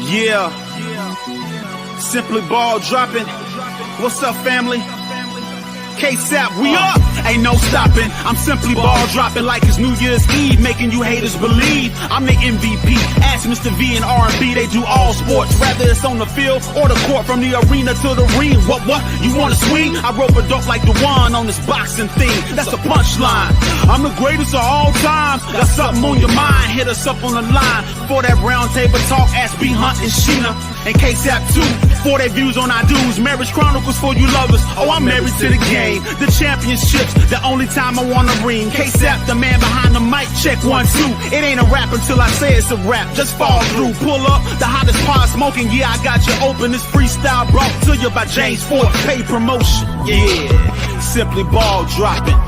Yeah. Simply ball dropping. What's up, family? K-Sap, we up! Ain't no stopping. I'm simply ball dropping like it's New Year's Eve, making you haters believe I'm the MVP. Ask Mr. V and R&B, they do all sports, whether it's on the field or the court, from the arena to the ring. What? You wanna swing? I rope a dope like the one on this boxing thing. That's a punchline. I'm the greatest of all time. Got something on your mind? Hit us up on the line. For that round table talk, ask B Hunt and Sheena and K-Sap too. For their views on our dudes, Marriage Chronicles for you lovers. Oh, I'm married to the game. The championships, the only time I wanna ring. K-Sap, the man behind the mic, check 1, 2. It ain't a rap until I say it's a rap. Just fall through, pull up, the hottest pod smoking. Yeah, I got you open. This freestyle brought to you by James Ford. Pay promotion, yeah. Simply ball dropping.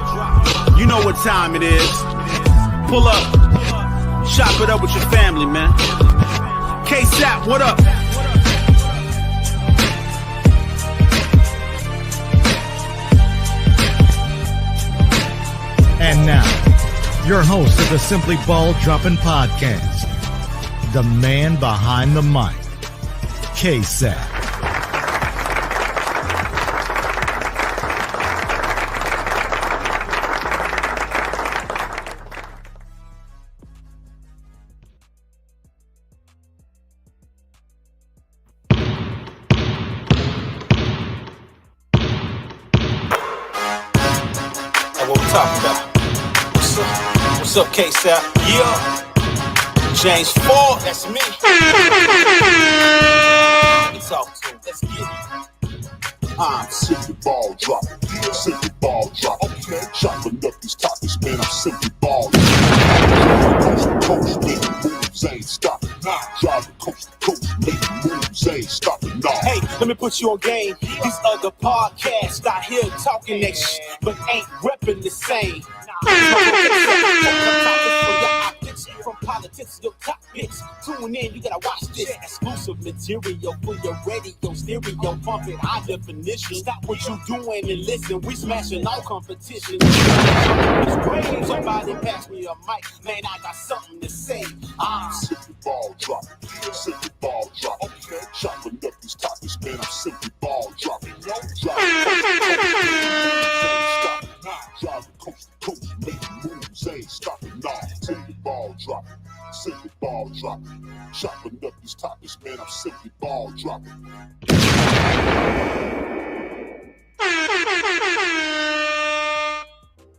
You know what time it is. Pull up, chop it up with your family, man. K-Sap, what up? And now, your host of the Simply Ball Dropping Podcast, the man behind the mic, K-Sap. What's up, K-Sap? Yeah. James Ford, that's me. Let me talk to him. Let's get it. I'm simply ball dropping. Simply ball dropping. Okay. Chopping up these topics, man. I'm simply ball dropping. Coast to coast, making moves, ain't stopping. Nah. Driving coast to coast, making moves, ain't stopping. Nah. Hey, let me put you on game. These other podcasts out here talking that shit, but ain't repping the same. From politics to topics, tune in, you gotta watch this. Exclusive material for your radio, stereo, bumping high definition. Stop what you doing and listen. We smashing all competition. It's crazy. Somebody pass me a mic, man. I got something to say. I'm simply ball dropping. Simply ball dropping. Okay. Chopping up these topics, man. I'm simply ball dropping. Driving coast to coast, making moves, ain't stopping. Nah, simply ball dropping. Simply ball dropping. Chopping up these topics, man. I'm simply ball dropping.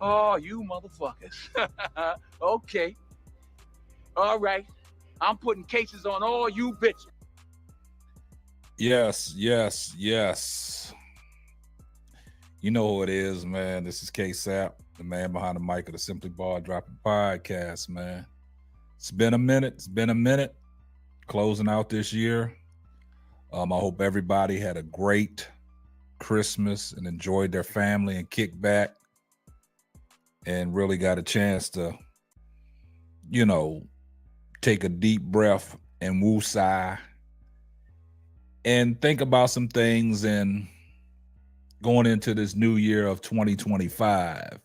Oh, you motherfuckers. Okay. All right. I'm putting cases on all you bitches. Yes. You know who it is, man. This is K-Sap, the man behind the mic of the Simply Ball Dropping Podcast, man. It's been a minute. Closing out this year. I hope everybody had a great Christmas and enjoyed their family and kicked back and really got a chance to, take a deep breath and woosah and think about some things and going into this new year of 2025.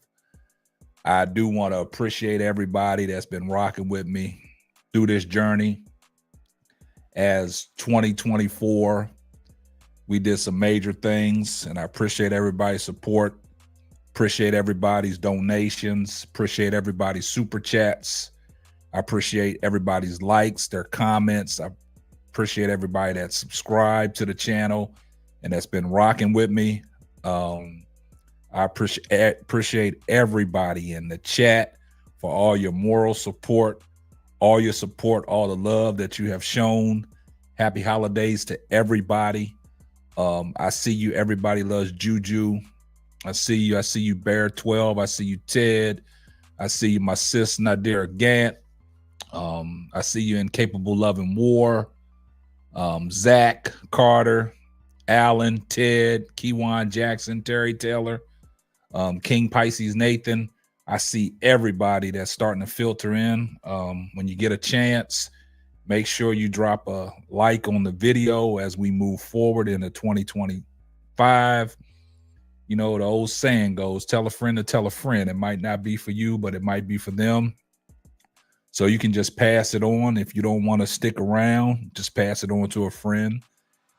I do want to appreciate everybody that's been rocking with me through this journey. As 2024, we did some major things, and I appreciate everybody's support. Appreciate everybody's donations. Appreciate everybody's super chats. I appreciate everybody's likes, their comments. I appreciate everybody that subscribed to the channel and that's been rocking with me. I appreciate everybody in the chat for all your moral support, all the love that you have shown. Happy holidays to everybody. I see you. Everybody loves Juju. I see you, Bear 12. I see you, Ted. I see you, my sis, Nadira Gant. I see you, Incapable Loving War. Zach, Carter, Alan, Ted, Kewan Jackson, Terry Taylor, King Pisces, Nathan. I see everybody that's starting to filter in. When you get a chance, make sure you drop a like on the video as we move forward into 2025. The old saying goes, tell a friend to tell a friend. It might not be for you, but it might be for them. So you can just pass it on. If you don't want to stick around, just pass it on to a friend.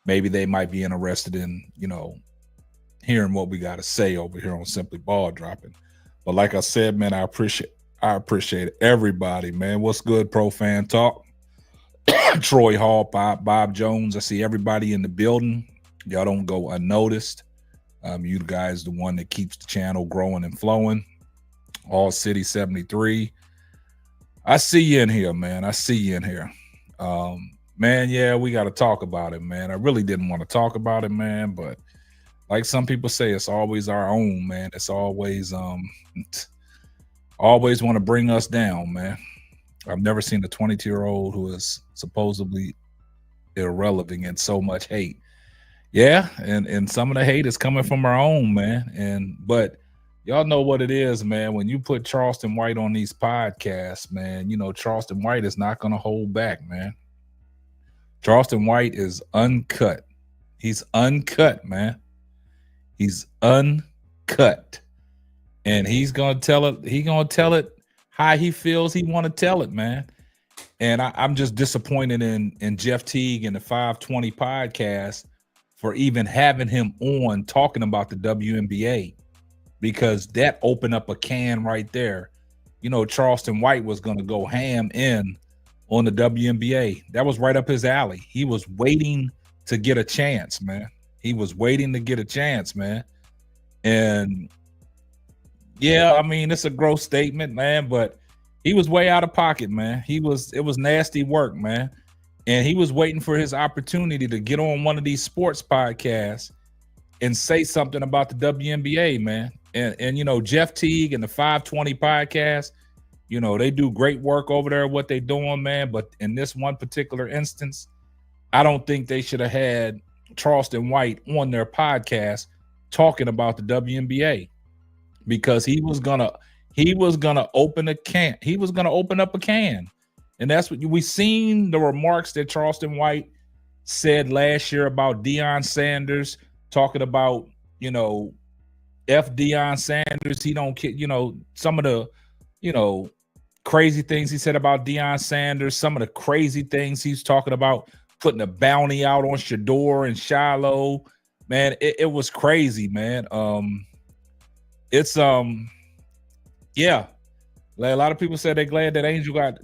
Maybe they might be interested in, hearing what we got to say over here on Simply Ball Dropping. But like I said, man, I appreciate everybody, man. What's good, Pro Fan Talk? Troy Hall, Bob Jones. I see everybody in the building. Y'all don't go unnoticed. You guys the one that keeps the channel growing and flowing. All City 73. I see you in here, man. I see you in here. Man, yeah, we got to talk about it, man. I really didn't want to talk about it, man, but like some people say, it's always our own, man. It's always always want to bring us down, man. I've never seen a 22-year-old who is supposedly irrelevant and so much hate. Yeah, and some of the hate is coming from our own, man. But y'all know what it is, man. When you put Charleston White on these podcasts, man, Charleston White is not going to hold back, man. Charleston White is uncut. He's uncut, man. He's uncut. And he's going to tell it. He's going to tell it how he feels he want to tell it, man. And I'm just disappointed in Jeff Teague and the 520 podcast for even having him on talking about the WNBA, because that opened up a can right there. Charleston White was going to go ham in on the WNBA. That was right up his alley. He was waiting to get a chance, man. He was waiting to get a chance, man. And yeah, I mean, it's a gross statement, man, but he was way out of pocket, man. It was nasty work, man. And he was waiting for his opportunity to get on one of these sports podcasts and say something about the WNBA, man. And Jeff Teague and the 520 podcast, they do great work over there, what they doing, man. But in this one particular instance, I don't think they should have had Charleston White on their podcast talking about the WNBA, because he was gonna open a can. He was gonna open up a can. And that's what we seen, the remarks that Charleston White said last year about Deion Sanders, talking about, F Deion Sanders. He don't care, some of the, crazy things he said about Deion Sanders, some of the crazy things he's talking about, putting a bounty out on Shador and Shiloh. Man, it was crazy, man. It's yeah. Like a lot of people said they're glad that Angel got,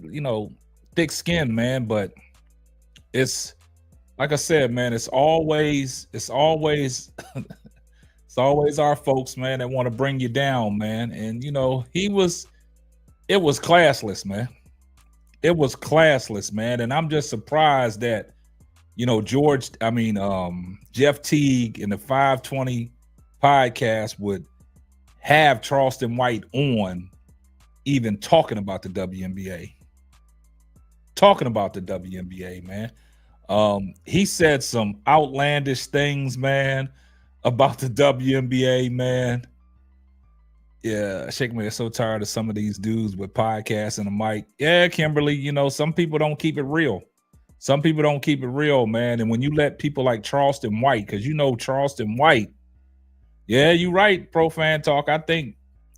thick skin, man. But it's like I said, man, it's always it's always our folks, man, that want to bring you down, man. And it was classless, man. It was classless, man. And I'm just surprised that, Jeff Teague in the 520 podcast would have Charleston White on even talking about the WNBA. Talking about the WNBA, man. He said some outlandish things, man, about the WNBA, man. Yeah, Shake Me is so tired of some of these dudes with podcasts and a mic. Yeah, Kimberly, some people don't keep it real. Some people don't keep it real, man. And when you let people like Charleston White, because Charleston White, yeah, you're right, Pro Fan Talk. I think,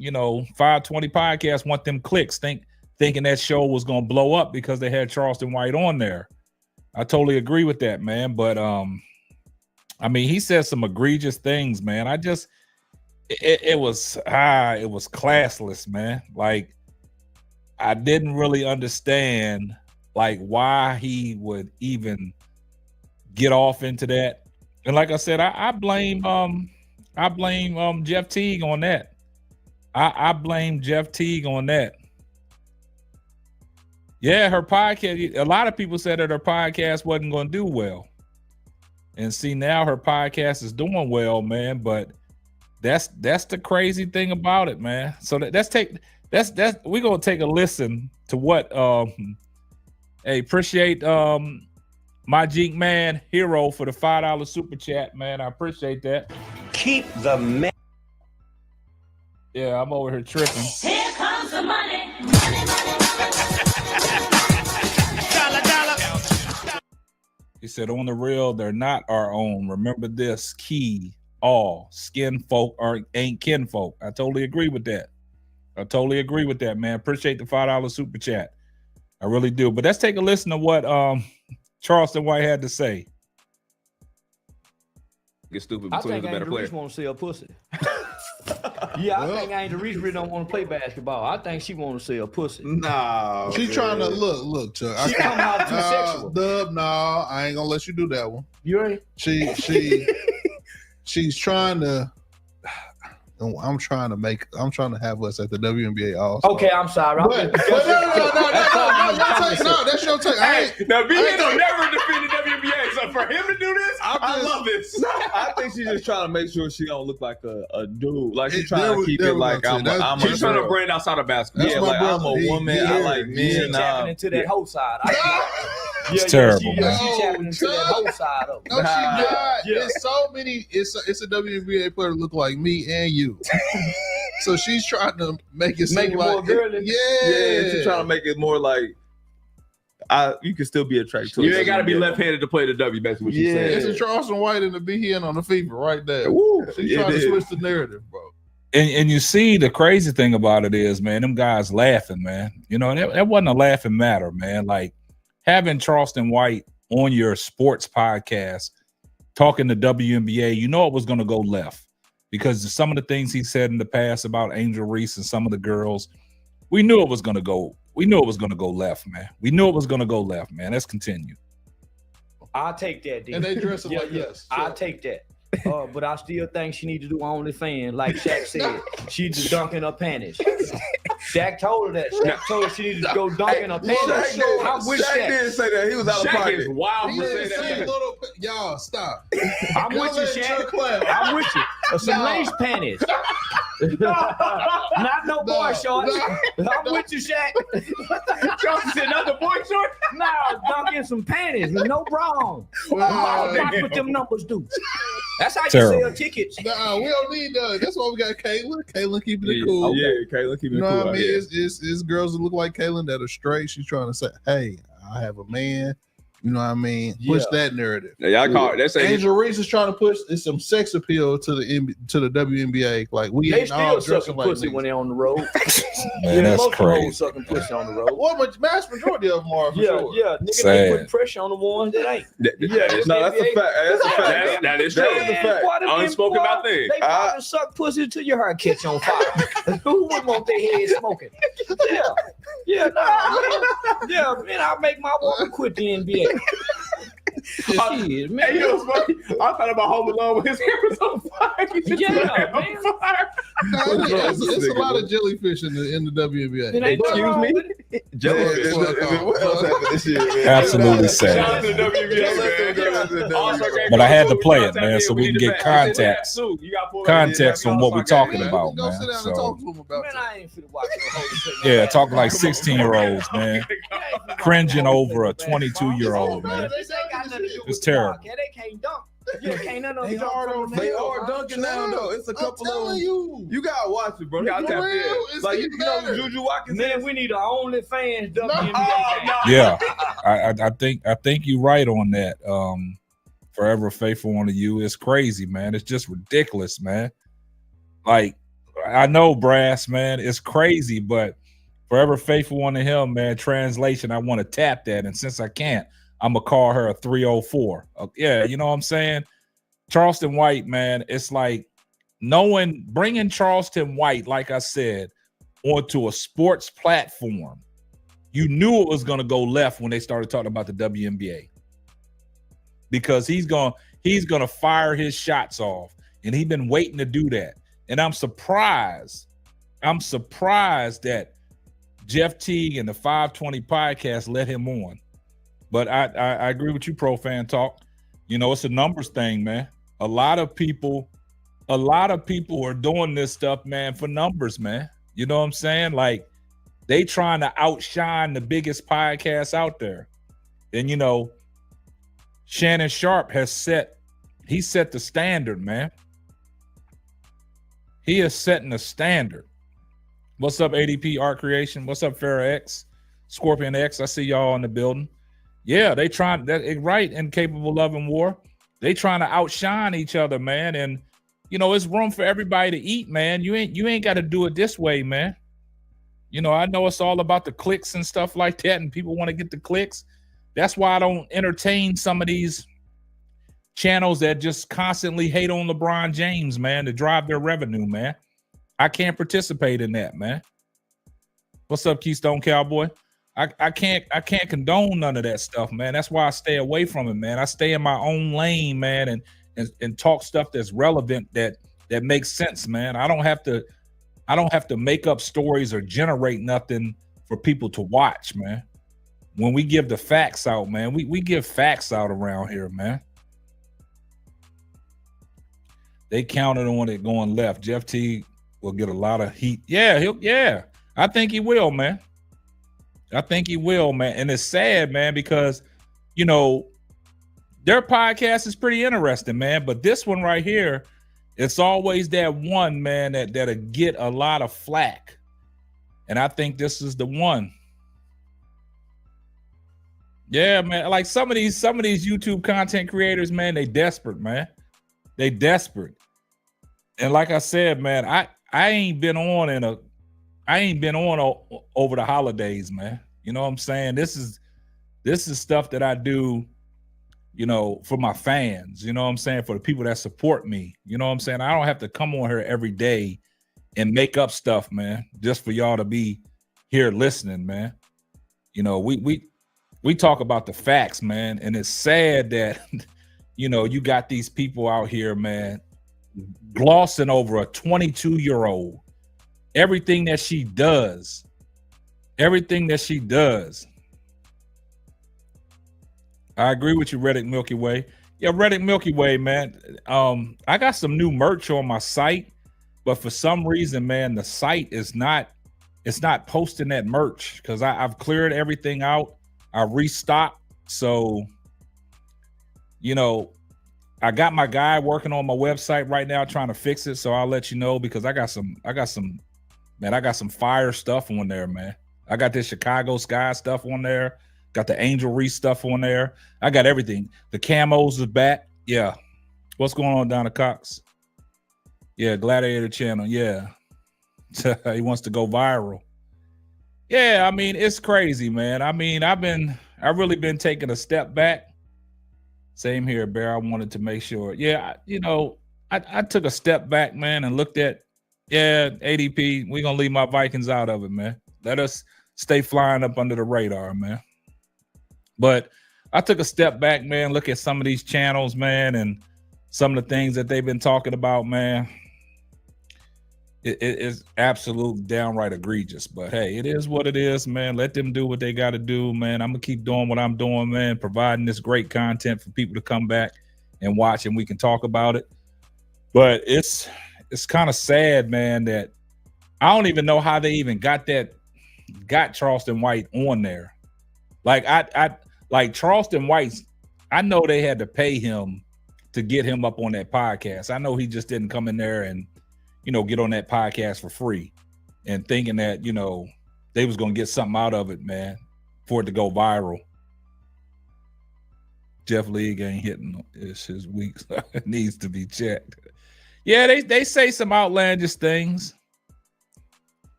520 podcasts want them clicks, thinking that show was going to blow up because they had Charleston White on there. I totally agree with that, man. But, he said some egregious things, man. It was classless, man. Like, I didn't really understand, like, why he would even get off into that. And like I said, I blame Jeff Teague on that. I blame Jeff Teague on that. Yeah, her podcast, a lot of people said that her podcast wasn't going to do well. And see, now her podcast is doing well, man. But that's the crazy thing about it, man. So we're gonna take a listen to what hey, appreciate my Jeek Man Hero for the $5 super chat, man. I appreciate that. Keep the man. Yeah, I'm over here tripping. Here comes the money. He said, on the real, they're not our own. Remember this key. All skin folk ain't kinfolk. I totally agree with that. Man. Appreciate the $5 super chat. I really do. But let's take a listen to what Charleston White had to say. Get stupid I between think the better Angel player. Reese want to sell pussy. Yeah, I think Angel Reese really don't want to play basketball. I think she want to sell pussy. Nah, She trying to look, Chuck. She coming out too sexual. Dub, no, I ain't gonna let you do that one. You ready? She's trying to. I'm trying to have us at the WNBA All-Star. Okay, I'm sorry. No, that's your take. Now, BA don't never defend the WNBA, so for him to do this, I love this. I think she's just trying to make sure she don't look like a dude. Like she's trying to keep it like She's trying to brand outside of basketball. Yeah, like I'm a woman. I like men. She tapping into that whole side. It's terrible, She tapping into that whole side of it. No, she not. It's so many. It's a WNBA player that look like me and you. So she's trying to make it seem more like girly. Yeah, she's trying to make it more like you can still be attracted to. You ain't got to be left-handed to play the W. Basically, what you're saying. It's a Charleston White and the BHN on the FIFA right there. Woo, She's trying to switch the narrative, bro. And you see, the crazy thing about it is, man, them guys laughing, man. You know, that wasn't a laughing matter, man. Like having Charleston White on your sports podcast talking to WNBA, you know it was going to go left. Because some of the things he said in the past about Angel Reese and some of the girls, we knew it was going to go. We knew it was going to go left, man. We knew it was going to go left, man. Let's continue. I'll take that, D. And they dress like yes. this. I'll take that. But I still think she need to do OnlyFans, like Shaq said. She just dunking her panties. Shaq told her that. Shaq told her she needed to go dunking her panties. I'm with Shaq Shaq. didn't say that. He was out of Shaq pocket. is wild He for didn't saying say that. y'all stop. I'm with you, Shaq. I'm with you. Some lace panties. Not no boy shorts. I'm with you, Shaq. Charleston said, not the boy short? Nah, dunking some panties with no bra on. Watch what them numbers do. That's how you Terrible. sell tickets. Nah, we don't need that. That's why we got Caitlin. Caitlin keeping it cool. Yeah, Kayla keeping You it know cool. what I mean? Yeah. It's girls that look like Caitlin that are straight. She's trying to say, hey, I have a man. You know what I mean? Push that narrative. Yeah, y'all call it. That's Angel Reese is trying to push some sex appeal to the WNBA. Like we They ain't all still dressing sucking like pussy niggas. when they're on the road. Man, that's most of them crazy. hoes sucking pussy on the road. Well, but mass majority of them are for sure. Yeah, nigga, Sad. they put pressure on the ones that ain't. No, that's a fact. That's a fact. That is true. That is a fact. Boy, them Unspoken boy, about things. They probably suck pussy till your hair catch on fire. Who wouldn't want their head smoking? Yeah, man, I make my woman quit the NBA. Shit, man. Hey, you know what's funny? I thought about Home Alone when his hair was on fire. He just Yeah, put it on man. fire. It's a lot of jellyfish in the WNBA. It ain't nothing wrong with it. Jellyfish. What else happened this year, man? Absolutely sad. Shout out to the WNBA, man. Also, okay, But I had to cool. play it, Contact man, me. so we can need get to context. You got pulled Context on what we're talking Man, about, go man. sit down and So, talk to them about Man, that. I ain't finna watch no whole thing. yeah, talking like 16-year-olds, man. Cringing over a 22-year-old, man. It's terrible. They can't dunk. Yeah, can't none of They them hard dunk on from the They field. are dunking now, though. It's a I'm couple of telling them. You gotta watch it, bro. You gotta For tap real, in. it's Like you getting know, better. Juju Watkins. Man, we need an OnlyFans WNBA. Yeah, I think you're right on that. Forever faithful unto you. It's crazy, man. It's just ridiculous, man. Like I know, Brass, man. It's crazy, but forever faithful unto him, man. Translation, I want to tap that, and since I can't, I'm gonna call her a 304. Yeah, you know what I'm saying? Charleston White, man. It's like bringing Charleston White, like I said, onto a sports platform. You knew it was gonna go left when they started talking about the WNBA. Because he's gonna fire his shots off, and he's been waiting to do that. And I'm surprised that Jeff Teague and the 520 podcast let him on. But I agree with you, Pro Fan Talk. You know, it's a numbers thing, man. A lot of people are doing this stuff, man, for numbers, man. You know what I'm saying? Like they trying to outshine the biggest podcast out there. And you know, Shannon Sharp set the standard, man. He is setting a standard. What's up, ADP Art Creation? What's up, Farrah X, Scorpion X? I see y'all in the building. Yeah, they trying that right and capable of in war. They trying to outshine each other, man. And you know, it's room for everybody to eat, man. You ain't got to do it this way, man. You know, I know it's all about the clicks and stuff like that, and people want to get the clicks. That's why I don't entertain some of these channels that just constantly hate on LeBron James, man, to drive their revenue, man. I can't participate in that, man. What's up, Keystone Cowboy? I can't condone none of that stuff, man. That's why I stay away from it, man. I stay in my own lane, man, and talk stuff that's relevant, that makes sense, man. I don't have to make up stories or generate nothing for people to watch, man. When we give the facts out, man, we give facts out around here, man. They counted on it going left. Jeff T will get a lot of heat. Yeah, I think he will, man. I think he will, man. And it's sad, man, because, you know, their podcast is pretty interesting, man. But this one right here, it's always that one, man, that'll get a lot of flack. And I think this is the one. Yeah, man. Like some of these YouTube content creators, man, they desperate, man. They desperate. And like I said, man, I ain't been on over the holidays, man. You know what I'm saying? This is stuff that I do, you know, for my fans, you know what I'm saying? For the people that support me, you know what I'm saying? I don't have to come on here every day and make up stuff, man, just for y'all to be here listening, man. You know, we talk about the facts, man. And it's sad that, you know, you got these people out here, man, glossing over a 22-year-old. Everything that she does. I agree with you, Reddick Milky Way. Yeah, Reddick Milky Way, man. I got some new merch on my site, but for some reason, man, the site is not posting that merch because I've cleared everything out. I restocked. So, you know, I got my guy working on my website right now trying to fix it. So I'll let you know because I got some fire stuff on there, man. I got this Chicago Sky stuff on there. Got the Angel Reese stuff on there. I got everything. The camos is back. Yeah. What's going on, Donna Cox? Yeah, Gladiator channel. Yeah. He wants to go viral. Yeah, I mean, it's crazy, man. I mean, I've really been taking a step back. Same here, Bear. I wanted to make sure. Yeah, you know, I took a step back, man, and looked at, yeah, ADP, we're going to leave my Vikings out of it, man. Let us stay flying up under the radar, man. But I took a step back, man, look at some of these channels, man, and some of the things that they've been talking about, man. It is absolute downright egregious. But, hey, it is what it is, man. Let them do what they got to do, man. I'm going to keep doing what I'm doing, man, providing this great content for people to come back and watch, and we can talk about it. But it's kind of sad, man, that I don't even know how they even got Charleston White on there. Like like Charleston White, I know they had to pay him to get him up on that podcast. I know he just didn't come in there and, you know, get on that podcast for free and thinking that, you know, they was going to get something out of it, man, for it to go viral. Jeff League ain't hitting his week. It needs to be checked. Yeah, they say some outlandish things.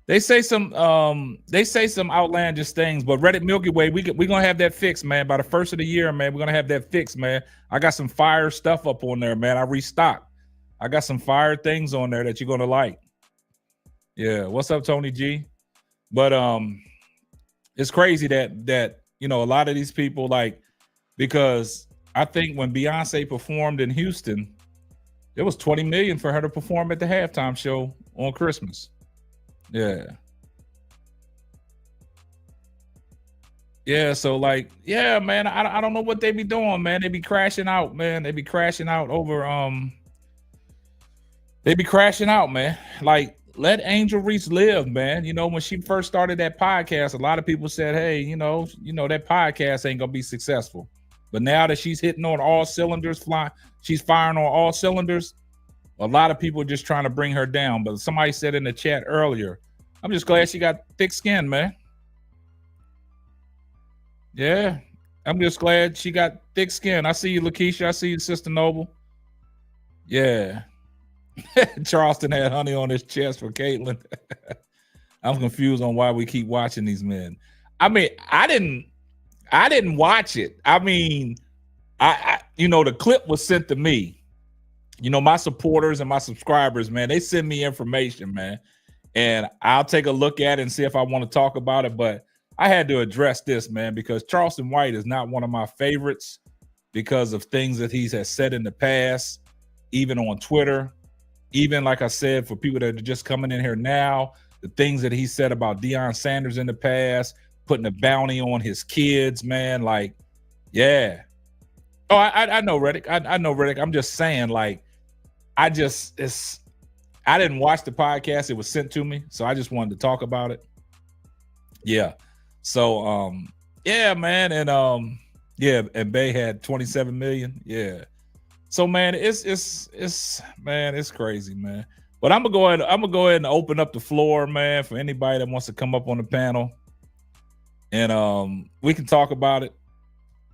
They say some outlandish things, but Reddit Milky Way, we're gonna have that fixed, man. By the first of the year, man, we're gonna have that fixed, man. I got some fire stuff up on there, man. I restocked. I got some fire things on there that you're gonna like. Yeah, what's up, Tony G? But it's crazy that you know, a lot of these people, like, because I think when Beyonce performed in Houston, it was $20 million for her to perform at the halftime show on Christmas. Yeah. Yeah, so like, yeah, man, I don't know what they be doing, man. They be crashing out, man. They be crashing out over man. Like, let Angel Reese live, man. You know, when she first started that podcast, a lot of people said, hey, you know, that podcast ain't gonna be successful. But now that she's hitting on all cylinders, she's firing on all cylinders, a lot of people are just trying to bring her down. But somebody said in the chat earlier, I'm just glad she got thick skin, man. Yeah, I'm just glad she got thick skin. I see you, Lakeisha. I see you, Sister Noble. Yeah. Charleston had honey on his chest for Caitlin. I'm confused on why we keep watching these men. I mean, I didn't watch it. I mean, I the clip was sent to me. My supporters and my subscribers, man, they send me information, man, and I'll take a look at it and see if I want to talk about it. But I had to address this, man, because Charleston White is not one of my favorites because of things that he has said in the past, even on Twitter. Even like I said, for people that are just coming in here now, the things that he said about Deion Sanders in the past, putting a bounty on his kids, man, like, yeah. Oh, I know Reddick. I know Reddick. I'm just saying, like, I didn't watch the podcast. It was sent to me, so I just wanted to talk about it. Yeah. So, yeah, man, and yeah, and Bay had 27 million. Yeah. So, man, it's crazy, man. But I'm gonna go ahead and open up the floor, man, for anybody that wants to come up on the panel, and we can talk about it.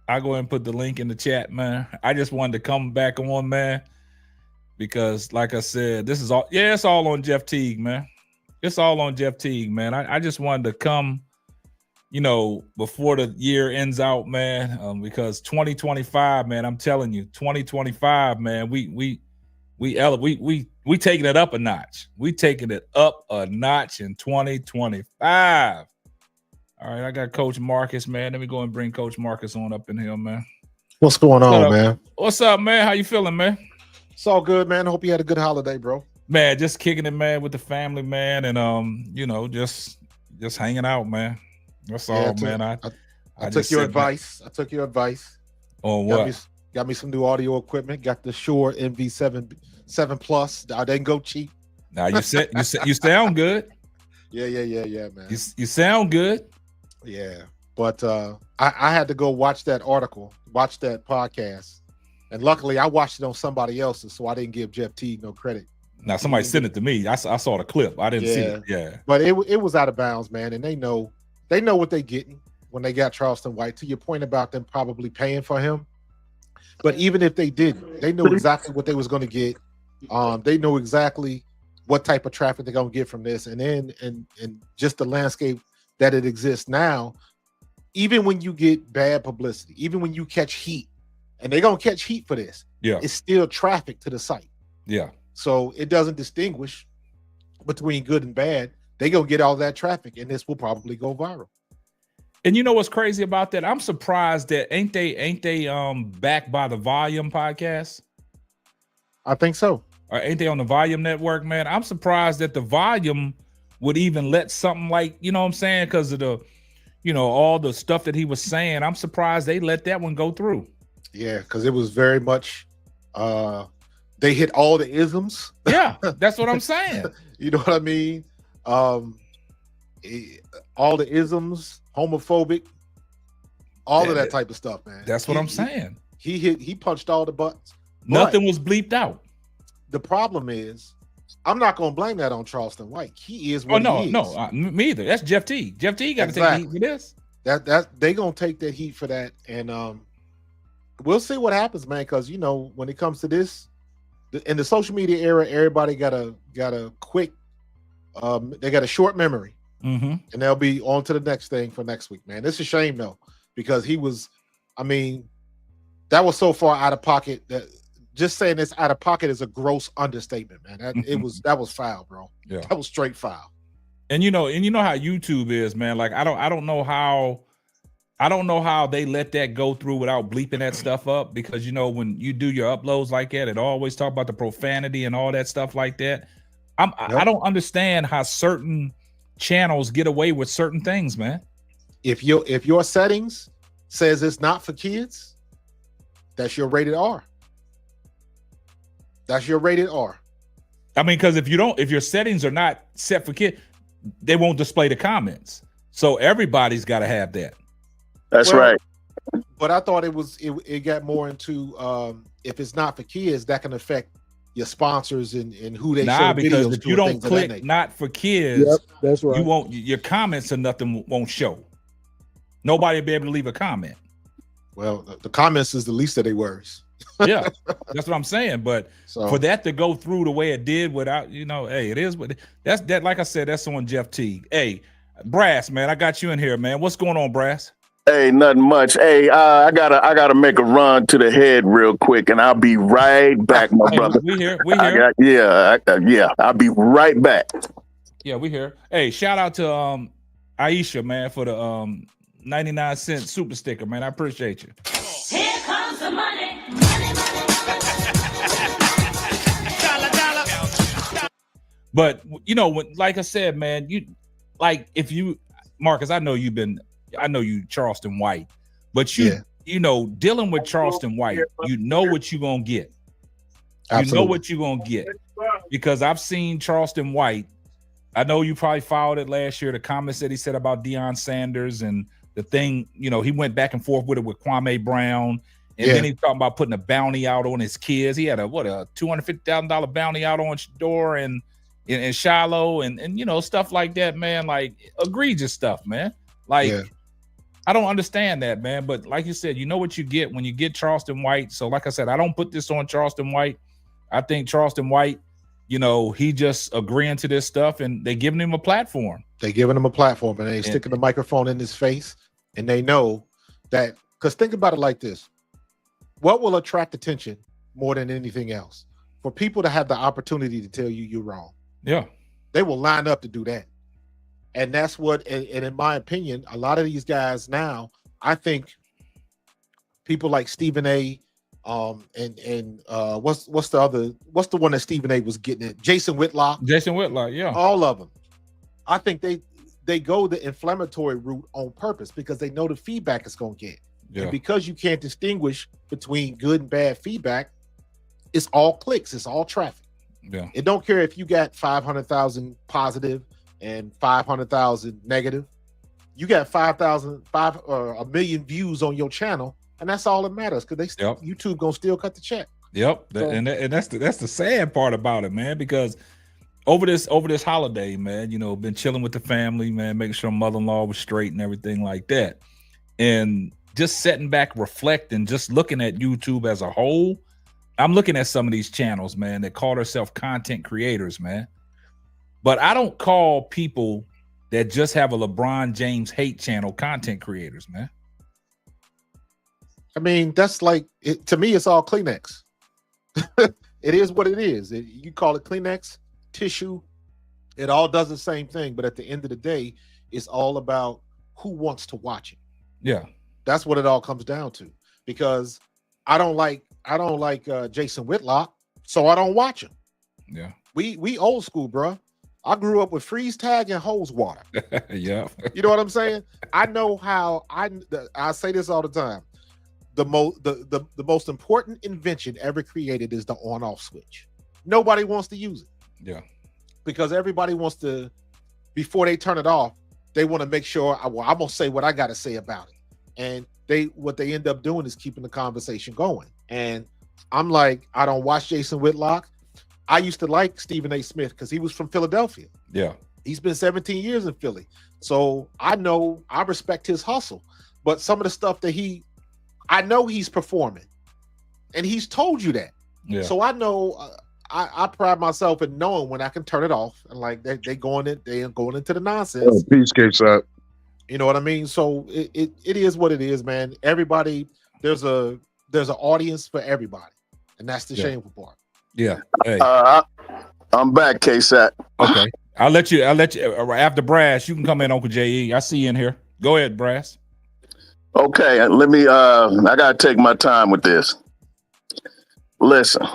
I'll go ahead and put the link in the chat, man. I just wanted to come back on, man, because like I said, this is all, yeah, it's all on Jeff Teague, man. It's all on Jeff Teague, man. I just wanted to come, before the year ends out, man, because 2025, man, I'm telling you, 2025, man, we taking it up a notch. We taking it up a notch in 2025. All right, I got Coach Marcus, man. Let me go and bring Coach Marcus on up in here, man. What's going on, man? What's up, man? How you feeling, man? It's all good, man. I hope you had a good holiday, bro. Man, just kicking it, man, with the family, man, and just hanging out, man. That's all, man. I took your advice. I took your advice. On what? Got me some new audio equipment. Got the Shure Wnba 7 Plus. I didn't go cheap. Now you sound good. Yeah, man. You sound good. Yeah, but I had to go watch that article, watch that podcast, and luckily I watched it on somebody else's, so I didn't give Jeff Teague no credit. Now somebody sent it to me. I saw the clip. I didn't see it. Yeah, but it was out of bounds, man, and they know what they're getting when they got Charleston White. To your point about them probably paying for him, but even if they didn't, they knew exactly what they was going to get. They know exactly what type of traffic they're going to get from this, and then and just the landscape that it exists now. Even when you get bad publicity, even when you catch heat, and they're gonna catch heat for this, it's still traffic to the site. Yeah. So it doesn't distinguish between good and bad. They gonna get all that traffic, and this will probably go viral. And you know what's crazy about that? I'm surprised that ain't they backed by the Volume podcast? I think so. Or ain't they on the Volume network, man? I'm surprised that the Volume would even let something like, you know what I'm saying, because of the, all the stuff that he was saying. I'm surprised they let that one go through. Yeah, because it was very much they hit all the isms. Yeah, that's what I'm saying. You know what I mean? All the isms, homophobic, all of that type of stuff, man. That's what I'm saying. He punched all the buttons. Nothing was bleeped out. The problem is, I'm not going to blame that on Charleston White. He is what he is. No, me either. That's Jeff Teague. Jeff Teague got to take the heat for this. That they going to take that heat for that, and we'll see what happens, man. Because when it comes to this, in the social media era, everybody got a quick, they got a short memory, and they'll be on to the next thing for next week, man. It's a shame though, because he was, that was so far out of pocket that. Just saying it's out of pocket is a gross understatement, man. That was foul, bro. Yeah, that was straight foul. And you know how YouTube is, man. Like I don't know how they let that go through without bleeping that stuff up, because when you do your uploads like that, it always talk about the profanity and all that stuff like that. I don't understand how certain channels get away with certain things, man. If your settings says it's not for kids, that's your rated R. That's your rated R. Because if your settings are not set for kids, they won't display the comments. So everybody's got to have that. That's right. But I thought it got more into if it's not for kids, that can affect your sponsors and who they show videos to. Because if you don't click not for kids, that's right. You won't, your comments or nothing won't show. Nobody will be able to leave a comment. Well, the comments is the least of their worries. Yeah, that's what I'm saying. But for that to go through the way it did without, hey, it is what that's that. Like I said, that's on Jeff Teague. Hey, Brass, man, I got you in here, man. What's going on, Brass? Hey, nothing much. Hey, I gotta make a run to the head real quick, and I'll be right back, my brother. We here. I'll be right back. Yeah, we here. Hey, shout out to Aisha, man, for the 99-cent super sticker, man. I appreciate you. Here comes the money. But like I said, man, Marcus, I know you Charleston White, but dealing with Charleston White, you know what you're gonna get. Absolutely. You know what you're gonna get. Because I've seen Charleston White. I know you probably followed it last year, the comments that he said about Deion Sanders and the thing, he went back and forth with it with Kwame Brown. And then he's talking about putting a bounty out on his kids. He had a $250,000 bounty out on Shador and in Shiloh and stuff like that, man. Like egregious stuff, man. Like I don't understand that, man. But like you said, you know what you get when you get Charleston White. So like I said, I don't put this on Charleston White. I think Charleston White, he just agreeing to this stuff and they giving him a platform. They giving him a platform and they sticking the microphone in his face, and they know that, because think about it like this. What will attract attention more than anything else? For people to have the opportunity to tell you you're wrong. Yeah. They will line up to do that. And that's what, and in my opinion, a lot of these guys now, I think people like Stephen A, and what's the one that Stephen A was getting at? Jason Whitlock, yeah. All of them. I think they go the inflammatory route on purpose because they know the feedback it's going to get. Yeah. And because you can't distinguish between good and bad feedback, it's all clicks, it's all traffic. Yeah. It don't care if you got 500,000 positive and 500,000 negative. You got 1 million views on your channel, and that's all that matters, because YouTube gonna still cut the check. Yep. So, and that's the sad part about it, man, because over this holiday, man, been chilling with the family, man, making sure mother-in-law was straight and everything like that. And just sitting back, reflecting, just looking at YouTube as a whole. I'm looking at some of these channels, man, that call themselves content creators, man. But I don't call people that just have a LeBron James hate channel content creators, man. I mean, that's like, to me, it's all Kleenex. It is what it is. You call it Kleenex, tissue. It all does the same thing. But at the end of the day, it's all about who wants to watch it. Yeah. That's what it all comes down to. Because I don't like Jason Whitlock, so I don't watch him. Yeah. We old school, bro. I grew up with freeze tag and hose water. Yeah. You know what I'm saying? I know how I say this all the time. The most important invention ever created is the on-off switch. Nobody wants to use it. Yeah. Because everybody wants to, before they turn it off, they want to make sure I'm gonna say what I gotta say about it. And what they end up doing is keeping the conversation going. And I'm like, I don't watch Jason Whitlock. I used to like Stephen A. Smith because he was from Philadelphia. Yeah. He's been 17 years in Philly. So I respect his hustle. But some of the stuff that I know he's performing. And he's told you that. Yeah. So I know, I pride myself in knowing when I can turn it off. And like they going into the nonsense. Oh, peace, K-Sap. You know what I mean? So it is what it is, man. Everybody, there's an audience for everybody. And that's the shameful part. Yeah. Hey. I'm back, K-Sat. Okay. I'll let you after Brass, you can come in, Uncle J.E. I see you in here. Go ahead, Brass. Okay, let me I gotta take my time with this. Listen,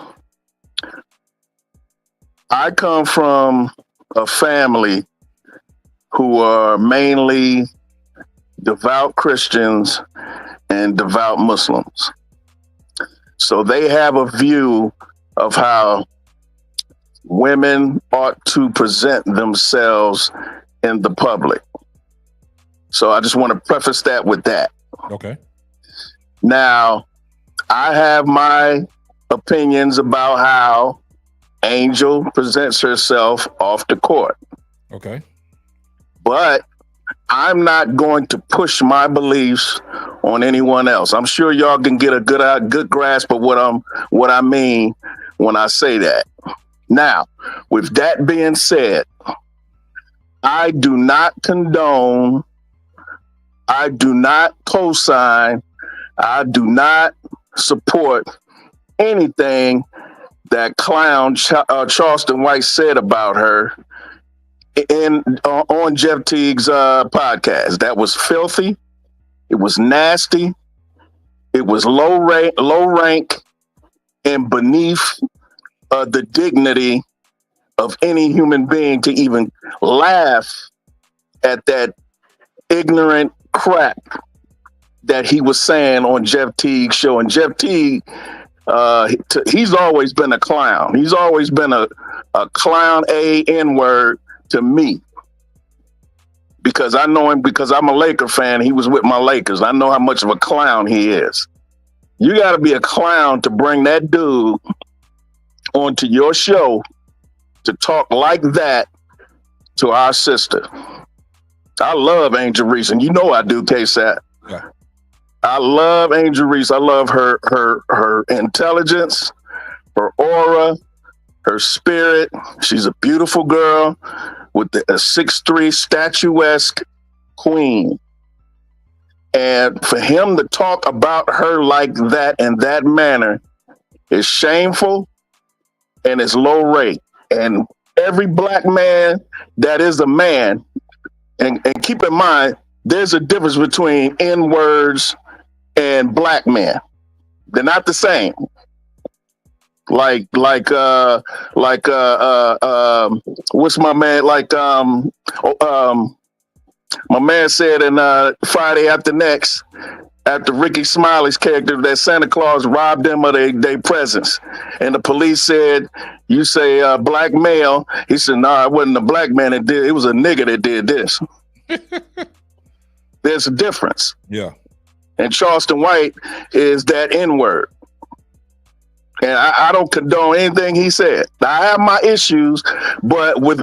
I come from a family who are mainly devout Christians and devout Muslims. So they have a view of how women ought to present themselves in the public. So I just want to preface that with that. Okay. Now, I have my opinions about how Angel presents herself off the court. Okay. But I'm not going to push my beliefs on anyone else. I'm sure y'all can get a good grasp of what I mean when I say that. Now, with that being said, I do not condone, I do not co-sign, I do not support anything that clown Charleston White said about her on Jeff Teague's podcast. That was filthy. It was nasty. It was low rank, and beneath the dignity of any human being to even laugh at that ignorant crap that he was saying on Jeff Teague's show. And Jeff Teague, he's always been a clown. He's always been a clown N-word to me. Because I know him, because I'm a Laker fan. He was with my Lakers. I know how much of a clown he is. You got to be a clown to bring that dude onto your show to talk like that to our sister. I love Angel Reese, and you know I do, K-Sat. Yeah. I love Angel Reese. I love her intelligence, her aura, her spirit. She's a beautiful girl with a 6'3" statuesque queen. And for him to talk about her like that in that manner is shameful and it's low rate. And every black man that is a man, and keep in mind, there's a difference between N-words and black men. They're not the same. Like what's my man? My man said in Friday After Next, after Ricky Smiley's character, that Santa Claus robbed them of their presents. And the police said, you say black male. He said, no, it wasn't a black man that did it. It was a nigga that did this. There's a difference. Yeah. And Charleston White is that N-word. And I don't condone anything he said. I have my issues, but with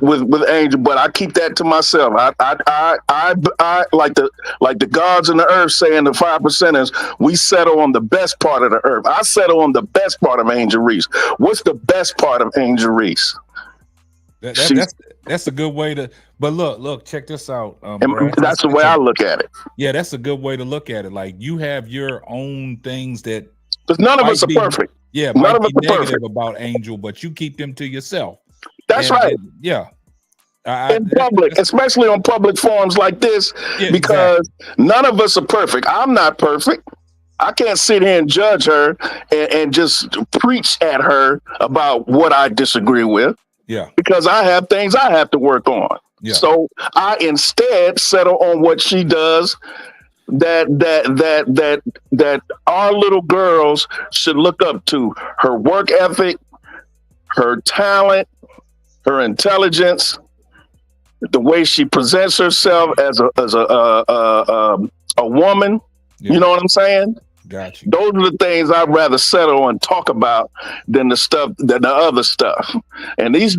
Angel, but I keep that to myself. I like the gods in the earth saying the 5%ers, we settle on the best part of the earth. I settle on the best part of Angel Reese. What's the best part of Angel Reese? That's a good way to. But look, check this out. That's the way I look at it. Yeah, that's a good way to look at it. Like, you have your own things that. Because none of us are perfect. Yeah, none of us be are negative perfect about Angel, but you keep them to yourself. That's right. Yeah. In public, especially on public forums like this, because none of us are perfect. I'm not perfect. I can't sit here and judge her and just preach at her about what I disagree with. Yeah. Because I have things I have to work on. Yeah. So I instead settle on what she does that our little girls should look up to: her work ethic, her talent, her intelligence, the way she presents herself as a woman. Yeah. You know what I'm saying? Got you. Those are the things I'd rather settle and talk about than the other stuff. And this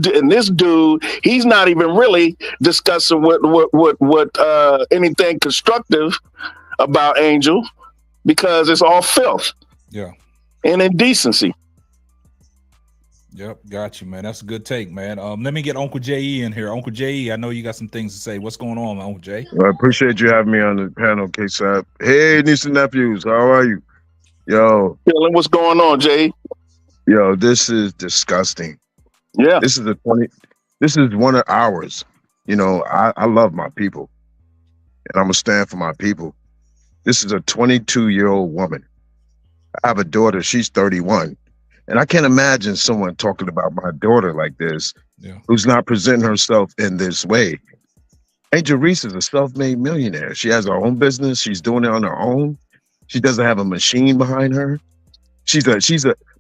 dude, he's not even really discussing what anything constructive about Angel, because it's all filth. Yeah. And indecency. Yep, got you, man. That's a good take, man. Let me get Uncle J.E. in here. Uncle J.E., I know you got some things to say. What's going on, Uncle J? I appreciate you having me on the panel, K-Sap. Hey, niece and nephews, how are you? Yo. What's going on, Jay? Yo, this is disgusting. Yeah. This is one of ours. You know, I love my people, and I'm gonna stand for my people. This is a 22-year-old woman. I have a daughter, she's 31. And I can't imagine someone talking about my daughter like this, who's not presenting herself in this way. Angel Reese is a self-made millionaire. She has her own business. She's doing it on her own. She doesn't have a machine behind her.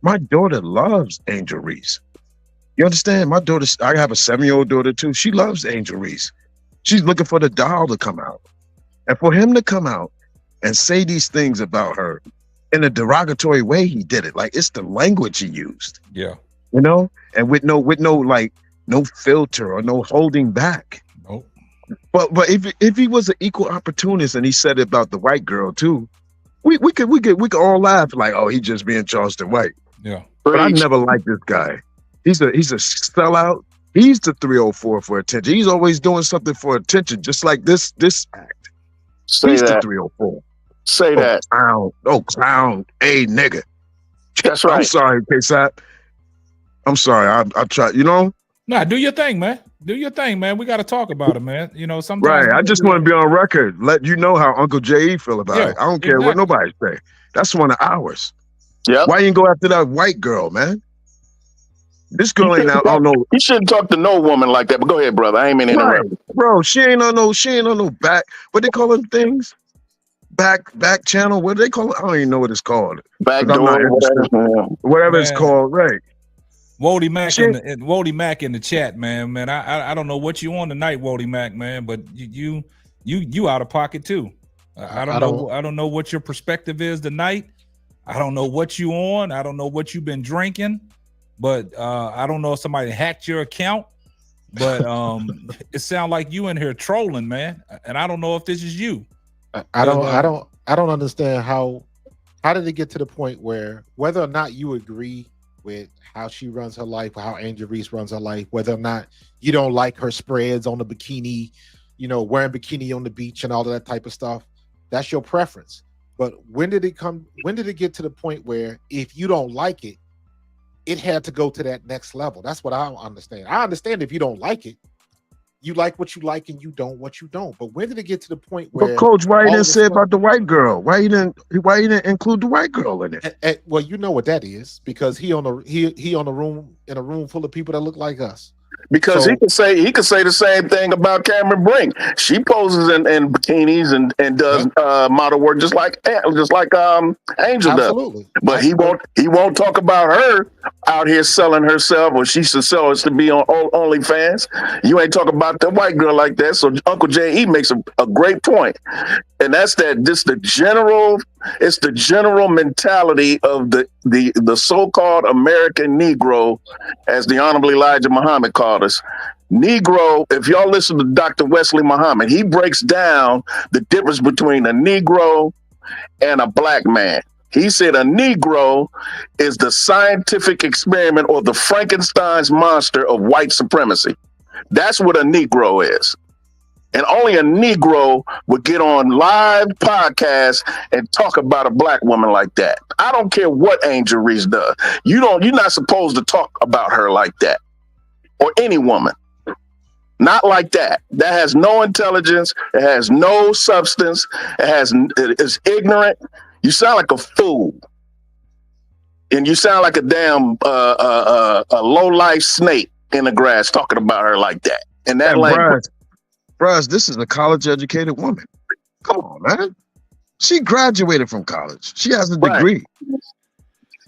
My daughter loves Angel Reese. You understand? My daughter, I have a 7-year-old daughter too. She loves Angel Reese. She's looking for the doll to come out. And for him to come out and say these things about her, in a derogatory way, he did it. Like, it's the language he used. Yeah. You know, and with no filter or no holding back. Nope. But if he was an equal opportunist and he said it about the white girl too, we could all laugh like, oh, he just being Charleston White. Yeah. But I never liked this guy. He's a sellout. He's the 304 for attention. He's always doing something for attention, just like this act. He's the 304. Say that. Clown. Hey, nigga. That's right. I'm sorry, K-Sap. I'm sorry. I try, Nah, do your thing, man. Do your thing, man. We got to talk about it, man. Sometimes. Right. I just want to be on record, let you know how Uncle J.E. feel about it. I don't care what nobody say. That's one of ours. Yeah. Why you didn't go after that white girl, man? This girl ain't out. Oh no, you shouldn't talk to no woman like that. But go ahead, brother. I ain't mean to interrupt. Bro, she ain't on no back. What they call them things? Back channel. What do they call it? I don't even know what it's called. Back door, whatever it's called. Right. Wody Mac in the chat, man. I don't know what you on tonight, Wody Mac, man, but you out of pocket too. I don't know what your perspective is tonight. I don't know what you on. I don't know what you've been drinking, but I don't know if somebody hacked your account. But it sounds like you in here trolling, man. And I don't know if this is you. I don't understand how did it get to the point where whether or not you agree with how she runs her life, how Angel Reese runs her life, whether or not you don't like her spreads on the bikini, wearing bikini on the beach and all of that type of stuff, that's your preference. But when did it get to the point where if you don't like it, it had to go to that next level? That's what I don't understand. I understand if you don't like it, you like what you like and you don't what you don't. But when did it get to the point where? But Coach, why you didn't say about the white girl? Why you didn't include the white girl in it? Well, you know what that is, because he in a room full of people that look like us. Because he could say the same thing about Cameron Brink. She poses in bikinis and does model work just like Angel does. But he won't talk about her out here selling herself, or she should sell us to be on OnlyFans. You ain't talking about the white girl like that. So Uncle J.E. makes a great point, and that's that. It's the general mentality of the so-called American Negro, as the Honorable Elijah Muhammad called us. Negro, if y'all listen to Dr. Wesley Muhammad, he breaks down the difference between a Negro and a black man. He said a Negro is the scientific experiment or the Frankenstein's monster of white supremacy. That's what a Negro is. And only a Negro would get on live podcasts and talk about a black woman like that. I don't care what Angel Reese does. You're not supposed to talk about her like that, or any woman. Not like that. That has no intelligence. It has no substance. It's ignorant. You sound like a fool, and you sound like a damn a low-life snake in the grass talking about her like that. And that language. Bruh, this is a college-educated woman. Come on, man. She graduated from college. She has a degree.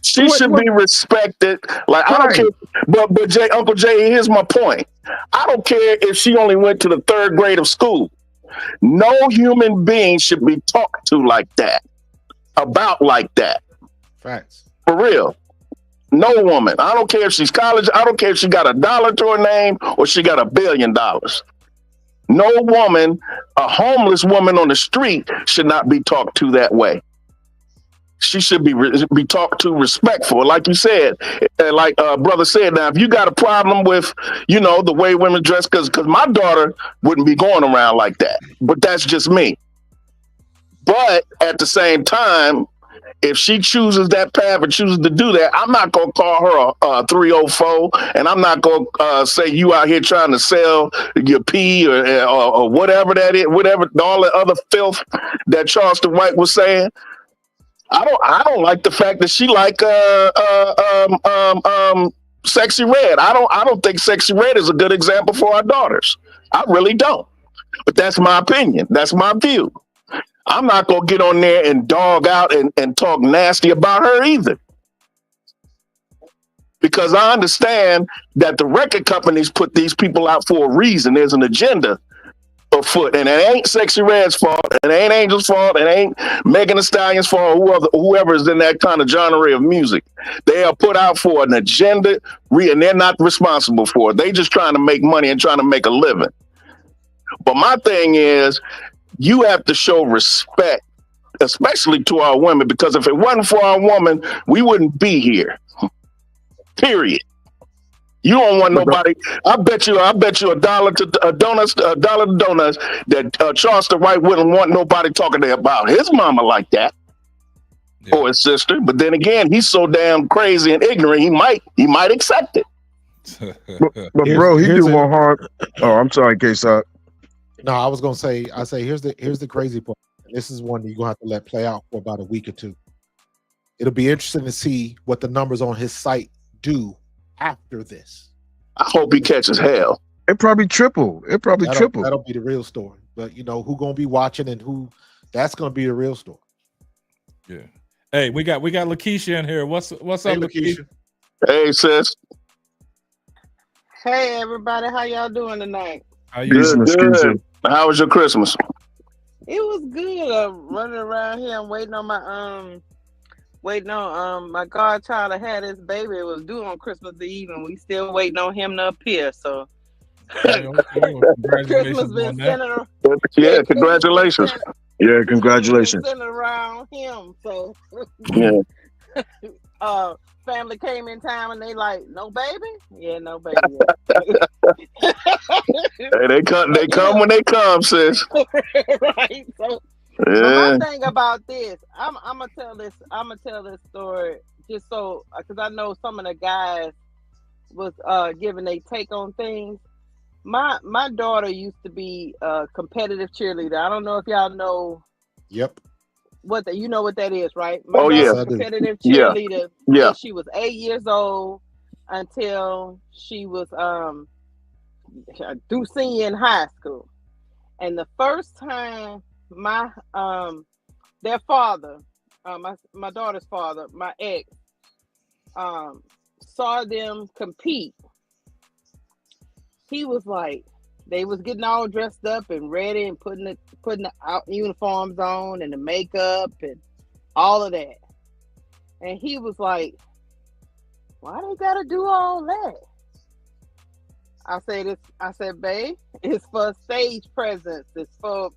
She should be respected. Like, I don't care. But Uncle Jay, here's my point. I don't care if she only went to the 3rd grade of school. No human being should be talked to like that, about like that. Facts. For real. No woman. I don't care if she's college. I don't care if she got $1 to her name or she got $1 billion. No woman, a homeless woman on the street, should not be talked to that way. She should be talked to respectful, like you said, like brother said. Now, if you got a problem with, the way women dress, because my daughter wouldn't be going around like that, but that's just me. But at the same time, if she chooses that path and chooses to do that, I'm not going to call her a 304, and I'm not going to say you out here trying to sell your pee or whatever that is, whatever all the other filth that Charleston White was saying. I don't like the fact that she like Sexy Red. I don't think Sexy Red is a good example for our daughters. I really don't. But that's my opinion. That's my view. I'm not going to get on there and dog out and talk nasty about her either. Because I understand that the record companies put these people out for a reason. There's an agenda afoot. And it ain't Sexy Red's fault. It ain't Angel's fault. It ain't Megan Thee Stallion's fault. Whoever is in that kind of genre of music. They are put out for an agenda, and they're not responsible for it. They just trying to make money and trying to make a living. But my thing is, you have to show respect especially to our women, because if it wasn't for our woman, we wouldn't be here. Period. You don't want nobody. I bet you $1 to donuts that Charleston White wouldn't want nobody talking to about his mama like that. Yeah. Or his sister. But then again, he's so damn crazy and ignorant, he might accept it. but bro, he do more harm. Oh, I'm sorry, K-Sop. No, I was gonna say, here's the crazy part. This is one you're gonna have to let play out for about a week or two. It'll be interesting to see what the numbers on his site do after this. I hope he catches hell. It probably triple. That'll be the real story. But you know who gonna be watching and who that's gonna be the real story. Yeah. Hey, we got Lakeisha in here. What's up, Lakeisha? Hey, sis. Hey, everybody. How y'all doing tonight? How you doing? Good. How was your Christmas? It was good. I'm running around here. I'm waiting on my godchild that had his baby. It was due on Christmas Eve, and we still waiting on him to appear. So, Christmas been centered. Yeah, congratulations. Yeah, congratulations. Centered around him. So, yeah. Family came in time and they like, no baby? Yeah, no baby. Hey, they come when they come, sis. Right. So, yeah. my thing about this, I'm gonna tell this story just so because I know some of the guys was giving a take on things. My daughter used to be a competitive cheerleader. I don't know if y'all know. Yep. You know what that is, right? My daughter was a competitive cheerleader. Yeah. She was 8 years old until she was through senior in high school. And the first time their father, my daughter's father, my ex, saw them compete, he was like, they was getting all dressed up and ready and putting the out uniforms on and the makeup and all of that. And he was like, why they gotta do all that? I said, babe, it's for stage presence. It's for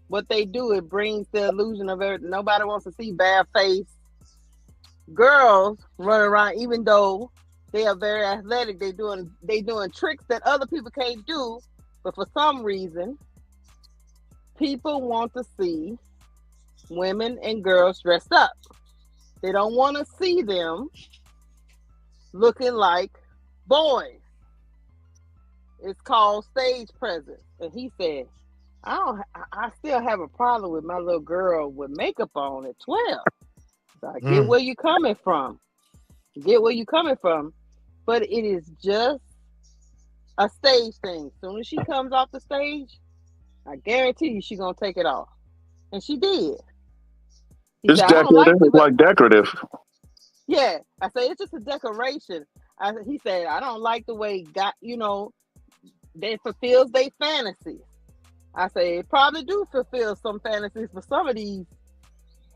what they do. It brings the illusion of everything. Nobody wants to see bare face girls running around, even though they are very athletic. They doing tricks that other people can't do. But for some reason, people want to see women and girls dressed up. They don't want to see them looking like boys. It's called stage presence. And he said, I still have a problem with my little girl with makeup on at 12. So I get where you're coming from. But it is just a stage thing. As soon as she comes off the stage, I guarantee you she's gonna take it off. And she did. It's decorative. It's like decorative. Yeah. I say it's just a decoration. He said, I don't like the way they fulfills their fantasies. I say it probably do fulfill some fantasies for some of these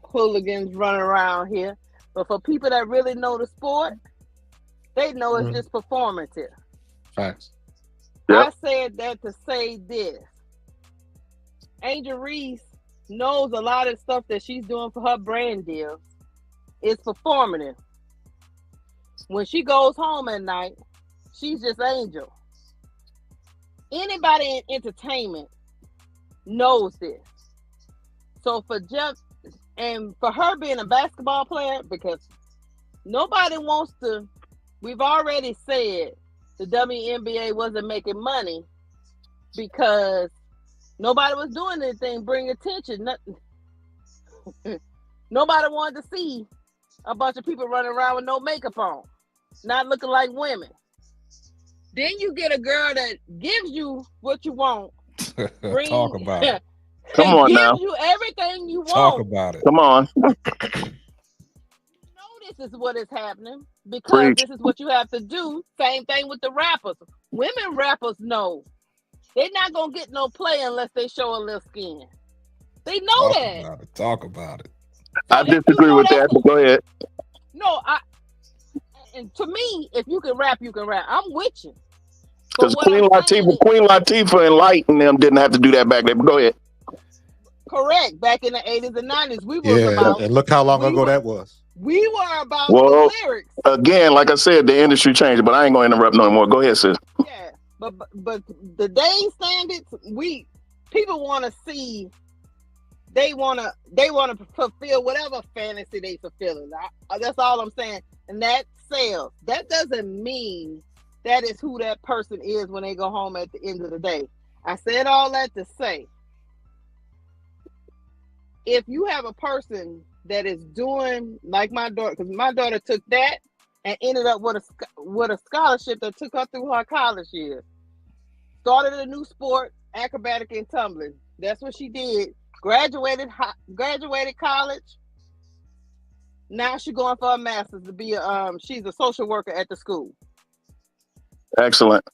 hooligans running around here. But for people that really know the sport, they know it's just performative. Facts. Yep. I said that to say this. Angel Reese knows a lot of stuff that she's doing for her brand deals. It's performative. When she goes home at night, she's just Angel. Anybody in entertainment knows this. So for Jeff and for her being a basketball player, because nobody wants to, we've already said the WNBA wasn't making money because nobody was doing anything, bring attention. Nobody wanted to see a bunch of people running around with no makeup on, not looking like women. Then you get a girl that gives you what you want. Talk about it. Come on now. Gives you everything you want. Talk about it. Come on. This is what is happening because this is what you have to do. Same thing with the rappers. Women rappers know they're not gonna get no play unless they show a little skin. They know that. Talk about it. I disagree with that, but go ahead. No, and to me, if you can rap, you can rap. I'm with you. Because Queen Latifah and Light and them didn't have to do that back then. But go ahead. Correct. Back in the 80s and 90s, we were about. And look how long ago that was. We were about Well, the lyrics. again, like I said, the industry changed, but I ain't gonna interrupt no more. Go ahead, sis. Yeah, but the day standards, people want to see. They want to fulfill whatever fantasy they fulfilling. That's all I'm saying, and that sells. That doesn't mean that is who that person is when they go home at the end of the day. I said all that to say, if you have a person that is doing like my daughter, because my daughter took that and ended up with a scholarship that took her through her college years. Started a new sport, acrobatic and tumbling. That's what she did. Graduated college. Now she's going for a master's to be she's a social worker at the school. Excellent.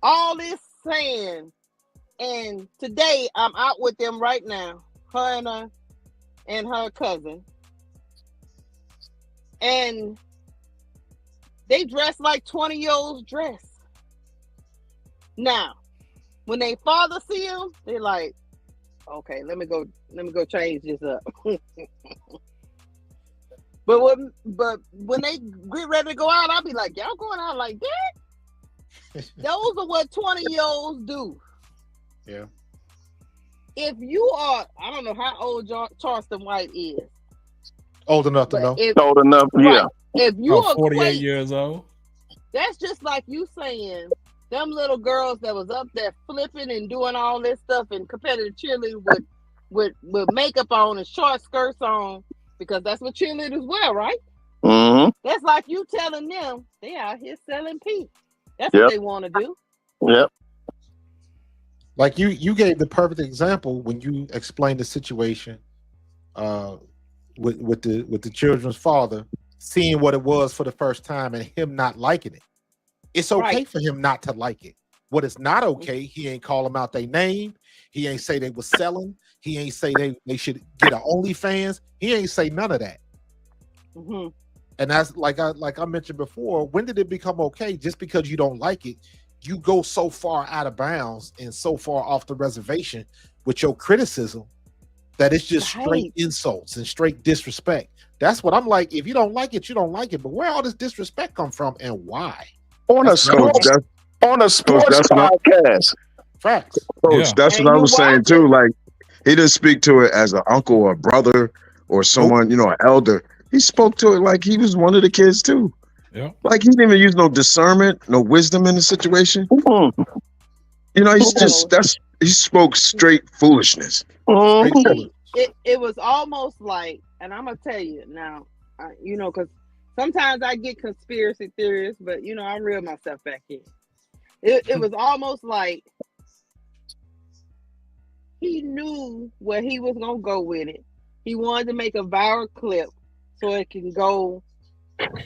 All this saying, and today I'm out with them right now, her and her cousin, and they dress like 20-year-olds dress. Now, when they father see them, they're like, okay, let me go change this up. But when they get ready to go out, I'll be like, y'all going out like that? Those are what 20-year-olds do. Yeah. If you are, I don't know how old Charleston White is. Old enough to know. Old enough, yeah. Right, if you are 48 years old. That's just like you saying them little girls that was up there flipping and doing all this stuff and competitive cheerleading with makeup on and short skirts on, because that's what cheerleaders wear, right? Mm-hmm. That's like you telling them they out here selling pee. That's what they want to do. Yep. Like you gave the perfect example when you explained the situation with the children's father seeing what it was for the first time and him not liking it. It's okay for him not to like it. What is not okay, he ain't call them out their name. He ain't say they was selling. He ain't say they should get an OnlyFans. He ain't say none of that. Mm-hmm. And that's like I mentioned before. When did it become okay? Just because you don't like it, you go so far out of bounds and so far off the reservation with your criticism that it's just straight insults and straight disrespect. That's what I'm like. If you don't like it, you don't like it. But where all this disrespect come from and why? On a sports podcast. Facts. Coach, that's what I was saying too. Like, he didn't speak to it as an uncle or a brother or someone, an elder. He spoke to it like he was one of the kids too. Yeah. Like, he didn't even use no discernment, no wisdom in the situation. He spoke straight foolishness. It was almost like, and I'm gonna tell you now, because sometimes I get conspiracy theories, but I reel myself back in. It was almost like he knew where he was gonna go with it. He wanted to make a viral clip so it can go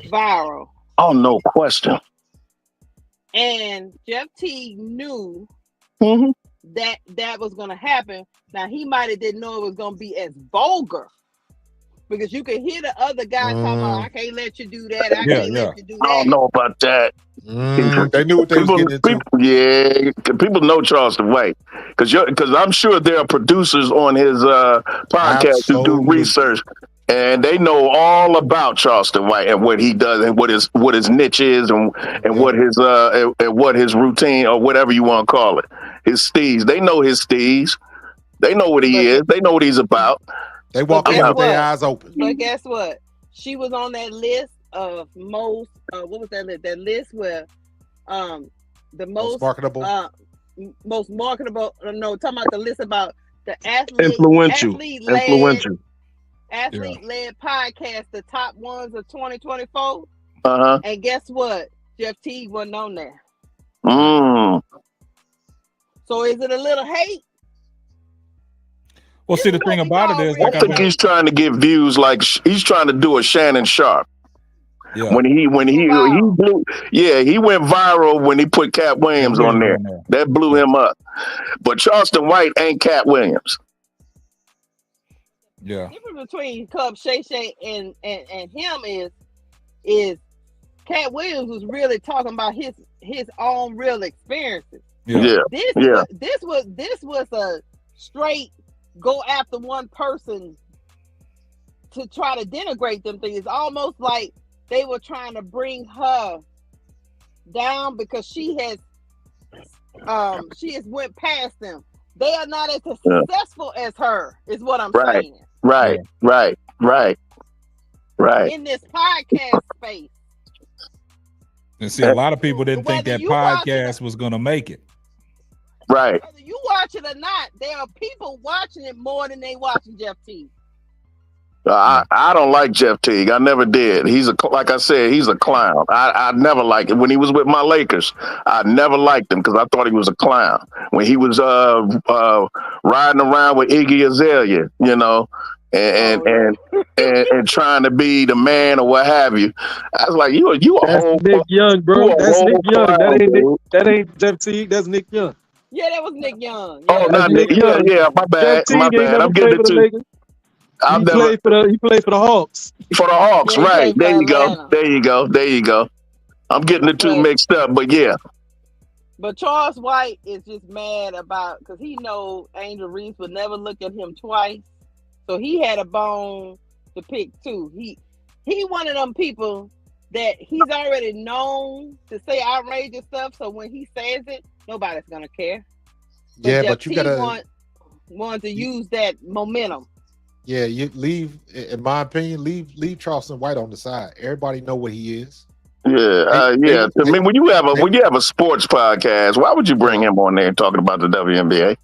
viral. Oh, no question. And Jeff Teague knew that was going to happen. Now, he might have didn't know it was going to be as vulgar, because you can hear the other guy talking about, I can't let you do that. I can't let you do that. I don't know about that. They knew what they was getting into. People know Charleston White, because I'm sure there are producers on his podcast who do research, and they know all about Charleston White and what he does and what his niche is and what his routine, or whatever you want to call it, his steez. They know his steez. They know what he is. They know what he's about. They walk in with their eyes open. But guess what? She was on that list of most. What was that list? That list where the most marketable. Most marketable. No, talking about the list about the influential athlete-led podcast, the top ones of 2024. And guess what? Jeff Teague wasn't on there. So is it a little hate? Well, see, the thing about it is, I think he's trying to get views, like he's trying to do a Shannon Sharp. Yeah. When he blew, he went viral when he put Cat Williams on there. That blew him up. But Charleston White ain't Cat Williams. Yeah. The difference between Cub Shay Shay and him is Cat Williams was really talking about his own real experiences. Yeah. This was a straight go after one person to try to denigrate them things. It's almost like they were trying to bring her down because she has went past them. They are not as successful as her, is what I'm saying. Right. In this podcast space. And see, a lot of people didn't think that podcast was going to make it. Right. Whether you watch it or not, there are people watching it more than they watching Jeff Teague. I don't like Jeff Teague. I never did. Like I said, he's a clown. I never liked it. When he was with my Lakers, I never liked him because I thought he was a clown. When he was riding around with Iggy Azalea, you know, and trying to be the man or what have you, I was like, you a whole Nick Young, bro. That's Nick Young. That ain't Jeff Teague. That's Nick Young. Yeah, that was Nick Young. Yeah. Oh, not Nick Young. Yeah, my bad. My bad. I'm getting it too. He played for the Hawks. For the Hawks, right. There you go. I'm getting the two mixed up, but yeah. But Charles White is just mad about, because he know Angel Reese would never look at him twice. So he had a bone to pick too. He one of them people that he's already known to say outrageous stuff. So when he says it, nobody's gonna care. But you gotta want to use that momentum. Yeah, you leave. In my opinion, leave Charleston White on the side. Everybody know what he is. Yeah. I mean, when you have a sports podcast, why would you bring him on there talking about the WNBA?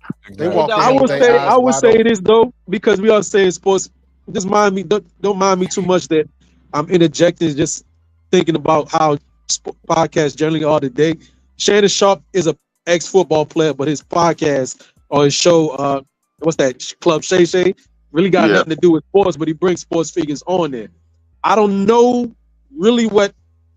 I would say this though, because we are saying sports. Just don't mind me too much that I'm interjecting, just thinking about how podcasts generally are today. Shannon Sharp is a ex-football player, but his podcast or his show, what's that, Club Shay Shay, really got nothing to do with sports, but he brings sports figures on there. I don't know really what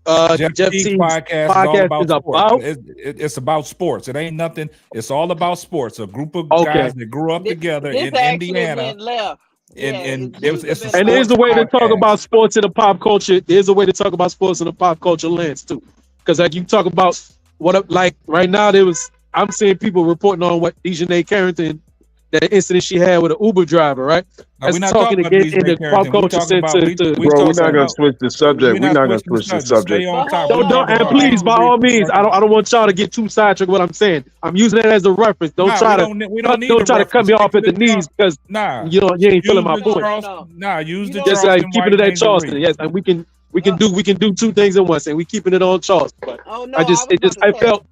Jeff Teague's podcast is about. It's about sports. It ain't nothing. It's all about sports. A group of guys that grew up together in Indiana. And there's a way to talk about sports in the pop culture. There's a way to talk about sports in the pop culture lens too. Because like you talk about like right now, I'm seeing people reporting on what Dejanay Carrington, that incident she had with an Uber driver, right? We're not talking again in the pop culture sense. We're not going to switch the subject. We're not going to switch the subject. And please, by all means, I don't want y'all to get too sidetracked. What I'm saying, I'm using it as a reference. Don't try to cut me off at the knees because you ain't feeling my point. Use the just like keeping it at Charleston. Yes, and we can do two things at once, and we keeping it on Charleston. But I felt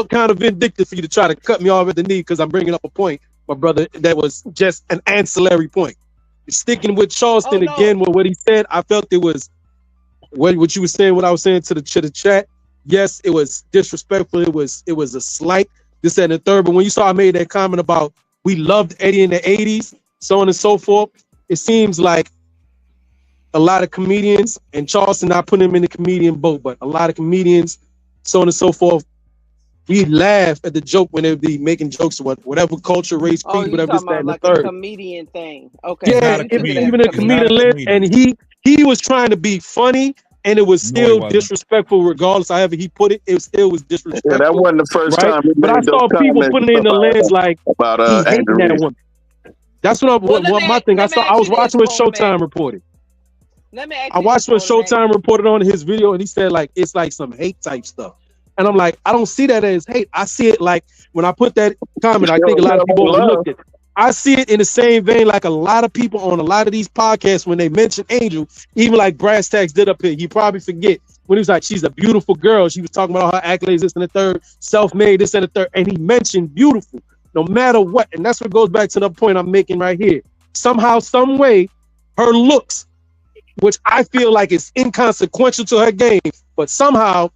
kind of vindictive for you to try to cut me off at the knee because I'm bringing up a point, my brother, that was just an ancillary point. Sticking with Charleston again with what he said, I felt it was what you were saying, what I was saying to the chat. Yes, it was disrespectful. It was a slight, this, that, and the third. But when you saw I made that comment about we loved Eddie in the 80s, so on and so forth, it seems like a lot of comedians, and Charleston, not putting him in the comedian boat, but a lot of comedians, so on and so forth, we laugh at the joke when they be making jokes about whatever culture, race, creed, whatever this, that, and the third. A comedian thing. Okay. Yeah, even a comedian, and he was trying to be funny, and it was still disrespectful regardless. However he put it, it still was disrespectful. Yeah, that wasn't the first time. But I saw people putting it in the lens like about he hating that woman. That's what my thing. I was watching what Showtime reported. I watched what Showtime reported on his video, and he said like it's like some hate type stuff. And I'm like, I don't see that as hate. I see it like when I put that comment, I think a lot of people overlooked it. I see it in the same vein like a lot of people on a lot of these podcasts when they mention Angel, even like Brass Tacks did up here. You probably forget when he was like, she's a beautiful girl. She was talking about all her accolades, this and the third, self-made, this and the third. And he mentioned beautiful, no matter what. And that's what goes back to the point I'm making right here. Somehow, some way, her looks, which I feel like is inconsequential to her game, but somehow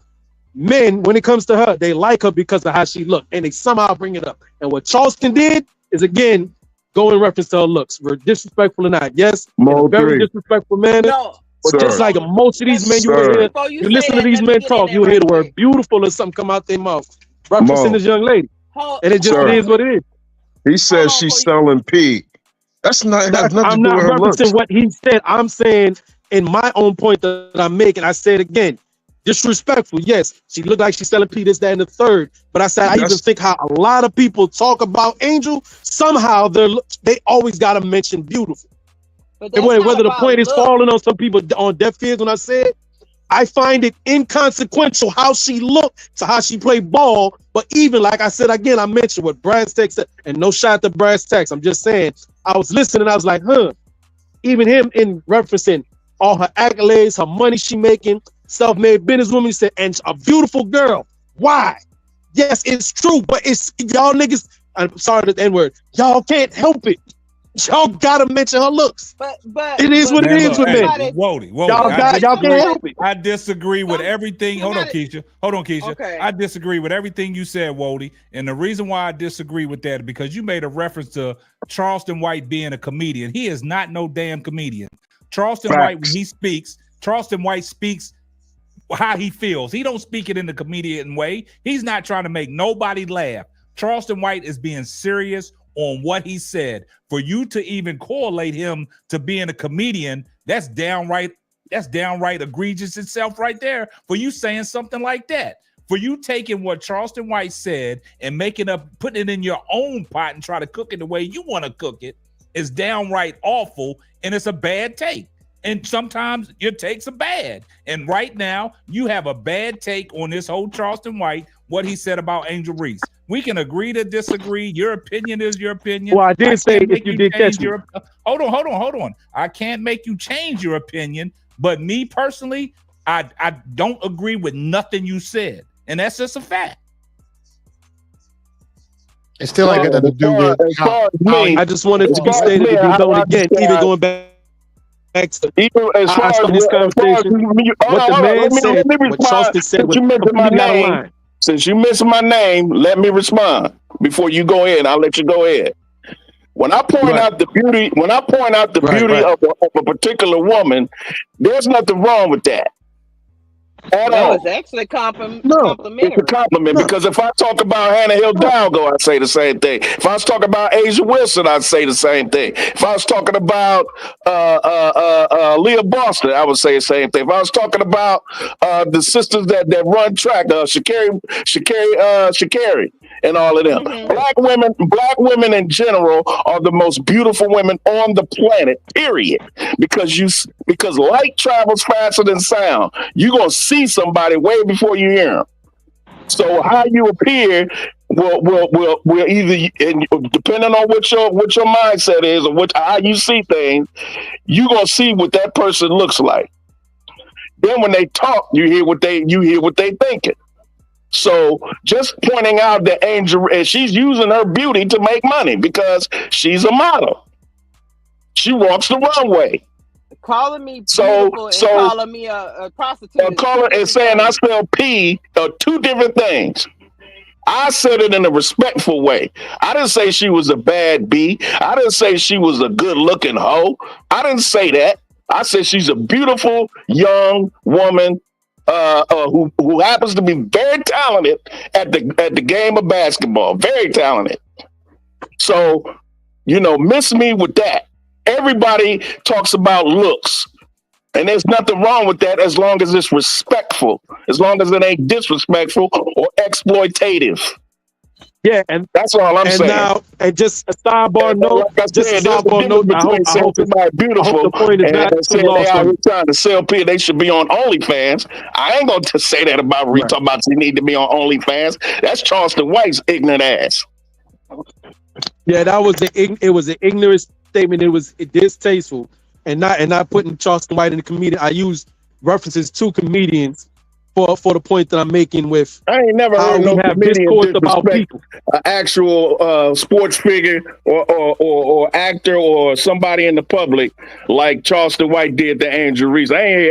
men, when it comes to her, they like her because of how she looked, and they somehow bring it up. And what Charleston did is, again, go in reference to her looks. We're disrespectful or not. Yes, in a very disrespectful manner. But just like most of these men, you listen to these men talk, you hear the word beautiful or something come out their mouth, referencing this young lady. And it just is what it is. He says she's selling pee. That's not. I'm not referencing what he said. I'm saying in my own point that I'm making. I say it again. disrespectful. Yes, she looked like she's selling P, this, that, and the third. But I said, I even think how a lot of people talk about Angel, somehow they always got to mention beautiful. And whether the point is falling on some people on deaf ears when I said, I find it inconsequential how she looked to how she played ball. But even like I said again, I mentioned what Brass Tech said, and no shot to Brass Tech. I'm just saying, I was listening, I was like, even him in referencing all her accolades, her money she making, self-made businesswoman, he said, and a beautiful girl. Why? Yes, it's true, but it's y'all niggas, I'm sorry the N-word, y'all can't help it. Y'all gotta mention her looks. But it is what it is with men. Wody, y'all can't help it. I disagree with everything. Hold on, Keisha. Okay. I disagree with everything you said, Wody. And the reason why I disagree with that is because you made a reference to Charleston White being a comedian. He is not no damn comedian. Charleston White, when he speaks, Charleston White speaks how he feels. He don't speak it in the comedian way. He's not trying to make nobody laugh. Charleston White is being serious on what he said. For you to even correlate him to being a comedian, that's downright egregious itself right there. For you saying something like that, for you taking what Charleston White said and putting it in your own pot and try to cook it the way you want to cook it is downright awful, and it's a bad take. And sometimes your takes are bad. And right now, you have a bad take on this whole Charleston White, what he said about Angel Reese. We can agree to disagree. Your opinion is your opinion. Well, I did say if you did catch me. Hold on. I can't make you change your opinion, but me personally, I don't agree with nothing you said. And that's just a fact. It's still like nothing to do with I just wanted to be stated to be known again, even going back to this conversation. What the man said, what Charleston said, was completely out of line. Since you mentioned my name, let me respond before you go ahead. I'll let you go ahead. When I point out the beauty, of a particular woman, there's nothing wrong with that. That was actually complimentary. It's a compliment because if I talk about Hannah Hill Dalgo, I say the same thing. If I was talking about Asia Wilson, I'd say the same thing. If I was talking about Leah Boston, I would say the same thing. If I was talking about the sisters that run track, Sha'Carri, and all of them. Mm-hmm. Black women in general are the most beautiful women on the planet, period. Because light travels faster than sound. You're gonna see somebody way before you hear them. So how you appear will either, depending on what your mindset is or how you see things, you're gonna see what that person looks like. Then when they talk, you hear what they thinking. So just pointing out that Angel, and she's using her beauty to make money because she's a model. She walks the runway. Calling me beautiful and calling me a prostitute. Calling and saying I spell P are two different things. I said it in a respectful way. I didn't say she was a bad B. I didn't say she was a good-looking hoe. I didn't say that. I said she's a beautiful young woman who happens to be very talented at the game of basketball. Very talented. So, miss me with that. Everybody talks about looks. And there's nothing wrong with that as long as it's respectful, as long as it ain't disrespectful or exploitative. Yeah, and that's all I'm saying. Now, and just a sidebar note, I hope somebody beautiful the point is not saying they out here trying to sell P. They should be on OnlyFans. I ain't going to say that about talking about you need to be on OnlyFans. That's Charleston White's ignorant ass. Yeah, it was an ignorant statement. It was distasteful, and not putting Charleston White in the comedian. I used references to comedians for the point that I'm making with I ain't never heard no comedian about people. An actual sports figure or actor or somebody in the public like Charleston White did to Angel Reese. I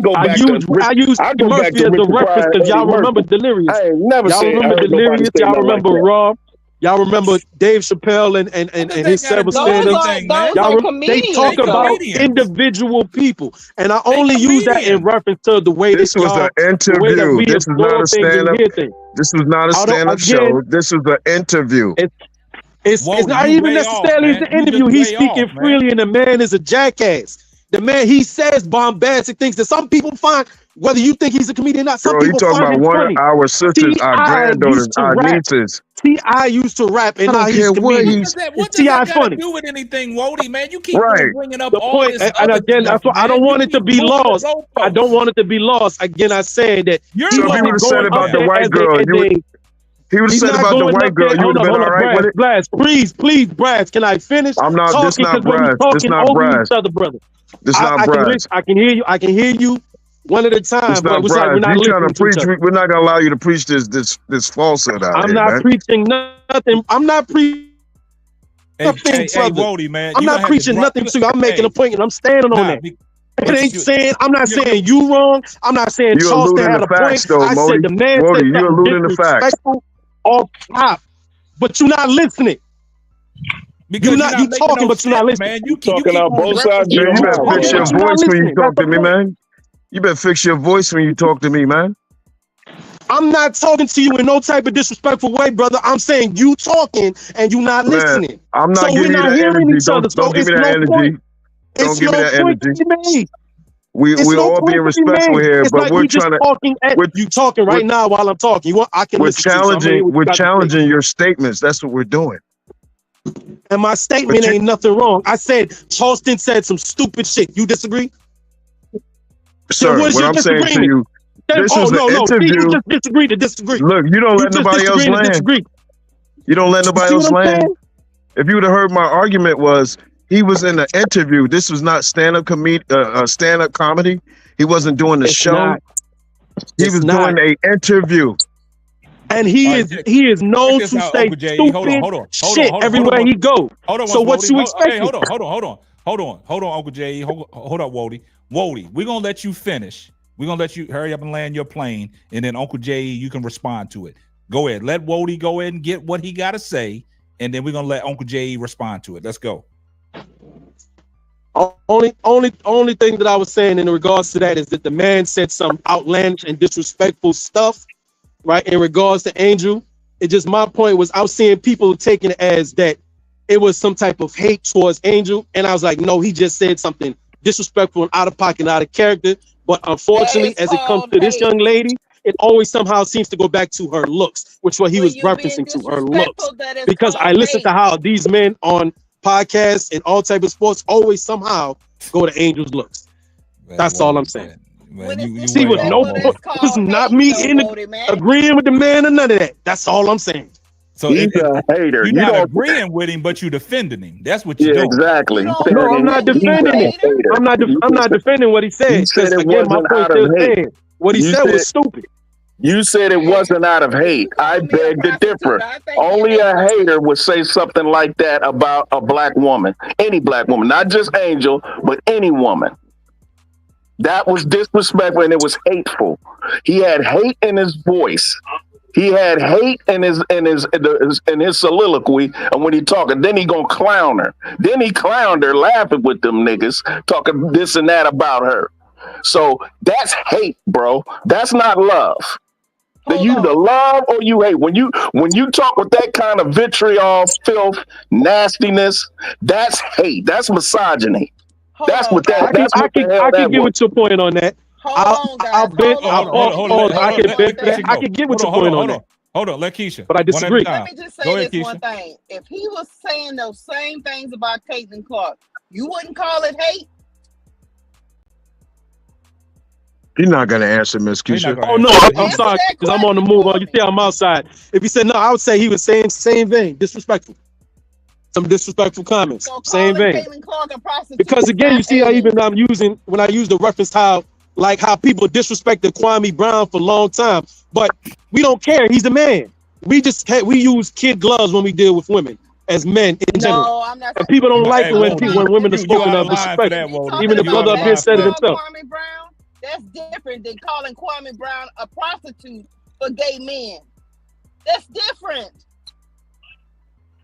go back. I use Murphy as the reference because y'all remember Delirious. I ain't never y'all remember Delirious. Y'all remember Raw. Y'all remember Dave Chappelle and his several stand-ups. They talk about individual people, and I only use that in reference to the way this was an interview. This is not a stand-up. This was not a stand-up show. This was an interview. It's not even necessarily an interview. He's speaking freely, and the man is a jackass. The man, he says bombastic things that some people find Whether you think he's a comedian or not, some Bro, you people talking find about him one funny. of our sisters, our granddaughters, our nieces. T.I. used to rap, and I now don't he's care a what comedian. he's. What does T.I. that got to funny. do with anything, Wody, man? You keep Right. bringing up The all point, this and other again, stuff, that's what I man. don't want it to be moving the lost. I don't want it to be lost. Again, I said that You're So if he would have said about the white girl, he would have said about the white girl, you would have been all right with it? Brass, please, Brass, can I finish? I'm not. This not Brass. This not Brass. Other brother. This not Brass. I can hear you one at a time. It's not but it's like we're not you trying to listening preach. to each other. We're not gonna allow you to preach this falsehood out I'm here, not man. preaching nothing. I'm not preaching. Hey, Wody, man. I'm not preaching nothing to you. I'm making a point and I'm standing on that. It ain't saying I'm not saying you wrong. I'm not saying You're Charleston alluding had to a point. facts, though, I Modi. said the man Modi, said you're something alluding to facts. disrespectful off top, but you're not listening. Because you're not talking, but you're not listening. Man, you keep on both sides. You better fix your voice when you talk to me, man. You better fix your voice when you talk to me, man. I'm not talking to you in no type of disrespectful way, brother. I'm saying you talking and you not listening. I'm not giving you that energy. Don't give me that energy. Don't give me that energy. We're all being respectful here, but we're trying to. You talking right now while I'm talking. I can we're listen challenging. We're challenging your statements. That's what we're doing. And my statement ain't nothing wrong. I said Charleston said some stupid shit. You disagree? Sir, what I'm saying to you, this is an interview. You just disagree to disagree. Look, you don't let nobody else land. You don't let nobody else land. If you would have heard my argument was he was in an interview. This was not stand-up comedy. He wasn't doing the show. He was doing an interview. And he is known to say stupid shit everywhere he goes. So what you expect? Hey, hold on, Uncle J. Hold up, Wody. Wody, we're gonna let you finish. We're gonna let you hurry up and land your plane, and then Uncle J, you can respond to it. Go ahead. Let Wody go ahead and get what he gotta say, and then we're gonna let Uncle J respond to it. Let's go. Only thing that I was saying in regards to that is that the man said some outlandish and disrespectful stuff, right? In regards to Angel, it just my point was I was seeing people taking it as that it was some type of hate towards Angel, and I was like, no, he just said something disrespectful and out of pocket, out of character. But unfortunately, as it comes to this young lady, it always somehow seems to go back to her looks, which what he was referencing to her looks. Because I listen to how these men on podcasts and all type of sports always somehow go to Angel's looks. That's all I'm saying. See, with no, it's not me agreeing with the man or none of that. That's all I'm saying. So he's a hater. You're not agreeing with him, but you're defending him. That's what you're doing. Exactly. No, I'm not defending it. I'm not defending what he said. Because again, my point still stands. What he said was stupid. You said it wasn't out of hate. I beg to differ. Only a hater would say something like that about a black woman. Any black woman, not just Angel, but any woman. That was disrespectful and it was hateful. He had hate in his voice. He had hate in his soliloquy, and when he talking, then he gonna clown her. Then he clowned her, laughing with them niggas, talking this and that about her. So that's hate, bro. That's not love. You either love or you hate. When you talk with that kind of vitriol, filth, nastiness, that's hate. That's misogyny. That's what that. That's what the hell I can that get was. with your point on that. I can get with your point on that. Hold on, let Keisha. But I disagree. Let me just say this one thing. If he was saying those same things about Caitlin Clark, you wouldn't call it hate? You're not gonna answer, Miss Keisha. Oh no, I'm sorry because I'm on the move. You see, I'm outside. If he said no, I would say he was saying same thing, disrespectful. Some disrespectful comments, same vein. Because again, you see how even I'm using when I use the reference how people disrespected Kwame Brown for a long time, but we don't care. He's a man. We use kid gloves when we deal with women as men in general. And people don't like it when women are spoken of disrespectful. Even the brother up here said it himself. Kwame Brown, that's different than calling Kwame Brown a prostitute for gay men. That's different.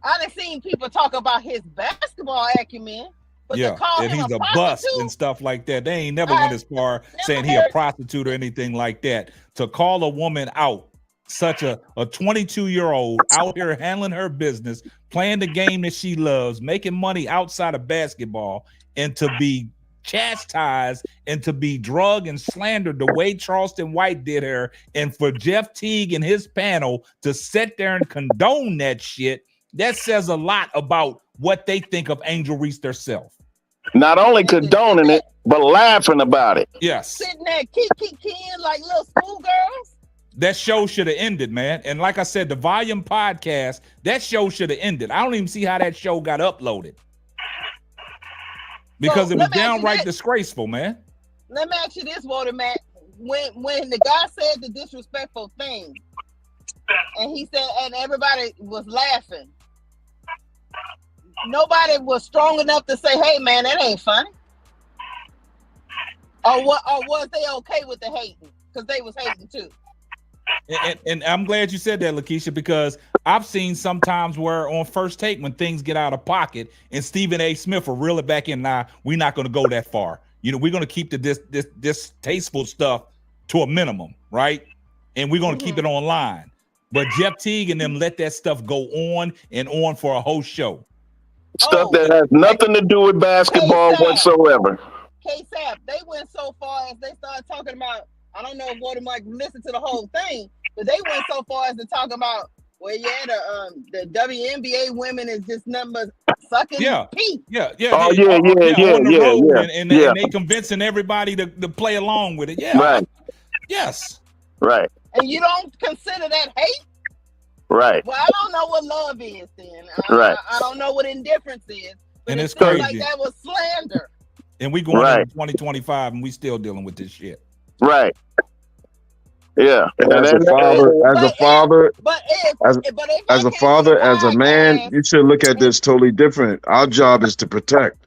I done seen people talk about his basketball acumen, but to call and him he's a a bust prostitute, and stuff like that. They ain't never went as far saying he a prostitute or anything like that. To call a woman out, such a 22-year-old out here handling her business, playing the game that she loves, making money outside of basketball, and to be chastised and to be drugged and slandered the way Charleston White did her, and for Jeff Teague and his panel to sit there and condone that shit, that says a lot about what they think of Angel Reese herself. Not only condoning it, but laughing about it. Yes. Sitting there kicking like little schoolgirls. That show should have ended, man. And like I said, the Volume podcast, that show should have ended. I don't even see how that show got uploaded. Because it was downright disgraceful, man. Let me ask you this, Walter Matt. When the guy said the disrespectful thing, and he said, and everybody was laughing, nobody was strong enough to say, hey, man, that ain't funny. Or was they okay with the hating? Because they was hating too. And I'm glad you said that, Lakeisha, because I've seen sometimes where on First Take when things get out of pocket and Stephen A. Smith will reel it back in. Nah, we're not going to go that far. You know, we're going to keep the distasteful stuff to a minimum, right? And we're going to keep it online. But Jeff Teague and them let that stuff go on and on for a whole show. Stuff that has nothing to do with basketball whatsoever. K-Sap, they went so far as they started talking about, I don't know if Walter Mike listened to the whole thing, but they went so far as to talk about, well, yeah, the WNBA women is just numbers sucking pee. Yeah. On the road, and they convincing everybody to play along with it. Yeah. Right. Yes. Right. And you don't consider that hate? Right. Well, I don't know what love is then. Right. I don't know what indifference is. But And it it's seems crazy. like that was slander. And we going into 2025 and we still dealing with this shit. Right. Yeah. As a father, as a man, you should look at this totally different. Our job is to protect.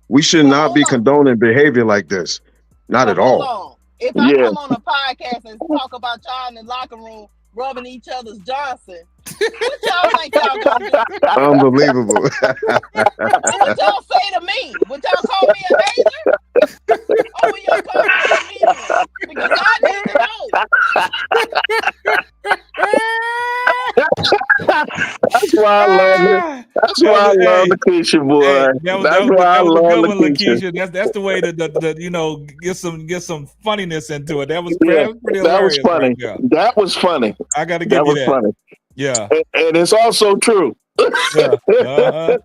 We should not be condoning behavior like this. Not at all. If I come on a podcast and talk about y'all in the locker room rubbing each other's Johnson, what y'all think y'all gonna do? Unbelievable. What y'all say to me? Would y'all call me a hater? Or will y'all call me a comedian? Because I need to know. That's why I love it. That's why I love Lakeisha, boy. That's why I love Lakeisha. That's the way to get some funniness into it. That was pretty hilarious. That was funny. Right there. That was funny. I got to give you that. Funny. Yeah, and it's also true. Yeah. Because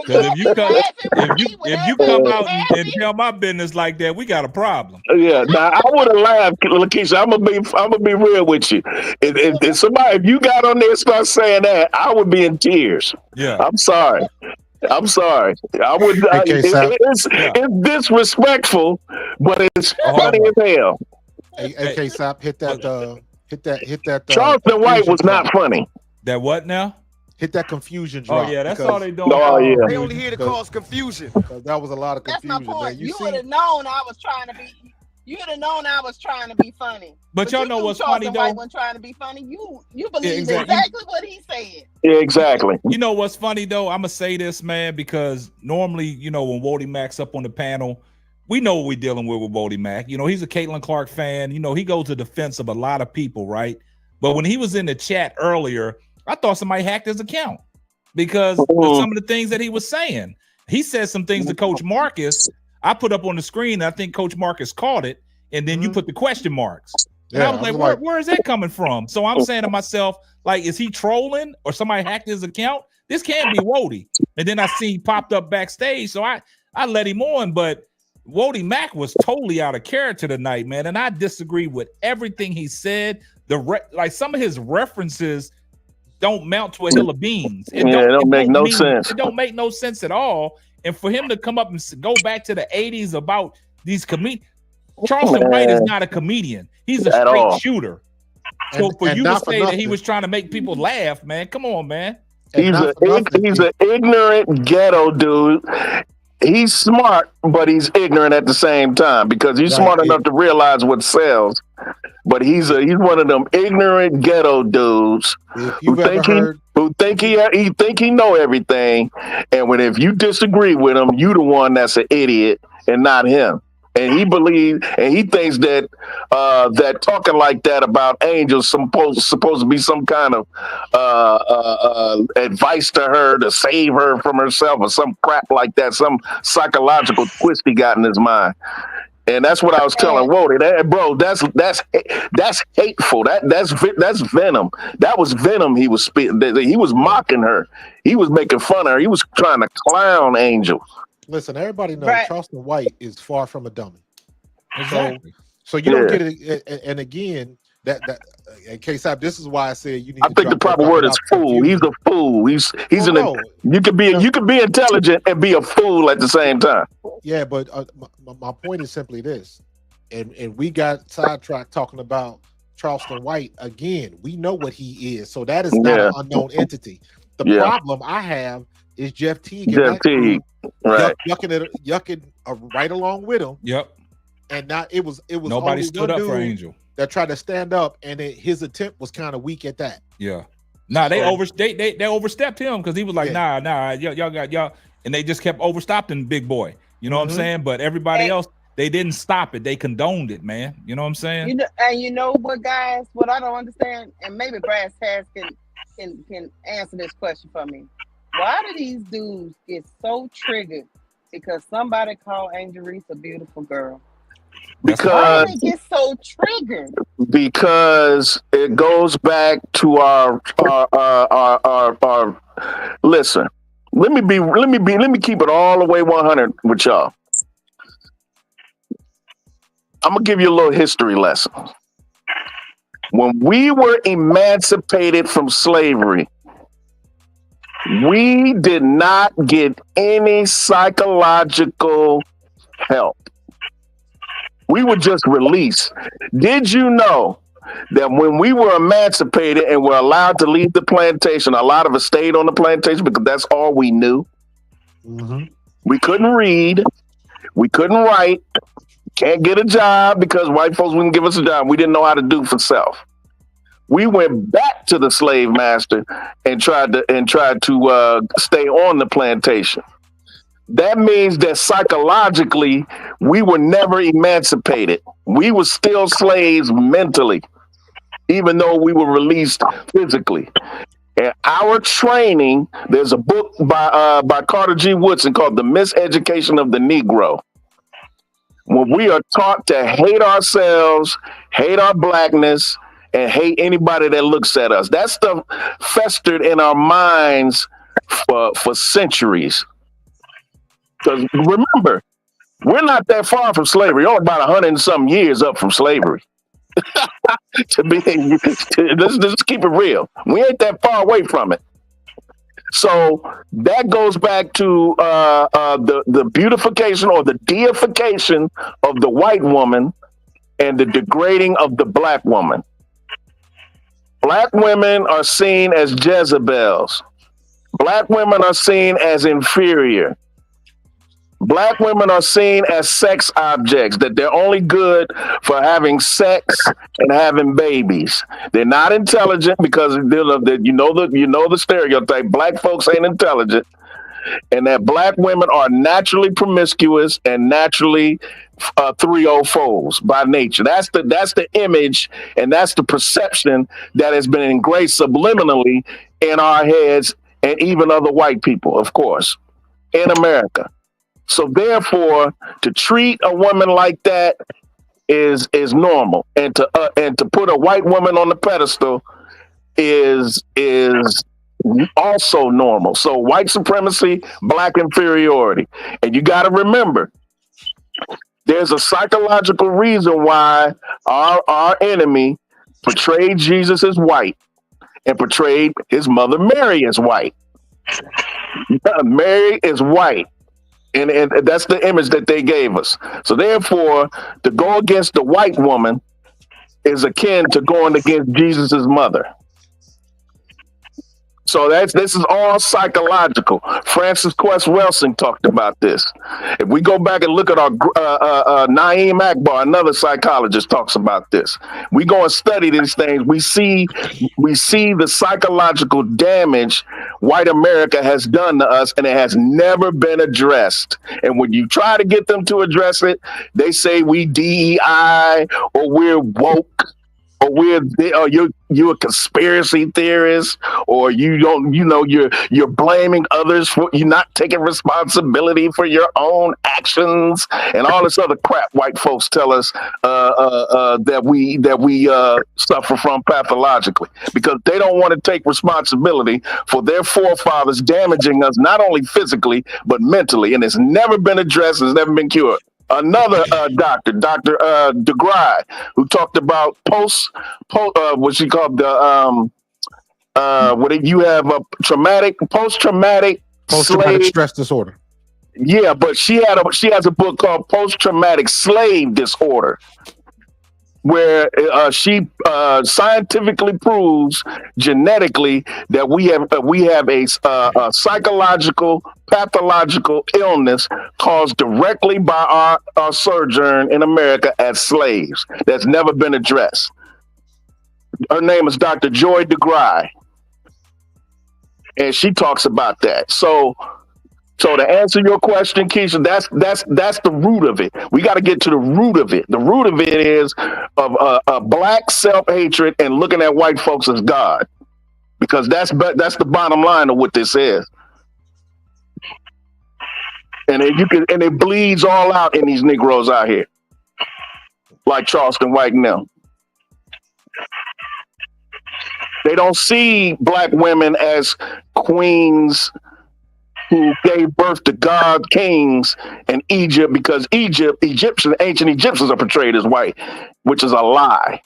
if you come out and tell my business like that, we got a problem. Yeah, now I would have laughed, Lakeisha. I'm gonna be real with you. If you got on there and start saying that, I would be in tears. Yeah, I'm sorry. I would. It's disrespectful, but it's funny as hell. AK Sap, hit that. Charleston White was not funny. That what now? Hit that confusion drop. Oh yeah, that's all they doing. Oh yeah, they only here to cause confusion. That was a lot of confusion. That's my point. Man. You would have known I was trying to be. You would have known I was trying to be funny. But y'all know what's funny though? White wasn't trying to be funny. You believe exactly what he said. Yeah, exactly. You know what's funny though? I'm gonna say this, man, because normally, when Wody Mac's up on the panel, we know what we're dealing with Wody Mac. He's a Caitlin Clark fan. He goes to defense of a lot of people, right? But when he was in the chat earlier, I thought somebody hacked his account because of some of the things that he was saying. He said some things to Coach Marcus. I put up on the screen. I think Coach Marcus caught it, and then you put the question marks. And I was like, where is that coming from? So I'm saying to myself, like, is he trolling or somebody hacked his account? This can't be Wody. And then I see he popped up backstage, so I let him on, but Wody Mac was totally out of character tonight, man, and I disagree with everything he said. Some of his references don't mount to a hill of beans. It don't make no sense. It don't make no sense at all. And for him to come up and go back to the 80s about these comedians, Charleston White is not a comedian. He's a straight shooter. So for you to say that he was trying to make people laugh, man, come on, man. He's an ignorant ghetto dude. He's smart, but he's ignorant at the same time because he's smart enough to realize what sells. But he's one of them ignorant ghetto dudes who think he know everything. And if you disagree with him, you the one that's an idiot and not him. And he thinks that that talking like that about Angel supposed to be some kind of advice to her to save her from herself or some crap like that, some psychological twist he got in his mind. And that's what I was telling Wody. Bro, that's hateful. That's venom. That was venom he was spitting. He was mocking her. He was making fun of her. He was trying to clown Angel. Listen, everybody knows Charleston White is far from a dummy. Exactly. So you don't get it. And again, that in case this is why I said you need. I think the proper word is fool. He's a fool. You can be intelligent and be a fool at the same time. Yeah, but my point is simply this, and we got sidetracked talking about Charleston White again. We know what he is, so that is not an unknown entity. The problem I have is Jeff Teague. Right? Yucking right along with him. Yep. And now it was nobody stood up for Angel. That tried to stand up, and his attempt was kind of weak at that. Yeah. They overstepped him because he was like, nah, y'all got y'all, and they just kept overstopping Big Boy. You know what I'm saying? But everybody else, they didn't stop it. They condoned it, man. You know what I'm saying? You know what, guys? What I don't understand, and maybe Brass Tass can answer this question for me. Why do these dudes get so triggered because somebody called Angel Reese a beautiful girl? Why do they get so triggered? Because it goes back to our listen. Let me keep it all the way 100 with y'all. I'm gonna give you a little history lesson. When we were emancipated from slavery, we did not get any psychological help. We were just released. Did you know that when we were emancipated and were allowed to leave the plantation, a lot of us stayed on the plantation because that's all we knew? Mm-hmm. We couldn't read. We couldn't write. Can't get a job because white folks wouldn't give us a job. We didn't know how to do for self. We went back to the slave master and tried to stay on the plantation. That means that psychologically, we were never emancipated. We were still slaves mentally, even though we were released physically. And our training, there's a book by Carter G. Woodson called The Miseducation of the Negro. When we are taught to hate ourselves, hate our blackness, and hate anybody that looks at us. That stuff festered in our minds for centuries. Because remember, we're not that far from slavery. Only about 100 and some years up from slavery. Let's keep it real. We ain't that far away from it. So that goes back to the beautification or the deification of the white woman and the degrading of the black woman. Black women are seen as Jezebels. Black women are seen as inferior. Black women are seen as sex objects, that they're only good for having sex and having babies. They're not intelligent because you know the stereotype. Black folks ain't intelligent, and that black women are naturally promiscuous and naturally 304s by nature. That's the image, and that's the perception that has been engraved subliminally in our heads, and even other white people, of course, in America. So therefore, to treat a woman like that is normal, and to put a white woman on the pedestal is also normal. So white supremacy, black inferiority, and you got to remember, there's a psychological reason why our enemy portrayed Jesus as white and portrayed his mother Mary as white. Mary is white. And that's the image that they gave us. So therefore, to go against the white woman is akin to going against Jesus's mother. So this is all psychological. Francis Quest Welsing talked about this. If we go back and look at our Naeem Akbar, another psychologist, talks about this. We go and study these things. We see the psychological damage white America has done to us, and it has never been addressed. And when you try to get them to address it, they say we DEI or we're woke. Or you're a conspiracy theorist, or you're blaming others for you're not taking responsibility for your own actions and all this other crap white folks tell us that we suffer from pathologically, because they don't want to take responsibility for their forefathers damaging us not only physically but mentally, and it's never been addressed, it's never been cured. Another doctor, Dr. DeGry, who talked about what she called the you have a post-traumatic stress disorder. Yeah, but she has a book called Post-Traumatic Slave Disorder, where she scientifically proves genetically that we have a psychological pathological illness caused directly by our sojourn in America as slaves that's never been addressed. Her name is Dr. Joy DeGry, and she talks about that. So to answer your question, Keisha, that's the root of it. We got to get to the root of it. The root of it is of a black self-hatred and looking at white folks as God, because that's the bottom line of what this is. And it bleeds all out in these Negroes out here, like Charleston White and them. They don't see black women as queens who gave birth to god kings in Egypt, because ancient Egyptians are portrayed as white, which is a lie.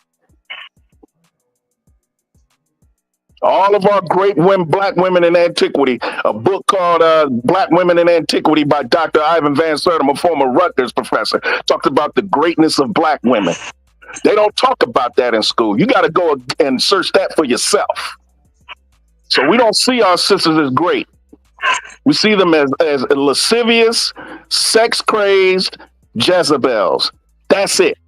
All of our great black women in antiquity, a book called Black Women in Antiquity by Dr. Ivan Van Sertima, a former Rutgers professor, talked about the greatness of black women. They don't talk about that in school. You got to go and search that for yourself. So we don't see our sisters as great. We see them as lascivious, sex-crazed Jezebels. That's it.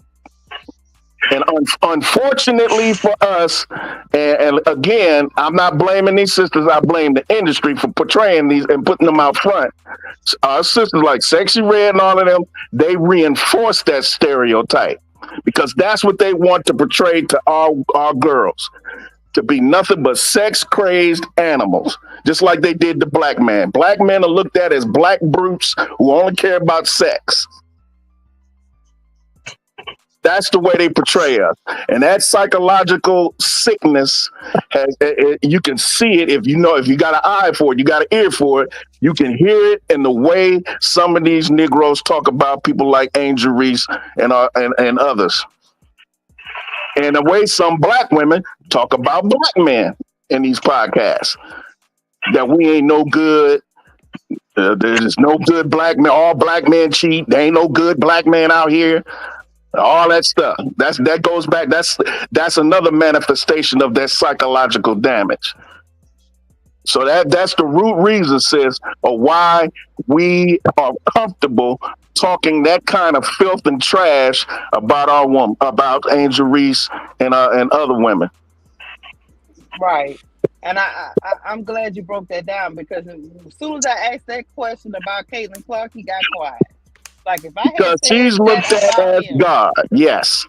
And unfortunately for us, and again, I'm not blaming these sisters, I blame the industry for portraying these and putting them out front. Our sisters like Sexy Red and all of them, they reinforce that stereotype, because that's what they want to portray to our girls, to be nothing but sex-crazed animals, just like they did the black man. Black men are looked at as black brutes who only care about sex. That's the way they portray us. And that psychological sickness, you can see it if you got an eye for it, you got an ear for it, you can hear it in the way some of these Negroes talk about people like Angel Reese and others. And the way some black women talk about black men in these podcasts, that we ain't no good. There's no good black men. All black men cheat. There ain't no good black man out here. All that stuff. That goes back. That's another manifestation of that psychological damage. So that's the root reason, sis, of why we are comfortable talking that kind of filth and trash about our woman, about Angel Reese and other women. Right. And I'm glad you broke that down, because as soon as I asked that question about Caitlin Clark, he got quiet. Like, if I because she's looked at as God. Yes.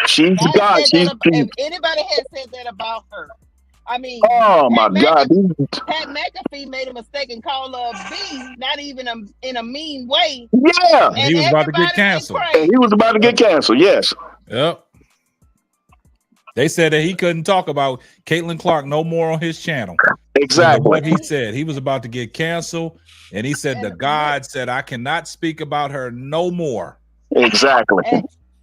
She's God. If anybody had said that about her, I mean, oh my God. Pat McAfee made a mistake and called her a B, not even in a mean way. Yeah. And he was about to get canceled. He was about to get canceled, yes. Yep. They said that he couldn't talk about Caitlin Clark no more on his channel. Exactly. What he said. He was about to get canceled. And he said, God said, I cannot speak about her no more. Exactly.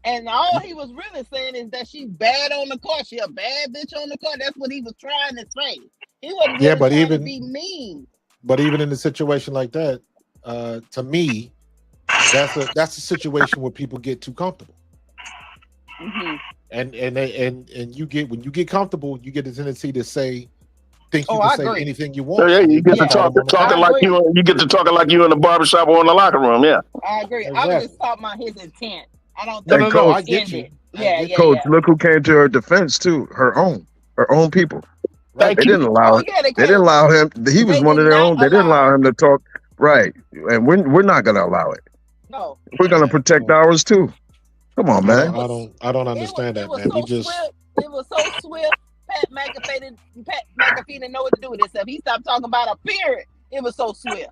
And all he was really saying is that she's bad on the court. She a bad bitch on the court. That's what he was trying to say. He wasn't really trying to be mean. But even in a situation like that, to me, that's a situation where people get too comfortable. Mm-hmm. And you get, when you get comfortable, you get a tendency to say, think you can say anything you want. So yeah, you get to talking like you. You get to talking like you in the barbershop or in the locker room. Yeah, I agree. Exactly. I was just talking about his intent. I don't think he Coach, I get you. Yeah, Coach, look who came to her defense too. Her own people. They didn't allow it. They didn't allow him. He was one of their own. They didn't allow him to talk. Right, and we're not going to allow it. No, we're going to protect ours too. Come on, man. I don't understand that, man. We just it was so swift. Pat McAfee didn't know what to do with himself. He stopped talking about a period. It was so swift.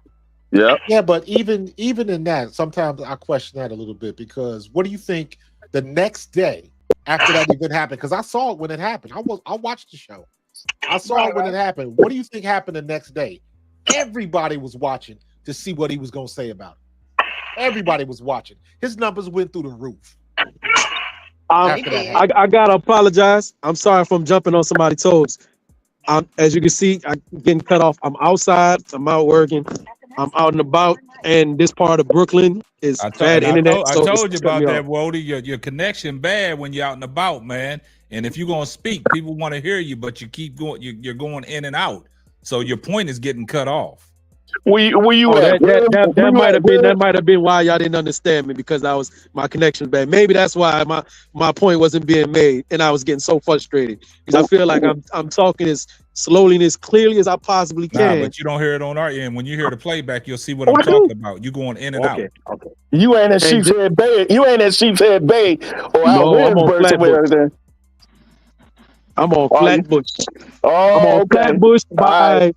Yeah, but even in that, sometimes I question that a little bit, because what do you think the next day after that event happened? Because I saw it when it happened. I watched the show. I saw it when it happened. What do you think happened the next day? Everybody was watching to see what he was going to say about it. Everybody was watching. His numbers went through the roof. I gotta apologize. I'm sorry if I'm jumping on somebody's toes. As you can see, I'm getting cut off. I'm outside. I'm out working. I'm out and about, and this part of Brooklyn is bad internet. I told you about that, Wody. Your connection bad when you're out and about, man. And if you're gonna speak, people want to hear you, but you keep going. You're going in and out, so your point is getting cut off. Where you at? That might have been why y'all didn't understand me, because my connection bad. Maybe that's why my point wasn't being made, and I was getting so frustrated because I feel like I'm talking as slowly and as clearly as I possibly can. But you don't hear it on our end. When you hear the playback, you'll see what I'm talking about. You going in and out. Okay. You ain't at Sheep's Head Bay. You ain't at Sheep's Head Bay or I'm on Flatbush. I'm on Flatbush. Oh, I'm on Flatbush by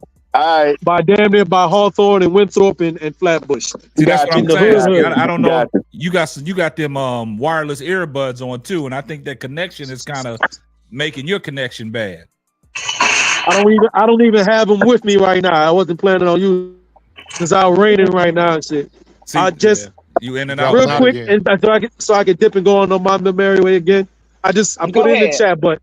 damn near by Hawthorne and Winthrop and Flatbush. See, that's what I'm saying. I don't know. You got them wireless earbuds on too, and I think that connection is kind of making your connection bad. I don't even have them with me right now. I wasn't planning on you because I'm raining right now and shit. You in and out real quick, and so I can dip and go on my merry way again. I put it in the chat, but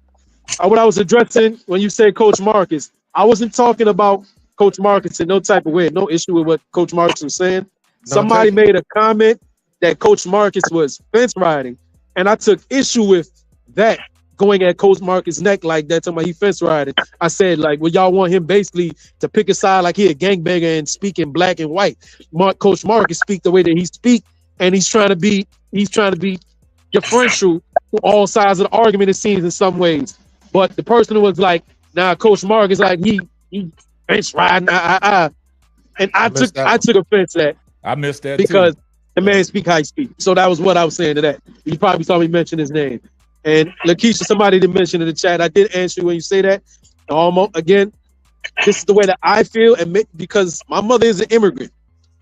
what I was addressing when you said Coach Marcus, I wasn't talking about Coach Marcus in no type of way. No issue with what Coach Marcus was saying. Somebody made a comment that Coach Marcus was fence riding, and I took issue with that, going at Coach Marcus' neck like that, talking about he fence riding. I said, like, well, y'all want him basically to pick a side like he a gangbanger and speak in black and white. Coach Marcus speak the way that he speak, and he's trying to be differential to all sides of the argument, it seems, in some ways. But the person who was like, nah, Coach Marcus, like he fence riding, and I took offense to that. I missed that because too. The man speak how he speak. So that was what I was saying to that. You probably saw me mention his name. And Lakeisha, somebody did mention in the chat. I did answer you when you say that. Almost again, this is the way that I feel, and because my mother is an immigrant.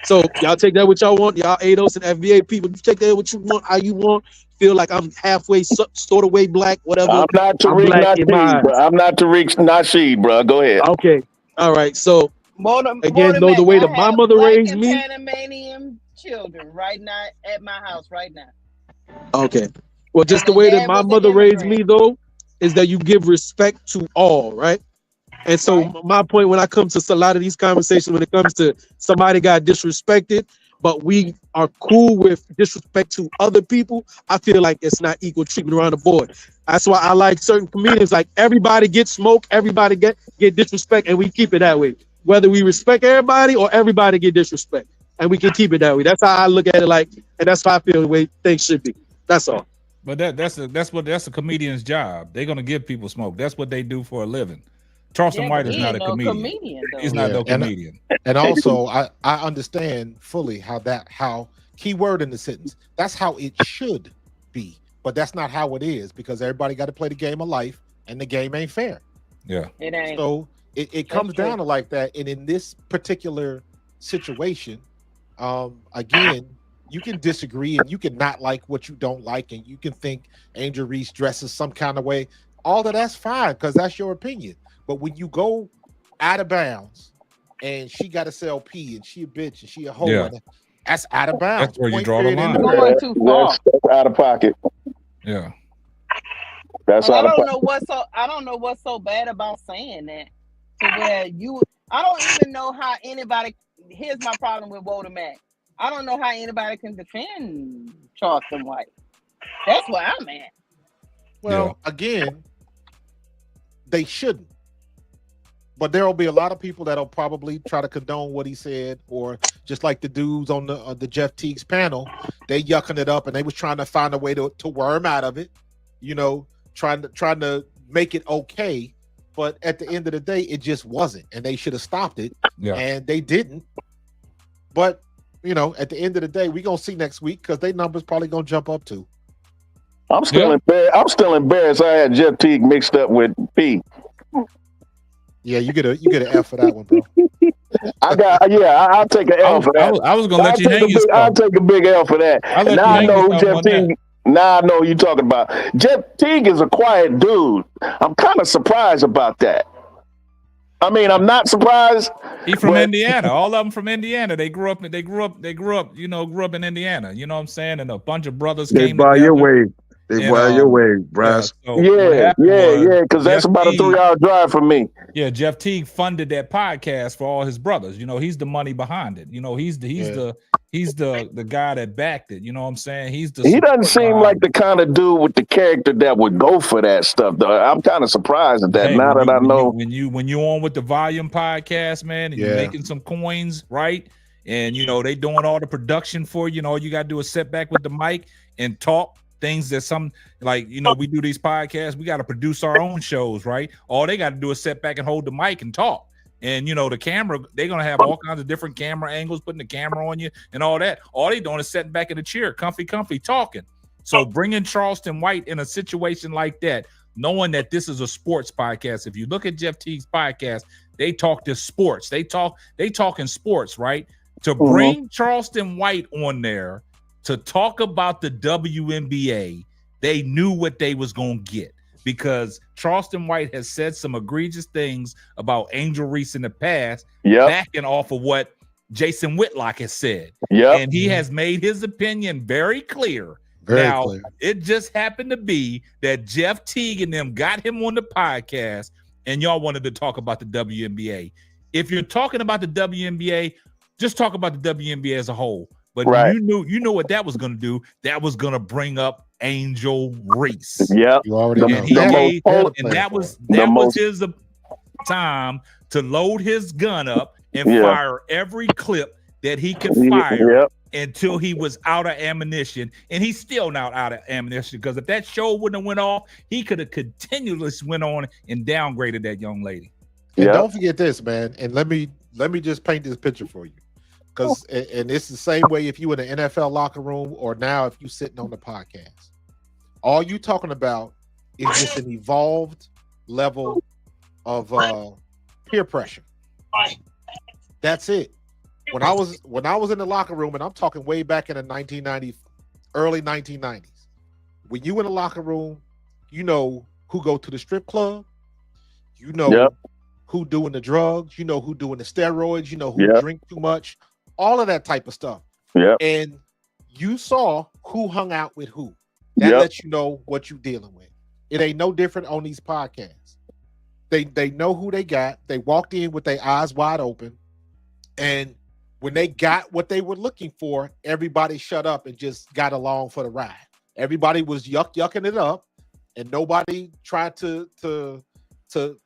So y'all take that what y'all want. Y'all ADOS and FBA people, you take that what you want, how you want. Feel like I'm halfway, sort of way black, whatever. I'm not Tariq Nasheed, bro. I'm not Tariq Nasheed, bro. Go ahead. Okay. All right. So again, know the way that my mother raised me. Panamanian children right now at my house right now. Okay. Well, just the way that my mother raised me, though, is that you give respect to all, right? And so my point when I come to a lot of these conversations, when it comes to somebody got disrespected, but we are cool with disrespect to other people, I feel like it's not equal treatment around the board. That's why I like certain comedians, like everybody gets smoke, everybody get disrespect, and we keep it that way. Whether we respect everybody or everybody get disrespect, and we can keep it that way. That's how I look at it, like, and that's how I feel the way things should be. That's all. But that's a comedian's job. They're gonna give people smoke. That's what they do for a living. Charleston White is not a comedian. He's not no comedian. And also, I understand fully how keyword in the sentence. That's how it should be, but that's not how it is, because everybody got to play the game of life, and the game ain't fair. Yeah, it ain't. So it comes down to like that. And in this particular situation, again, you can disagree and you can not like what you don't like, and you can think Angel Reese dresses some kind of way. All of that's fine, because that's your opinion. But when you go out of bounds and she got to sell pee and she a bitch and she a hoe, that's out of bounds. That's where you draw the line. Going too far. That's out of pocket. Yeah. That's out of pocket. I don't know what's so bad about saying that. To where I don't even know how anybody. Here's my problem with Wnba. I don't know how anybody can defend Charleston White. That's where I'm at. Well, again, they shouldn't. But there will be a lot of people that'll probably try to condone what he said, or just like the dudes on the Jeff Teague's panel, they yucking it up and they was trying to find a way to worm out of it, trying to make it okay. But at the end of the day, it just wasn't, and they should have stopped it, Yeah. and they didn't. But at the end of the day, we're gonna see next week because their numbers probably gonna jump up too. I'm still embarrassed. I had Jeff Teague mixed up with P. Yeah, you get an F for that one, bro. I'll take an L for that. I was gonna let you hang yourself. I'll take a big L for that. Now I know who Jeff Teague. Now I know who you're talking about. Jeff Teague is a quiet dude. I'm kind of surprised about that. I mean, I'm not surprised. He's from Indiana. All of them from Indiana. They grew up in Indiana. You know what I'm saying? And a bunch of brothers came buy together. your way. They buy your way, Bryce. Because that's about a 3-hour drive from me. Yeah, Jeff Teague funded that podcast for all his brothers. He's the money behind it. He's the guy that backed it. You know what I'm saying? He doesn't seem like the kind of dude with the character that would go for that stuff, though. I'm kind of surprised at that. I know when you on with the Volume podcast, man, and you're making some coins, right? And they doing all the production for you. All you gotta do is sit back with the mic and talk things that we do these podcasts. We got to produce our own shows, right? All they got to do is sit back and hold the mic and talk. And the camera, they're gonna have all kinds of different camera angles, putting the camera on you and all that. All they doing is sitting back in the chair, comfy, talking. So bringing Charleston White in a situation like that, knowing that this is a sports podcast. If you look at Jeff Teague's podcast, they talk to sports. They talking sports, right? To bring Charleston White on there to talk about the WNBA, they knew what they was gonna get. Because Charleston White has said some egregious things about Angel Reese in the past, backing off of what Jason Whitlock has said. And he has made his opinion very clear. It just happened to be that Jeff Teague and them got him on the podcast, and y'all wanted to talk about the WNBA. If you're talking about the WNBA, just talk about the WNBA as a whole. But you knew what that was going to do. That was going to bring up Angel Reese. Yeah, you already know. And that was his time to load his gun up and fire every clip that he could fire until he was out of ammunition. And he's still not out of ammunition, because if that show wouldn't have went off, he could have continuously went on and downgraded that young lady. And don't forget this, man. And let me just paint this picture for you. Because and it's the same way if you in the NFL locker room, or now if you sitting on the podcast. All you talking about is just an evolved level of peer pressure. That's it. When I was in the locker room, and I'm talking way back in the early 1990s, when you in the locker room, you know who go to the strip club, you know who doing the drugs, you know who doing the steroids, you know who drink too much. All of that type of stuff. And you saw who hung out with who. That lets you know what you're dealing with. It ain't no different on these podcasts. They know who they got. They walked in with their eyes wide open. And when they got what they were looking for, everybody shut up and just got along for the ride. Everybody was yucking it up, and nobody tried to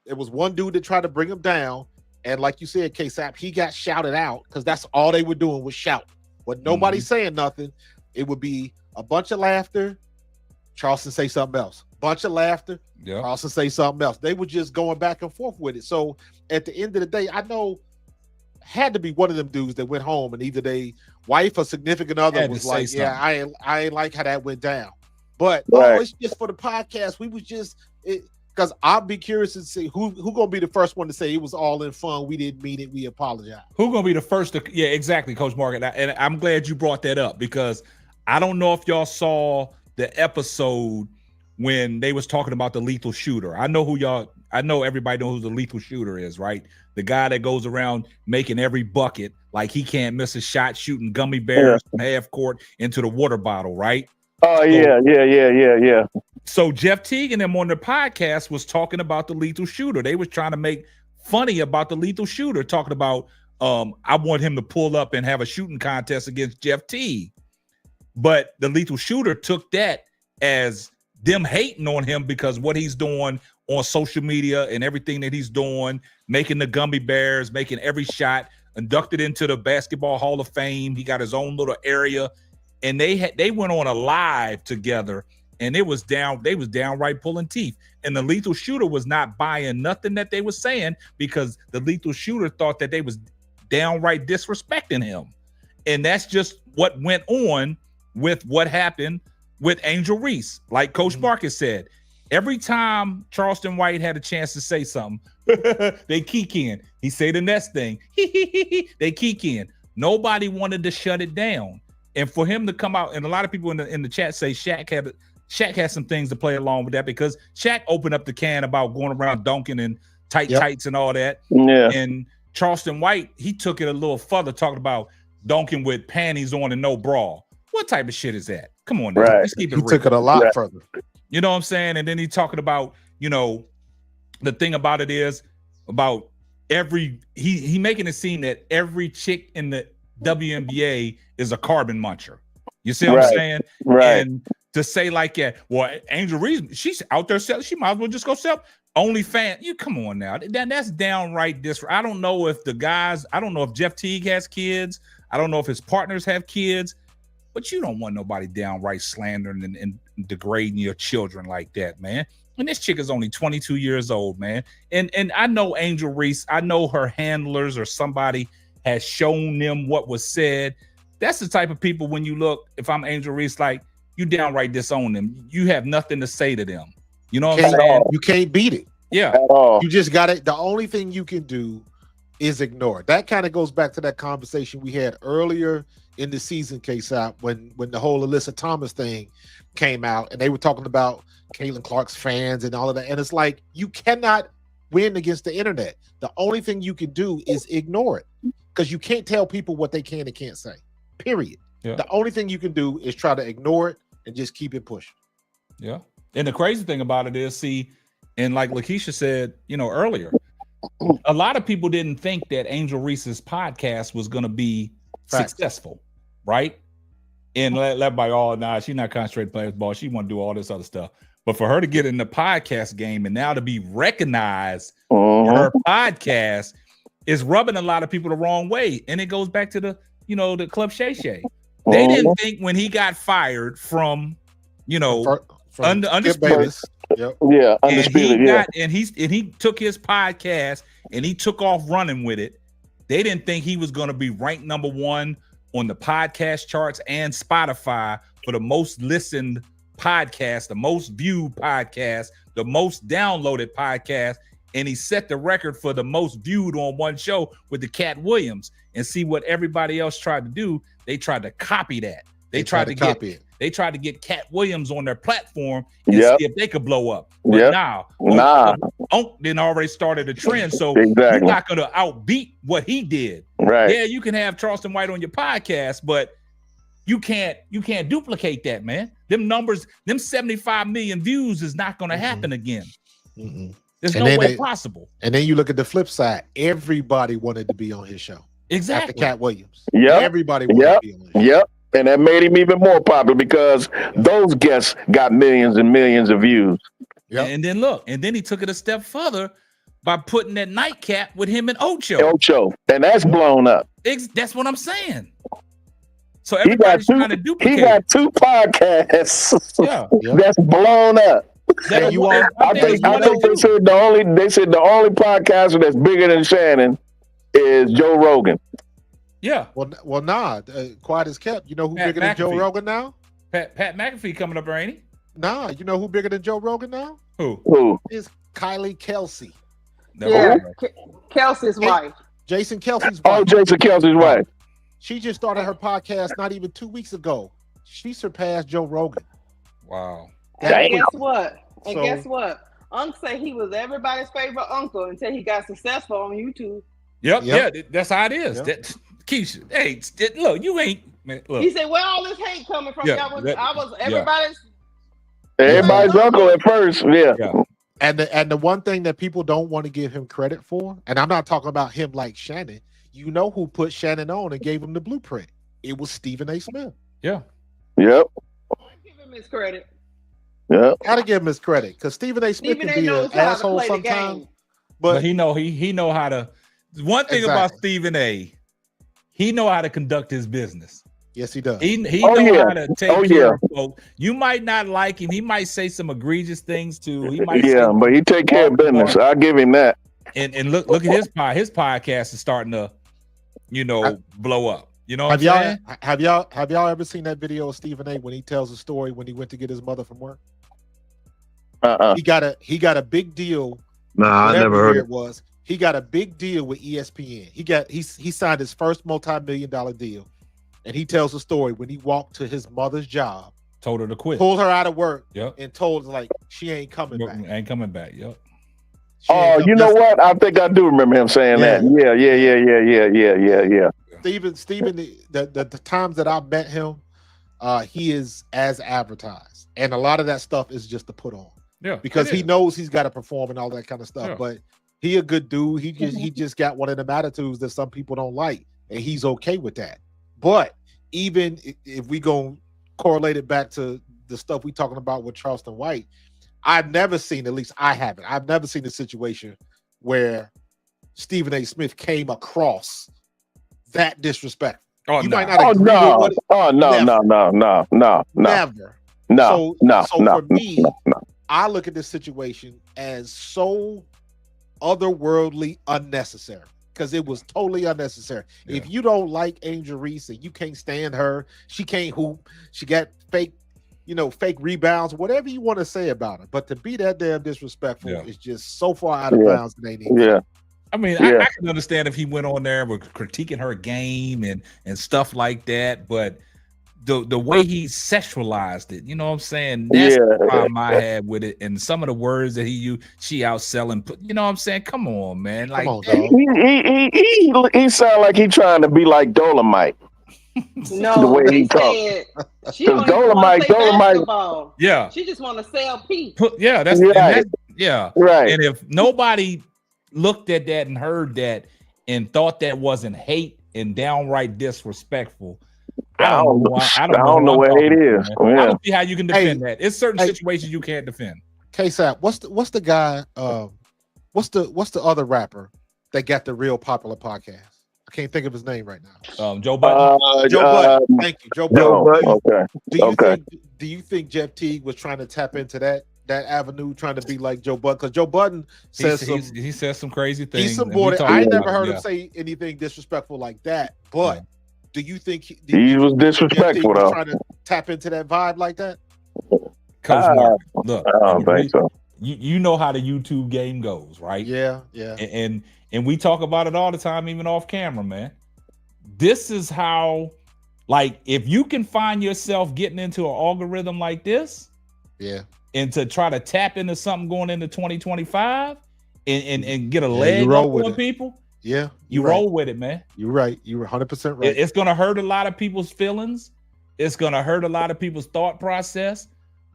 it was one dude that tried to bring him down. And like you said, K-Sap, he got shouted out because that's all they were doing was shout. But nobody saying nothing. It would be a bunch of laughter. Charleston say something else. Bunch of laughter. Charleston say something else. They were just going back and forth with it. So at the end of the day, I know had to be one of them dudes that went home and either they wife or significant other was like, I ain't like how that went down. But it's just for the podcast. We was just because I'll be curious to see who gonna be the first one to say it was all in fun. We didn't mean it. We apologize. Who gonna be the first to? Yeah, exactly, Coach Morgan. And I'm glad you brought that up, because I don't know if y'all saw the episode when they was talking about the lethal shooter. I know everybody knows who the lethal shooter is, right? The guy that goes around making every bucket like he can't miss a shot, shooting gummy bears from half court into the water bottle, right? Oh, yeah. So Jeff Teague and them on the podcast was talking about the lethal shooter. They was trying to make funny about the lethal shooter, talking about I want him to pull up and have a shooting contest against Jeff Teague. But the lethal shooter took that as them hating on him because what he's doing on social media and everything that he's doing, making the gummy bears, making every shot, inducted into the Basketball Hall of Fame. He got his own little area. And they went on a live together and they was downright pulling teeth. And the lethal shooter was not buying nothing that they were saying because the lethal shooter thought that they was downright disrespecting him. And that's just what went on with what happened with Angel Reese. Like Coach Marcus said, every time Charleston White had a chance to say something, they kick in. He say the next thing, they kick in. Nobody wanted to shut it down. And for him to come out, and a lot of people in the chat say Shaq had some things to play along with that, because Shaq opened up the can about going around dunking and tights and all that. Yeah. And Charleston White, he took it a little further, talking about dunking with panties on and no bra. What type of shit is that? Come on now. Right. Let's keep it He real. took it a lot further. You know what I'm saying? And then he talking about, you know, the thing about it is about he making it seem that every chick in the WNBA is a carbon muncher. You see what I'm saying? Right. And to say like that, well, Angel Reese, she's out there selling, she might as well just go sell OnlyFans. You come on now. That's downright I don't know if Jeff Teague has kids. I don't know if his partners have kids, but you don't want nobody downright slandering and degrading your children like that, man. And this chick is only 22 years old, man. And I know Angel Reese, I know her handlers or somebody has shown them what was said. That's the type of people, when you look, if I'm Angel Reese, like, you downright disown them. You have nothing to say to them. You know what I'm saying? You can't beat it. Yeah. You just got it. The only thing you can do is ignore it. That kind of goes back to that conversation we had earlier in the season, K-Sap, when the whole Alyssa Thomas thing came out and they were talking about Caitlin Clark's fans and all of that. And it's like, you cannot win against the internet. The only thing you can do is ignore it, because you can't tell people what they can and can't say, period. Yeah. The only thing you can do is try to ignore it and just keep it pushing. Yeah. And the crazy thing about it is, see, and like Lakeisha said, you know, earlier, a lot of people didn't think that Angel Reese's podcast was going to be successful, right? And led by all, nah, she's not concentrated playing ball. She want to do all this other stuff. But for her to get in the podcast game and now to be recognized for her podcast is rubbing a lot of people the wrong way. And it goes back to the Club Shay Shay. They didn't think when he got fired from, Undisputed. Yep. Yeah, Undisputed. And he took his podcast and he took off running with it. They didn't think he was going to be ranked number 1 on the podcast charts and Spotify for the most listened podcast, the most viewed podcast, the most downloaded podcast. And he set the record for the most viewed on one show with the Cat Williams. And see what everybody else tried to do. They tried to copy that. They tried to copy it. They tried to get Cat Williams on their platform and see if they could blow up. But Unc then already started a trend. So you're not going to outbeat what he did. Right. Yeah, you can have Charleston White on your podcast, but you can't duplicate that, man. Them numbers, them 75 million views is not going to happen again. There's no way possible. And then you look at the flip side. Everybody wanted to be on his show. Exactly. After Cat Williams. Yep. Everybody wanted to be on his show. Yep. And that made him even more popular because those guests got millions and millions of views. Yep. And then he took it a step further by putting that nightcap with him and Ocho. And that's blown up. That's what I'm saying. So everybody's trying to duplicate. He got 2 podcasts. That's blown up. I think they said the only podcaster that's bigger than Shannon is Joe Rogan. Yeah. Well, nah. Quiet as kept. You know who bigger than Joe Rogan now? Pat McAfee coming up there, ain't he? Nah. You know who bigger than Joe Rogan now? Who? Is Kylie Kelsey. Yeah, Kelsey's wife. Jason Kelsey's wife. Oh, Jason Kelsey's wife. She just started her podcast not even 2 weeks ago. She surpassed Joe Rogan. Wow. And guess what? Unc said he was everybody's favorite uncle until he got successful on YouTube. Yep. Yeah, that's how it is. Yep. Keisha, hey, look, you ain't. Man, look. He said, "Where all this hate coming from? I was everybody's uncle at first." Yeah. And the one thing that people don't want to give him credit for, and I'm not talking about him like Shannon. You know who put Shannon on and gave him the blueprint? It was Stephen A. Smith. Yeah. Yep. Give him his credit. Yeah. Gotta give him his credit because Stephen A. Smith can be an asshole sometimes, but he know how to. One thing about Stephen A. He know how to conduct his business. Yes, he does. He know how to take care of folk. You might not like him. He might say some egregious things too. He might say but he take care of business. I'll give him that. And look at his podcast is starting to, blow up. You know what I'm saying? Have y'all ever seen that video of Stephen A. when he tells a story when he went to get his mother from work? He got a big deal. Nah, I never heard it was. He got a big deal with ESPN. He signed his first multi-million-dollar deal, and he tells a story when he walked to his mother's job, told her to quit, pulled her out of work, yep, and told her like she ain't coming back. Ain't coming back. Yep. You know what? I think I do remember him saying that. Yeah. Stephen, the times that I've met him, he is as advertised, and a lot of that stuff is just to put on. Yeah, because he knows he's got to perform and all that kind of stuff. Yeah. But he a good dude. He just got one of them attitudes that some people don't like, and he's okay with that. But even if we go correlate it back to the stuff we talking about with Charleston White, I've never seen, at least I haven't, I've never seen a situation where Stephen A. Smith came across that disrespectful. Oh, you no. might not agree with what No. Never. No. For me, I look at this situation as so otherworldly unnecessary because it was totally unnecessary. Yeah. If you don't like Angel Reese and you can't stand her, she can't hoop, she got fake rebounds, whatever you want to say about her. But to be that damn disrespectful is just so far out of bounds that they need. Yeah. I mean, I can understand if he went on there with critiquing her game and stuff like that, but the way he sexualized it, you know what I'm saying? That's the problem I had with it. And some of the words that he used, she outselling, you know what I'm saying? Come on, man. Like, he sound like he trying to be like Dolomite. No, the way he talks. She don't Dolomite, yeah. She just want to sell peace. Yeah, that's right. Right. And if nobody looked at that and heard that and thought that wasn't hate and downright disrespectful, I don't know what hate is. I don't see how you can defend that. It's certain situations you can't defend. K-Sap, what's the guy? What's the other rapper that got the real popular podcast? I can't think of his name right now. Joe Budden. Joe Budden. Thank you, Joe Budden. Okay. Do you think Jeff Teague was trying to tap into that avenue, trying to be like Joe Budden? Because Joe Budden says he says some crazy things. He's supported. I never heard him say anything disrespectful like that. But do you think he was disrespectful though? Trying to tap into that vibe like that? Coach Mark, look, I don't think so. You know how the YouTube game goes, right? Yeah. And we talk about it all the time, even off camera, man. This is how, like, if you can find yourself getting into an algorithm like this, and to try to tap into something going into 2025 and get a leg up on people, you roll with it, man. You're right. You're 100% right. It's gonna hurt a lot of people's feelings. It's gonna hurt a lot of people's thought process.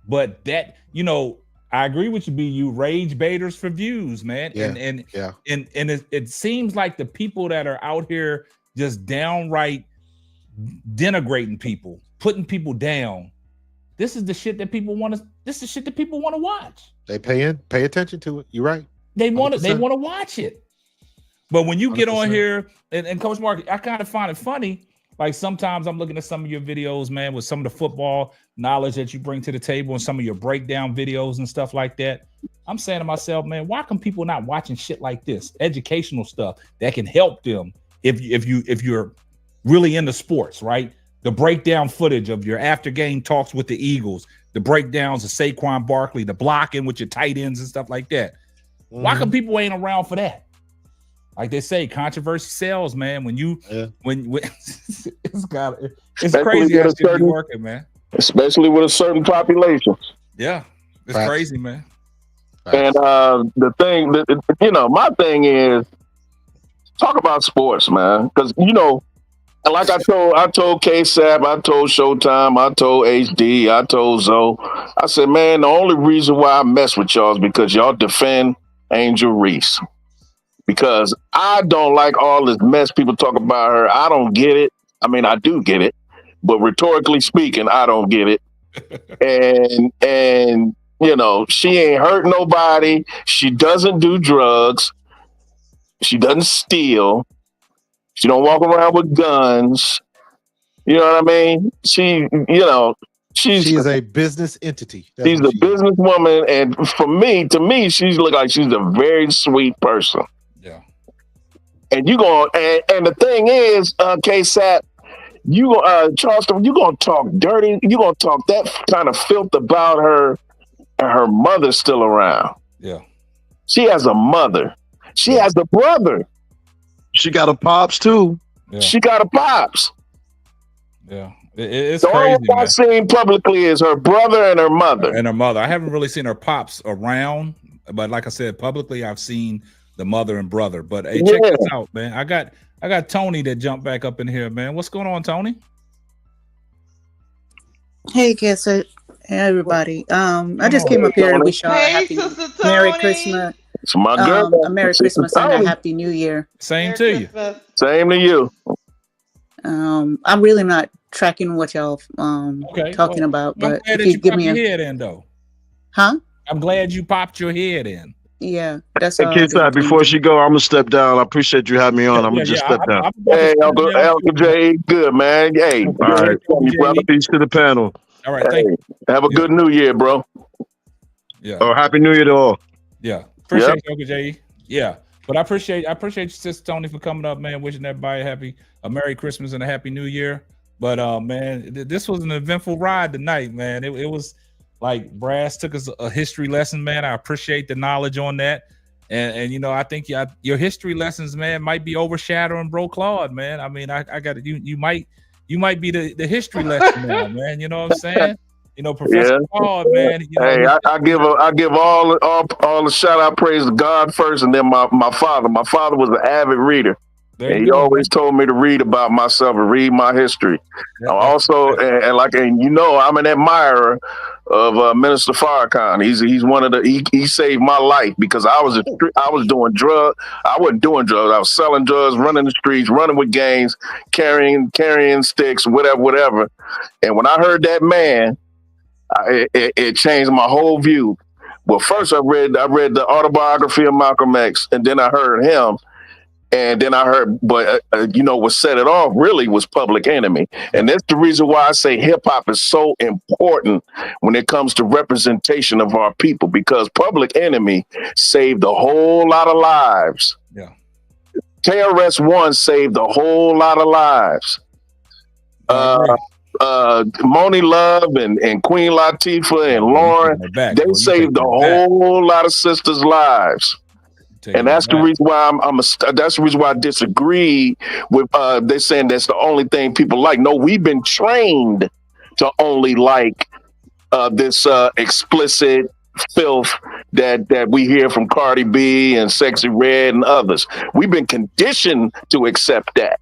But that, I agree with you, you rage baiters for views, man. And it seems like the people that are out here just downright denigrating people, putting people down. This is the shit that people want to watch. They pay attention to it. You're right. They want to watch it. But when you get 100%. On here and Coach Mark, I kind of find it funny. Like sometimes I'm looking at some of your videos, man, with some of the football knowledge that you bring to the table and some of your breakdown videos and stuff like that. I'm saying to myself, man, why come people not watching shit like this? Educational stuff that can help them if you're really into sports, right? The breakdown footage of your after game talks with the Eagles, the breakdowns of Saquon Barkley, the blocking with your tight ends and stuff like that. Mm-hmm. Why come people ain't around for that? Like they say, controversy sells, man. When it's crazy how shit be working, man. Especially with a certain population. Yeah, it's crazy, man. And the thing that my thing is talk about sports, man. Because like I told K-Sap, I told Showtime, I told HD, I told Zoe. I said, man, the only reason why I mess with y'all is because y'all defend Angel Reese. Because I don't like all this mess people talk about her. I don't get it. I mean, I do get it, but rhetorically speaking, I don't get it. And she ain't hurt nobody. She doesn't do drugs. She doesn't steal. She don't walk around with guns. You know what I mean? She is a business entity. She's a businesswoman, and to me, she look like she's a very sweet person. Yeah. And you going and the thing is, K-Sap, Charleston, you gonna talk dirty, you gonna talk that kind of filth about her, and her mother's still around. Yeah. She has a mother. She has a brother. She got a pops too. Yeah. She got a pops. Yeah. It's the crazy. only I've seen publicly is her brother and her mother. I haven't really seen her pops around, but like I said, publicly I've seen the mother and brother. But hey, check this out, man. I got Tony that jumped back up in here, man. What's going on, Tony? Hey, kids, hey, everybody. I just came up here to wish y'all a happy Merry Christmas. It's my girl. A Merry Christmas and a Happy New Year. Same to you. Same to you. I'm really not tracking what y'all talking about, but I'm glad if you give me your head in, though. Huh? I'm glad you popped your head in. Yeah, that's all. Hey, Kid, before she go, I'm gonna step down. I appreciate you having me on. I'm gonna just step down. Hey, Uncle Jay, good man. Hey, all right, brother. Peace to the panel. All right, thank you. Have a good New Year, bro. Yeah. Oh, Happy New Year to all. Yeah, appreciate you, Uncle Jay. Yeah, but I appreciate you, Sister Tony, for coming up, man. Wishing everybody a Merry Christmas and a Happy New Year. But man, this was an eventful ride tonight, man. It was like Brass took us a history lesson, man. I appreciate the knowledge on that, and I think your history lessons, man, might be overshadowing Bro Claude, man. I mean, I got it. You might be the history lesson now, man. You know what I'm saying? Professor Claude, man. Hey, I give all the shout out praise to God first, and then my father. My father was an avid reader. And he always told me to read about myself and read my history. Also, I'm an admirer of Minister Farrakhan. He's one of he saved my life because I was doing drugs. I wasn't doing drugs. I was selling drugs, running the streets, running with gangs, carrying sticks, whatever. And when I heard that man, it changed my whole view. Well, first I read the autobiography of Malcolm X, and then I heard him. And then I heard, but what set it off really was Public Enemy. And that's the reason why I say hip hop is so important when it comes to representation of our people, because Public Enemy saved a whole lot of lives. Yeah. KRS-One saved a whole lot of lives. Moni Love and Queen Latifah and Lauren, they saved a whole lot of sisters' lives. And that's the reason why that's the reason why I disagree with they saying that's the only thing people like. No, we've been trained to only like this explicit filth that we hear from Cardi B and Sexy Red and others. We've been conditioned to accept that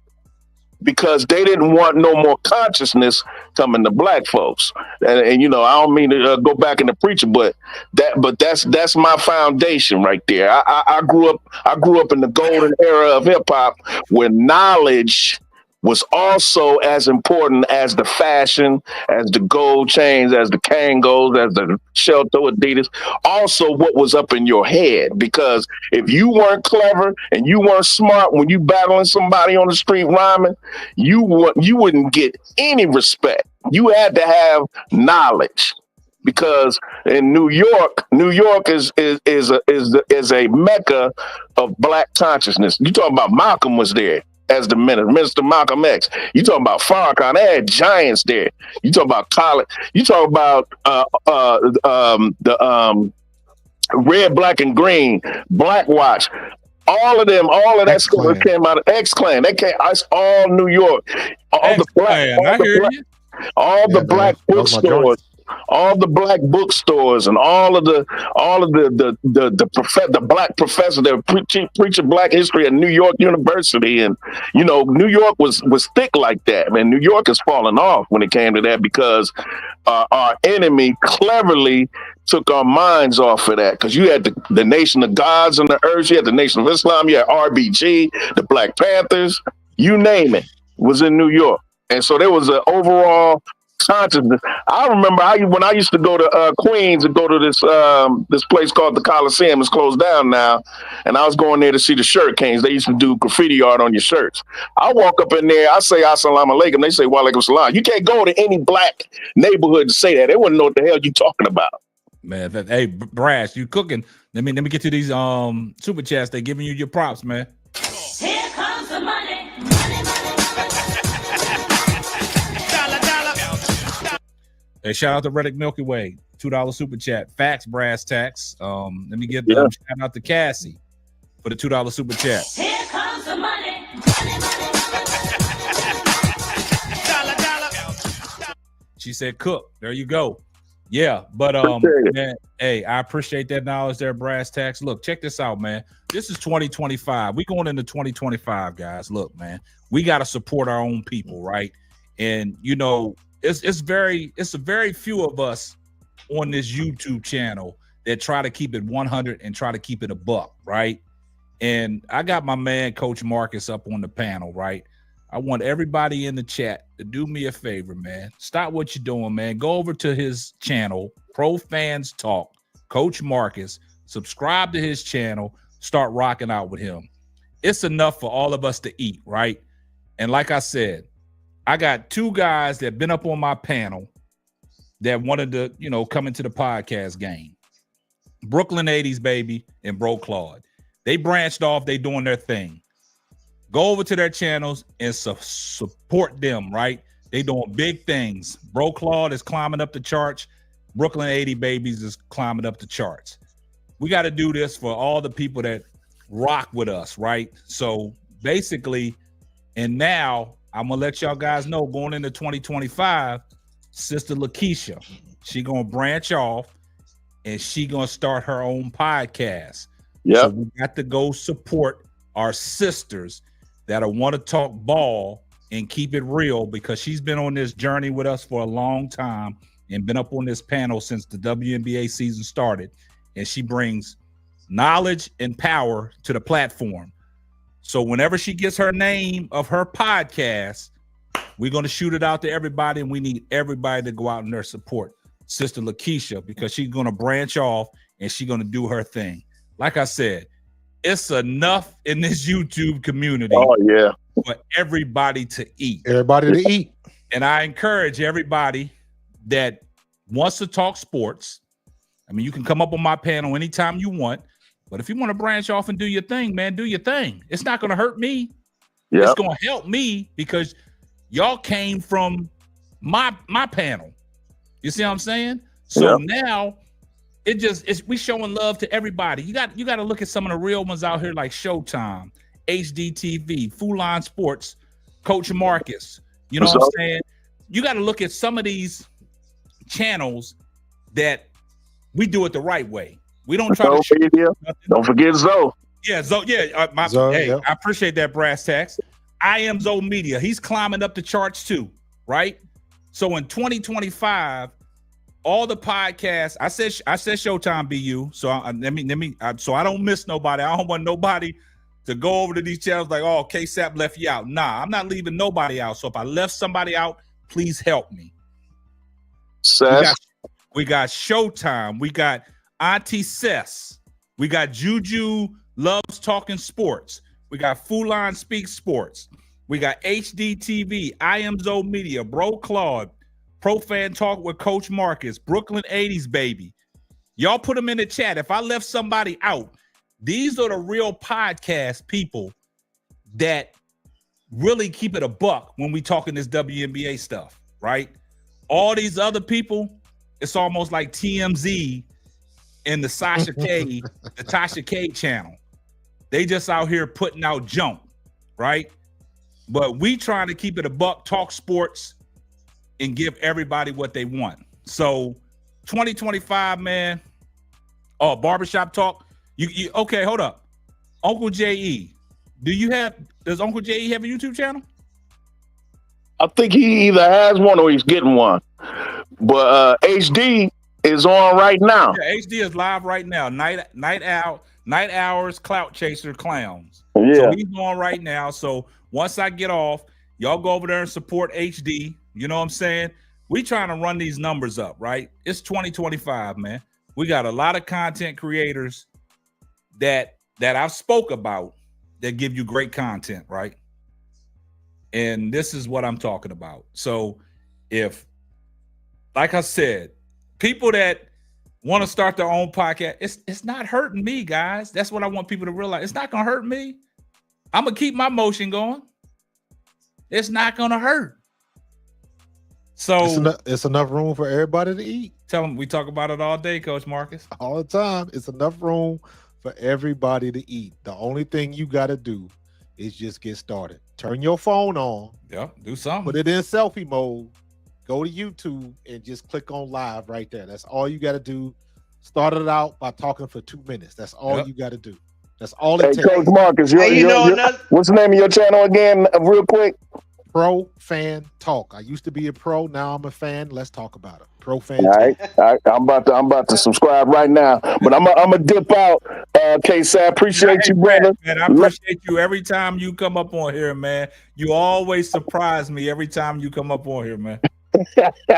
because they didn't want no more consciousness coming to black folks. And I don't mean to go back into preaching, but that's my foundation right there. I grew up in the golden era of hip hop where knowledge was also as important as the fashion, as the gold chains, as the Kangos, as the shell-toe Adidas. Also what was up in your head, because if you weren't clever and you weren't smart when you battling somebody on the street rhyming, you wouldn't get any respect. You had to have knowledge. Because in New York is a mecca of black consciousness. You talking about Malcolm was there as the Minister Malcolm X. You talking about Farrakhan, they had giants there. You talk about college. You talk about the Red, Black, and Green, Black Watch. All of that stuff that came out of X-Clan. It's all New York. All the black bookstores. All the black bookstores and all of the black professor that preaching black history at New York University, and New York was thick like that. Man, New York has fallen off when it came to that because our enemy cleverly took our minds off of that. Because you had the Nation of Gods on the earth, you had the Nation of Islam, you had RBG, the Black Panthers, you name it, was in New York, and so there was an overall consciousness. I remember when I used to go to Queens and go to this place called the Coliseum. It's closed down now, and I was going there to see the Shirt Kings. They used to do graffiti art on your shirts. I walk up in there, I say Assalamu alaikum. They say Wa alaikum salam. You can't go to any black neighborhood to say that. They wouldn't know what the hell you talking about. Man, hey, Brass, you cooking? Let me get to these super chats. They giving you your props, man. Here comes the money. Hey, shout out to Reddick Milky Way, $2 super chat. Facts, Brass Tax. Let me give them shout out to Cassie for the $2 super chat. Here comes the money. She said, "Cook." There you go. Yeah, but man, hey, I appreciate that knowledge there, Brass Tax. Look, check this out, man. This is 2025. We going into 2025, guys. Look, man, we got to support our own people, right? And you know, it's a very few of us on this YouTube channel that try to keep it 100 and try to keep it a buck, right? And I got my man, Coach Marcus, up on the panel, right? I want everybody in the chat to do me a favor, man. Stop what you're doing, man. Go over to his channel, Pro Fans Talk, Coach Marcus. Subscribe to his channel. Start rocking out with him. It's enough for all of us to eat, right? And like I said, I got two guys that been up on my panel that wanted to, you know, come into the podcast game. Brooklyn 80s, baby, and Bro Claude. They branched off. They doing their thing. Go over to their channels and support them, right? They doing big things. Bro Claude is climbing up the charts. Brooklyn 80 Babies is climbing up the charts. We got to do this for all the people that rock with us, right? So basically, and now I'm going to let y'all guys know going into 2025, Sister Lakeisha, she going to branch off and she going to start her own podcast. Yeah. So we got to go support our sisters that'll want to talk ball and keep it real, because she's been on this journey with us for a long time and been up on this panel since the WNBA season started. And she brings knowledge and power to the platform. So whenever she gets her name of her podcast, we're going to shoot it out to everybody, and we need everybody to go out in their support Sister Lakeisha, because she's going to branch off and she's going to do her thing. Like I said, it's enough in this YouTube community for everybody to eat. Everybody to eat. And I encourage everybody that wants to talk sports. I mean, you can come up on my panel anytime you want, but if you want to branch off and do your thing, man, do your thing. It's not going to hurt me. Yep. It's going to help me, because y'all came from my panel. You see what I'm saying? So now we showing love to everybody. You got to look at some of the real ones out here, like Showtime, HDTV, Fulan Sports, Coach Marcus. You know what I'm saying? You got to look at some of these channels that we do it the right way. We don't try to. Don't forget Zoe. Yeah, Zoe. Yeah, Zoe, I appreciate that, Brass Tax. I Am Zoe Media. He's climbing up the charts too, right? So in 2025. All the podcasts, I said Showtime BU. So so I don't miss nobody. I don't want nobody to go over to these channels like, oh, KSAP left you out. Nah, I'm not leaving nobody out. So if I left somebody out, please help me. We got Showtime. We got Auntie Sess. We got Juju Loves Talking Sports. We got Fulan Speaks Sports. We got HDTV, I Am Zoe Media, Bro Claude, Pro Fan Talk with Coach Marcus, Brooklyn 80s Baby. Y'all put them in the chat. If I left somebody out, these are the real podcast people that really keep it a buck when we talking this WNBA stuff, right? All these other people, it's almost like TMZ and the Tasha K channel. They just out here putting out junk, right? But we trying to keep it a buck, talk sports, and give everybody what they want. So 2025, man. Oh, barbershop talk. You okay, hold up. Uncle J.E. Does Uncle J.E. have a YouTube channel? I think he either has one or he's getting one. But HD is on right now. Yeah, HD is live right now. Night Hours, Clout Chaser Clowns. Yeah. So he's on right now. So once I get off, y'all go over there and support HD. You know what I'm saying? we trying to run these numbers up, right? It's 2025, man. We got a lot of content creators that I've spoke about that give you great content, right? And this is what I'm talking about. So if, like I said, people that want to start their own podcast, it's not hurting me, guys. That's what I want people to realize. It's not going to hurt me. I'm going to keep my motion going. It's not going to hurt. So it's enough room for everybody to eat. Tell them we talk about it all day, Coach Marcus. All the time. It's enough room for everybody to eat. The only thing you got to do is just get started. Turn your phone on. Yeah, do something. Put it in selfie mode. Go to YouTube and just click on live right there. That's all you got to do. Start it out by talking for 2 minutes. That's all you got to do. That's all it takes. Coach Marcus, what's the name of your channel again, real quick? Pro Fan Talk. I used to be a pro. Now I'm a fan. Let's talk about it. Pro Fan All right. Talk. All right. I'm about to subscribe right now. But I'm gonna dip out. K-Sap, appreciate you, brother. Man, I appreciate you every time you come up on here, man. You always surprise me every time you come up on here, man.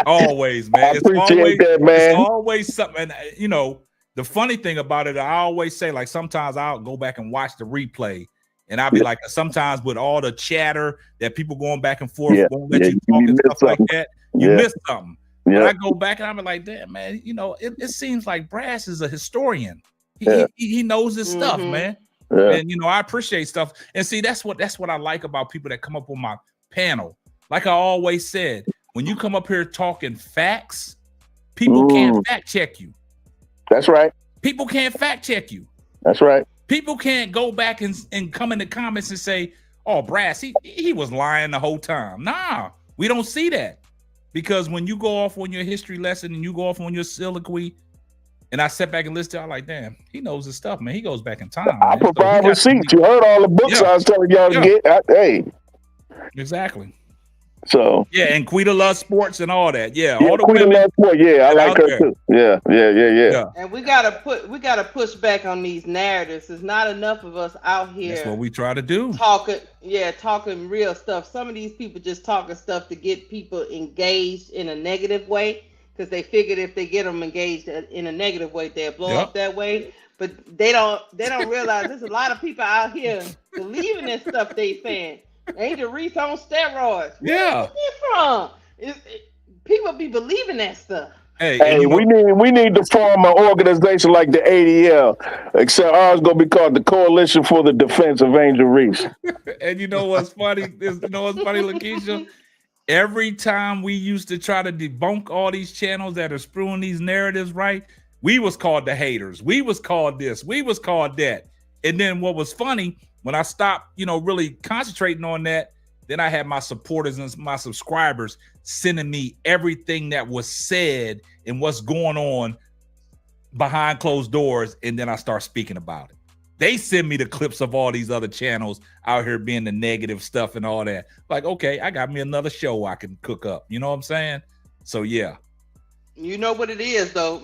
Always, man. I appreciate that, man. It's always something. You know, the funny thing about it, I always say, like, sometimes I'll go back and watch the replay. And I'll be like, sometimes with all the chatter that people going back and forth, won't let you talk and stuff like that, you miss something. But I go back and I'm like, damn, man, you know, it seems like Brass is a historian. He knows his stuff, man. And you know, I appreciate stuff. And see, that's what I like about people that come up on my panel. Like I always said, when you come up here talking facts, people can't fact check you. That's right. People can't fact check you. That's right. People can't go back and come in the comments and say, oh, Brass, he was lying the whole time. Nah, we don't see that. Because when you go off on your history lesson and you go off on your soliloquy, and I sat back and listened to it, I'm like, damn, he knows his stuff, man. He goes back in time. I provide receipts. You heard all the books I was telling y'all to get. Hey. Exactly. So and Quita loves sports and all that. All the women loves sports. I like her too. Yeah. And we gotta push back on these narratives. There's not enough of us out here. That's what we try to do. Talking real stuff. Some of these people just talking stuff to get people engaged in a negative way because they figured if they get them engaged in a negative way, they'll blow up that way. But they don't realize there's a lot of people out here believing in stuff they saying. Angel Reese on steroids. Where from? People be believing that stuff. Hey, we need to form an organization like the ADL, except ours gonna be called the Coalition for the Defense of Angel Reese. And you know what's funny? Lakeisha? Every time we used to try to debunk all these channels that are spewing these narratives, right? We was called the haters. We was called this. We was called that. And then what was funny, when I stopped, really concentrating on that, then I had my supporters and my subscribers sending me everything that was said and what's going on behind closed doors. And then I start speaking about it. They send me the clips of all these other channels out here being the negative stuff and all that. Like, okay, I got me another show I can cook up. You know what I'm saying? So, yeah. You know what it is, though.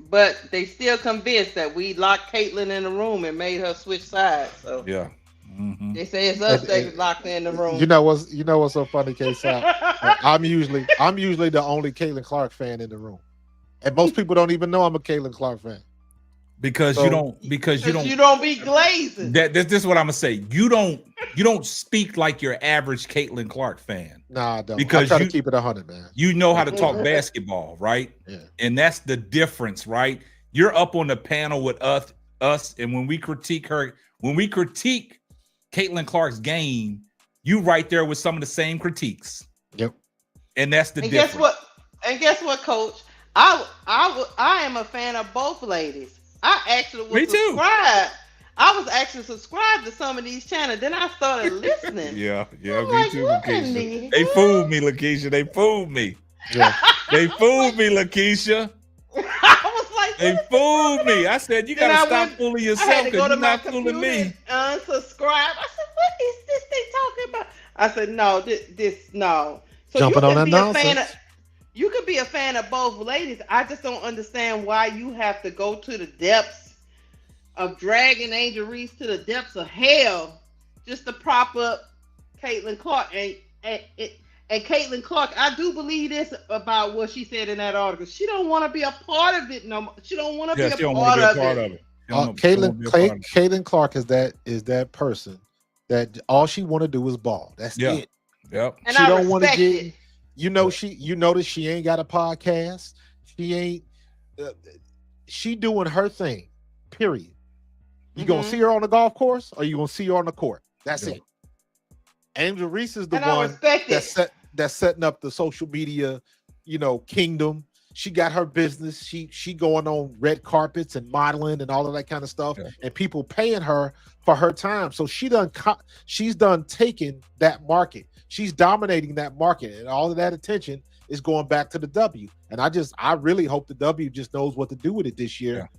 But they still convinced that we locked Caitlyn in the room and made her switch sides. So yeah, they say it's us that locked in the room. You know what's so funny, K-Sap? I'm usually the only Caitlin Clark fan in the room, and most people don't even know I'm a Caitlin Clark fan. Because you don't be glazing. This is what I'm gonna say. You don't speak like your average Caitlin Clark fan. Nah, I don't. Because I try to keep it 100, man. You know how to talk basketball, right? Yeah. And that's the difference, right? You're up on the panel with us, and when we critique Caitlin Clark's game, you right there with some of the same critiques. Yep. And that's the difference. Guess what, Coach? I am a fan of both ladies. I actually was subscribed. I was actually subscribed to some of these channels. Then I started listening. Yeah, me too, Lakeisha. They fooled me, Lakeisha. They fooled me. Yeah. They fooled me, Lakeisha. I was like, they fooled me. I said, you gotta stop fooling yourself because you're not fooling me. Unsubscribe. I said, what is this they talking about? I said, no, this no. So jumping on that nonsense. You could be a fan of both ladies. I just don't understand why you have to go to the depths of dragging Angel Reese to the depths of hell just to prop up Caitlin Clark. And And Caitlin Clark, I do believe this about what she said in that article. She don't want to be a part of it no more. She don't want to be a part of it. Caitlin Clark is that person that all she want to do is ball. That's it. Yep. And she I don't want to respect get. it. You notice she ain't got a podcast. She ain't. She doing her thing. Period. You gonna see her on the golf course, or you gonna see her on the court? That's it. Angel Reese is the one that's setting up the social media, kingdom. She got her business. She going on red carpets and modeling and all of that kind of stuff, and people paying her for her time. So she's done taking that market. She's dominating that market, and all of that attention is going back to the W. And I really hope the W just knows what to do with it this year.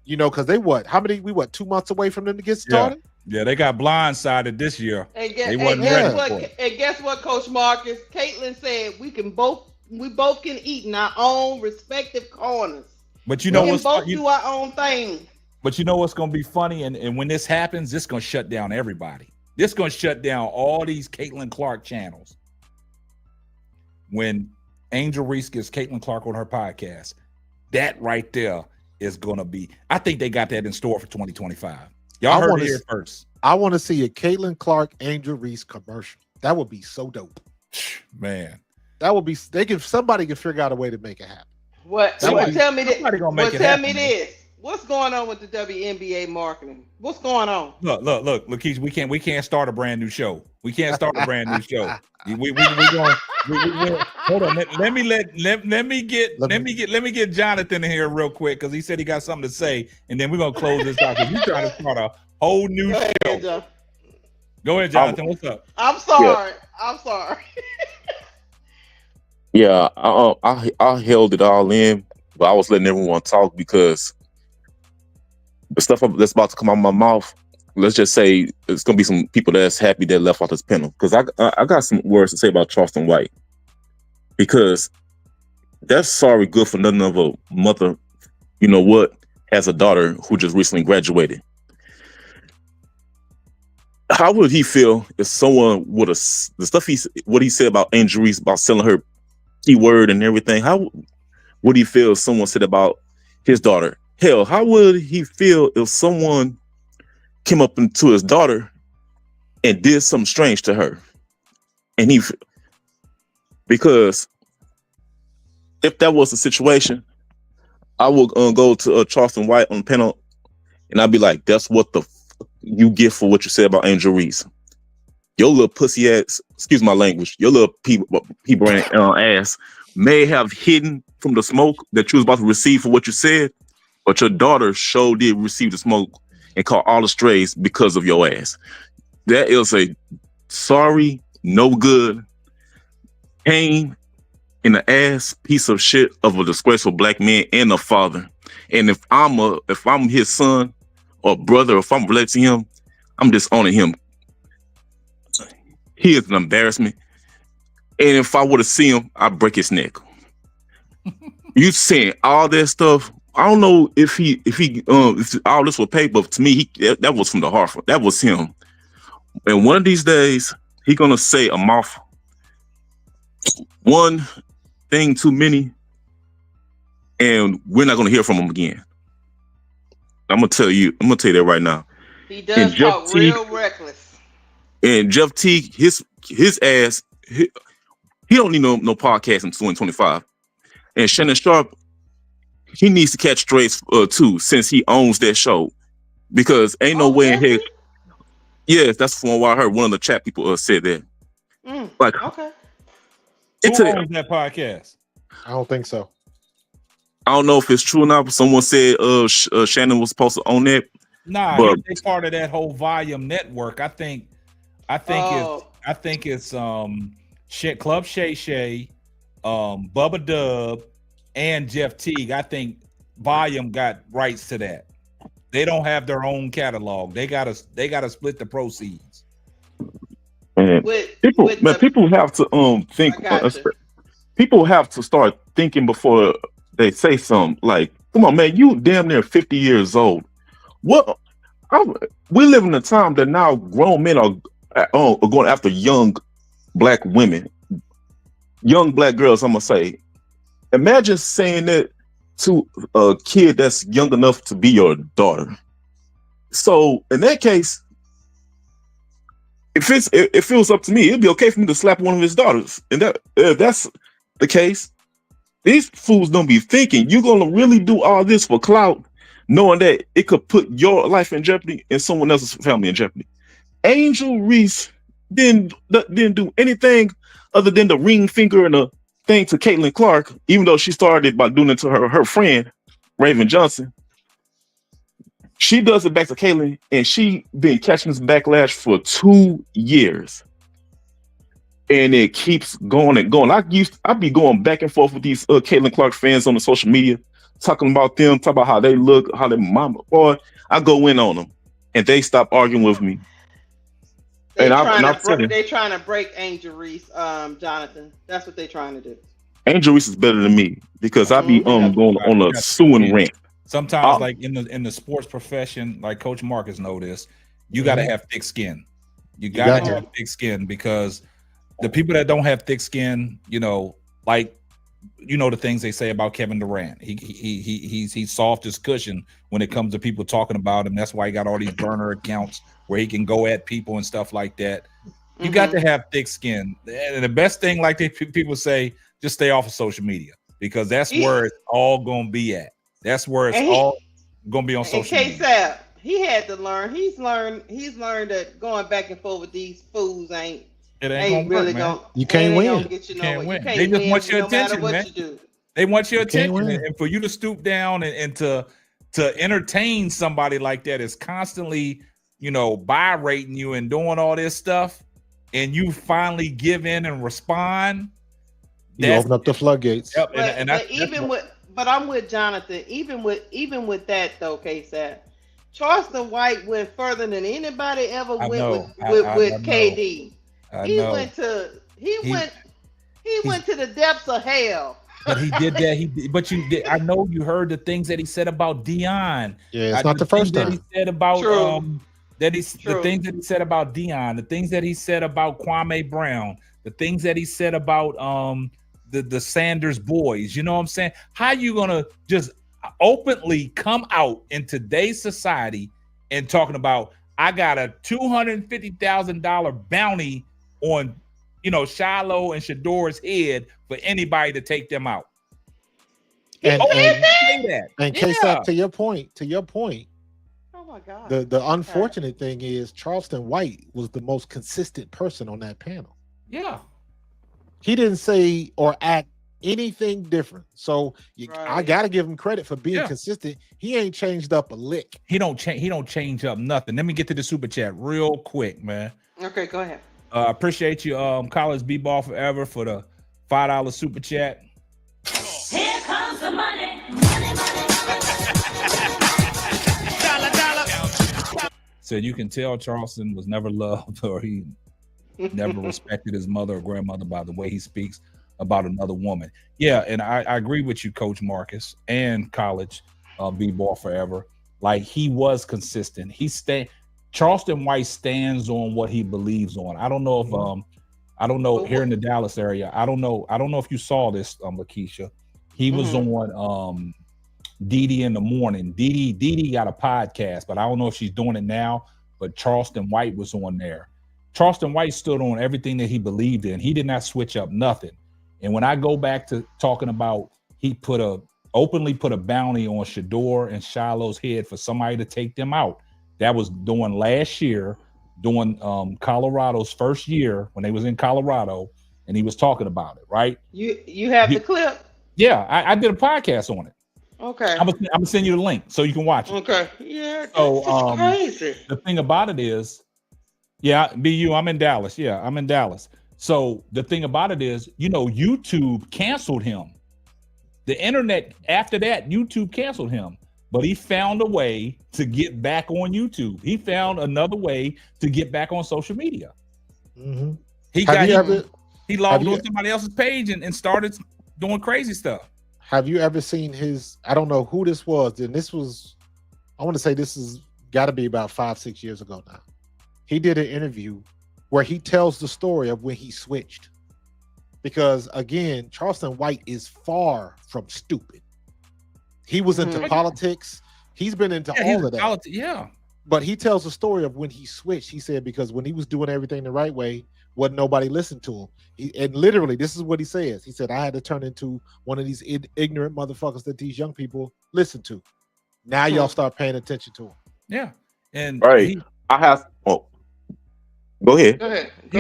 Because they we 2 months away from them to get started. Yeah, they got blindsided this year. And guess what, Coach Marcus? Caitlin said we both can eat in our own respective corners. But we can both do our own thing. But you know what's going to be funny? And when this happens, this is going to shut down everybody. This is going to shut down all these Caitlin Clark channels. When Angel Reese gets Caitlin Clark on her podcast, that right there is going to be, I think they got that in store for 2025. Y'all heard it here first. I want to see a Caitlin Clark Angel Reese commercial. That would be so dope. Man. That would be, somebody can figure out a way to make it happen. Tell me this. What's going on with the WNBA marketing? What's going on? Look, Lakeisha, we can't start a brand new show. We can't start a brand new show. We hold on. Let me get Jonathan in here real quick because he said he got something to say, and then we're gonna close this out because you trying to start a whole new show. Go ahead, Jonathan. What's up? I'm sorry. I'm sorry. Yeah, I held it all in, but I was letting everyone talk because the stuff that's about to come out of my mouth, let's just say it's gonna be some people that's happy that left off this panel. Because I got some words to say about Charleston White. Because that's sorry good for nothing of a mother, has a daughter who just recently graduated. How would he feel if someone would have what he said about Angel Reese about selling her keyword and everything? How would he feel if someone said about his daughter? Hell, how would he feel if someone came up to his daughter and did something strange to her? And because if that was the situation, I would go to Charleston White on the panel and I'd be like, that's what you get for what you said about Angel Reese. Your little pussy ass, excuse my language, your little pea brain ass may have hidden from the smoke that you was about to receive for what you said, but your daughter sure did receive the smoke and caught all the strays because of your ass. That is a sorry, no good, pain in the ass piece of shit of a disgraceful black man and a father. And if I'm his son or brother, if I'm related to him, I'm disowning him. He is an embarrassment. And if I were to see him, I'd break his neck. You saying all that stuff. I don't know if all this was paid, but to me, that was from the heart. That was him. And one of these days, he gonna say a mouth, one thing too many, and we're not gonna hear from him again. I'm gonna tell you that right now. He does talk real reckless. And Jeff Teague, his ass, he don't need no podcast in 2025. And Shannon Sharp, he needs to catch strays too, since he owns that show. Because ain't no way in heck. Yes, that's from what I heard. One of the chat people said that. Okay. Who owns that podcast? I don't think so. I don't know if it's true or not, but someone said Shannon was supposed to own that. Nah, but it's part of that whole Volume network. I think it's Club Shay Shay, Bubba Dub, and Jeff Teague. I think Volume got rights to that. They don't have their own catalog. They gotta split the proceeds. Man, people have to think. People have to start thinking before they say something. Like, come on, man, you damn near 50 years old. What? We live in a time that now grown men are going after young black women young black girls, I'm gonna say, imagine saying that to a kid that's young enough to be your daughter. So in that case, if it was up to me, it'd be okay for me to slap one of his daughters. And that if that's the case, these fools don't be thinking you're gonna really do all this for clout, knowing that it could put your life in jeopardy and someone else's family in jeopardy. Angel Reese didn't do anything other than the ring finger and the thing to Caitlin Clark, even though she started by doing it to her friend, Raven Johnson. She does it back to Caitlin, and she been catching this backlash for 2 years. And it keeps going and going. I'd be going back and forth with these Caitlin Clark fans on the social media, talking about them, talking about how they look, how their mama. Boy, I go in on them, and they stop arguing with me. They're trying to break Angel Reese, Jonathan. That's what they're trying to do. Angel Reese is better than me because I be going on a suing rant. Sometimes, like in the sports profession, like Coach Marcus know this, you got to have thick skin. You got to have thick skin because the people that don't have thick skin, like the things they say about Kevin Durant. He's soft as cushion when it comes to people talking about him. That's why he got all these burner accounts where he can go at people and stuff like that. You got to have thick skin. And the best thing, like people say, just stay off of social media because that's where it's all gonna be at. That's where it's all gonna be on social media. K-Sap, he had to learn. He's learned that going back and forth with these fools ain't really gonna. You can't win. Get you can't win. You They just want your no matter attention, what man. you do. They want your attention, and for you to stoop down and to entertain somebody like that is constantly, berating you and doing all this stuff, and you finally give in and respond. You open up the floodgates. Yep, But I'm with Jonathan. Even with that though, K-Sap, Charleston White went further than anybody ever went with KD. He went to the depths of hell. But he did that. I know you heard the things that he said about Dion. Yeah, it's not the first time. That he said about the things that he said about Dion, the things that he said about Kwame Brown, the things that he said about the Sanders boys. You know what I'm saying? How you gonna just openly come out in today's society and talking about I got a $250,000 bounty on Shiloh and Shador's head for anybody to take them out? And And K-Sap, to your point. Oh my God. The unfortunate thing is Charleston White was the most consistent person on that panel. Yeah. He didn't say or act anything different. So I gotta give him credit for being consistent. He ain't changed up a lick. He don't change up nothing. Let me get to the super chat real quick, man. Okay, go ahead. Appreciate you, College B-Ball Forever for the $5 super chat. Here comes the money. Said you can tell Charleston was never loved or he never respected his mother or grandmother by the way he speaks about another woman. Yeah, and I agree with you, Coach Marcus and College B-Ball Forever. Like he was consistent. Charleston White stands on what he believes on. I don't know if here in the Dallas area. I don't know if you saw this, Lakeisha. He was on Didi in the morning. Didi got a podcast, but I don't know if she's doing it now. But Charleston White was on there. Charleston White stood on everything that he believed in. He did not switch up nothing. And when I go back to talking about he openly put a bounty on Shador and Shiloh's head for somebody to take them out. That was doing last year, doing Colorado's first year when they was in Colorado, and he was talking about it, right? You have the clip? Yeah, I did a podcast on it. Okay. I'm gonna send you the link so you can watch it. Okay. Yeah. So crazy. The thing about it is, BU, I'm in Dallas. Yeah, I'm in Dallas. So the thing about it is, YouTube canceled him. The internet after that, YouTube canceled him. But he found a way to get back on YouTube. He found another way to get back on social media. Mm-hmm. He logged on somebody else's page and started doing crazy stuff. Have you ever seen I don't know who this was, and I want to say this has got to be about 5-6 years ago now. He did an interview where he tells the story of when he switched. because again, Charleston White is far from stupid. He was into politics. He's been into all of that. Yeah. But he tells the story of when he switched. He said because when he was doing everything the right way, wasn't nobody listened to him. And literally, this is what he says. He said, I had to turn into one of these ignorant motherfuckers that these young people listen to. Now y'all start paying attention to him. Yeah. And I have. Oh, go ahead. Go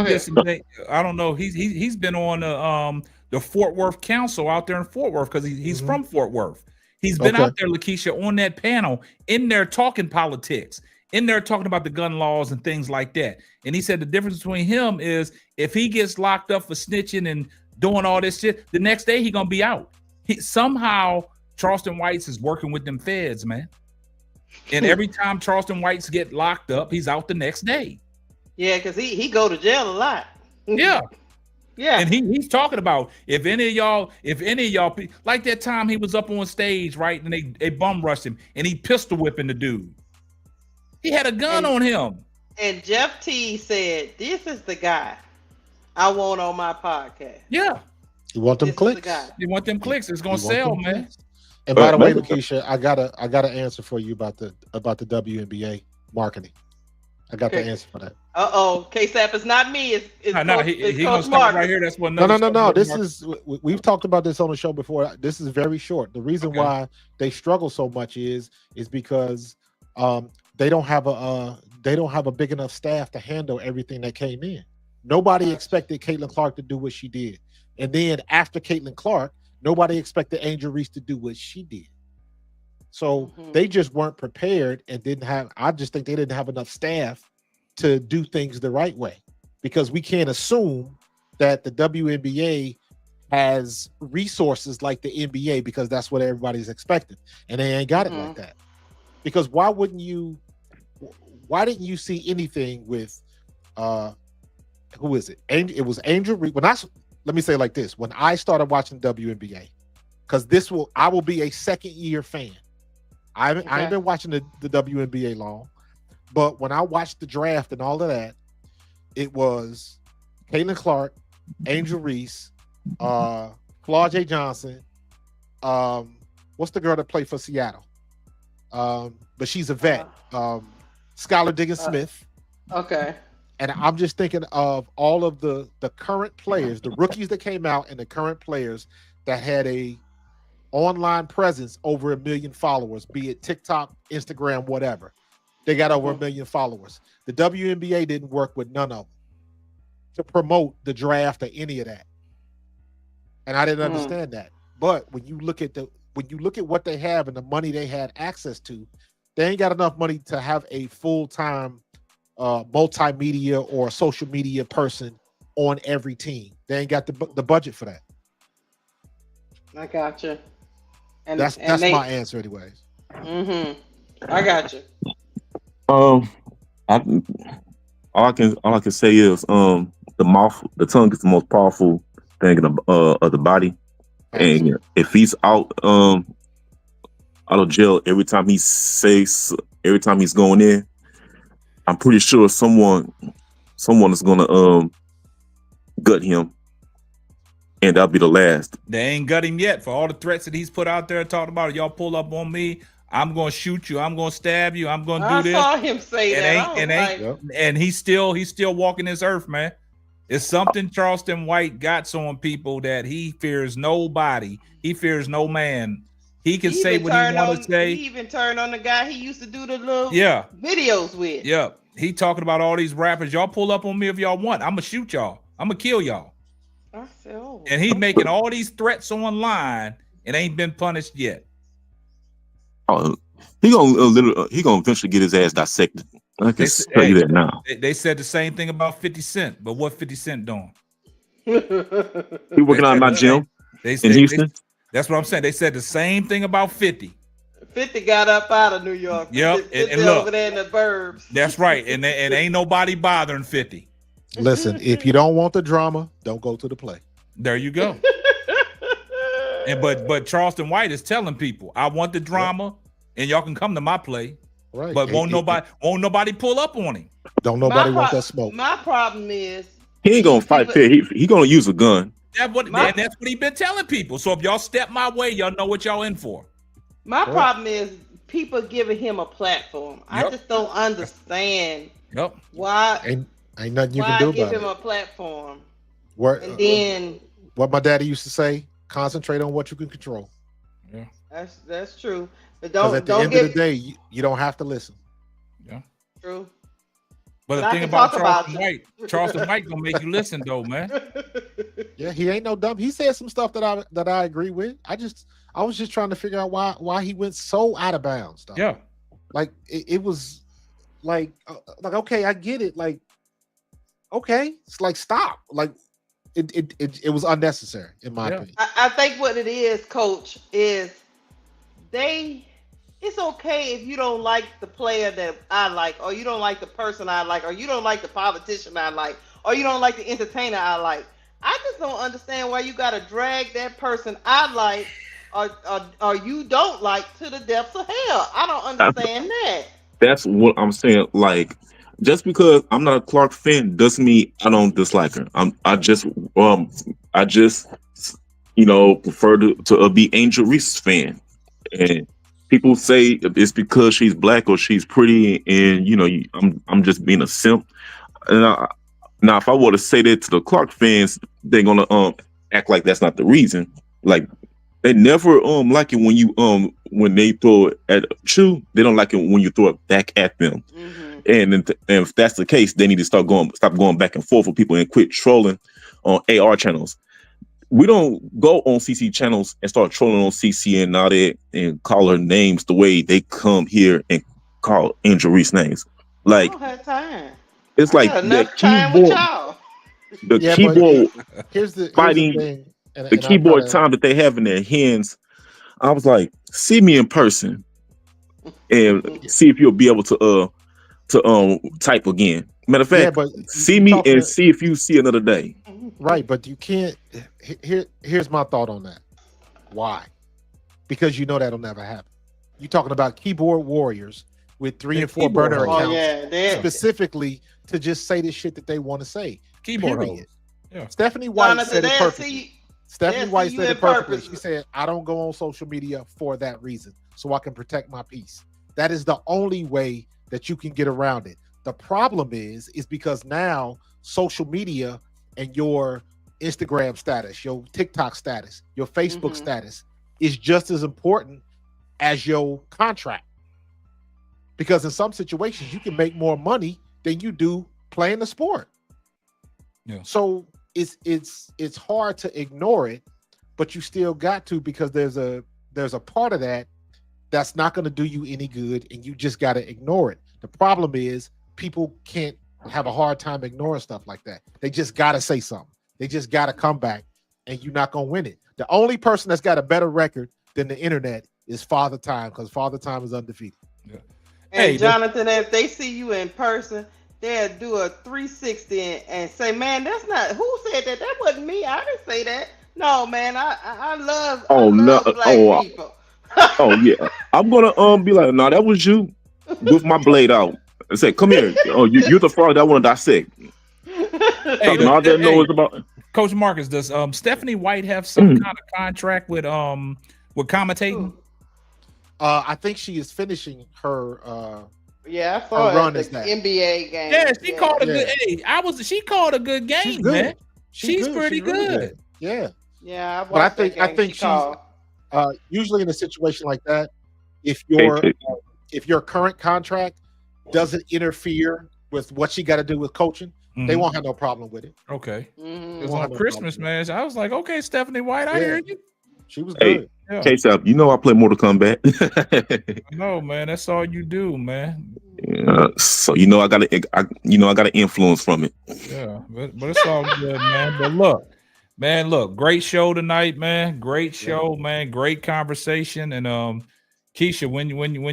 ahead. I don't know. He's been on the Fort Worth Council out there in Fort Worth because he's from Fort Worth. He's been out there, Lakeisha, on that panel in there talking politics, in there talking about the gun laws and things like that. And he said the difference between him is if he gets locked up for snitching and doing all this shit, the next day he gonna be out. Somehow Charleston White's is working with them feds, man. And every time Charleston White's get locked up, he's out the next day. Yeah, because he go to jail a lot. Yeah. Yeah. And he's talking about if any of y'all, like that time he was up on stage, right? And they bum rushed him and he pistol whipping the dude. He had a gun on him. And Jeff T said, this is the guy I want on my podcast. Yeah. You want them clicks? You want them clicks. It's gonna sell, man. And by the way, Lakeisha, I got an answer for you about the WNBA marketing. I got the answer for that. K-Sap, it's not me. It's he Coach gonna stop Marcus. right here. That's what. No. This is we've talked about this on the show before. This is very short. The reason why they struggle so much is because they don't have a big enough staff to handle everything that came in. Nobody expected Caitlin Clark to do what she did, and then after Caitlin Clark, nobody expected Angel Reese to do what she did. So they just weren't prepared and didn't have. I just think they didn't have enough staff to do things the right way, because we can't assume that the WNBA has resources like the NBA because that's what everybody's expecting, and they ain't got it like that. Because why didn't you see anything with who is it? It was Angel Reese. Let me say it like this: when I started watching WNBA, because I will be a second year fan. I ain't been watching the WNBA long, but when I watched the draft and all of that, it was Caitlin Clark, Angel Reese, Claude J. Johnson. What's the girl that played for Seattle? But she's a vet. Skylar Diggins-Smith. Okay. And I'm just thinking of all of the current players, the rookies that came out, and the current players that had a online presence over 1 million followers, be it TikTok, Instagram, whatever. They got over 1 million followers. The WNBA didn't work with none of them to promote the draft or any of that. And I didn't understand that. But when you look at what they have and the money they had access to, they ain't got enough money to have a full-time multimedia or social media person on every team. They ain't got the budget for that. I got you. And that's my answer, anyways. I got you. All I can say is the tongue is the most powerful thing of the body, and if he's out of jail every time he's going in, I'm pretty sure someone is gonna gut him. And that'll be the last. They ain't got him yet for all the threats that he's put out there talking about. Y'all pull up on me, I'm gonna shoot you. I'm gonna stab you. I'm gonna do this. I saw him say that. And he's still walking this earth, man. It's something Charleston White got on people that he fears nobody. He fears no man. He can say what he want to say. He even turned on the guy he used to do the little videos with. Yeah, he talking about all these rappers. Y'all pull up on me if y'all want. I'm gonna shoot y'all. I'm gonna kill y'all. And he's making all these threats online and ain't been punished yet. He gonna eventually get his ass dissected. I can tell you that now. They said the same thing about 50 Cent, but what 50 Cent doing? He working out in my gym in Houston. That's what I'm saying. They said the same thing about 50. 50 got up out of New York. Yep, and look, look, over there in the burbs. That's right, and ain't nobody bothering 50. Listen, if you don't want the drama, don't go to the play. There you go. And but Charleston White is telling people, I want the drama, and y'all can come to my play. Right. But won't nobody pull up on him. Don't nobody want that smoke. My problem is he ain't gonna fight fair. He gonna use a gun. That's what he been telling people. So if y'all step my way, y'all know what y'all in for. My problem is people giving him a platform. I just don't understand why. Ain't nothing you can do about it. Why give him a platform? Then what my daddy used to say: concentrate on what you can control. Yeah, that's true. But at the end of the day, you don't have to listen. Yeah, true. But the thing about Charleston White gonna make you listen though, man. Yeah, he ain't no dumb. He said some stuff that I agree with. I was just trying to figure out why he went so out of bounds. Though. Yeah, like it was like okay, I get it. Like okay, it's like stop. Like it was unnecessary in my opinion. I think what it is, Coach, is it's okay if you don't like the player that I like, or you don't like the person I like, or you don't like the politician I like, or you don't like the entertainer I like. I just don't understand why you got to drag that person I like or you don't like to the depths of hell. I don't understand that. That's what I'm saying. Like, just because I'm not a Clark fan doesn't mean I don't dislike her. I just prefer to be Angel Reese fan. And people say it's because she's black or she's pretty, and I'm just being a simp. And now, if I were to say that to the Clark fans, they're gonna act like that's not the reason. Like they never like it when you when they throw it at you. They don't like it when you throw it back at them. Mm-hmm. And if that's the case, they need to stop going back and forth with people and quit trolling on AR channels. We don't go on CC channels and start trolling on CC and all that and call her names the way they come here and call Angel Reese names. Like, I don't have time. It's like the keyboard here's the fighting thing, the keyboard time that they have in their hands. I was like, see me in person and see if you'll be able to type again. Matter of fact, see me and see if you see another day. Right, but you can't. Here's my thought on that. Why? Because you know that'll never happen. You're talking about keyboard warriors with 3 and 4 burner accounts, specifically to just say the shit that they want to say. Keyboard. Yeah. Stephanie White said it perfectly. Stephanie White said it perfectly. She said, "I don't go on social media for that reason, so I can protect my peace." That is the only way that you can get around it. The problem is because now social media and your Instagram status, your TikTok status, your Facebook status is just as important as your contract. Because in some situations you can make more money than you do playing the sport. Yeah. So it's hard to ignore it, but you still got to, because there's a part of that that's not going to do you any good, and you just got to ignore it. The problem is people can't have a hard time ignoring stuff like that. They just got to say something. They just got to come back, and you're not going to win it. The only person that's got a better record than the internet is Father Time, because Father Time is undefeated. Yeah. And Jonathan, if they see you in person, they'll do a 360 and say, "Man, that's not who said that. That wasn't me. I didn't say that." No, man, I love black people. Oh yeah, I'm gonna be like, "No, that was you," with my blade out. I said, "Come here. Oh, you're the fraud that I want to dissect." All that know is about Coach Marcus. Does Stephanie White have some kind of contract with commentating? I think she is finishing her. I saw run the NBA game. Yeah, she called a good. Hey, she called a good game, she's good. Man. She's pretty good. Really good. Yeah. Yeah, but I think she's usually in a situation like that, if your current contract doesn't interfere with what she got to do with coaching, they won't have no problem with it. Okay. It was on Christmas, man. I was like, okay, Stephanie White, I hear you. She was good. Yeah. K-Sap, I play Mortal Kombat. No, man, that's all you do, man. Yeah, so I got an influence from it. Yeah, but it's all good, man. But look, great show tonight, man. Great show, man. Great conversation. And Keisha, when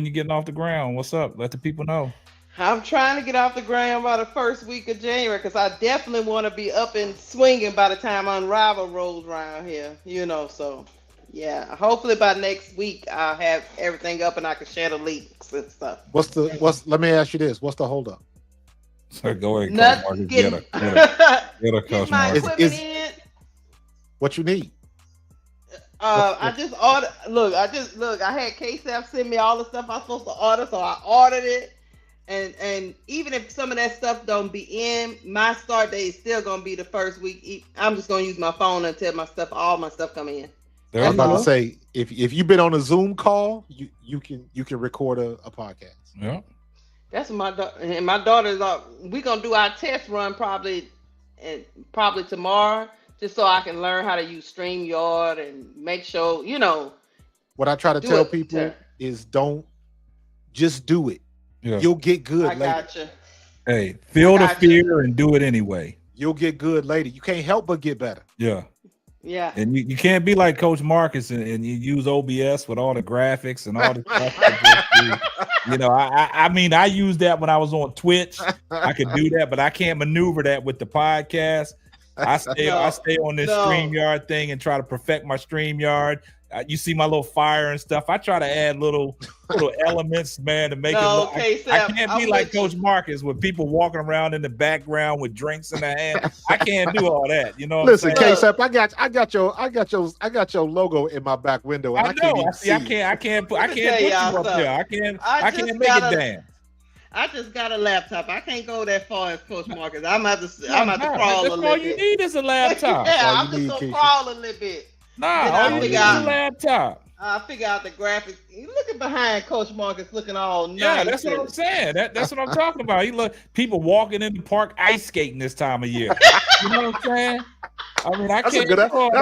you getting off the ground, what's up? Let the people know. I'm trying to get off the ground by the first week of January, because I definitely want to be up and swinging by the time Unravel rolls around here. So yeah, hopefully by next week I'll have everything up and I can share the leaks and stuff. Let me ask you this: what's the holdup? So go ahead, Coach Marcus. Get a Coach Marcus. What you need? I just ordered. Look. I had KSAP send me all the stuff I was supposed to order, so I ordered it. And even if some of that stuff don't be in, my start date is still gonna be the first week. I'm just gonna use my phone until all my stuff come in. I was about to say, if you've been on a Zoom call, you can record a podcast. Yeah. That's what my daughter's. We're gonna do our test run probably tomorrow, just so I can learn how to use StreamYard and make sure What I try to tell people is don't just do it. Yeah. You'll get good later. Gotcha. Hey, feel the fear and do it anyway. You'll get good later. You can't help but get better. Yeah. Yeah. And you can't be like Coach Marcus and you use OBS with all the graphics and all the stuff. I mean, I used that when I was on Twitch. I could do that, but I can't maneuver that with the podcast. I stay on this StreamYard thing and try to perfect my StreamYard. You see my little fire and stuff. I try to add little elements, man, to make it look. I can't be like Coach Marcus with people walking around in the background with drinks in their hand. I can't do all that. You know. Listen, KSAP, I got your logo in my back window. And I can't even see. I can't put you up there. I can't make it dance. I just got a laptop. I can't go that far as Coach Marcus. I'm about to crawl a little bit. All you need is a laptop. Yeah, I'm just gonna crawl a little bit. All you need is a laptop. I figure out the graphics. You looking behind Coach Marcus, looking all nice. Yeah, that's what I'm saying. That's what I'm talking about. You look people walking in the park ice skating this time of year. You know what I'm saying? I mean, that's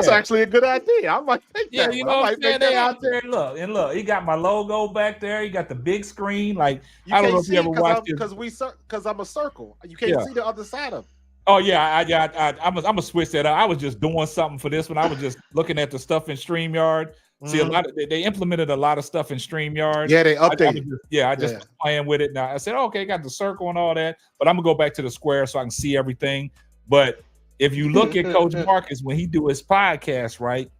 actually a good idea. I might think that. Yeah, you know what I'm saying? They out there. Look. He got my logo back there. He got the big screen. Like I don't know if you ever watched it because I'm a circle. You can't see the other side of it. Oh yeah, I'm gonna switch that up. I was just doing something for this one. I was just looking at the stuff in StreamYard. See, a lot of they implemented a lot of stuff in StreamYard. Yeah, they updated. I just was playing with it. Now I said, okay, got the circle and all that, but I'm gonna go back to the square so I can see everything. But if you look at Coach Marcus when he do his podcast, right,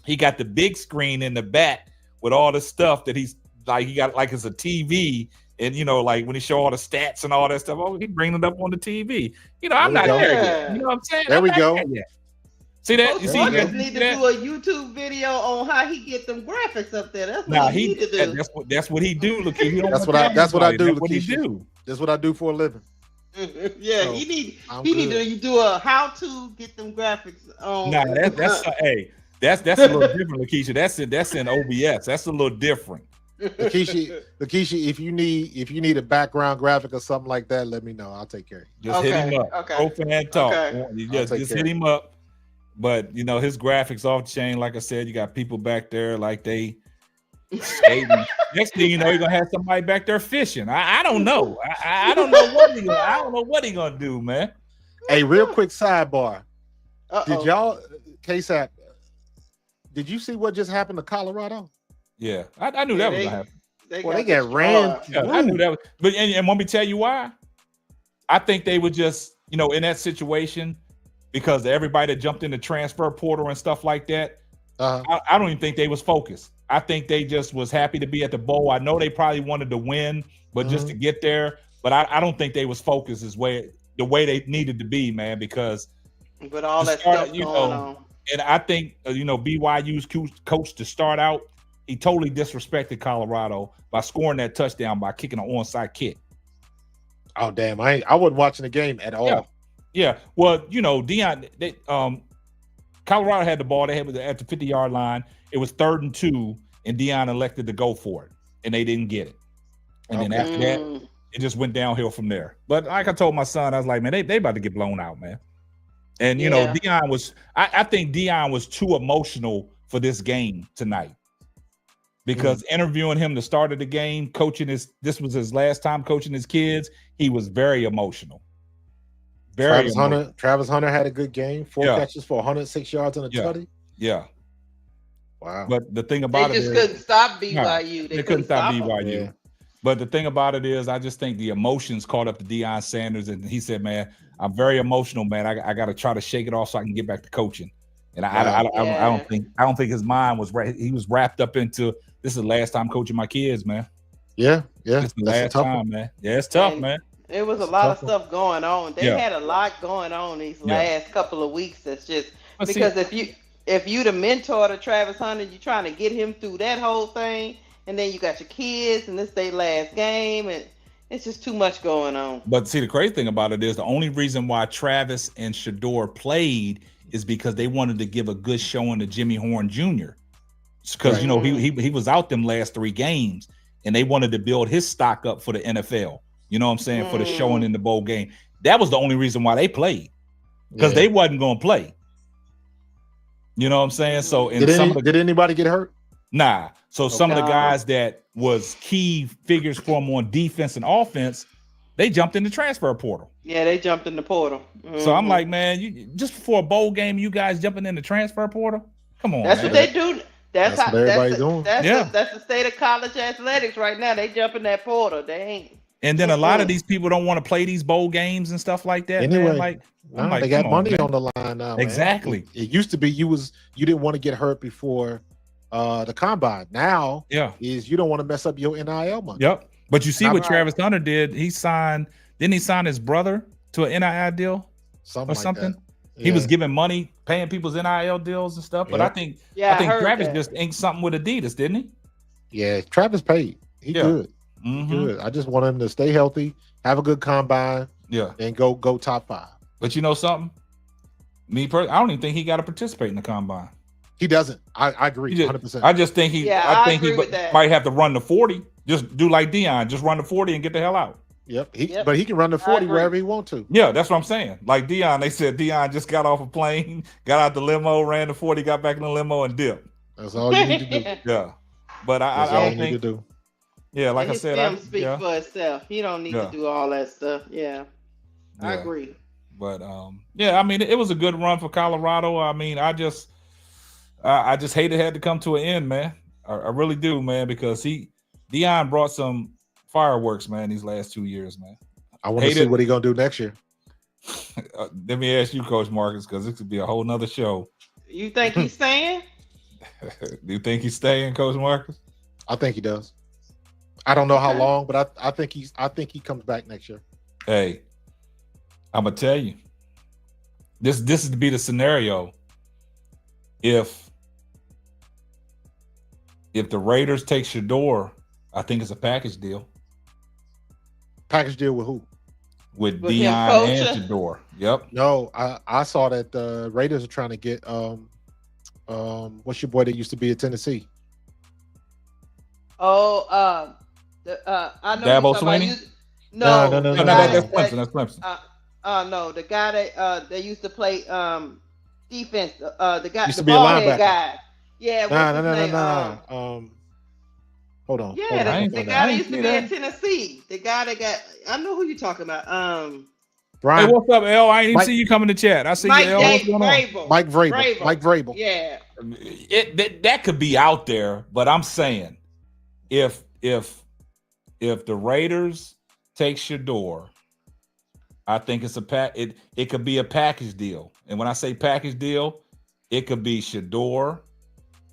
he got the big screen in the back with all the stuff that he got like it's a TV. And like when he show all the stats and all that stuff, he bring it up on the TV. I'm not there yet. You know what I'm saying? There we go. See that? Coach Marcus need to do a YouTube video on how he get them graphics up there. That's what he need to do. That's what he do. Look, that's what I do. That's what he do. That's what I do for a living. Yeah, so, he need to do a how to get them graphics on. Nah, that's a little different, Lakeisha. That's in OBS. That's a little different. Lakeisha, if you need a background graphic or something like that, let me know. I'll take care of you. Just hit him up. Okay. Open and talk. Okay. Just hit him up. But his graphics off the chain. Like I said, you got people back there like they skating. Next thing you know, you're gonna have somebody back there fishing. I don't know. I don't know what he gonna do, man. Hey, real quick sidebar. Did y'all KSAP? Did you see what just happened to Colorado? Yeah, I knew that was gonna happen. They got ran. Yeah, I knew that was. But and want me to tell you why? I think they were just in that situation because everybody that jumped in the transfer portal and stuff like that. I don't even think they was focused. I think they just was happy to be at the bowl. I know they probably wanted to win, but just to get there. But I don't think they was focused the way they needed to be, man. Because but all that stuff going on. And I think BYU's coach to start out. He totally disrespected Colorado by scoring that touchdown by kicking an onside kick. Oh damn! I wasn't watching the game at all. Yeah. Well, Deion. Colorado had the ball. They had at the 50-yard line. It was 3rd and 2, and Deion elected to go for it, and they didn't get it. And then after that, it just went downhill from there. But like I told my son, I was like, man, they about to get blown out, man. And Deion was. I think Deion was too emotional for this game tonight. Because interviewing him the start of the game, this was his last time coaching his kids. He was very emotional. Travis Hunter had a good game. 4 catches for 106 yards and a tutty. Yeah. Wow. But the thing about they just couldn't stop BYU. They couldn't stop BYU. Yeah. But the thing about it is, I just think the emotions caught up to Deion Sanders, and he said, "Man, I'm very emotional, man. I got to try to shake it off so I can get back to coaching." And I don't think his mind was he was wrapped up into this is the last time coaching my kids, man. Yeah. It's the last time, man. Yeah, it's tough, man. There was a lot of stuff going on. They had a lot going on these last couple of weeks. That's just because if you the mentor to Travis Hunter, you're trying to get him through that whole thing, and then you got your kids, and this their last game, and it's just too much going on. But see, the crazy thing about it is the only reason why Travis and Shador played is because they wanted to give a good showing to Jimmy Horn Jr. Because you know he was out them last 3 games, and they wanted to build his stock up for the NFL. You know what I'm saying? For the showing in the bowl game. That was the only reason why they played, because they wasn't going to play. You know what I'm saying? So did anybody get hurt? Nah. So some of the guys that was key figures for them on defense and offense, they jumped in the transfer portal. Yeah, they jumped in the portal. So I'm like, man, you just before a bowl game, you guys jumping in the transfer portal? Come on, that's man. what they do. That's what everybody's doing. That's the state of college athletics right now. They jump in that portal. They ain't. And then a lot of these people don't want to play these bowl games and stuff like that. Anyway, man. They got money on the line now. Exactly. Man. It used to be you didn't want to get hurt before the combine. Now, is you don't want to mess up your NIL money. Yep. But you see what Travis Hunter did? He signed. Didn't he sign his brother to an NIL deal or something? Yeah. He was giving money, paying people's NIL deals and stuff. But I think Travis just inked something with Adidas, didn't he? Yeah, Travis paid. He good. Good. I just want him to stay healthy, have a good combine, and go top 5. But you know something? I don't even think he got to participate in the combine. He doesn't. I agree 100%. I just think he might have to run the 40. Just do like Deion, just run the 40 and get the hell out. Yep. But he can run the 40 wherever he wants to. Yeah, that's what I'm saying. Like Deion, they said Deion just got off a plane, got out the limo, ran the 40, got back in the limo, and dipped. That's all you need to do. Yeah. But I don't think. Yeah, like I said, film speaks for itself. He don't need to do all that stuff. Yeah, I agree. But I mean, it was a good run for Colorado. I mean, I just hate it had to come to an end, man. I really do, man, because Deion brought some fireworks, man, these last 2 years, man. I want to see what he's gonna do next year. Let me ask you, Coach Marcus, because this could be a whole nother show. You think he's staying? Do you think he's staying, Coach Marcus? I think he does. I don't know how long, but I think he comes back next year. Hey, I'm gonna tell you, this is to be the scenario. If the Raiders take Shador, I think it's a package deal. Package deal with who? With Deion and Shador. Yep. No, I saw that the Raiders are trying to get what's your boy that used to be at Tennessee? I know Dabo Swinney? No, that's Clemson. That's Clemson. No, the guy that used to play defense. The guy used to the be a linebacker guy. Yeah. No. Hold on. Yeah, the guy that used to be at Tennessee. The guy that got. I know who you're talking about. Brian. Hey, what's up, L? I ain't even see you come in the chat. I see you, L. What's going on? Mike Vrabel. Yeah. That could be out there, but I'm saying if the Raiders take Shador, I think it's it could be a package deal. And when I say package deal, it could be Shador,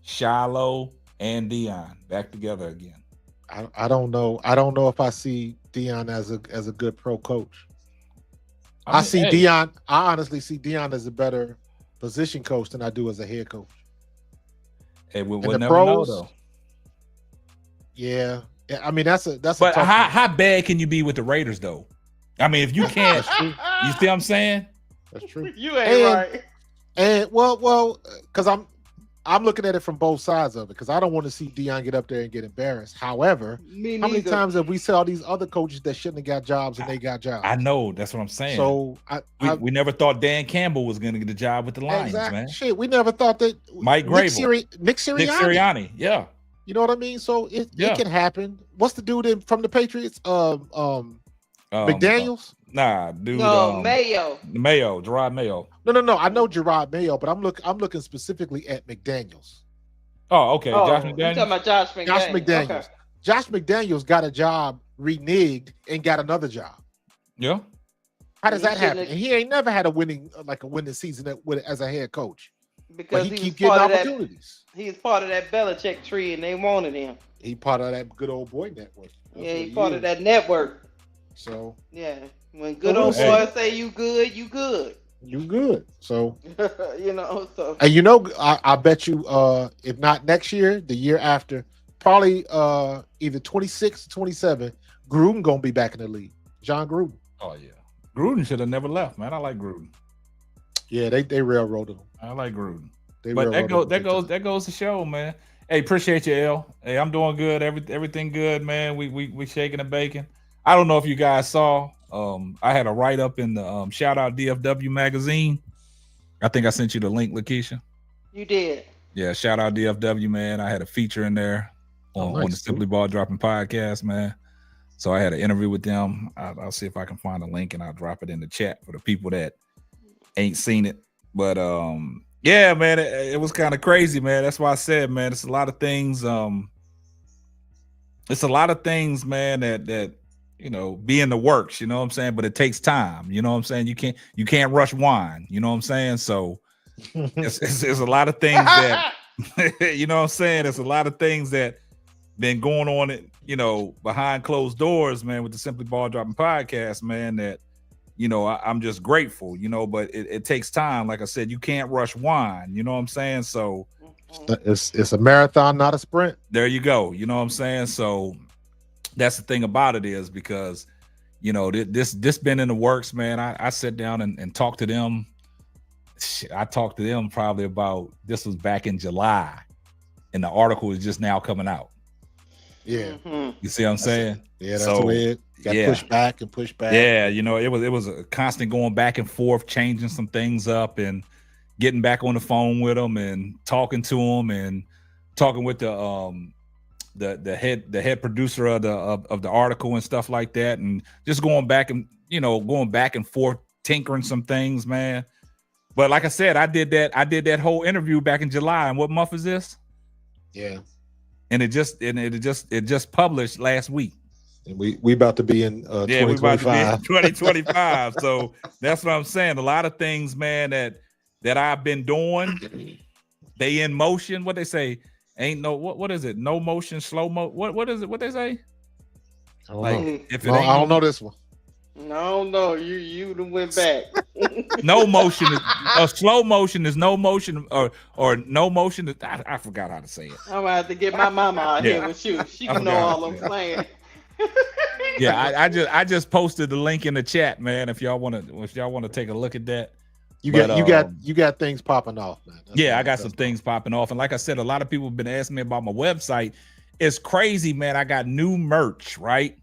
Shiloh, and Deion back together again. I don't know. I don't know if I see Deion as a good pro coach. I honestly see Deion as a better position coach than I do as a head coach. Hey, we'll never know though. Yeah, I mean that's a. But how bad can you be with the Raiders though? I mean, if you can't, you see what I'm saying? That's true. You ain't right. And well, because I'm looking at it from both sides of it, because I don't want to see Deion get up there and get embarrassed. However, how many times have we saw these other coaches that shouldn't have got jobs and they got jobs? I know, that's what I'm saying. So we never thought Dan Campbell was going to get the job with the Lions, man. Shit, we never thought that Mike Grable, Nick Sirianni, yeah. You know what I mean? So it can happen. What's the dude from the Patriots? McDaniels? Nah, dude. No, Mayo. Gerard Mayo. No. I know Gerard Mayo, but I'm looking specifically at McDaniels. Oh, okay. Josh You're McDaniels. talking about Josh McDaniels. Okay. Josh McDaniels got a job reneged and got another job. Yeah. How does that happen? And he ain't never had a winning season as a head coach. Because he keep getting opportunities. He's part of that Belichick tree, and they wanted him. He part of that good old boy network. Yeah, he part of that network. So yeah, when good old boys say you good, you good. You good. So you know, so and you know, I bet you if not next year, the year after, probably either 26 or 27, Gruden gonna be back in the league. John Gruden. Oh yeah. Gruden should have never left, man. I like Gruden. Yeah, they railroaded him. I like Gruden. They But railroaded him. that goes to show, man. Hey, appreciate you, L. Hey, I'm doing good. Everything good, man. We shaking and baking. I don't know if you guys saw. I had a write up in the shout out DFW magazine. I think I sent you the link, Lakeisha. you did. Yeah, shout out DFW, man. I had a feature in there on the Simply Ball Dropping podcast, man. So I had an interview with them. I'll see if I can find a link and I'll drop it in the chat for the people that ain't seen it. But yeah, man, it was kind of crazy, man. That's why I said, man, it's a lot of things. It's a lot of things, man, that you know, be in the works, you know what I'm saying? But it takes time, you know what I'm saying? You can't rush wine, you know what I'm saying? So it's a lot of things that you know what I'm saying? There's a lot of things that been going on, you know, behind closed doors, man, with the Simply Ball Dropping podcast, man, that, you know, I'm just grateful, you know, but it takes time. Like I said, you can't rush wine, you know what I'm saying? So it's a marathon, not a sprint. There you go. You know what I'm saying? So that's the thing about it is because, you know, this been in the works, man. I sat down and talked to them. I talked to them probably about, this was back in July, and the article is just now coming out. Yeah. You see what I'm saying? Yeah, that's the way it got pushed back and pushed back. Yeah, you know, it was a constant going back and forth, changing some things up and getting back on the phone with them and talking to them and talking with the head producer of the article and stuff like that, and just going back and forth, tinkering some things, man. But like I said, I did that whole interview back in July. And what month is this? Yeah. And it just published last week. And we about to be in 2025. 2025. So that's what I'm saying. A lot of things, man, that I've been doing, they in motion. What they say? Ain't no what is it? No motion, slow mo. What is it? What they say? I don't know this one. No, you went back. No motion is slow motion is no motion or no motion. I forgot how to say it. I'm gonna have to get my mama out here with you. She can know all I'm saying. Yeah, I just posted the link in the chat, man. If y'all want to take a look at that. You got things popping off, man. I got some things popping off. And like I said, a lot of people have been asking me about my website. It's crazy, man. I got new merch, right?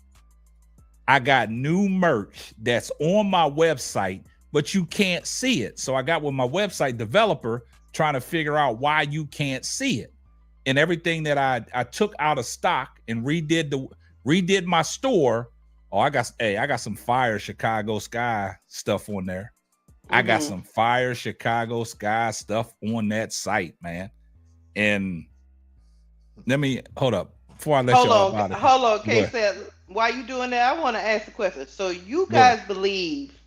I got new merch that's on my website, but you can't see it. So I got with my website developer trying to figure out why you can't see it. And everything that I took out of stock and redid my store. Oh, I got some fire Chicago Sky stuff on there. I got some fire Chicago Sky stuff on that site, man. And let me hold up before I let you know about it. Hold on, Kay said, while you doing that, I want to ask a question. So you guys believe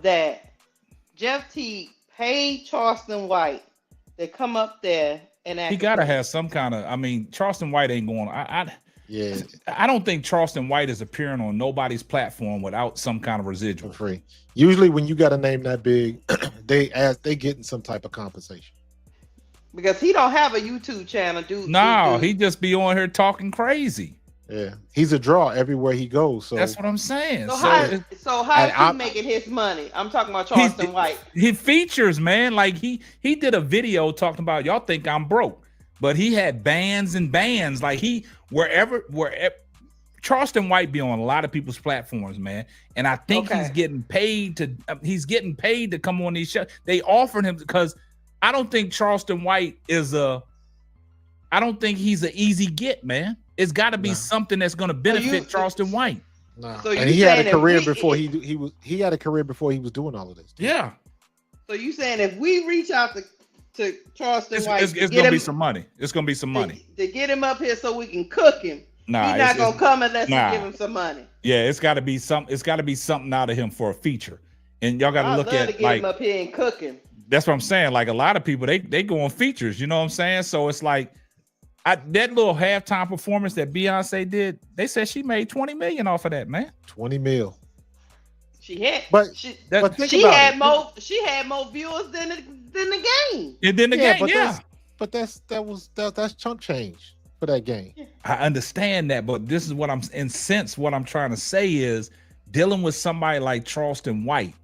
that Jeff Teague paid Charleston White to come up there and act? He gotta have some kind of. I mean, Charleston White ain't going. I don't think Charleston White is appearing on nobody's platform without some kind of residual. For free. Usually, when you got a name that big, they getting some type of compensation. Because he don't have a YouTube channel, dude. No, he just be on here talking crazy. Yeah, he's a draw everywhere he goes. So that's what I'm saying. So how is he making his money? I'm talking about Charleston White. He features, man. Like he did a video talking about, y'all think I'm broke, but he had bands and bands. Like wherever Charleston White be on a lot of people's platforms, man. And I think he's getting paid to come on these shows. They offered him because I don't think Charleston White he's an easy get, man. It's got to be something that's going to benefit Charleston White. No. So and he had a career before he had a career before he was doing all of this. Yeah. So you saying if we reach out to Charleston White, it's going to be some money. It's going to be some money to get him up here so we can cook him. Nah, he's not going to come unless we give him some money. Yeah, it's got to be something out of him for a feature. And y'all got to look at to get him up here and cook him. That's what I'm saying. Like a lot of people, they go on features. You know what I'm saying? So it's like. That little halftime performance that Beyonce did, they said she made $20 million off of that, man. 20 mil. She had, but she think about She had more viewers than the game. And then the game, yeah. But that's chunk change for that game. I understand that, but this is what I'm in sense. What I'm trying to say is dealing with somebody like Charleston White.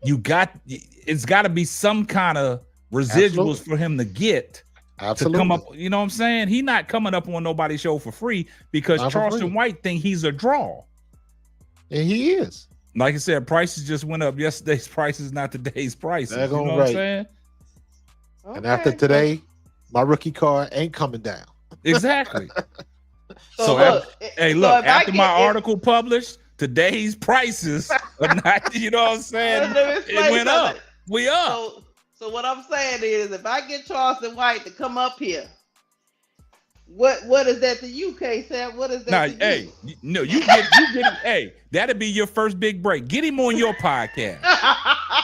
It's got to be some kind of residuals for him to get. To come up, you know what I'm saying? He not coming up on nobody's show for free because Charleston White think he's a draw. And he is. Like I said, prices just went up. Yesterday's prices, not today's prices. You know what I'm saying? And after today, my rookie card ain't coming down. Exactly. After my article published, today's prices are not, you know what I'm saying? It went up. We up. So what I'm saying is, if I get Charleston White to come up here, what is that to you, K-Sam? What is that to you? No, you get him. Hey, that'll be your first big break. Get him on your podcast.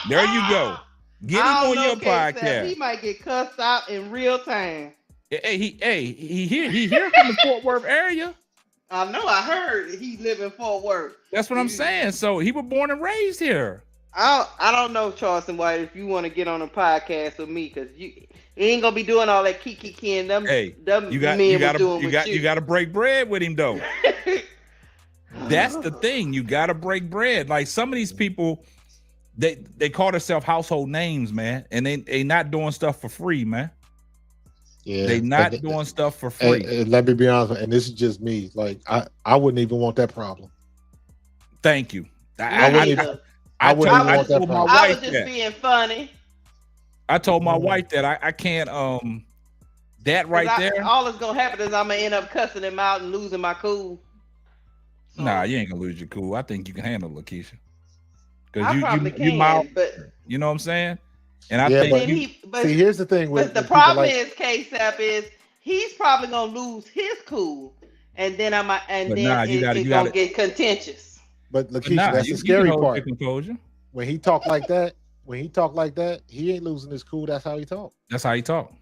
There you go. Get him on your podcast. He might get cussed out in real time. Hey, he here from the Fort Worth area. I know. I heard he live in Fort Worth. That's what I'm saying. So he was born and raised here. I don't know, Charleston White, if you want to get on a podcast with me, because you ain't gonna be doing all that kiki and them. Hey, you got to break bread with him though. That's the thing. You got to break bread. Like some of these people, they call themselves household names, man, and they not doing stuff for free, man. Yeah, they not doing stuff for free. And let me be honest, and this is just me. Like I wouldn't even want that problem. Thank you. I wouldn't even want that problem. I was just being funny. I told my wife that I can't that right there. All that's gonna happen is I'm gonna end up cussing him out and losing my cool. So, nah, you ain't gonna lose your cool. I think you can handle Lakeisha. I probably can, but you know what I'm saying? And I think see, here's the thing with the problem is K-Sap is he's probably gonna lose his cool, and then it's gonna get contentious. But Lakeisha, that's the scary part. When he talk like that, he ain't losing his cool. That's how he talk. That's how he talk.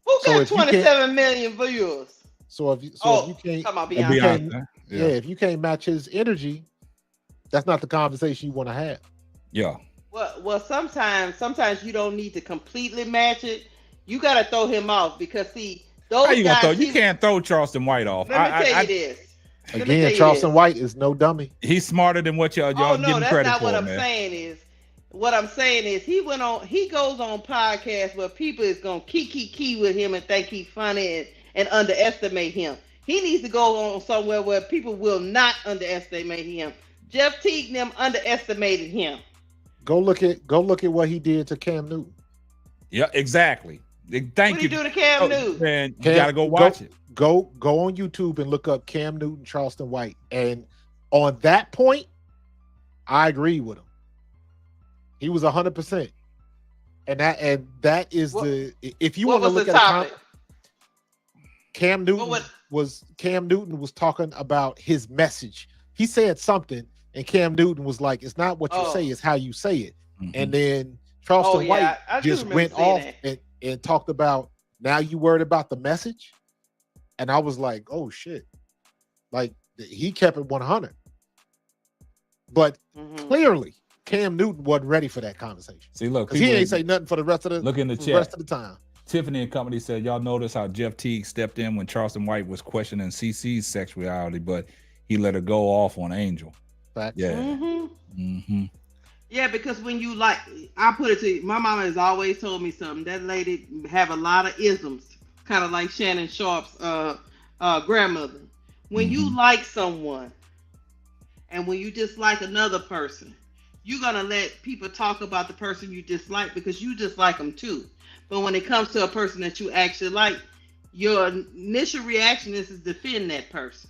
Who got 27 million viewers? So if you can't, if you can't match his energy, that's not the conversation you want to have. Yeah. Well, sometimes you don't need to completely match it. You got to throw him off because see, those guys. You can't throw Charleston White off. Let me tell you this. Again, Charleston White is no dummy. He's smarter than what y'all giving credit for. That's not what I'm saying is. What I'm saying is he goes on podcasts where people is gonna key with him and think he's funny and underestimate him. He needs to go on somewhere where people will not underestimate him. Jeff Teague and them underestimated him. Go look at what he did to Cam Newton. Yeah, exactly. Thank you. What did he do to Cam Newton? Man, you gotta go watch it. Go on YouTube and look up Cam Newton, Charleston White. And on that point, I agree with him. He was 100%. And that is if you want to look at Cam Newton was talking about his message. He said something and Cam Newton was like, it's not what you say, it's how you say it. Mm-hmm. And then Charleston White just went off and talked about, now you worried about the message? And I was like, oh shit. Like he kept it 100. But clearly Cam Newton wasn't ready for that conversation. See, look, he ain't say nothing for the rest of the rest of the time. Tiffany and company said, y'all notice how Jeff Teague stepped in when Charleston White was questioning CC's sexuality, but he let her go off on Angel. Fact. Yeah. Mm-hmm. Yeah, because when you I put it to you, my mama has always told me something. That lady have a lot of isms, kind of like Shannon Sharp's grandmother. When you like someone and when you dislike another person, you're going to let people talk about the person you dislike because you dislike them too. But when it comes to a person that you actually like, your initial reaction is to defend that person.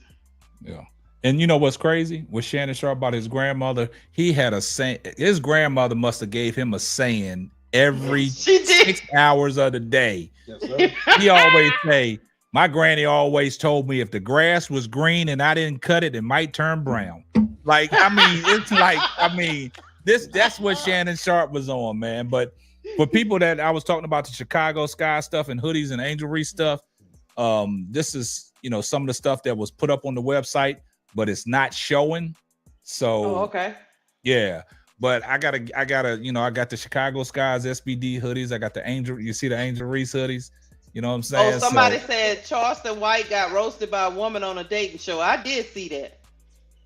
Yeah. And you know what's crazy? With Shannon Sharp about his grandmother, he had a saying. His grandmother must have gave him a saying every 6 hours of the day. Yes, sir. He always say, my granny always told me if the grass was green and I didn't cut it, it might turn brown. Like, I mean, it's like, I mean, that's what Shannon Sharp was on, man. But for people that I was talking about the Chicago Sky stuff and hoodies and Angel Reese stuff, this is, some of the stuff that was put up on the website, but it's not showing. So, okay. Yeah. But I got the Chicago Skies SBD hoodies. I got the Angel. You see the Angel Reese hoodies. You know what I'm saying? Oh, somebody said Charleston White got roasted by a woman on a dating show. I did see that.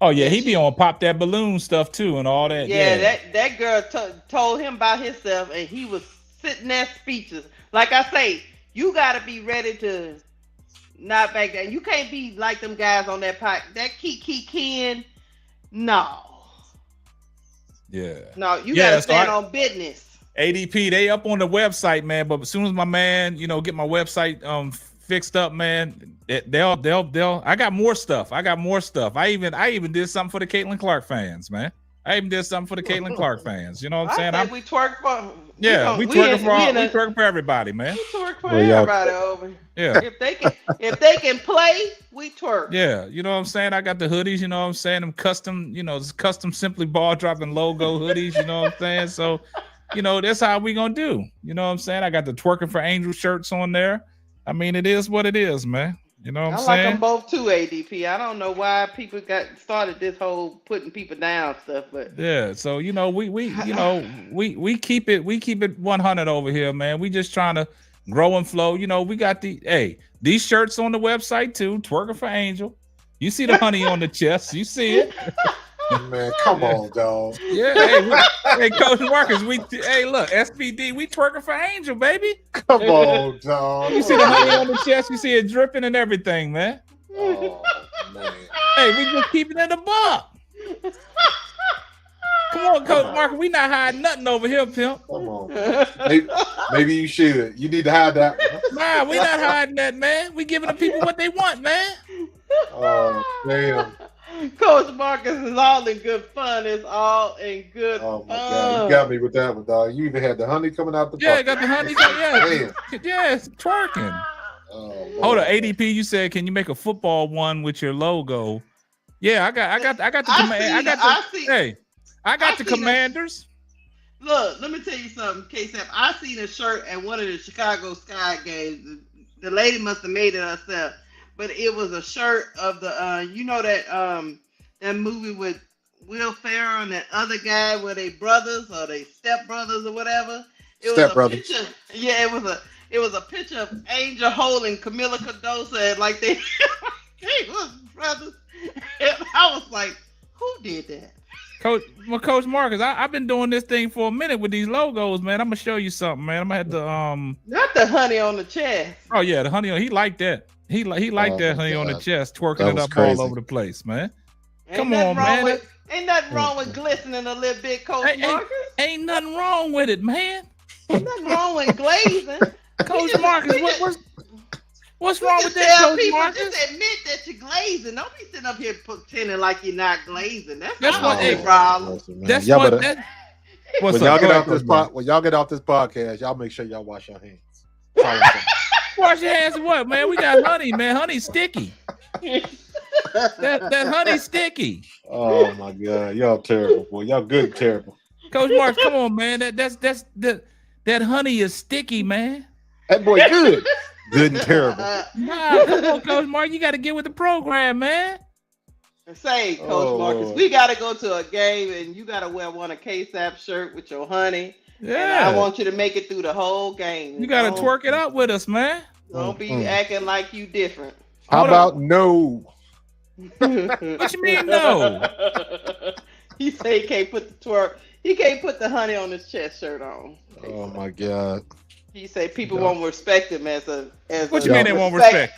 Oh yeah, he be on Pop That Balloon stuff too and all that. Yeah, that girl told him about himself, and he was sitting there speechless. Like I say, you got to be ready to not back down. You can't be like them guys on that Kiki Ken. No. Yeah. No, you got to stand on business. ADP, they up on the website, man. But as soon as my man, get my website fixed up, man, they'll. I got more stuff. I even did something for the Caitlin Clark fans, man. You know what I'm saying? We twerk for. Yeah, we twerking for everybody, man. We twerk for everybody over. Yeah. If they can play, we twerk. Yeah, you know what I'm saying? I got the hoodies, you know what I'm saying? Them custom, custom Simply Ball Dropping logo hoodies, you know what I'm saying? So, that's how we gonna do. You know what I'm saying? I got the Twerking for Angel shirts on there. I mean, it is what it is, man. You know what I'm saying? I like them both too, ADP. I don't know why people got started this whole putting people down stuff, but yeah. So we keep it 100 over here, man. We just trying to grow and flow. We got these shirts on the website too. Twerking for Angel. You see the honey on the chest. You see it. Man, come on, dog. Yeah, hey, Coach Marcus, look, SBD, we twerking for Angel, baby. Come on, dog. You see the honey on the chest, you see it dripping and everything, man. Oh, man. Hey, we just keeping it a buck. Come on, Coach Marcus, we not hiding nothing over here, pimp. Come on. Maybe you should. You need to hide that one. Nah, we not hiding that, man. We giving the people what they want, man. Oh, damn. Coach Marcus is all in good fun. It's all in good fun. Oh my God, you got me with that one, dog. You even had the honey coming out the Yeah, I got the honey. Yeah, it's twerking. Hold on, ADP. You said, can you make a football one with your logo? Yeah, I got the command. I got the Commanders. Look, let me tell you something, KSAP. I seen a shirt at one of the Chicago Sky games. The lady must have made it herself. But it was a shirt of the that movie with Will Ferrell and that other guy where they brothers or they step brothers or whatever. It was a picture. Yeah, it was a picture of Angel holding Camila Cardoso and like they was brothers. And I was like, who did that? Coach Marcus, I've been doing this thing for a minute with these logos, man. I'm gonna show you something, man. I'm gonna have to not the honey on the chest. Oh yeah, the honey he liked that. He liked that honey on the chest, twerking it up all over the place, man. Come on, man. Ain't nothing wrong with glistening a little bit, Coach Marcus. Ain't nothing wrong with it, man. Ain't nothing wrong with glazing. Coach Marcus, what's wrong with that, Coach Marcus? Just admit that you're glazing. Don't be sitting up here pretending like you're not glazing. That's not a problem. That's what. What's when up? Y'all get off this podcast, y'all make sure y'all wash your hands. Wash your hands of what, man? We got honey, man. Honey's sticky. that honey's sticky. Oh my God, y'all terrible, boy. Y'all good and terrible. Coach Mark, come on, man. That honey is sticky, man. That boy good. Good and terrible. Nah, come on, Coach Mark. You got to get with the program, man. Say, Coach Marcus, we got to go to a game and you got to wear one of KSAP shirt with your honey. Yeah. And I want you to make it through the whole game. You got to twerk it up with us, man. Don't be acting like you different. How about no? What you mean no? He say he can't put the twerk. He can't put the honey on his chest shirt on. Oh my God. He say people won't respect him as what you mean they won't respect?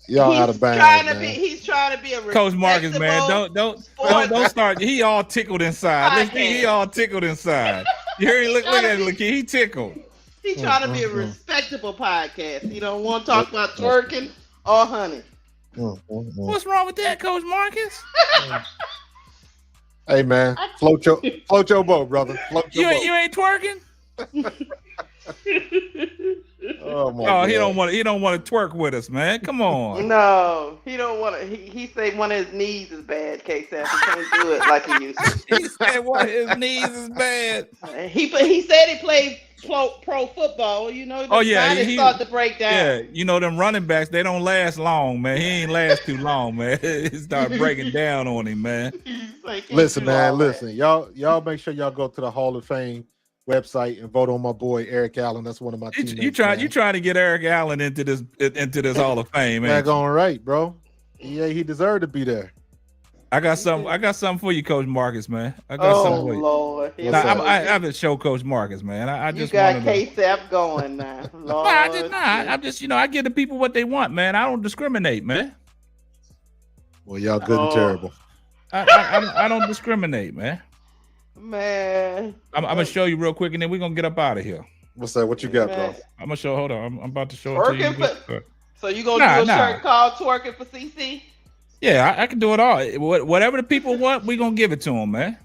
Y'all out of bounds. He's trying to be a Coach Marcus, man. Don't start. He all tickled inside. He all tickled inside. You hear him look at him, look. He tickled. He trying to be a respectable podcast. He don't want to talk about twerking or honey. What's wrong with that, Coach Marcus? Hey man, float your boat, brother. Float your boat. You ain't twerking? Oh my God. He don't want to twerk with us, man. Come on. No, he don't want to. He say one of his knees is bad, KSAP. He can't do it like he used to. He said one of his knees is bad. He said he played pro football. You know, the he start to break down. Yeah, you know them running backs, they don't last long, man. He ain't last too long, man. It start breaking down on him, man. Listen, man, listen. Y'all make sure y'all go to the Hall of Fame website and vote on my boy Eric Allen. That's one of my teammates. You trying to get Eric Allen into this Hall of Fame, man. Back on right, bro. Yeah, he deserved to be there. I got something for you, Coach Marcus, man. I got something for you. Lord. I have to show Coach Marcus, man. I just got KSAP going now. Lord. No, I did not. I'm just, I give the people what they want, man. I don't discriminate, man. Well, y'all good and terrible. I don't discriminate, man. Man, I'm gonna show you real quick, and then we're gonna get up out of here. What's that? What you got, bro? I'm gonna show. Hold on, I'm about to show it to you. So you gonna do a shirt called "Twerking for CC"? Yeah, I can do it all. Whatever the people want, we gonna give it to them, man.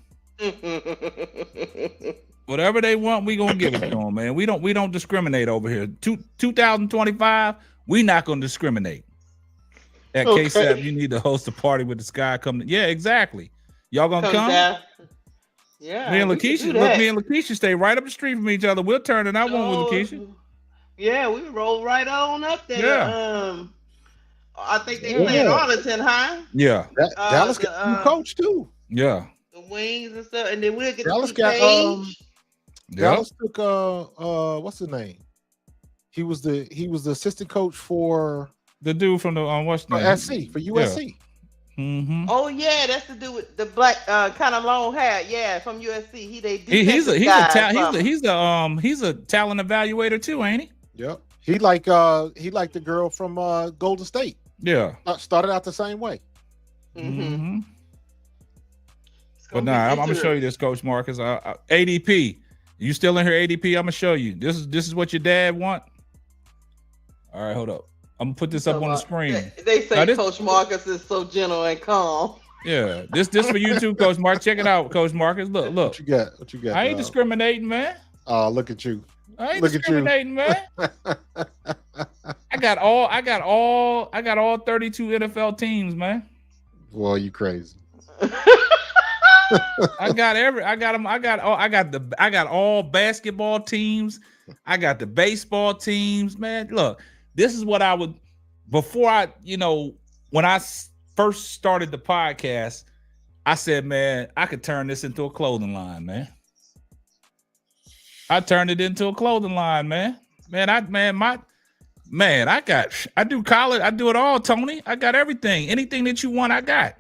Whatever they want, we gonna give it to them, man. We don't discriminate over here. 2025, we not gonna discriminate. At KSAP, you need to host a party with the sky coming. Yeah, exactly. Y'all gonna come? Down. Yeah. Me and Lakeisha stay right up the street from each other. We'll turn it out one with Lakeisha. Yeah, we roll right on up there. Yeah. I think they play at Arlington, huh? Yeah. Dallas got new coach too. Yeah. The wings and stuff, and then we'll get Dallas got Dallas took what's his name? He was the assistant coach for the dude from the what's the name? SC for USC. Yeah. Mm-hmm. Oh yeah, that's the dude with the black kind of long hair. Yeah, from USC. He's a talent evaluator too, ain't he? Yep. He like the girl from Golden State. Yeah. Started out the same way. Mm-hmm. But I'm gonna show you this, Coach Marcus. ADP. You still in here, ADP? I'm gonna show you. This is what your dad want. All right, hold up. I'm gonna put this up on the screen. They say Coach Marcus is so gentle and calm. Yeah, this for you too, Coach Mark. Check it out, Coach Marcus. Look. What you got? I ain't discriminating, man. Oh, look at you. I ain't discriminating, man. I got all 32 NFL teams, man. Well, you crazy. I got all basketball teams. I got the baseball teams, man. Look, this is what I would before when I first started the podcast, I said, man, I could turn this into a clothing line, man. I turned it into a clothing line, man. I do college, I do it all, Tony. I got everything. Anything that you want, I got.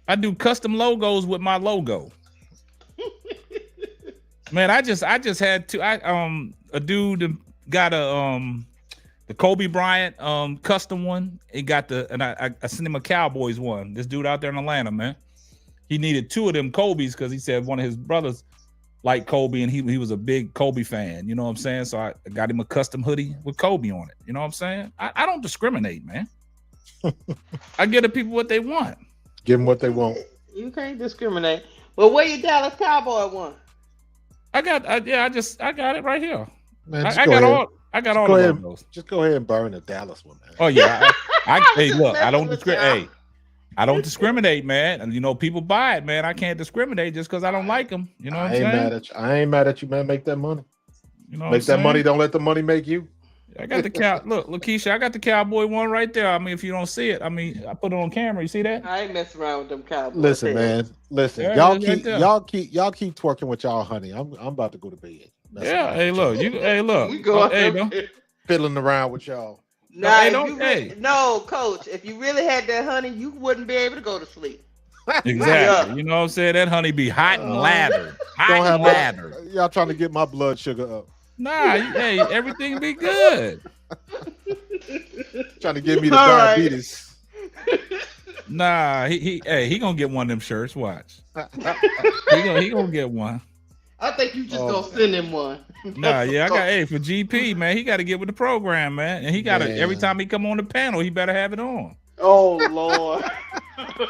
I do custom logos with my logo. Man, I just had to. A dude got the Kobe Bryant custom one. He got I sent him a Cowboys one. This dude out there in Atlanta, man. He needed 2 of them Kobe's because he said one of his brothers liked Kobe and he was a big Kobe fan. You know what I'm saying? So I got him a custom hoodie with Kobe on it. You know what I'm saying? I don't discriminate, man. I give the people what they want. Give them what they want. You can't discriminate. Well, where your Dallas Cowboy one? I got it right here. Man, I got all the logos. Just go ahead and burn the Dallas one, man. Oh yeah. Hey, look, I don't discriminate. Hey, I don't discriminate, man. And people buy it, man. I can't discriminate just because I don't like them. You know what I'm saying? I ain't mad at you, man. Make that money. You know, make that money. Don't let the money make you. I got the look, Lakeisha, I got the Cowboy one right there. I mean, if you don't see it, I put it on camera. You see that? I ain't messing around with them Cowboys. Listen, man. Listen, yeah, y'all keep twerking with y'all honey. I'm about to go to bed. Yeah, hey, look, we go fiddling around with y'all. Nah, no, Coach. If you really had that honey, you wouldn't be able to go to sleep. Exactly. You know what I'm saying? That honey be hot and lathered. Y'all trying to get my blood sugar up. Nah, hey, everything be good. Trying to give me the diabetes. Nah, he gonna get one of them shirts. Watch. he gonna get one. I think you just gonna send him one. Nah, yeah, I got for GP, man. He got to get with the program, man, and he got to every time he come on the panel, he better have it on. Oh Lord,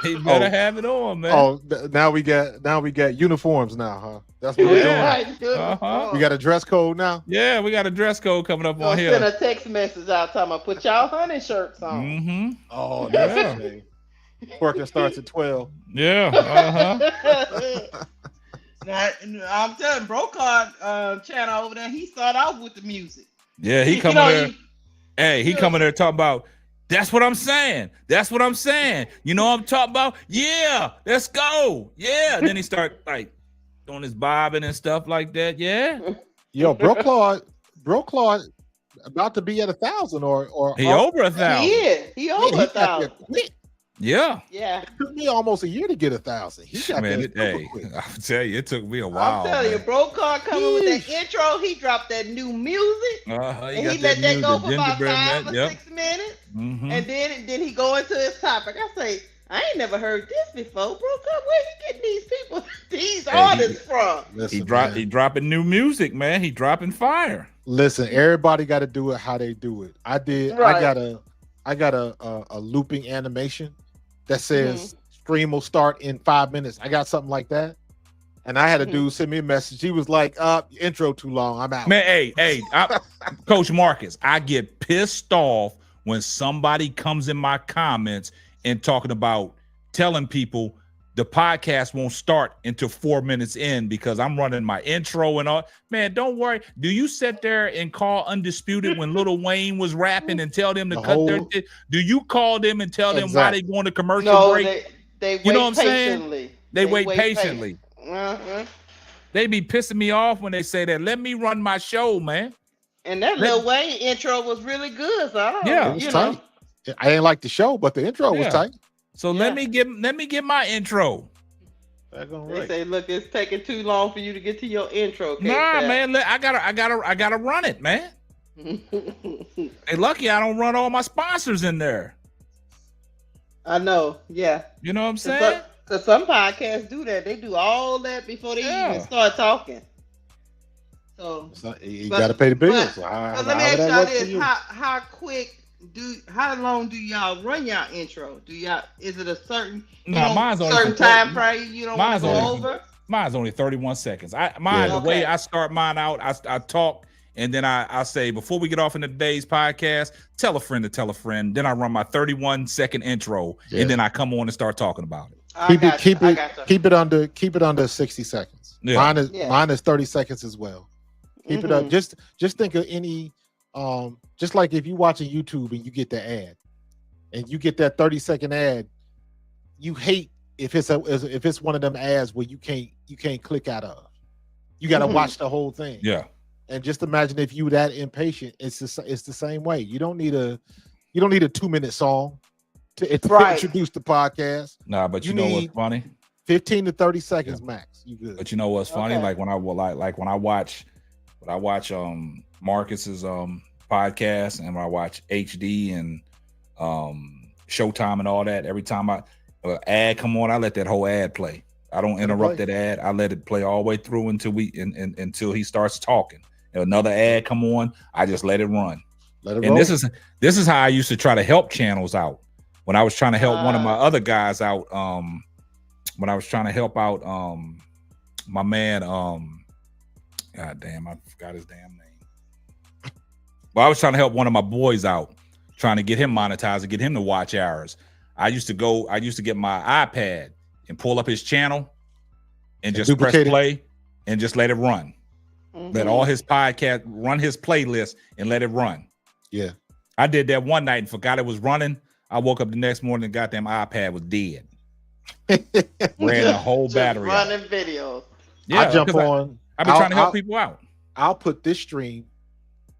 he better have it on, man. Oh, now we got uniforms now, huh? That's what we're doing. Uh-huh. We got a dress code now. Yeah, we got a dress code coming up on here. Send a text message out talking about put y'all honey shirts on. Mm-hmm. Oh, that's Working starts at 12. Yeah. Uh-huh. I'm telling Brocard channel over there, he started off with the music. Yeah, he coming there. He coming there talking about, that's what I'm saying. That's what I'm saying. You know what I'm talking about? Yeah, let's go. Yeah. Then he start like doing his bobbing and stuff like that. Yeah. Yo, Bro Claude about to be at 1,000 or he over 1,000. He over 1,000. Yeah. Yeah. It took me almost a year to get 1,000. I'll tell you, it took me a while. I'm telling you, Brocard coming with that intro, he dropped that new music. And he let that go for about 5 or 6 minutes. Mm-hmm. And then he go into his topic. I say, I ain't never heard this before. Brocard, where he getting these people, these artists from? Listen, he dropping new music, man. He dropping fire. Listen, everybody got to do it how they do it. I did. Right. I got a looping animation that says stream will start in 5 minutes. I got something like that. And I had a dude send me a message. He was like, intro too long. I'm out. Man, Coach Marcus, I get pissed off when somebody comes in my comments and talking about telling people the podcast won't start until 4 minutes in because I'm running my intro and all. Man, don't worry. Do you sit there and call Undisputed when Lil Wayne was rapping and tell them to cut their shit? Do you call them and tell them why they going to commercial break? They wait you know what I'm patiently. saying? They wait patiently. They be pissing me off when they say that. Let me run my show, man. And that Lil Wayne intro was really good. So I don't know. It was tight. I didn't like the show, but the intro was tight. So let me get my intro. They say, look, it's taking too long for you to get to your intro. Nah, man, I gotta run it, man. Hey, lucky I don't run all my sponsors in there. I know, yeah. You know what I'm saying? Because some podcasts do that. They do all that before they even start talking. So you got to pay the bills. But let me ask y'all this: how long do y'all run y'all intro? Is it a certain certain time frame you don't want to go over? Mine's only 31 seconds. The way I start mine out, I talk and then I say, before we get off into today's podcast, tell a friend to tell a friend. Then I run my 31-second intro and then I come on and start talking about it. Keep it under 60 seconds. Yeah. Mine is 30 seconds as well. Keep it up. Just think of any just like if you watching YouTube and you get the ad and you get that 30-second ad, you hate if it's one of them ads where you can't click out of. You got to watch the whole thing. Yeah. And just imagine if you that impatient, it's the same way. You don't need a 2-minute song to introduce the podcast. Nah, but you know what's funny? 15 to 30 seconds max. You good. But you know what's funny? Like when I watch Marcus's podcast and when I watch HD and Showtime and all that, every time ad come on, I let that whole ad play. I don't interrupt that ad. I let it play all the way through until he starts talking. Another ad come on, I just let it run. And this is how I used to try to help channels out. When I was trying to help one of my other guys out, when I was trying to help out my man, God damn, I forgot his damn name. Well, I was trying to help one of my boys out, trying to get him monetized and get him to watch hours. I used to get my iPad and pull up his channel and just press play and just let it run. Let all his podcast run his playlist and let it run. Yeah. I did that one night and forgot it was running. I woke up the next morning and goddamn iPad was dead. Ran the whole battery running videos. Yeah, I jump on. I've been trying to help people out. I'll put this stream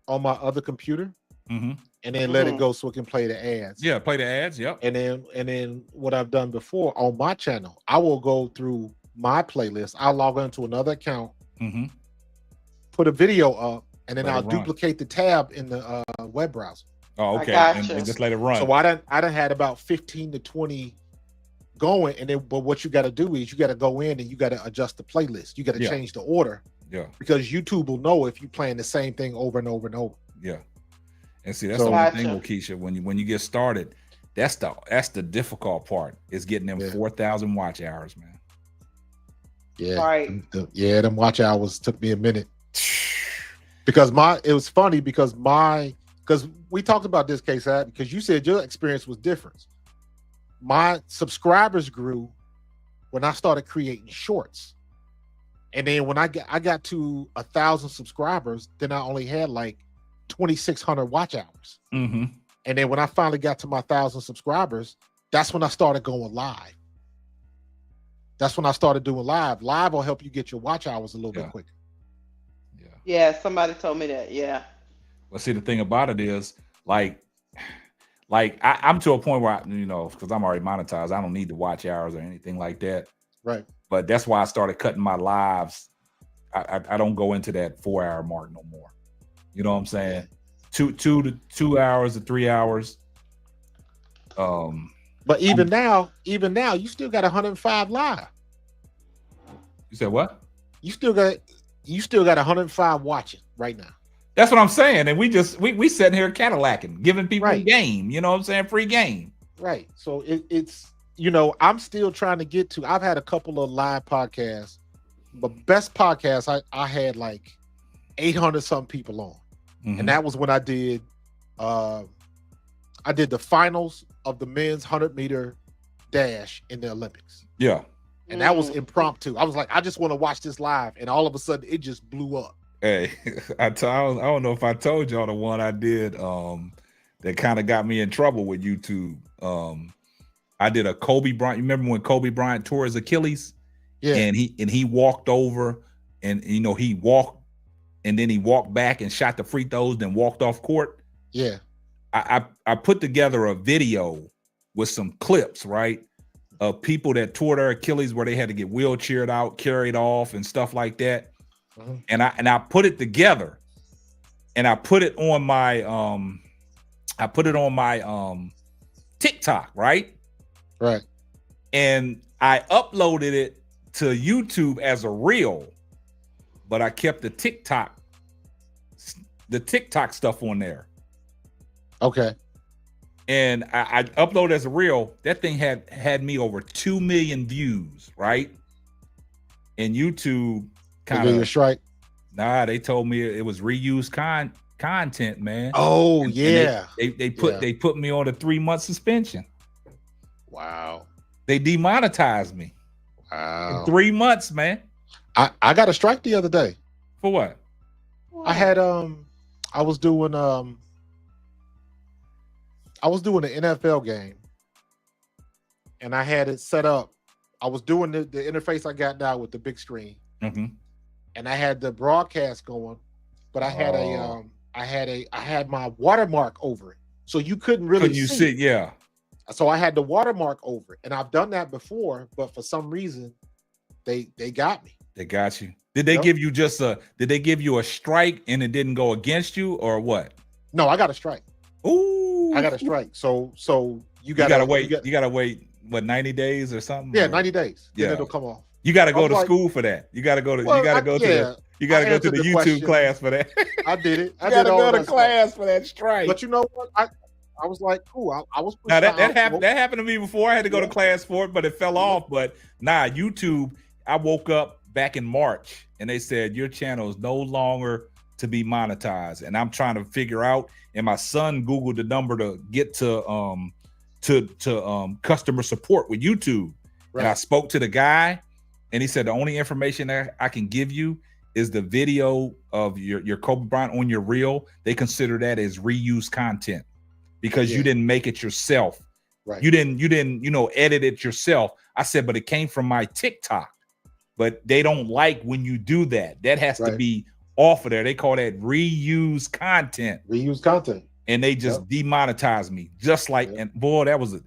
on my other computer and then let it go so it can play the ads. Yeah, play the ads. Yep. And then what I've done before on my channel, I will go through my playlist. I'll log into another account, put a video up, and then I'll duplicate the tab in the web browser. Oh, okay. And just let it run. So I done had about 15 to 20 going, and then but what you got to do is you got to go in and you got to adjust the playlist. You got to change the order. Yeah. Because YouTube will know if you're playing the same thing over and over and over. Yeah. And see, that's the only thing with Keisha. When you get started, that's the difficult part is getting them 4,000 watch hours, man. Yeah. Right. Them watch hours took me a minute. Because it was funny because we talked about this case because you said your experience was different. My subscribers grew when I started creating shorts. And then when I got to 1,000 subscribers, then I only had like 2,600 watch hours. Mm-hmm. And then when I finally got to my 1,000 subscribers, that's when I started going live. That's when I started doing live. Live will help you get your watch hours a little bit quicker. Yeah, somebody told me that. Yeah. Well, see, the thing about it is, like I'm to a point where because I'm already monetized, I don't need the watch hours or anything like that. Right. But that's why I started cutting my lives. I don't go into that 4-hour mark no more. You know what I'm saying? 2 hours to 3 hours. But even now, you still got 105 live. You said what? You still got 105 watching right now. That's what I'm saying. And we sitting here Cadillacing, giving people game. You know what I'm saying? Free game. Right. So it's I'm still trying to get to. I've had a couple of live podcasts, but best podcast I had like 800 something people on, and that was when I did the finals of the men's 100-meter dash in the Olympics. Yeah. And that was impromptu. I was like, I just want to watch this live, and all of a sudden it just blew up. Hey, I don't know if I told y'all the one I did that kind of got me in trouble with YouTube. I did a Kobe Bryant. You remember when Kobe Bryant tore his Achilles? Yeah. And he walked over, and he walked, and then he walked back and shot the free throws, then walked off court. Yeah. I put together a video with some clips, right, of people that tore their Achilles where they had to get wheelchaired out, carried off, and stuff like that. And I put it together, and I put it on my TikTok, right? Right. And I uploaded it to YouTube as a reel, but I kept the TikTok stuff on there. Okay. And I uploaded as a reel. That thing had me over 2 million views, right? And YouTube kind of strike. Nah, they told me it was reused content, man. Oh, yeah. They put me on a 3-month suspension. Wow. They demonetized me. Wow. In 3 months, man. I got a strike the other day. For what? I had I was doing an NFL game, and I had it set up. I was doing the interface I got now with the big screen. Mm-hmm. And I had the broadcast going, but I had I had my watermark over it, so you couldn't really see it. Yeah. So I had the watermark over it, and I've done that before, but for some reason, they got me. They got you. Did they give you did they give you a strike and it didn't go against you, or what? No, I got a strike. Ooh. I got a strike. So you gotta wait. You gotta wait. What, 90 days or something? Yeah, or? 90 days. Yeah, then it'll come off. You got to go to school for that. You got to go to. Well, you got to go to the. You got to go to the YouTube question. class for that. I did it. You got to go to class for that strike. But you know what? I was like, cool. I was. Now that happened to me before. I had to go to class for it, but it fell off. But YouTube. I woke up back in March, and they said your channel is no longer to be monetized, and I'm trying to figure out. And my son Googled the number to get to customer support with YouTube. Right. And I spoke to the guy, and he said the only information that I can give you is the video of your Kobe Bryant on your reel. They consider that as reused content because you didn't make it yourself. Right. You didn't edit it yourself. I said, but it came from my TikTok. But they don't like when you do that. That has to be off of there. They call that reused content. Reused content. And they just demonetized me. Just like, and boy, that was a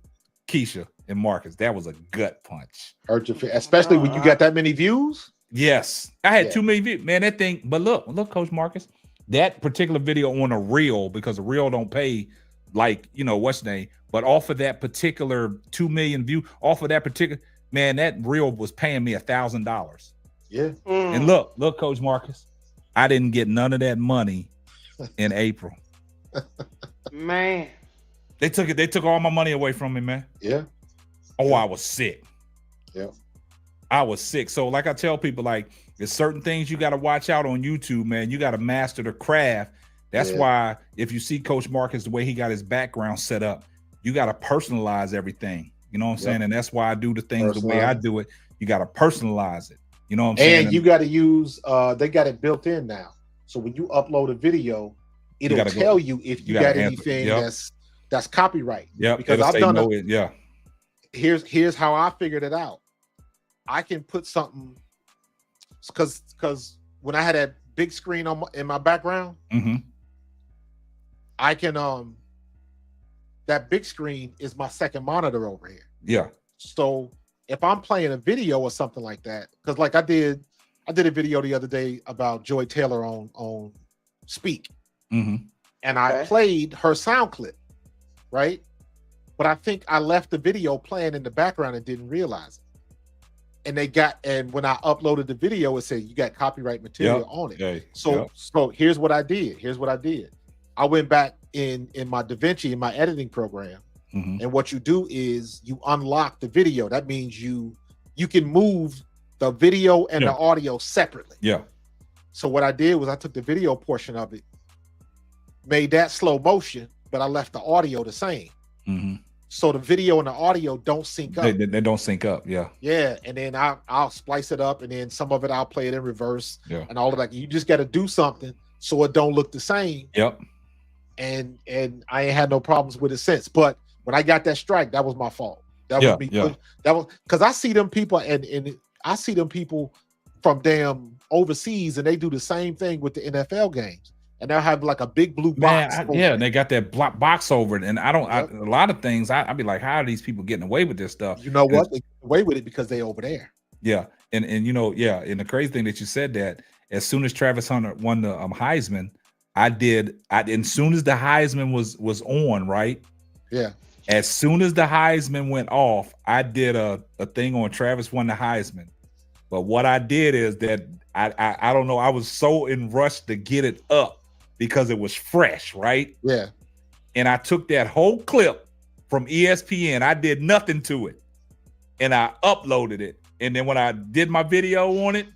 Keisha and Marcus. That was a gut punch. Hurt your feelings, especially when you got that many views. Yes. I had 2 million views. Man, that thing, but look, Coach Marcus, that particular video on a reel, because a reel don't pay like, what's the name, but off of that particular 2 million view, off of that particular, man, that reel was paying me $1,000. Yeah. And look, Coach Marcus, I didn't get none of that money in April. Man. They took all my money away from me, man. Yeah. Oh, I was sick. Yeah. I was sick. So like I tell people, like, there's certain things you got to watch out on YouTube, man. You got to master the craft. That's why if you see Coach Marcus, the way he got his background set up, you got to personalize everything. You know what I'm saying? And that's why I do the things the way I do it. You got to personalize it. You know what I'm saying? And you got to use. They got it built in now. So when you upload a video, it'll tell you if you got anything that's copyright. Yeah, because I've done it. Yeah. Here's how I figured it out. I can put something because when I had that big screen in my background, I can that big screen is my second monitor over here. Yeah. So if I'm playing a video or something like that, because like I did a video the other day about Joy Taylor on Speak, and I played her sound clip, right? But I think I left the video playing in the background and didn't realize it. And when I uploaded the video, it said you got copyright material on it. Okay. So here's what I did. I went back in my DaVinci, in my editing program, and what you do is you unlock the video. That means you can move the video and the audio separately. Yeah. So what I did was I took the video portion of it, made that slow motion, but I left the audio the same. So the video and the audio don't sync up. They don't sync up. Yeah. Yeah. And then I'll splice it up, and then some of it I'll play it in reverse. Yeah. And all of that. You just got to do something so it don't look the same. Yep. And I ain't had no problems with it since. But when I got that strike, that was my fault. That was me. That was because I see them people and I see them people from damn overseas, and they do the same thing with the NFL games. And they'll have like a big blue box. And they got that black box over it. And a lot of things, I'd be like, how are these people getting away with this stuff? You know what? They get away with it because they over there. Yeah. And you know, and the crazy thing that you said that as soon as Travis Hunter won the Heisman, as soon as the Heisman was on, right? Yeah. As soon as the Heisman went off, I did a thing on Travis won the Heisman. But what I did is that I don't know, I was so in rush to get it up because it was fresh, right? Yeah. And I took that whole clip from ESPN. I did nothing to it. And I uploaded it. And then when I did my video on it,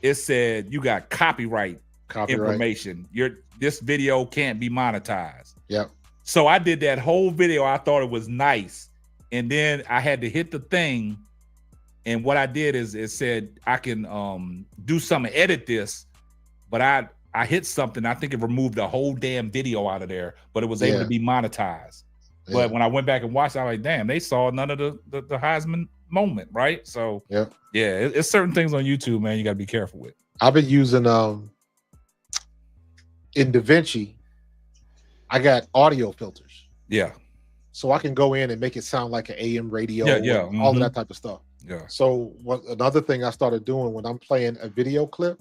it said, you got copyright information. This video can't be monetized. Yep. So I did that whole video. I thought it was nice. And then I had to hit the thing. And what I did is it said I can do something, edit this, but I hit something. I think it removed the whole damn video out of there, but it was able to be monetized. Yeah. But when I went back and watched, I was like, damn, they saw none of the Heisman moment, right? So it's certain things on YouTube, man, you got to be careful with. I've been using in DaVinci, I got audio filters. Yeah. So I can go in and make it sound like an AM radio, all of that type of stuff. Yeah. So another thing I started doing when I'm playing a video clip,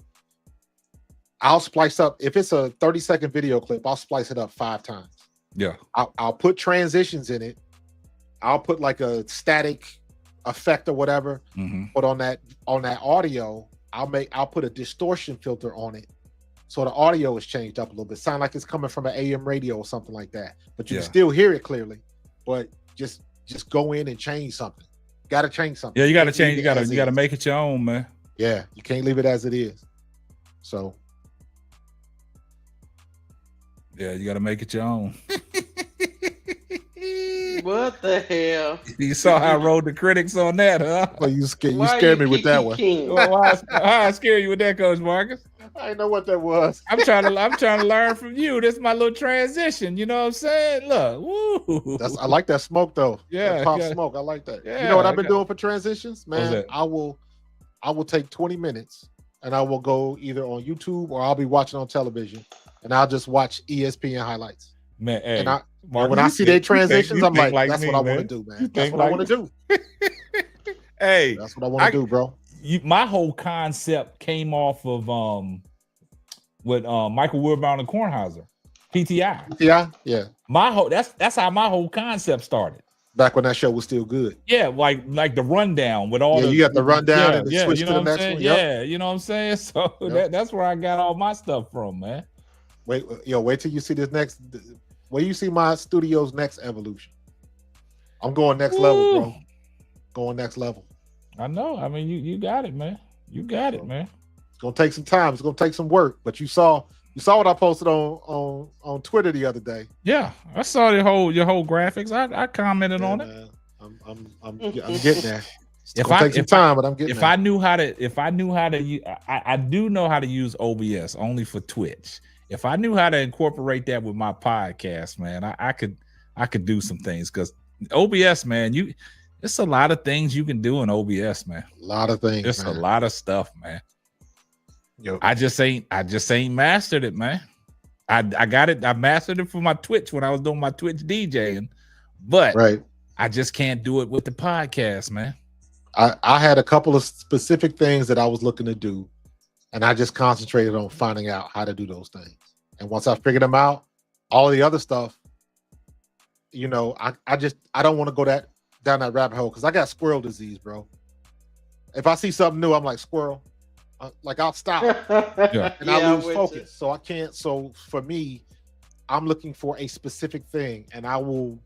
I'll splice up. If it's a 30-second video clip, I'll splice it up 5 times. Yeah. I'll put transitions in it. I'll put like a static effect or whatever. But on that audio, I'll put a distortion filter on it, so the audio is changed up a little bit. Sound like it's coming from an AM radio or something like that. But you can still hear it clearly. But just go in and change something. Got to change something. Yeah, you got to change. You got to make it your own, man. Yeah, you can't leave it as it is. So. Yeah, you got to make it your own. What the hell? You saw how I rolled the critics on that, huh? Well, you scared me with that one. Why I scare you with that, Coach Marcus? I didn't know what that was. I'm trying to learn from you. This is my little transition. You know what I'm saying? Look, woo. I like that smoke though. Yeah, that pop smoke. I like that. Yeah, you know what I've been doing for transitions, man? I will take 20 minutes and I will go either on YouTube or I'll be watching on television and I'll just watch ESPN highlights. Man, hey, and Mark, when I see their transitions, I'm like, that's what I want to do, man. That's what I want to do. Hey, that's what I want to do, bro. My whole concept came off of with Michael Wilbon and Kornheiser, PTI. PTI, yeah. That's how my whole concept started. Back when that show was still good. Yeah, like the rundown with all you got the rundown and the switch to the next one. Yeah, you know what I'm saying? So that's where I got all my stuff from, man. Wait till you see this next. Where you see my studio's next evolution. I'm going next level, bro. Going next level. I know. I mean, you got it, man. You got it, man. It's gonna take some time. It's gonna take some work. But you saw what I posted on Twitter the other day. Yeah, I saw your whole graphics. I commented on it. I'm getting there. It's gonna take some time, but I'm getting if there. I knew how to, I do know how to use OBS only for Twitch. If I knew how to incorporate that with my podcast, man, I could do some things because OBS, man, it's a lot of things you can do in OBS, man. A lot of things. It's man. a lot of stuff, man. Yo. I just ain't mastered it, man. I got it. I mastered it for my Twitch when I was doing my Twitch DJing, but I just can't do it with the podcast, man. I had a couple of specific things that I was looking to do, and I just concentrated on finding out how to do those things. And once I figured them out, all the other stuff, you know, I don't want to go down that rabbit hole because I got squirrel disease, bro. If I see something new, I'm like squirrel. Like I'll stop and I lose focus. So I can't. So for me, I'm looking for a specific thing, and I will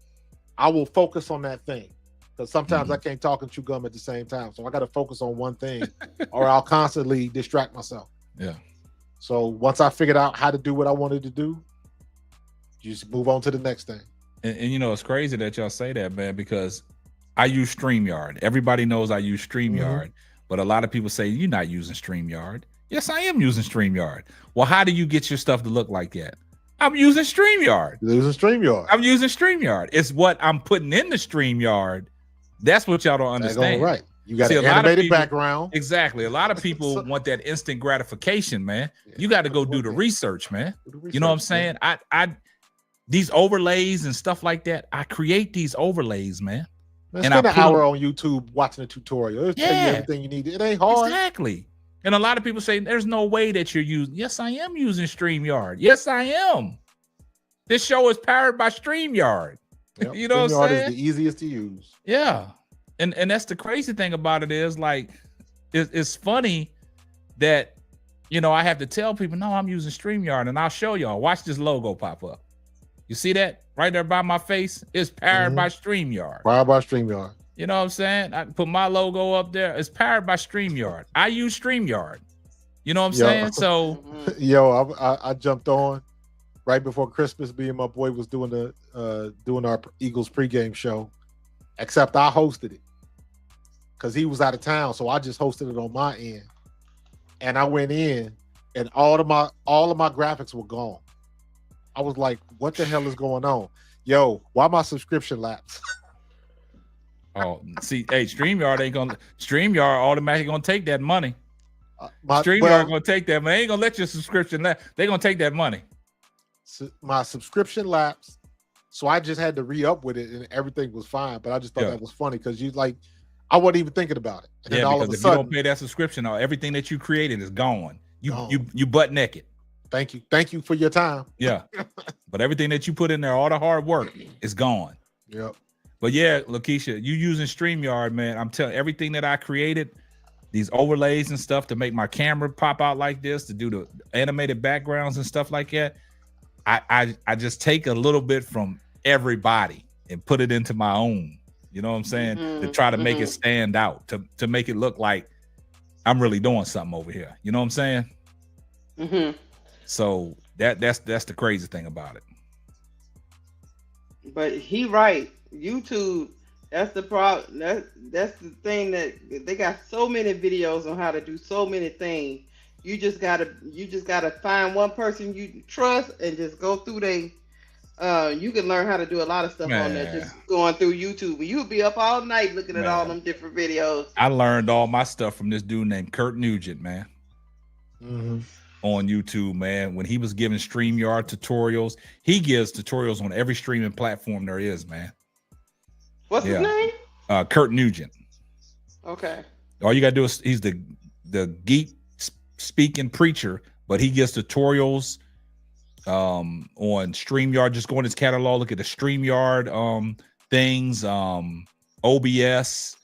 focus on that thing. Because sometimes I can't talk and chew gum at the same time. So I got to focus on one thing or I'll constantly distract myself. Yeah. So once I figured out how to do what I wanted to do, you just move on to the next thing. And you know, it's crazy that y'all say that, man, because I use StreamYard. Everybody knows I use StreamYard, but a lot of people say, you're not using StreamYard. Yes, I am using StreamYard. Well, how do you get your stuff to look like that? I'm using StreamYard. You're using StreamYard. I'm using StreamYard. It's what I'm putting in the StreamYard. That's what y'all don't understand. Right. You got an animated background. Exactly. A lot of people want that instant gratification, man. You got to go do the research, man. You know what I'm saying? These overlays and stuff like that, I create these overlays, man. And spend an hour on YouTube watching a tutorial. It'll tell you everything you need. It ain't hard. Exactly. And a lot of people say, there's no way that you're using. Yes, I am using StreamYard. Yes, I am. This show is powered by StreamYard. Yep. You know what I'm saying? Is the easiest to use. Yeah. And that's the crazy thing about it is like, it's funny that, you know, I have to tell people, no, I'm using StreamYard, and I'll show y'all. Watch this logo pop up. You see that right there by my face? It's powered by StreamYard. Powered by StreamYard. You know what I'm saying? I put my logo up there. It's powered by StreamYard. I use StreamYard. You know what I'm saying? So, I jumped on right before Christmas. Me and my boy was doing our Eagles pregame show, except I hosted it because he was out of town. So I just hosted it on my end, and I went in, and all of my graphics were gone. I was like, "What the hell is going on, yo? Why my subscription lapse?" Oh, see, hey, StreamYard automatically gonna take that money. StreamYard gonna take that money. They ain't gonna let your subscription lapse. They gonna take that money. So my subscription lapsed, so I just had to re-up with it, and everything was fine. But I just thought that was funny because I wasn't even thinking about it. And then all of a sudden, you don't pay that subscription, everything that you created is gone. You butt naked. Thank you for your time. Yeah, but everything that you put in there, all the hard work, is gone. Yep. But yeah, Lakeisha, you using StreamYard, man. I'm telling everything that I created, these overlays and stuff to make my camera pop out like this, to do the animated backgrounds and stuff like that. I just take a little bit from everybody and put it into my own. You know what I'm saying? To try to make it stand out, to make it look like I'm really doing something over here. You know what I'm saying? So that's the crazy thing about it. But he right. YouTube, that's the problem. That's the thing, that they got so many videos on how to do so many things. You just gotta find one person you trust and just go through you can learn how to do a lot of stuff on there just going through YouTube. You'll be up all night looking at all them different videos. I learned all my stuff from this dude named Kurt Nugent, man. On YouTube, man. When he was giving StreamYard tutorials, he gives tutorials on every streaming platform there is, man. What's his name? Kurt Nugent. Okay. All you gotta do is, he's the geek speaking preacher, but he gives tutorials on StreamYard. Just go in his catalog, look at the StreamYard things, OBS,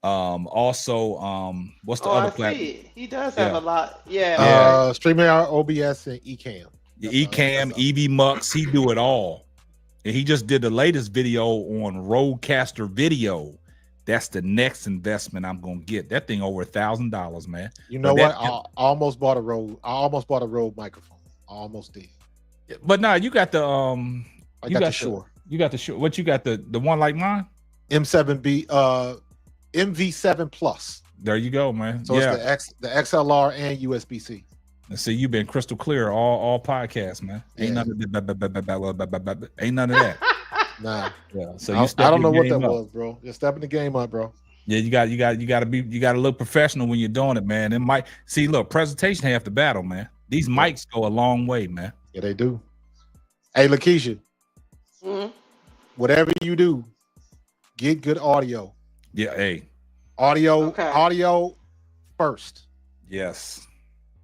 also what's the other platform? He does have a lot. StreamYard, OBS, and Ecamm. Ecamm, EV Mux, he do it all. And he just did the latest video on Rodecaster Video. That's the next investment I'm gonna get. That thing over $1,000, man. You know what? I almost bought a Rode microphone. I almost did. But no, you got the I got the Shure. You got the Shure. What you got, the one like mine? M7B. MV7 Plus. There you go, man. So it's the XLR and USB-C. And see, you've been crystal clear all podcasts, man. Ain't none of that. Ain't none of that. Nah. Yeah. So I don't know what that was, bro. You're stepping the game up, bro. Yeah, you got to look professional when you're doing it, man. And look, presentation half the battle, man. These mics go a long way, man. Yeah, they do. Hey, Lakeisha, whatever you do, get good audio. Yeah, hey. Audio first. Yes.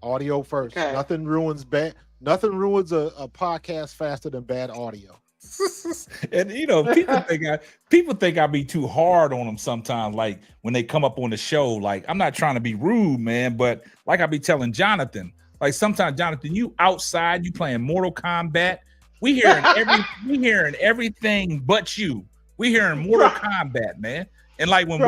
Audio first. Okay. Nothing ruins a podcast faster than bad audio. And people think I be too hard on them sometimes. Like when they come up on the show, like I'm not trying to be rude, man, but like I be telling Jonathan, like sometimes Jonathan, you outside, you playing Mortal Kombat. We hearing everything but you. We hearing Mortal Kombat, man. And like when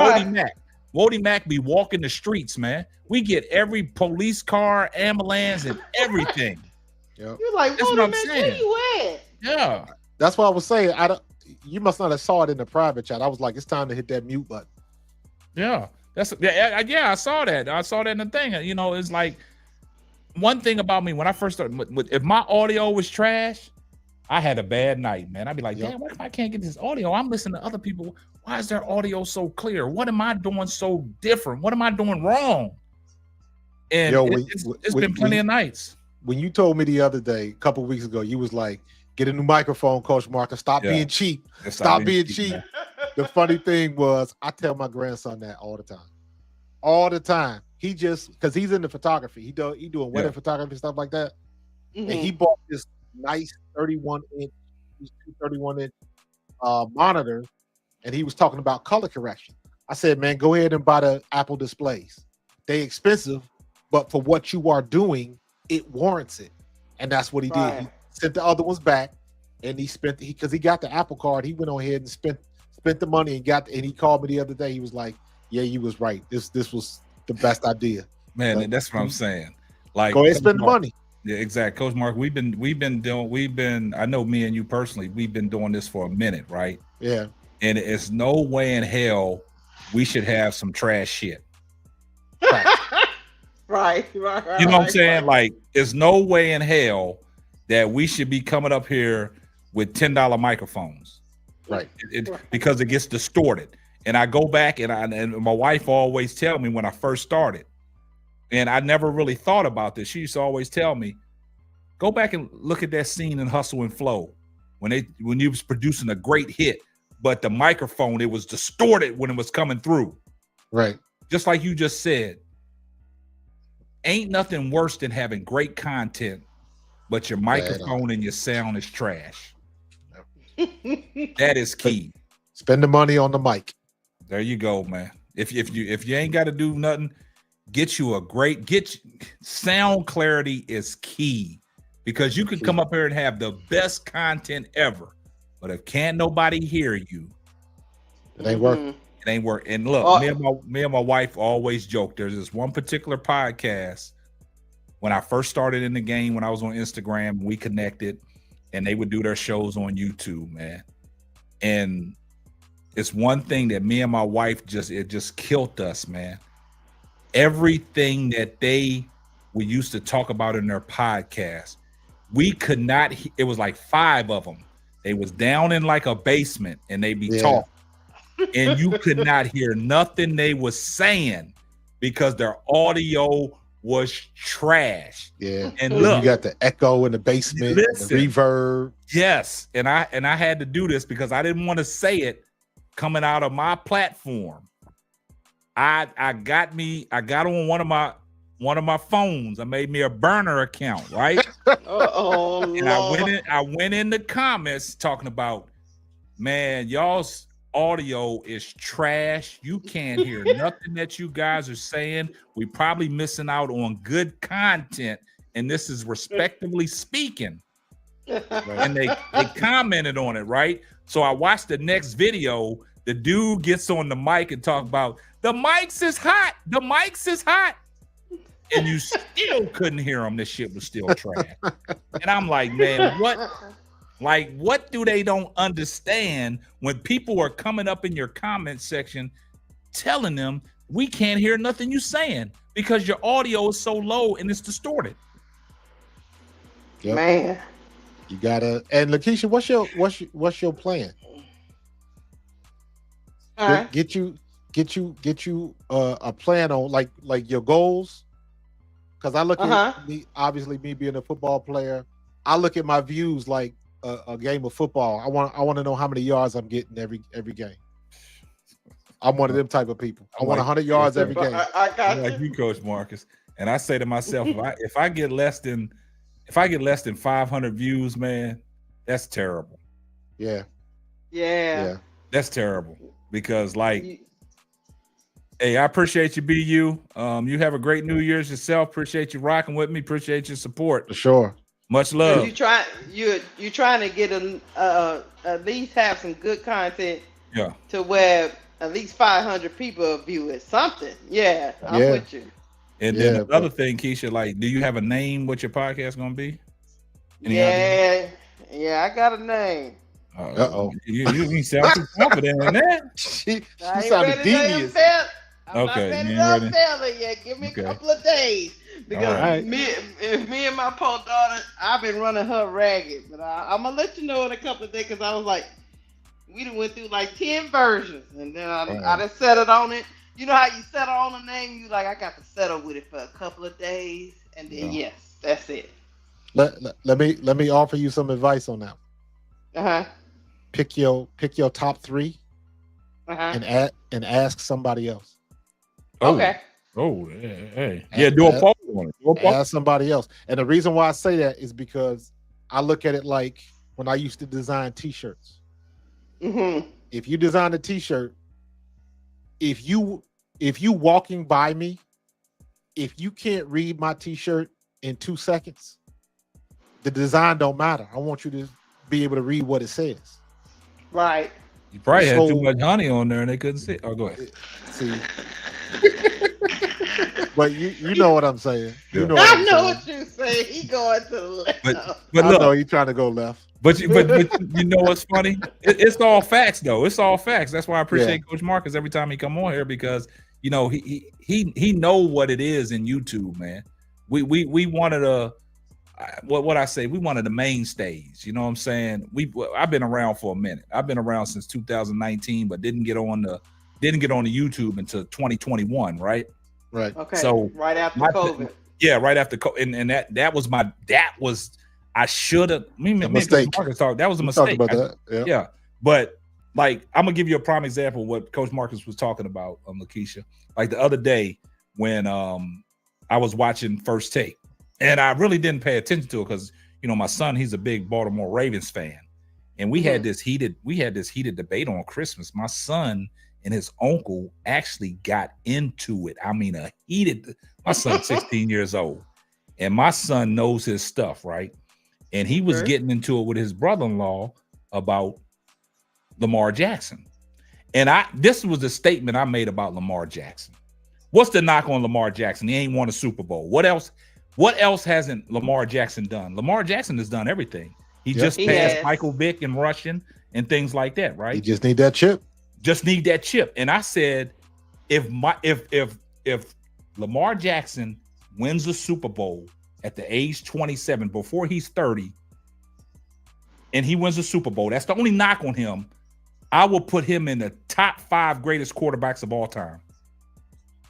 Wody Mac be walking the streets, man. We get every police car, ambulance, and everything. Yep. You're like, that's what I'm saying. saying. Where you at? Yeah. That's what I was saying. You must not have saw it in the private chat. I was like, it's time to hit that mute button. Yeah. I saw that. I saw that in the thing. You know, it's like one thing about me when I first started, if my audio was trash, I had a bad night, man. I'd be like, damn, what if I can't get this audio? I'm listening to other people. Why is their audio so clear? What am I doing so different? What am I doing wrong? And it's been plenty of nights. When you told me the other day, a couple of weeks ago, you was like, get a new microphone, Coach Martha. Stop being cheap. Stop being cheap. The funny thing was, I tell my grandson that all the time. All the time. He just, because he's into photography. He doing wedding photography, stuff like that. Mm-hmm. And he bought this nice 31-inch monitor, and he was talking about color correction. I said, man, go ahead and buy the Apple displays. They expensive, but for what you are doing, it warrants it. And that's what he did. He sent the other ones back, and because he got the Apple card, he went on ahead and spent the money and he called me the other day. He was like, yeah, you was right. This was the best idea. Man, and that's what I'm saying. Like, go ahead and spend the money. Yeah, exactly. Coach Mark, I know me and you personally, we've been doing this for a minute, right? Yeah. And it's no way in hell we should have some trash shit. Right. You know what I'm saying? Like, there's no way in hell that we should be coming up here with $10 microphones. Right. Because it gets distorted. And I go back and my wife always tell me when I first started, and I never really thought about this. She used to always tell me, go back and look at that scene in Hustle and Flow when you was producing a great hit, but the microphone, it was distorted when it was coming through. Right. Just like you just said. Ain't nothing worse than having great content, but your microphone and your sound is trash. That is key. Spend the money on the mic. There you go, man. If you ain't got to do nothing, get sound clarity is key, because you can come up here and have the best content ever, but if can't nobody hear you, it ain't working. It ain't work. And look, me and my wife always joke. There's this one particular podcast when I first started in the game, when I was on Instagram, we connected, and they would do their shows on YouTube, man. And it's one thing that me and my wife just killed us, man. Everything that we used to talk about in their podcast, we could not. It was like 5 of them. They was down in like a basement, and they be talking. And you could not hear nothing they was saying because their audio was trash. Yeah. And look, you got the echo in the basement, the reverb. Yes. And I had to do this because I didn't want to say it coming out of my platform. I got on one of my phones. I made me a burner account, right? And I went in the comments talking about, man, y'all's audio is trash. You can't hear nothing that you guys are saying. We probably missing out on good content, and this is respectively speaking. And they commented on it, right? So I watched the next video. The dude gets on the mic and talk about the mics is hot. The mics is hot. And you still couldn't hear him. This shit was still trash. And I'm like, man, what? Like, what do they don't understand when people are coming up in your comment section telling them we can't hear nothing you saying because your audio is so low and it's distorted. Yep. Man, you gotta. And Lakeisha, what's your plan? All right. Get you a plan on like your goals. Because I look at me, obviously me being a football player, I look at my views like a game of football. I want to know how many yards I'm getting every game. I'm one of them type of people. I want 100 yards every game. I got like you, Coach Marcus. And I say to myself, if I get less than 500 views, man, that's terrible. Yeah. That's terrible because hey, I appreciate you, BU. You have a great New Year's yourself. Appreciate you rocking with me. Appreciate your support. For sure. Much love. You trying to get at least have some good content. Yeah. To where at least 500 people view it. Something. Yeah. I'm with you. And then another thing, Keisha, like, do you have a name? What your podcast gonna be? Yeah, I got a name. You sound too confident in that. She sounded devious. I'm not ready to sell it yet. Give me a couple of days. Because me and my poor daughter, I've been running her ragged. But I'm going to let you know in a couple of days because I was like, we done went through like 10 versions. And then I just settled on it. You know how you settle on a name? You like, I got to settle with it for a couple of days. And then, yes, that's it. Let me offer you some advice on that. Pick your top 3 and ask somebody else. Okay. Do a poll on it. Ask somebody else. And the reason why I say that is because I look at it like when I used to design T-shirts. If you design a T-shirt, if you walking by me, if you can't read my T-shirt in 2 seconds, the design don't matter. I want you to be able to read what it says. Right. You probably had too much honey on there and they couldn't see. Oh, go ahead. See. But you know what I'm saying. I know what you're saying. He going to the left. But look, I know he's trying to go left. But you know what's funny? It's all facts though. It's all facts. That's why I appreciate Coach Marcus every time he come on here because you know he know what it is in YouTube, man. We wanted what I say, we wanted the main stage. You know what I'm saying? I've been around for a minute. I've been around since 2019, but didn't get on the YouTube until 2021, right? Right. Okay. So right after COVID. Right after COVID, and that was I should have. Mistake. That was a mistake. Talked about that. Yeah. But like, I'm gonna give you a prime example of what Coach Marcus was talking about, Lakeisha. Like the other day when I was watching First Take, and I really didn't pay attention to it because you know my son, he's a big Baltimore Ravens fan, and we had this heated debate on Christmas. My son and his uncle actually got into it. I mean, my son's 16 years old, and my son knows his stuff, right? And he was getting into it with his brother-in-law about Lamar Jackson. And this was a statement I made about Lamar Jackson. What's the knock on Lamar Jackson? He ain't won a Super Bowl. What else hasn't Lamar Jackson done? Lamar Jackson has done everything. He just passed Michael Vick in rushing and things like that, right? You just need that chip. Just need that chip. And I said, if Lamar Jackson wins the Super Bowl at the age 27 before he's 30, and he wins the Super Bowl, that's the only knock on him. I will put him in the top 5 greatest quarterbacks of all time.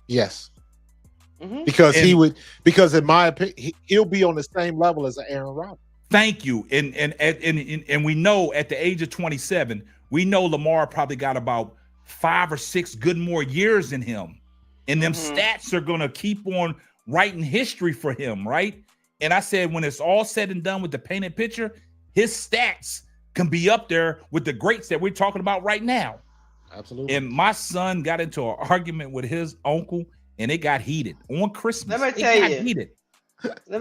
Yes. Because in my opinion, he'll be on the same level as Aaron Rodgers. Thank you. And we know at the age of 27, we know Lamar probably got about 5 or 6 good more years in him. And them stats are going to keep on writing history for him, right? And I said, when it's all said and done with the painted picture, his stats can be up there with the greats that we're talking about right now. Absolutely. And my son got into an argument with his uncle, and it got heated on Christmas. Let me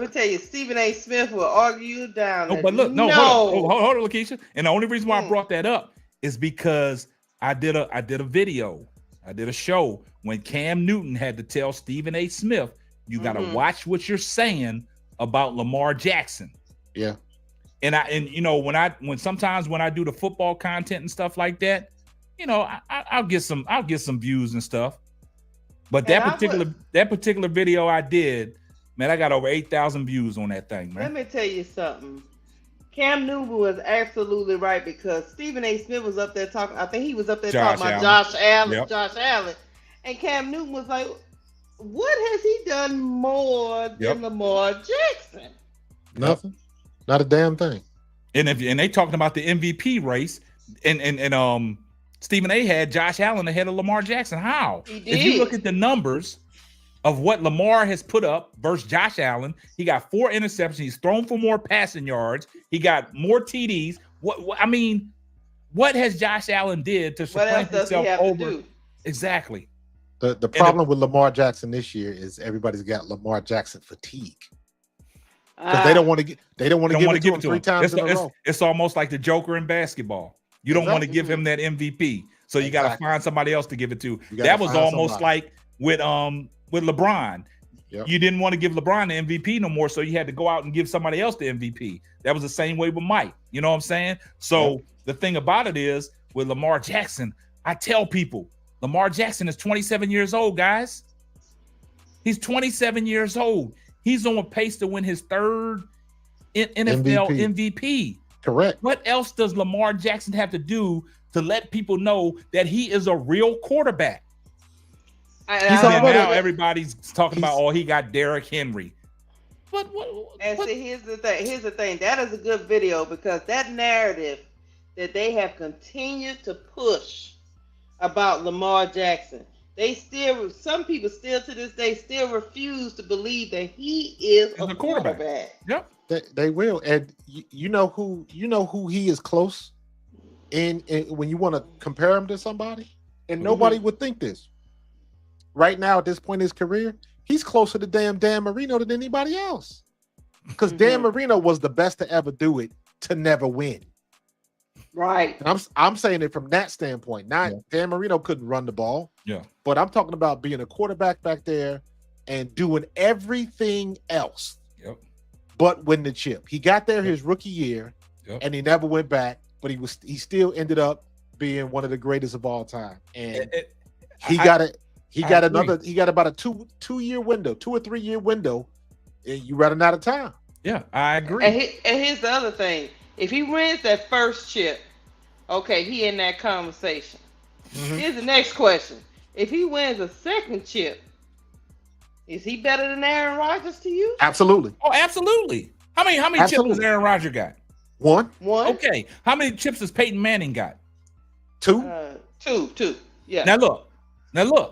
tell you, Stephen A. Smith will argue you down. No, but look, hold on, Lakeisha. And the only reason why I brought that up is because I did a video, I did a show when Cam Newton had to tell Stephen A. Smith, you got to watch what you're saying about Lamar Jackson. Yeah. And you know, when sometimes when I do the football content and stuff like that, you know, I'll get some views and stuff. But that particular video I did, man, I got over 8,000 views on that thing, man. Let me tell you something. Cam Newton was absolutely right because Stephen A. Smith was up there talking. I think he was up there talking about Josh Allen. Yep. Josh Allen, and Cam Newton was like, "What has he done more than Lamar Jackson?" Nothing. Not a damn thing. And they talking about the MVP race, and Stephen A. had Josh Allen ahead of Lamar Jackson. How? He did. If you look at the numbers of what Lamar has put up versus Josh Allen, he got 4 interceptions. He's thrown for more passing yards. He got more TDs. What I mean, what has Josh Allen did to supplant himself over? Exactly. The problem with Lamar Jackson this year is everybody's got Lamar Jackson fatigue. Because they don't want to give it to him 3 times in a row. It's almost like the Joker in basketball. You don't want to give him that MVP, so you got to find somebody else to give it to. That was almost like with LeBron. Yep. You didn't want to give LeBron the MVP no more, so you had to go out and give somebody else the MVP. That was the same way with Mike. You know what I'm saying? So the thing about it is with Lamar Jackson, I tell people Lamar Jackson is 27 years old, guys. He's 27 years old. He's on pace to win his 3rd NFL MVP. Correct. What else does Lamar Jackson have to do to let people know that he is a real quarterback? Now everybody's talking about, he got Derrick Henry. See, here's the thing. That is a good video because that narrative that they have continued to push about Lamar Jackson, some people still to this day still refuse to believe that he is a quarterback. Yep. They will, and you know who he is close in when you want to compare him to somebody, and nobody would think this. Right now, at this point in his career, he's closer to Dan Marino than anybody else. Because Dan Marino was the best to ever do it to never win. Right. And I'm saying it from that standpoint. Dan Marino couldn't run the ball. Yeah. But I'm talking about being a quarterback back there and doing everything else. Yep. But win the chip. He got there his rookie year, and he never went back. But he still ended up being one of the greatest of all time. And he got about a 2 year window, 2 or 3 year window, and you running out of time. Yeah, I agree. And here's the other thing: if he wins that first chip, okay, he in that conversation. Here's the next question: if he wins a second chip, is he better than Aaron Rodgers to you? Absolutely. Oh, absolutely. How many chips does Aaron Rodgers got? One. Okay. How many chips does Peyton Manning got? 2. Two. Yeah. Now look.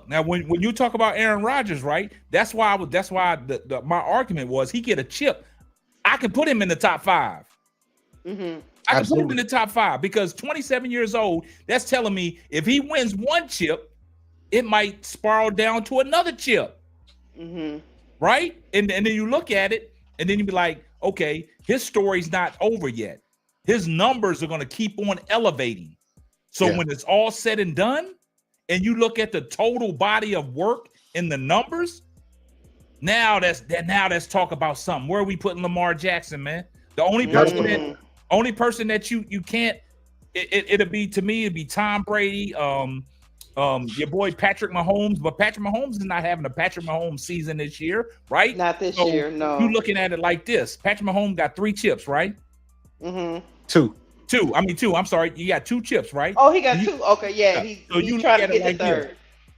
Now when you talk about Aaron Rodgers, right? That's why my argument was he get a chip. I can put him in the top 5. I can put him in the top 5 because 27 years old. That's telling me if he wins one chip, it might spiral down to another chip. Right? And then you look at it, and then you be like, okay, his story's not over yet. His numbers are going to keep on elevating. So when it's all said and done, and you look at the total body of work in the numbers, now let's talk about something. Where are we putting Lamar Jackson, man? The only person that you can't, it'll be Tom Brady, your boy Patrick Mahomes, but Patrick Mahomes is not having a Patrick Mahomes season this year, right? Not this year, no. You looking at it like this: Patrick Mahomes got 3 chips, right? 2. I'm sorry, you got 2 chips, right? Oh, he got 2. Okay, yeah. So He's trying to get the 3rd.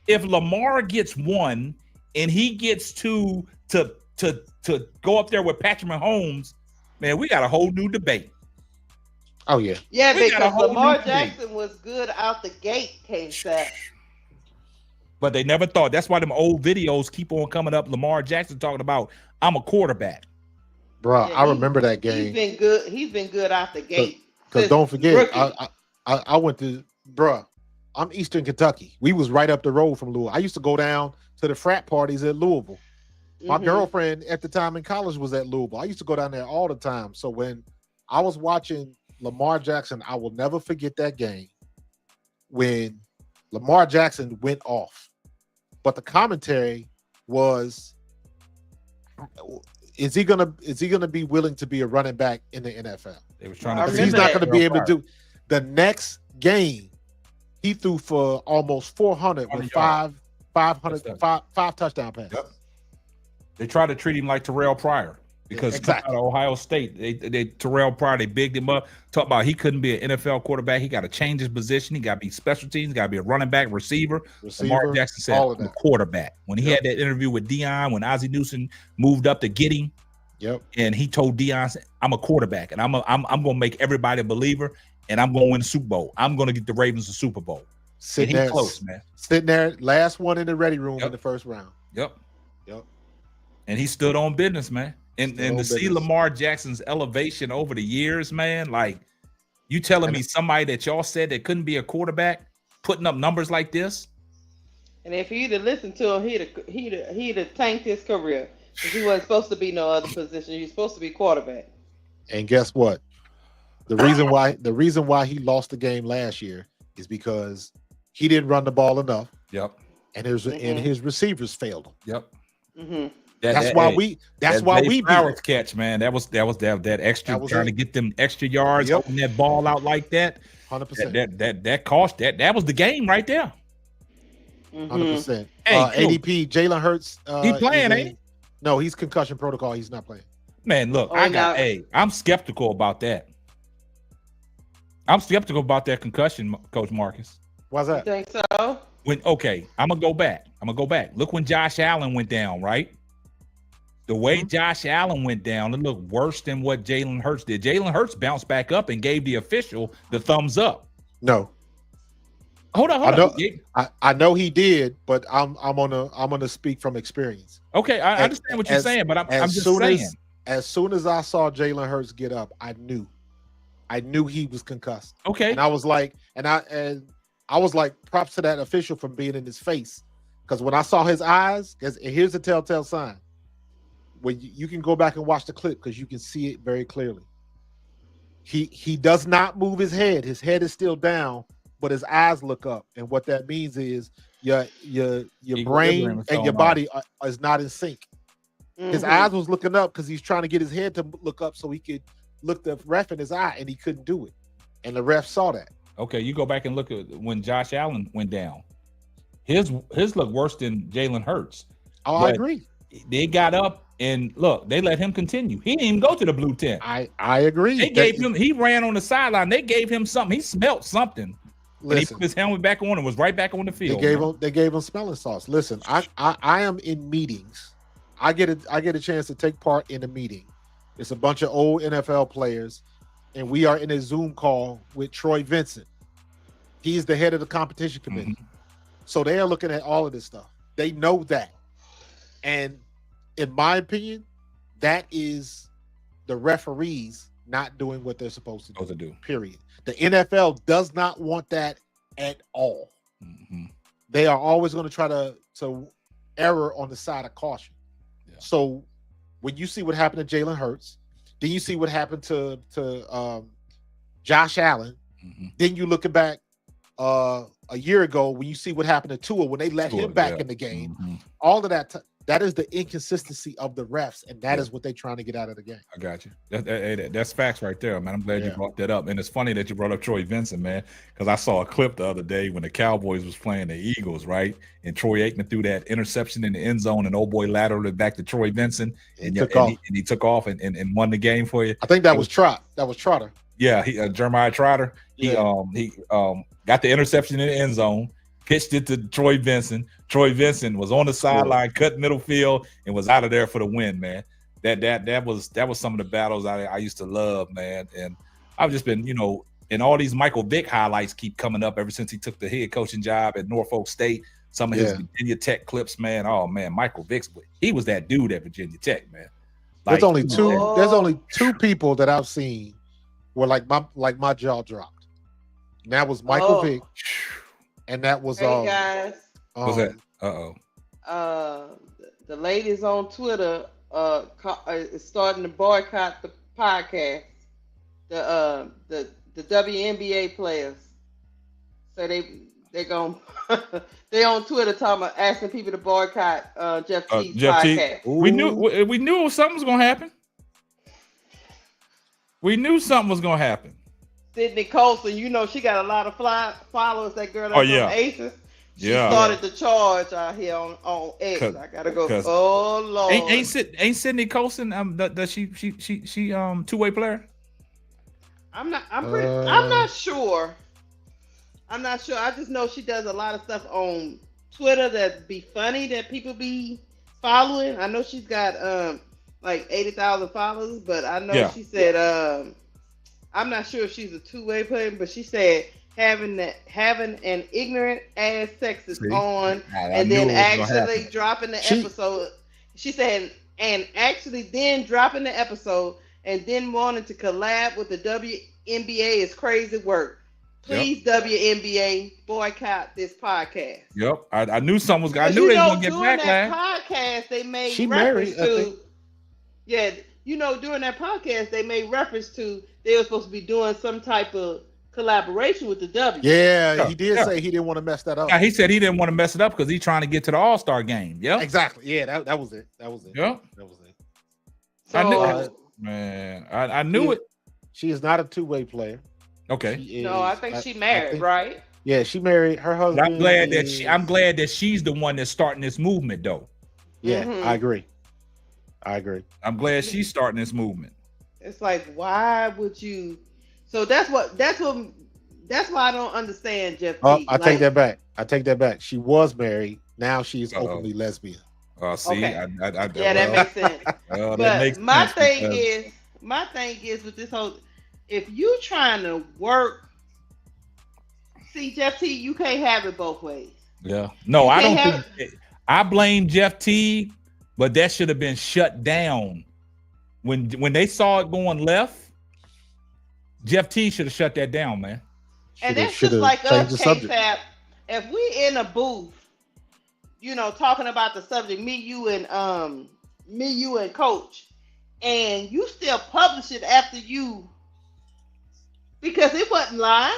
If Lamar gets 1 and he gets 2 to go up there with Patrick Mahomes, man, we got a whole new debate. Oh yeah. Yeah, because Lamar Jackson was good out the gate, K-Sap. But they never thought. That's why them old videos keep on coming up. Lamar Jackson talking about, I'm a quarterback. Bro, I remember that game. He's been good out the gate. Because don't forget, I went to, I'm Eastern Kentucky. We was right up the road from Louisville. I used to go down to the frat parties at Louisville. My girlfriend at the time in college was at Louisville. I used to go down there all the time. So when I was watching Lamar Jackson, I will never forget that game when Lamar Jackson went off. But the commentary was, is he gonna be willing to be a running back in the NFL? They was trying to. He's not going to be able to do the next game. he threw for almost 400 with five touchdown passes. Yep. They tried to treat him like Terrell Pryor because Exactly. out of Ohio State, they Terrell Pryor, they bigged him up. Talk about he couldn't be an NFL quarterback. He got to change his position. He got to be special teams. Got to be a running back, receiver. Lamar Jackson said, all of I'm a that. quarterback. When he had that interview with Deion, when Ozzie Newsome moved up to get him, and he told Deion, I'm a quarterback, and I'm gonna make everybody a believer, and I'm gonna win the Super Bowl. I'm gonna get the Ravens the Super Bowl. Sitting and there, close, man. Sitting there, last one in the ready room in the first round. Yep. And he stood on business, man. And to see Lamar Jackson's elevation over the years, man, like you telling me somebody that y'all said that couldn't be a quarterback putting up numbers like this? And if he'd have listened to him, he'd have tanked his career. Because he wasn't supposed to be no other position. He was supposed to be quarterback. And guess what? The reason why he lost the game last year is because he didn't run the ball enough. Yep. And his receivers failed him. Yep. Mm-hmm. That's why we Flowers catch, man. That extra trying to get them extra yards, holding that ball out like that. 100%. That cost that was the game right there. 100%. Hey, ADP Jalen Hurts. He playing, ain't he? No, he's concussion protocol. He's not playing. Man, look, I'm skeptical about that. I'm skeptical about that concussion, Coach Marcus. Why's that? You think so? I'm gonna go back. Look when Josh Allen went down, right? The way Josh Allen went down, it looked worse than what Jalen Hurts did. Jalen Hurts bounced back up and gave the official the thumbs up. No. Hold on. I know he did, but I'm gonna speak from experience. Okay, I understand what you're saying, but I'm just saying. As soon as I saw Jalen Hurts get up, I knew he was concussed. Okay. And I was like, props to that official from being in his face. Because when I saw his eyes, here's the telltale sign. When you can go back and watch the clip because you can see it very clearly. He does not move his head. His head is still down, but his eyes look up. And what that means is your brain and your body is not in sync. Mm-hmm. His eyes was looking up because he's trying to get his head to look up so he could look the ref in his eye, and he couldn't do it. And the ref saw that. Okay, you go back and look at when Josh Allen went down. His looked worse than Jalen Hurts. Oh, I agree. They got up and look, they let him continue. He didn't even go to the blue tent. I agree. They gave him. He ran on the sideline. They gave him something. He smelt something. And he put his helmet back on and was right back on the field. They gave him smelling sauce. Listen, I am in meetings. I get a chance to take part in a meeting. It's a bunch of old NFL players, and we are in a Zoom call with Troy Vincent. He's the head of the competition committee. Mm-hmm. So they are looking at all of this stuff. They know that. And in my opinion, that is the referees not doing what they're supposed to do. Period. The NFL does not want that at all. Mm-hmm. They are always going to try to err on the side of caution. Yeah. So when you see what happened to Jalen Hurts, then you see what happened to Josh Allen. Mm-hmm. Then you look back a year ago when you see what happened to Tua when they let him back in the game. Mm-hmm. All of that. That is the inconsistency of the refs, and that is what they're trying to get out of the game. I got you. That's facts right there, man. I'm glad you brought that up. And it's funny that you brought up Troy Vincent, man, because I saw a clip the other day when the Cowboys was playing the Eagles, right? And Troy Aikman threw that interception in the end zone, and old boy lateraled it back to Troy Vincent, and he took off and won the game for you. I think that was Trot. That was Trotter. Yeah, Jeremiah Trotter. He got the interception in the end zone. Pitched it to Troy Vincent. Troy Vincent was on the sideline, cut middle field, and was out of there for the win, man. That was some of the battles I used to love, man. And I've just been, and all these Michael Vick highlights keep coming up ever since he took the head coaching job at Norfolk State. Some of his Virginia Tech clips, man. Oh man, Michael Vick, he was that dude at Virginia Tech, man. There's only two people that I've seen where like my jaw dropped. And that was Michael Vick. And that was guys. What's that? The ladies on Twitter is starting to boycott the podcast. The WNBA players. So they're going they on Twitter asking people to boycott Jeff Teague's podcast. We knew something was gonna happen. We knew something was gonna happen. Sydney Colson, you know she got a lot of followers. That girl that's yeah. on Aces. She Yeah. started the charge out here on X. I gotta go. Oh Lord. Ain't Sydney Colson does she two-way player? I'm not sure. I'm not sure. I just know she does a lot of stuff on Twitter that be funny that people be following. I know she's got like 80,000 followers, but I know she said I'm not sure if she's a two-way player, but she said having an ignorant ass sexist on and then actually dropping the episode. She said and actually then dropping the episode and then wanting to collab with the WNBA is crazy work. Please, WNBA, boycott this podcast. Yep, I knew someone was. I knew they was gonna get backlash. That podcast they made reference to. Yeah, during that podcast they made reference to they were supposed to be doing some type of collaboration with the W. Yeah, he did say he didn't want to mess that up. Yeah, he said he didn't want to mess it up because he's trying to get to the All-Star game. Yeah, exactly. Yeah, that was it. That was it. Yeah, that was it. So, I knew it. Man, I knew it. She is not a two-way player. Okay. No, I think she married, right? Yeah, she married her husband. But I'm glad that she's the one that's starting this movement, though. Yeah, I agree. I'm glad she's starting this movement. It's like, why would you? So that's why I don't understand Jeff. I take that back. She was married. Now she's openly lesbian. See, okay. That makes sense. But my thing is with this whole, if you trying to work, see Jeff T, you can't have it both ways. Yeah, no, I don't think. I blame Jeff T, but that should have been shut down when they saw it going left. Jeff T should have shut that down, man. And that's just like us, K-Fab. If we in a booth, talking about the subject, me, you, and Coach, and you still publish it after you, because it wasn't live.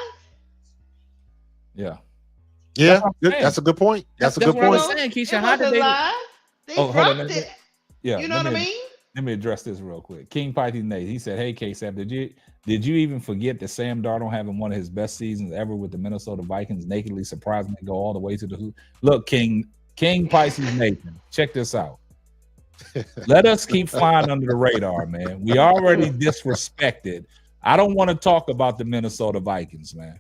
Yeah, that's a good point. That's a good point. What I'm saying, Keisha, how did they? Live. They dropped it. Yeah, you know what I mean. Let me address this real quick. King Python Nate, he said, "Hey, K-Sap, did you even forget that Sam Darnold having one of his best seasons ever with the Minnesota Vikings, nakedly surprisingly go all the way to the hoop?" Look, King Pisces Nathan, check this out. Let us keep flying under the radar, man. We already disrespected. I don't want to talk about the Minnesota Vikings, man.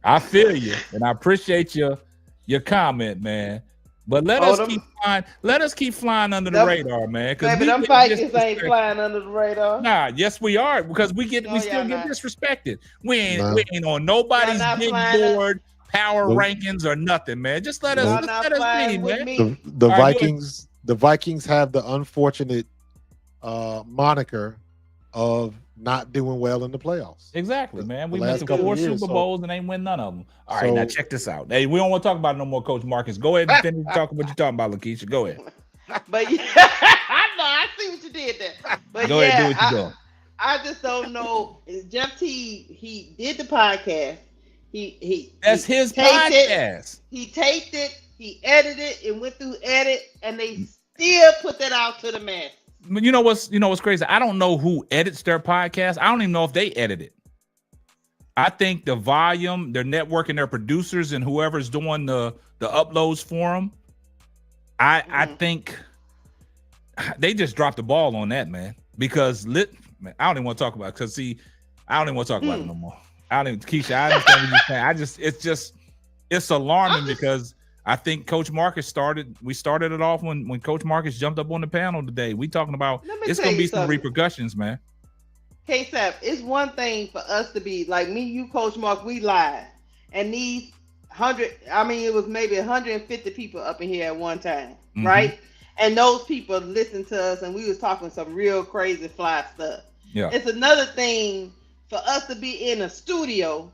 I feel you, and I appreciate your comment, man. But let us keep flying under the radar, man. Baby, them Vikings ain't flying under the radar. Nah, yes we are, because we still get disrespected. We ain't on nobody's big board, power rankings or nothing, man. Just let us be, man. The Vikings have the unfortunate moniker of not doing well in the playoffs. Exactly, man. We went to 4 Super Bowls and ain't win none of them. All right, now check this out. Hey, we don't want to talk about it no more, Coach Marcus. Go ahead and finish talking what you're talking about, Lakeisha. Go ahead. But I see what you did there. But go ahead, do what you're doing. I just don't know. Jeff T, he did the podcast. That's his podcast. He taped it, he edited it, and went through edit, and they still put that out to the masses. You know what's crazy? I don't know who edits their podcast. I don't even know if they edit it. I think the volume, their network, and their producers and whoever's doing the uploads for them, I think they just dropped the ball on that, man. Because I don't even want to talk about it. Because I don't even want to talk about it no more. Keisha, I understand what you're saying. It's alarming because I think Coach Marcus started it off when Coach Marcus jumped up on the panel today. We talking about it's gonna be some repercussions, man. K-Sap, it's one thing for us to be like me, you, Coach Mark, we live. And these it was maybe 150 people up in here at one time, right? And those people listened to us and we was talking some real crazy fly stuff. Yeah. It's another thing for us to be in a studio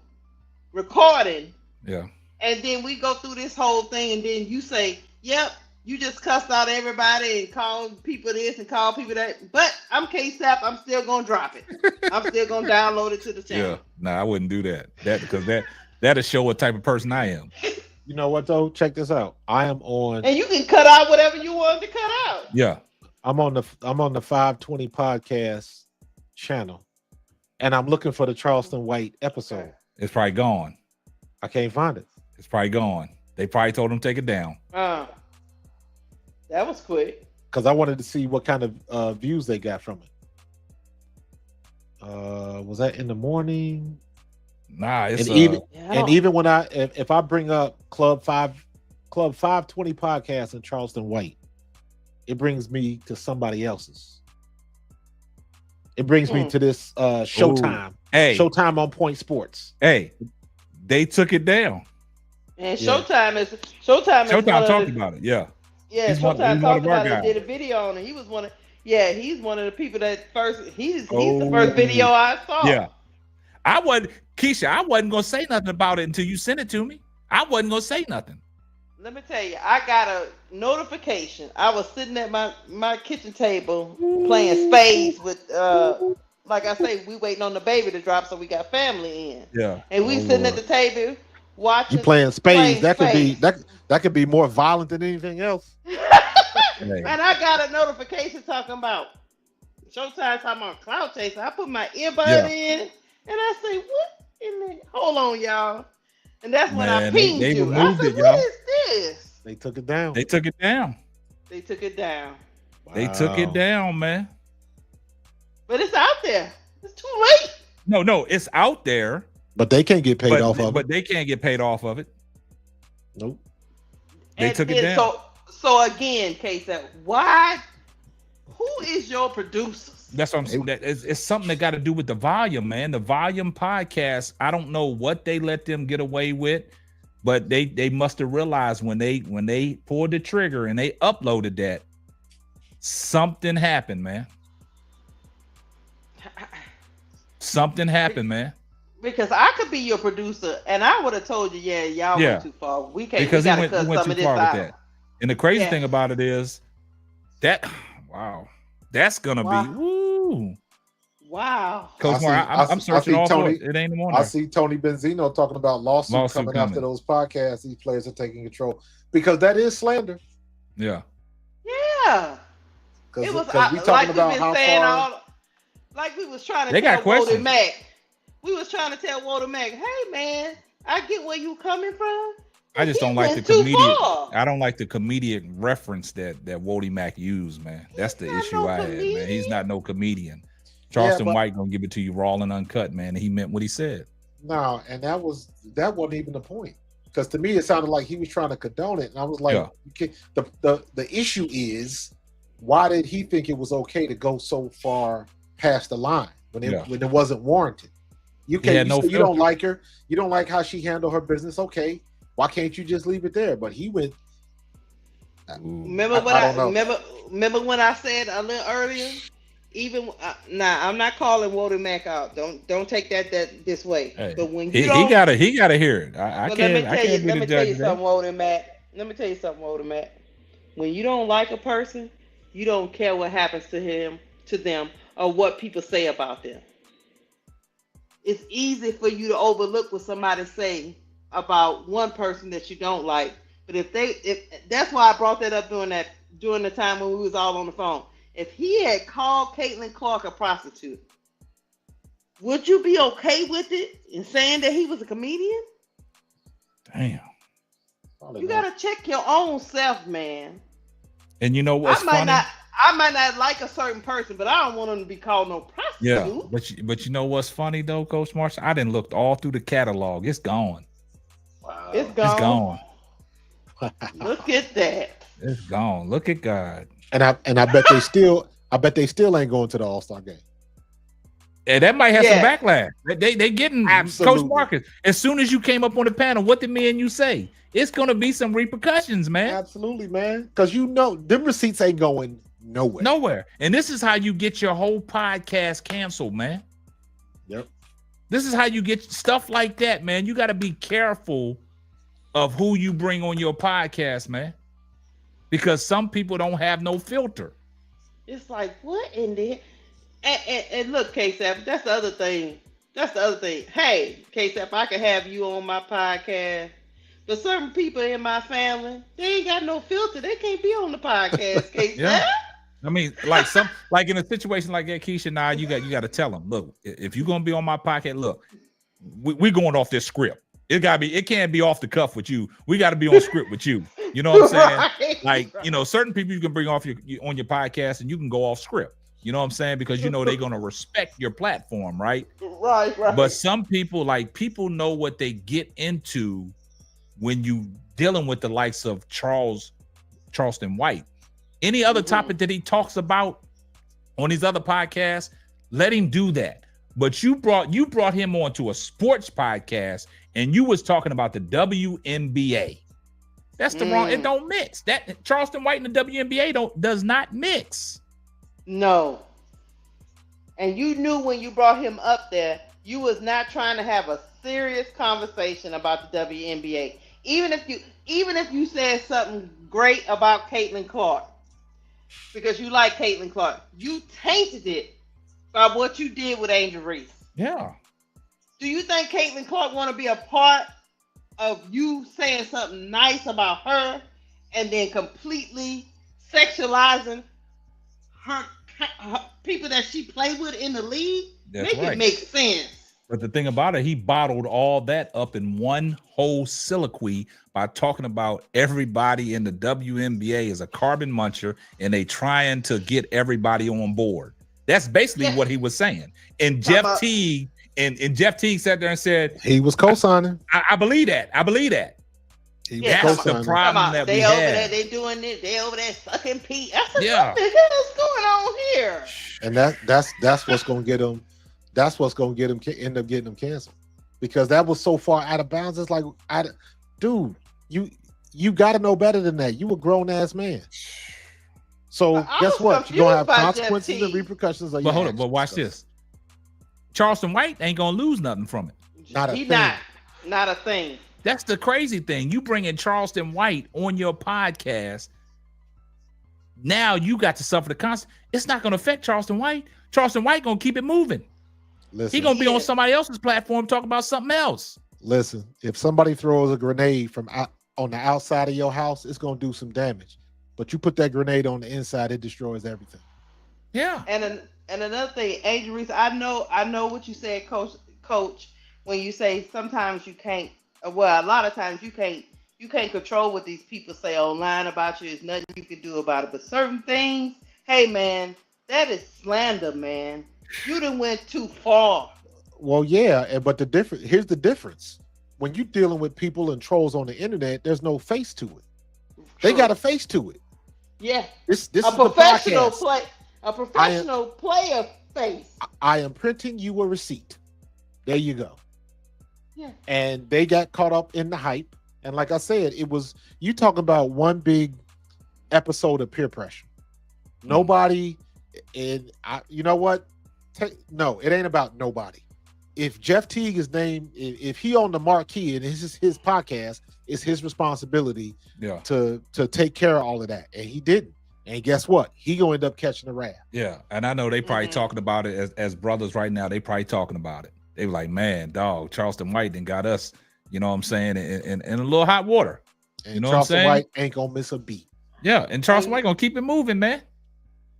recording. Yeah. And then we go through this whole thing and then you say, yep, you just cussed out everybody and called people this and called people that. But I'm K-Sap, I'm still going to drop it. I'm still going to download it to the channel. Yeah, no, I wouldn't do that. Because that'll show what type of person I am. You know what, though? Check this out. I am on. And you can cut out whatever you want to cut out. Yeah. I'm on the 520 podcast channel. and I'm looking for the Charleston White episode. It's probably gone. I can't find it. It's probably gone. They probably told him to take it down. That was quick. Because I wanted to see what kind of views they got from it. Was that in the morning? Nah, it's even when if I bring up Club 520 podcast in Charleston White, it brings me to somebody else's. It brings me to this Showtime. Hey, Showtime on Point Sports. Hey, they took it down. And Showtime talked about it. Yeah. Yeah, Showtime talked about it. Did a video on it. He was one of. Yeah, he's one of the people that first. He's the first video I saw. Yeah. Keisha, I wasn't gonna say nothing about it until you sent it to me. I wasn't gonna say nothing. Let me tell you, I got a notification. I was sitting at my kitchen table playing spades with like I say, we waiting on the baby to drop, so we got family in. Yeah. And we sitting at the table watching. You playing spades? That could be more violent than anything else. Man, I got a notification talking about Showtime talking about cloud chasing. I put my earbud in, and I say, "What in the? Hold on, y'all." And that's when I pinged they you. Removed I said, it, "What is this?" They took it down. They took it down. They took it down. Wow. They took it down, man. But it's out there. It's too late. No, it's out there. But they can't get paid off of it. But they can't get paid off of it. Nope. They took it down. So again, K-Sap, why? Who is your producer? That's what I'm saying. It's something that got to do with the volume, man. The volume podcast. I don't know what they let them get away with, but they must have realized when they pulled the trigger and they uploaded that, something happened, man. Something happened, man. Because I could be your producer, and I would have told you, y'all went too far. We can't. Because we he gotta went cut some too of far this with out. that. And the crazy thing about it is that, wow, that's gonna be woo. Wow. Coach Moore, I'm searching all for it. It ain't no more. I see Tony Benzino talking about lawsuit coming after those podcasts. These players are taking control because that is slander. Yeah. Yeah. Because it was we talking about how far. Like we was trying to they tell got questions. Walter Mack. We was trying to tell Walter Mack, hey man, I get where you coming from. I just don't like the comedian. I don't like the comedian reference that Wody Mack used, man. That's the issue I had, man. He's not no comedian. Charleston White gonna give it to you raw and uncut, man. He meant what he said. No, and that wasn't even the point. Because to me, it sounded like he was trying to condone it, and I was like, the issue is, why did he think it was okay to go so far past the line when it wasn't warranted? You can't. You don't like her. You don't like how she handled her business. Okay, why can't you just leave it there? But he went. Remember when I said a little earlier? Even I'm not calling Walter Mack out. Don't take that this way. Hey, but when he gotta hear it. I can't. Let me tell you something, Walter Mack. When you don't like a person, you don't care what happens to them, or what people say about them. It's easy for you to overlook what somebody say about one person that you don't like. But if that's why I brought that up during the time when we was all on the phone. If he had called Caitlin Clark a prostitute, would you be okay with it in saying that he was a comedian? Damn. You gotta check your own self, man. And you know what's funny? I might not like a certain person, but I don't want him to be called no prostitute. Yeah, but you know what's funny though, Coach Marshall? I didn't look all through the catalog. It's gone. Wow. It's gone. Look at that. It's gone. Look at God. And I bet they still ain't going to the All-Star game. And that might have some backlash. They getting Coach Marcus. As soon as you came up on the panel, what did me and you say? It's gonna be some repercussions, man. Absolutely, man. Because them receipts ain't going nowhere. Nowhere. And this is how you get your whole podcast canceled, man. Yep. This is how you get stuff like that, man. You got to be careful of who you bring on your podcast, man. Because some people don't have no filter. It's like, what in there? And look, K-Sap, that's the other thing. Hey, K-Sap, I can have you on my podcast. But certain people in my family, they ain't got no filter. They can't be on the podcast, K-Sap. I mean, like in a situation like that, Keisha, now you got to tell them, look, if you're gonna be on my podcast, look, we going off this script. It can't be off the cuff with you. We got to be on script with you. You know what I'm saying? Like, certain people you can bring off on your podcast and you can go off script. You know what I'm saying? Because they're gonna respect your platform, right? Right. But some people, people know what they get into when you dealing with the likes of Charleston White. Any other topic that he talks about on these other podcasts, let him do that. But you brought him onto a sports podcast and you was talking about the WNBA. That's the wrong. It don't mix. That Charleston White and the WNBA does not mix. No. And you knew when you brought him up there, you was not trying to have a serious conversation about the WNBA. Even if you said something great about Caitlin Clark, because you like Caitlin Clark, you tainted it by what you did with Angel Reese. Yeah. Do you think Caitlin Clark want to be a part of you saying something nice about her and then completely sexualizing her people that she played with in the league? That's Make right. it make sense. But the thing about it, he bottled all that up in one whole soliloquy by talking about everybody in the WNBA is a carbon muncher and they trying to get everybody on board. That's basically what he was saying. And Jeff Teague sat there and said he was co-signing. I believe that. That's the problem that we over have. there, they doing it. They over there sucking pee. I said, Yeah. what the hell is going on here? And that's what's going to get him. That's what's going to get him end up getting him canceled, because that was so far out of bounds. It's like, dude, you got to know better than that. You a grown ass man. So guess what? You're gonna have consequences and repercussions. But hold on, but watch this. Charleston White ain't gonna lose nothing from it. Not a thing. That's the crazy thing. You bring in Charleston White on your podcast. Now you got to suffer the consequences. It's not gonna affect Charleston White. Charleston White gonna keep it moving. Listen, he gonna be on somebody else's platform talking about something else. Listen, if somebody throws a grenade from on the outside of your house, it's gonna do some damage. But you put that grenade on the inside, it destroys everything. Yeah. And another thing, Angel Reese, I know what you said, Coach, when you say sometimes you can't. Well, a lot of times you can't control what these people say online about you. There's nothing you can do about it. But certain things, hey man, that is slander, man. You done went too far. Well, yeah, but here's the difference. When you're dealing with people and trolls on the internet, there's no face to it. They got a face to it. Yeah. This a is professional the podcast. A professional player face. I am printing you a receipt. There you go. Yeah. And they got caught up in the hype. And like I said, it was you talking about one big episode of peer pressure. Nobody, and you know what? No, it ain't about nobody. If Jeff Teague is named, if he on the marquee and this is his podcast, it's his responsibility to take care of all of that. And he didn't. And guess what? He gonna end up catching the wrath. Yeah, and I know they probably talking about it as brothers right now. They probably talking about it. They were like, man, dog, Charleston White then got us, you know what I'm saying, in a little hot water. And you know Charleston what I'm saying? White ain't gonna miss a beat. Yeah, and Charleston White gonna keep it moving, man.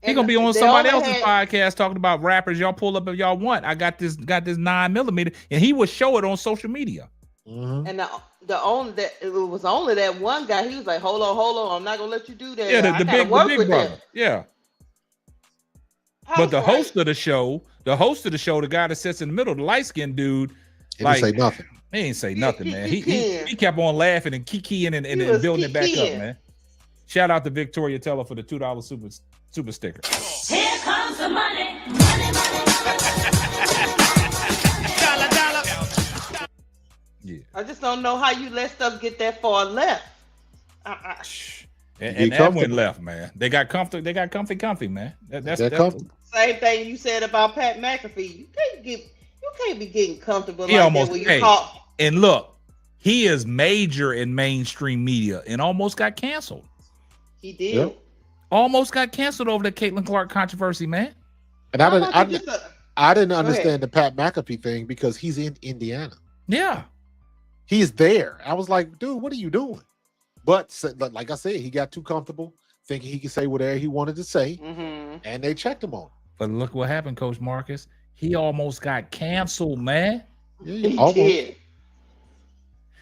He gonna be on somebody else's podcast talking about rappers. Y'all pull up if y'all want. I got this 9mm, and he would show it on social media. Mm-hmm. And it was only that one guy. He was like, hold on, I'm not gonna let you do that. Yeah, the big brother. Him. Yeah. But the host of the show, the guy that sits in the middle, the light-skinned dude, he didn't say nothing. He ain't say nothing, man. He kept on laughing and kikiing and building it back up, man. Shout out to Victoria Teller for the $2 super sticker. Here comes the money. Yeah. I just don't know how you let stuff get that far left. And that went left, man. They got comfy. They got comfy, man. That's same thing you said about Pat McAfee. You can't be getting comfortable. He like almost that when you talk. And look, he is major in mainstream media and almost got canceled. He did. Yep. Almost got canceled over the Caitlin Clark controversy, man. And I didn't understand the Pat McAfee thing because he's in Indiana. Yeah. He's there. I was like, dude, what are you doing? But like I said, he got too comfortable. thinking he could say whatever he wanted to say, Mm-hmm. and they checked him on it. But look what happened, Coach Marcus. He almost got canceled, man. Yeah, He did.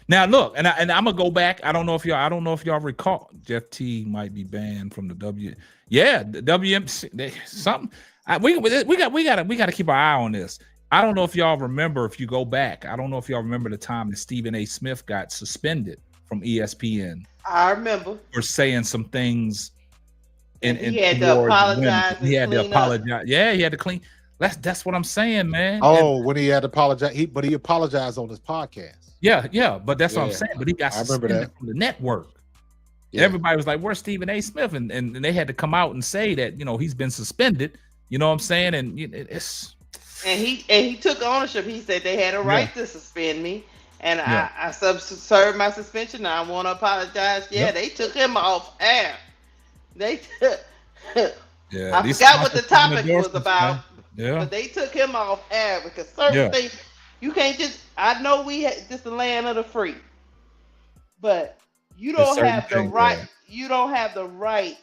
Now look, and I'm gonna go back. I don't know if y'all recall. Jeff T might be banned from the W. Yeah, the WMC. Something. We got to keep our eye on this. I don't know if y'all remember. If you go back, I don't know if y'all remember the time that Stephen A. Smith got suspended from ESPN. I remember For saying some things. He had to apologize. He had to apologize. Yeah, he had to clean. That's what I'm saying, man. Oh, when he had to apologize, he apologized on his podcast. Yeah, but that's what I'm saying. But he got suspended from the network. Yeah. Everybody was like, "Where's Stephen A. Smith?" And they had to come out and say that he's been suspended. You know what I'm saying? And it's he took ownership. He said they had a right to suspend me, and I served my suspension. And I want to apologize. Yeah, they took him off air. They took. I forgot what the topic was about. Yeah, but they took him off air because certain things you can't just. I know this the land of the free, but you don't have the right. You don't have the right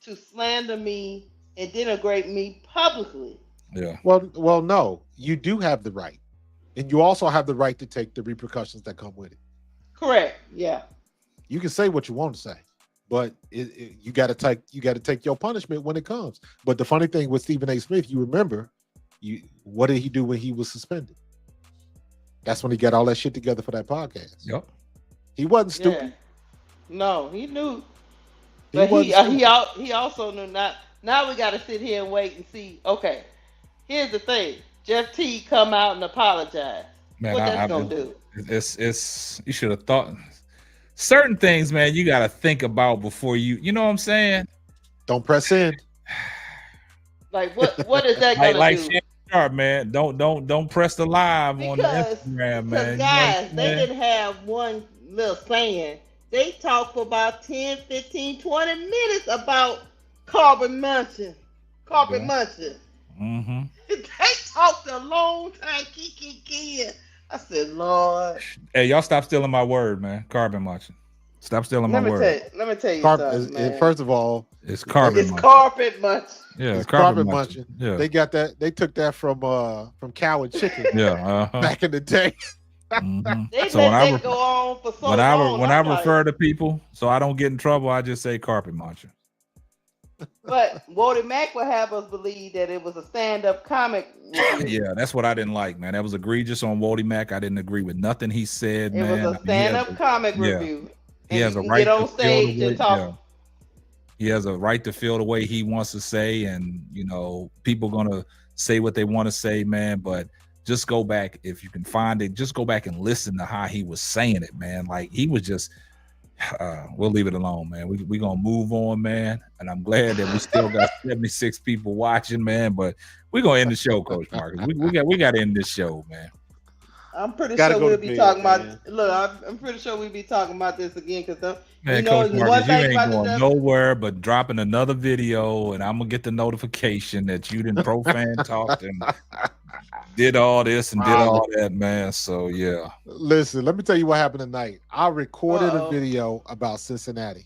to slander me and denigrate me publicly. Yeah. Well, no, you do have the right, and you also have the right to take the repercussions that come with it. Correct. Yeah. You can say what you want to say, but you got to take your punishment when it comes. But the funny thing with Stephen A. Smith, you remember, what did he do when he was suspended? That's when he got all that shit together for that podcast. Yep. He wasn't stupid. Yeah. No, he knew. But he also knew not. Now we got to sit here and wait and see. Okay, here's the thing: Jeff T come out and apologize. Man, what that's gonna do? It's you should have thought certain things, man. You got to think about before you know what I'm saying. Don't press in. Like what is that gonna do? Sharp, man, don't press the live on the Instagram, man. Guys, they didn't have one little saying. They talked for about 10, 15, 20 minutes about carbon munching. Mm-hmm. They talked a long time. I said, Lord. Hey, y'all stop stealing my word, man. Carbon munching. Stop stealing my word. Let me tell you something, man. First of all, it's carbon. It's carpet munching. Yeah, it's carbon munching. Yeah. They got that. They took that from cow and chicken. Yeah, back in the day. Mm-hmm. They let that go on for so long. When I refer to people, so I don't get in trouble, I just say carpet munching. But Wody Mack would have us believe that it was a stand-up comic. Yeah, that's what I didn't like, man. That was egregious on Wody Mack. I didn't agree with nothing he said, man. It was a stand-up comic review. He has a right get on stage and talk. Yeah. He has a right to feel the way he wants to say, and people gonna say what they want to say, man. But just go back if you can find it. Just go back and listen to how he was saying it, man. Like he was just. We'll leave it alone, man. We gonna move on, man. And I'm glad that we still got 76 people watching, man. But we're gonna end the show, Coach Marcus. We got to end this show, man. I'm pretty sure we'll be talking about. Look, I'm pretty sure we'll be talking about this again because man, Coach Marcus, you ain't going nowhere but dropping another video, and I'm gonna get the notification that you didn't profane talked and did all this and did all that, man. So yeah. Listen, let me tell you what happened tonight. I recorded a video about Cincinnati.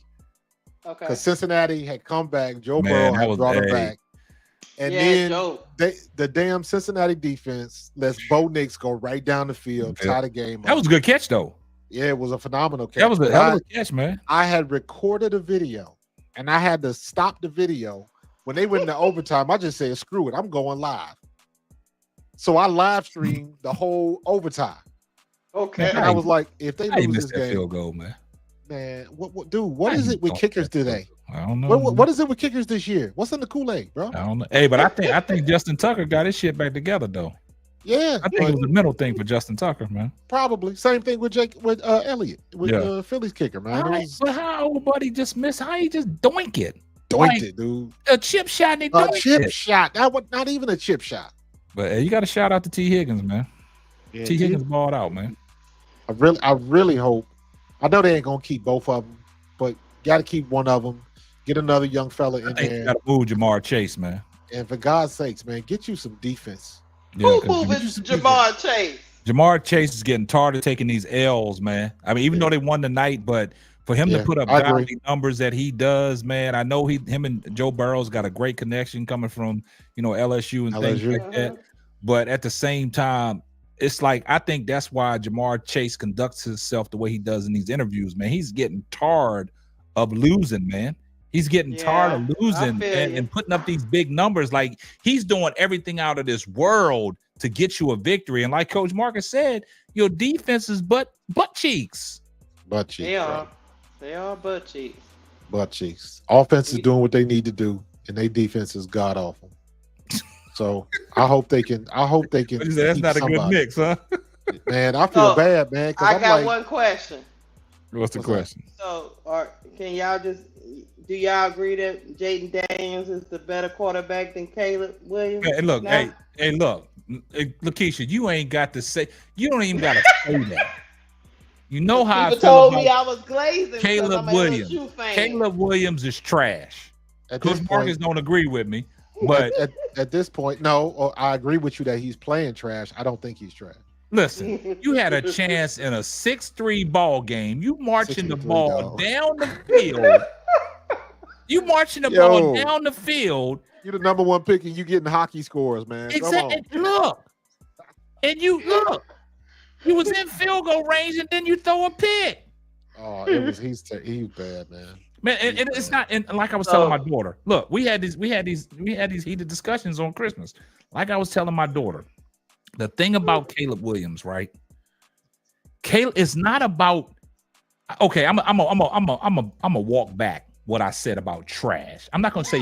Okay. Because Cincinnati had come back, Joe Burrow had brought it back. And then the damn Cincinnati defense lets Bo Nix go right down the field, tie the game up. That was a good catch, though. Yeah, it was a phenomenal catch. That was a catch, man. I had recorded a video, and I had to stop the video. When they went into overtime, I just said, screw it, I'm going live. So I live streamed the whole overtime. Okay. And I was like, if they lose this game, field goal, man. Man, what is it with kickers today? I don't know. What is it with kickers this year? What's in the Kool-Aid, bro? I don't know. Hey, but I think Justin Tucker got his shit back together though. Yeah, I think it was a mental thing for Justin Tucker, man. Probably same thing with Elliott, with Philly's kicker, man. But how old buddy just missed? How he just doink it? Doinked it, dude. A chip shot. And a chip shot. That was not even a chip shot. But hey, you got to shout out to T. Higgins, man. Yeah, T. Higgins balled out, man. I really hope. I know they ain't gonna keep both of them, but got to keep one of them. Get another young fella in there. You got to move Jamar Chase, man. And for God's sakes, man, get you some defense. Yeah, who moving Jamar Chase? Jamar Chase is getting tired of taking these L's, man. I mean, even though they won tonight, but For him to put up I godly numbers that he does, man, I know him and Joe Burrow's got a great connection coming from, LSU and things like that. But at the same time, it's like, I think that's why Jamar Chase conducts himself the way he does in these interviews, man. He's getting tired of losing, man. He's getting tired of losing and putting up these big numbers. Like, he's doing everything out of this world to get you a victory. And like Coach Marcus said, your defense is butt cheeks. Butt cheeks. They are butt cheeks. Butt cheeks. Offense is doing what they need to do, and their defense is god awful. So I hope they can. That's not a good mix, huh? Man, I feel bad, man. I got one question. What's the question? So, can y'all do y'all agree that Jaden Daniels is the better quarterback than Caleb Williams? Hey, look, look, Lakeisha, you ain't got to say. You don't even got to say that. You know how people I feel told about me I was glazing. Caleb Williams. Caleb Williams is trash. Coach Marcus don't agree with me, but at this point, no, I agree with you that he's playing trash. I don't think he's trash. Listen, you had a chance in a 6-3 ball game. You marching the ball down the field. You marching the ball down the field. You're the number one pick, and you getting hockey scores, man. Exactly. Look, and you look. You was in field goal range, and then you throw a pick. Oh, he's bad, man. Man, and it's not. And like I was telling my daughter, look, we had these heated discussions on Christmas. Like I was telling my daughter, the thing about Caleb Williams, right? Caleb is not about. Okay, I'm a walk back what I said about trash. I'm not gonna say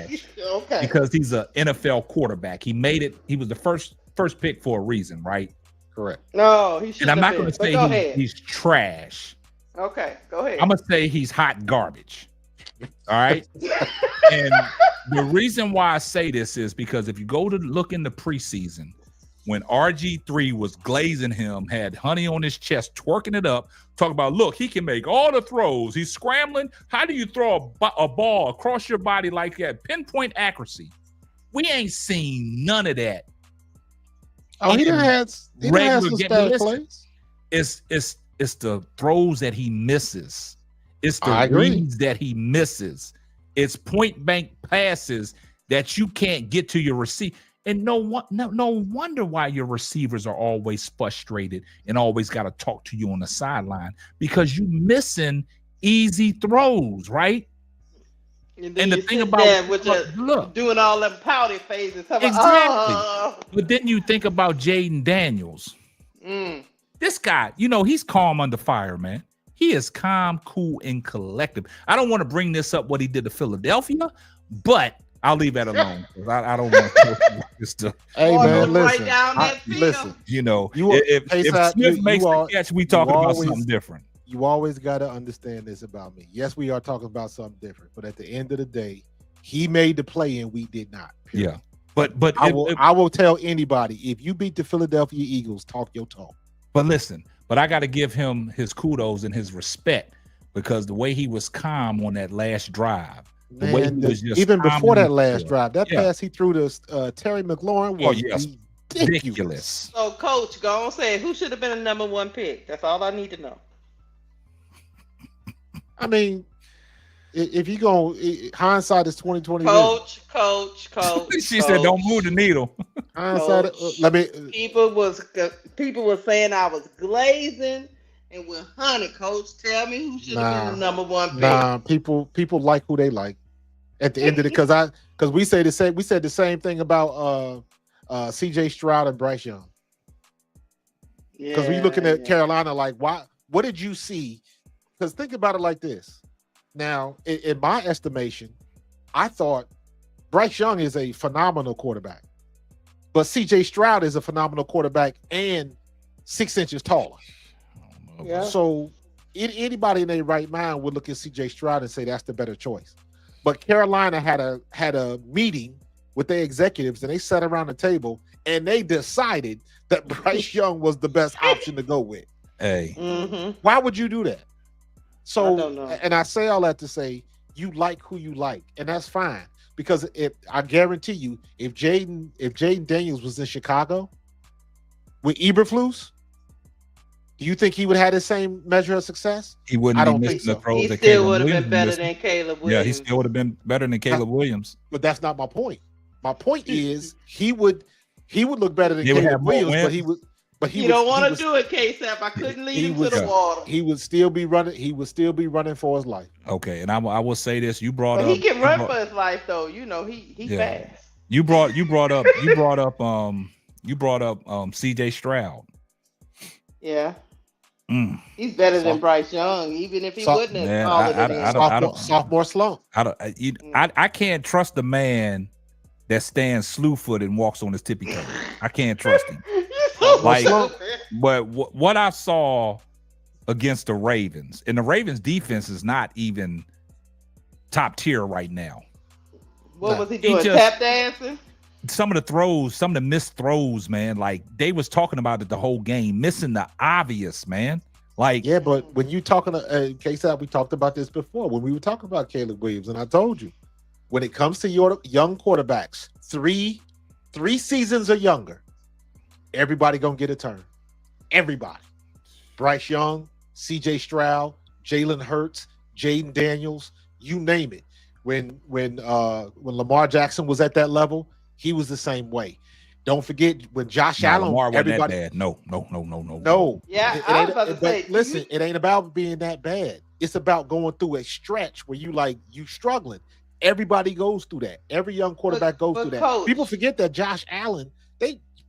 he's trash because he's an NFL quarterback. He made it. He was the first pick for a reason, right? Correct. No, he should. And I'm not going to say he's trash. Okay, go ahead. I'm going to say he's hot garbage. All right. And the reason why I say this is because if you go to look in the preseason, when RG3 was glazing him, had honey on his chest, twerking it up, talking about, look, he can make all the throws. He's scrambling. How do you throw a ball across your body like that? Pinpoint accuracy. We ain't seen none of that. Oh, he done had some bad plays. It's the throws that he misses. It's the reads that he misses. It's point blank passes that you can't get to your receiver. And no wonder why your receivers are always frustrated and always got to talk to you on the sideline because you missing easy throws, right? And the thing about look, doing all them pouty phases. Exactly. But then you think about Jaden Daniels. This guy, he's calm under fire, man. He is calm, cool, and collective. I don't want to bring this up what he did to Philadelphia, but I'll leave that alone. I don't want to this stuff. Hey man, listen. Listen. If Smith makes the catch, we talking about something different. You always got to understand this about me. Yes, we are talking about something different, but at the end of the day, he made the play and we did not. Period. Yeah, but I will tell anybody, if you beat the Philadelphia Eagles, talk your talk. But listen, I got to give him his kudos and his respect because the way he was calm on that last drive, the way he was just even before that last drive, that pass he threw to Terry McLaurin was ridiculous. So, Coach, go on say who should have been a number one pick. That's all I need to know. I mean, if you go, hindsight is 2020. Coach. She said, "Don't move the needle." Hindsight. People were saying I was glazing, and with honey, Coach, tell me who should have been the number one pick. Nah, people like who they like. At the end of it, because we said the same thing about C.J. Stroud and Bryce Young. Because we looking at Carolina like, why? What did you see? Because think about it like this. Now, in my estimation, I thought Bryce Young is a phenomenal quarterback, but C.J. Stroud is a phenomenal quarterback and 6 inches taller. Yeah. So anybody in their right mind would look at C.J. Stroud and say that's the better choice. But Carolina had a meeting with their executives and they sat around the table and they decided that Bryce Young was the best option to go with. Hey, why would you do that? So, I don't know. And I say all that to say you like who you like, and that's fine. Because I guarantee you, if Jaden Daniels was in Chicago with Eberflus, Do you think he would have had the same measure of success? He wouldn't. I be don't missing think so. the throws He that still Caleb would have Williams been better missing. than Caleb Yeah, Williams. he still would have been better than Caleb Williams. But that's not my point. My point is he would look better than They would Caleb have more Williams, but wins. he would. But he You was, don't he want to was- do it, K-Sap. I couldn't lead he him was- to the water. He would still be running. He would still be running for his life. Okay, and I will say this: you brought But up. he can you run brought- for his life, though. You know, he Yeah. fast. You brought up CJ Stroud. Yeah. Mm. He's better than Bryce Young, even if he wouldn't have Man, called it I don't. Sophomore slump. I can't trust the man that stands slew-footed and walks on his tippy toe. I can't trust him. Like, but what I saw against the Ravens, and the Ravens defense is not even top tier right now. What was he doing? Tap dancing? Some of the throws, some of the missed throws, man. Like they was talking about it the whole game, missing the obvious, man. Like yeah, but when you talking to K-Sap, we talked about this before when we were talking about Caleb Williams, and I told you when it comes to your young quarterbacks, three seasons or younger, everybody gonna get a turn. Everybody. Bryce Young, CJ Stroud, Jalen Hurts, Jaden Daniels, you name it. When Lamar Jackson was at that level, he was the same way. Don't forget when Josh Allen, Lamar wasn't everybody. that bad. No. No. Yeah, I was about to say. Listen, it ain't about being that bad. It's about going through a stretch where you struggling. Everybody goes through that. Every young quarterback goes through that. Coach, People forget that Josh Allen,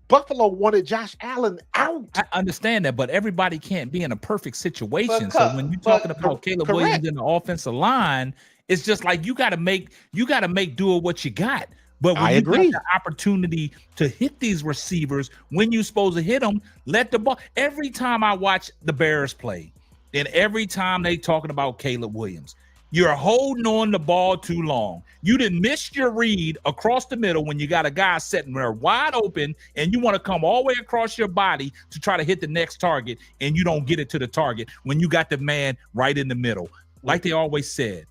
Buffalo wanted Josh Allen out. I understand that, but everybody can't be in a perfect situation. So when you're talking about Caleb Williams in the offensive line, it's just like you gotta make do with what you got. But when you get the opportunity to hit these receivers when you're supposed to hit them, let the ball. Every time I watch the Bears play, and every time they talking about Caleb Williams, you're holding on the ball too long. You didn't miss your read across the middle when you got a guy sitting there wide open, and you want to come all the way across your body to try to hit the next target, and you don't get it to the target when you got the man right in the middle. Like they always said,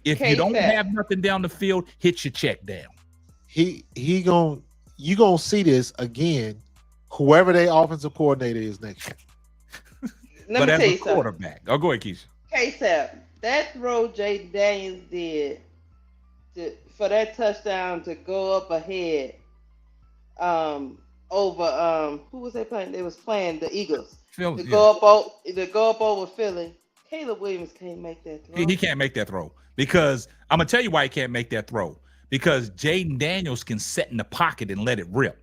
if you don't have nothing down the field, hit your check down. You gonna see this again, whoever their offensive coordinator is next year. But as a quarterback, go ahead, Keisha. K-Sap, that throw Jaden Daniels did for that touchdown to go up ahead over who was they playing? They was playing the Eagles. Philly, to go up over Philly. Caleb Williams can't make that throw. He can't make that throw because I'm gonna tell you why he can't make that throw. Because Jaden Daniels can sit in the pocket and let it rip.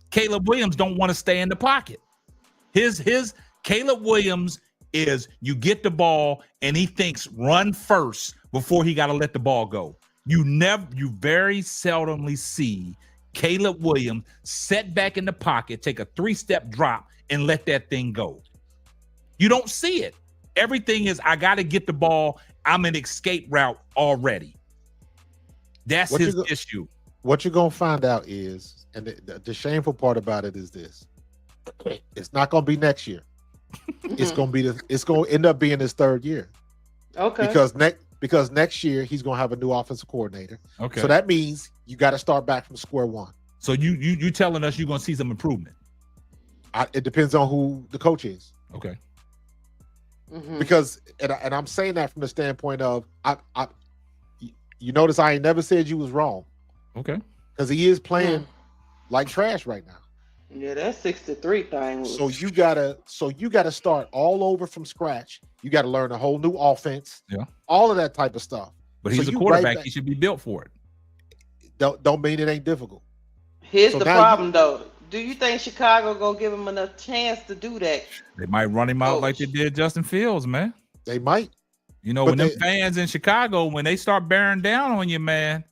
Caleb Williams don't want to stay in the pocket. His Caleb Williams is you get the ball and he thinks run first before he got to let the ball go. You very seldomly see Caleb Williams set back in the pocket, take a 3-step drop and let that thing go. You don't see it. Everything is, I got to get the ball. I'm an escape route already. That's his issue. What you're gonna find out is, and the shameful part about it is this: it's not gonna be next year. It's gonna end up being his third year. Okay. Because next year he's gonna have a new offensive coordinator. Okay. So that means you got to start back from square one. So you telling us you're gonna see some improvement? It depends on who the coach is. Okay. Mm-hmm. Because and I'm saying that from the standpoint of you notice I ain't never said you was wrong. Okay. Because he is playing like trash right now. Yeah, that 6-3 thing. So you gotta start all over from scratch. You gotta learn a whole new offense. Yeah. All of that type of stuff. But he's a quarterback. He should be built for it. Don't mean it ain't difficult. Here's the problem though. Do you think Chicago gonna give him enough chance to do that? They might run him out like they did Justin Fields, man. They might. You know, when them fans in Chicago, when they start bearing down on you, man.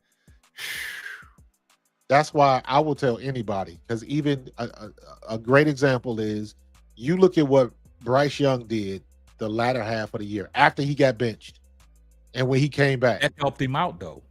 That's why I will tell anybody, because even a great example is you look at what Bryce Young did the latter half of the year after he got benched and when he came back. That helped him out, though.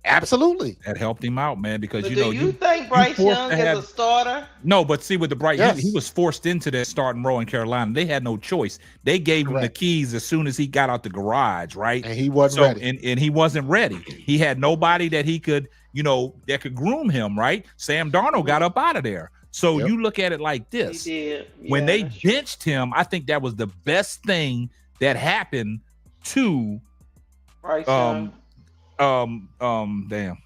Absolutely. That helped him out, man, because But do you think Bryce Young is a starter? No, but see, with the Bryce, he was forced into that starting role in Carolina. They had no choice. They gave him the keys as soon as he got out the garage, right? And he wasn't ready. And he wasn't ready. He had nobody that he could, that could groom him, right? Sam Darnold got up out of there. So you look at it like this. When they benched him, I think that was the best thing that happened to damn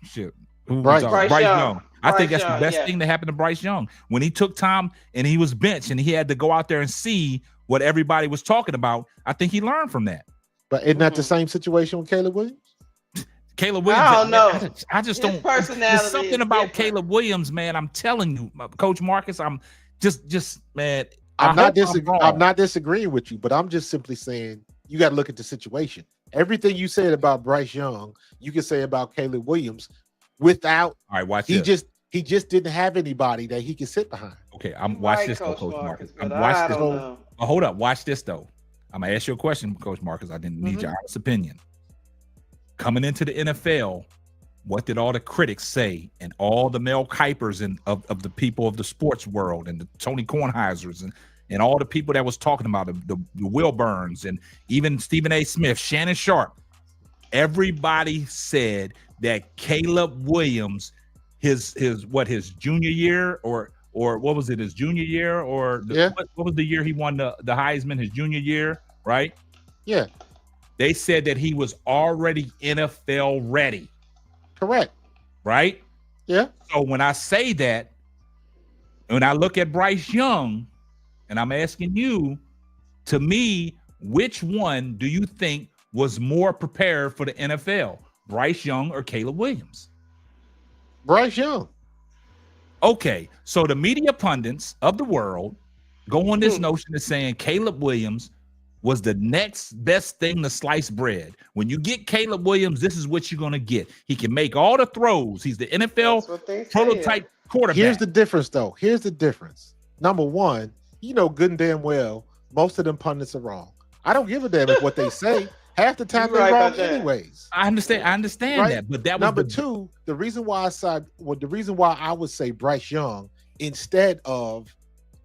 shit. Bryce Young. I think that's the best thing that happened to Bryce Young. When he took time and he was benched and he had to go out there and see what everybody was talking about, I think he learned from that. But isn't that the same situation with Caleb Williams? Caleb Williams, I don't know. I just His don't. personality There's something about Caleb Williams, man. I'm telling you, Coach Marcus. I'm just man. I'm not disagreeing with you, but I'm just simply saying you got to look at the situation. Everything you said about Bryce Young, you can say about Caleb Williams. Without, all right, watch he just didn't have anybody that he could sit behind. Okay, watch this though, Coach Marcus. Watch this. Hold up, watch this though. I'm gonna ask you a question, Coach Marcus. I didn't need your honest opinion. Coming into the NFL, what did all the critics say, and all the Mel Kipers and of the people of the sports world, and the Tony Kornheisers, and all the people that was talking about the Will Burns, and even Stephen A. Smith, Shannon Sharp, everybody said that Caleb Williams, his junior year or what was it, his junior year, or what was the year he won the Heisman, his junior year, right? Yeah. They said that he was already NFL ready. Correct. Right? Yeah. So when I say that, when I look at Bryce Young, and I'm asking you, to me, which one do you think was more prepared for the NFL? Bryce Young or Caleb Williams? Bryce Young. Okay, so the media pundits of the world go on this notion of saying Caleb Williams was the next best thing to sliced bread. When you get Caleb Williams, this is what you're going to get. He can make all the throws. He's the NFL prototype quarterback. Here's the difference, though. Here's the difference. Number one, you know good and damn well most of them pundits are wrong. I don't give a damn if what they say. Half the time they're wrong anyways. I understand that, but that was number two. The reason why I would say Bryce Young instead of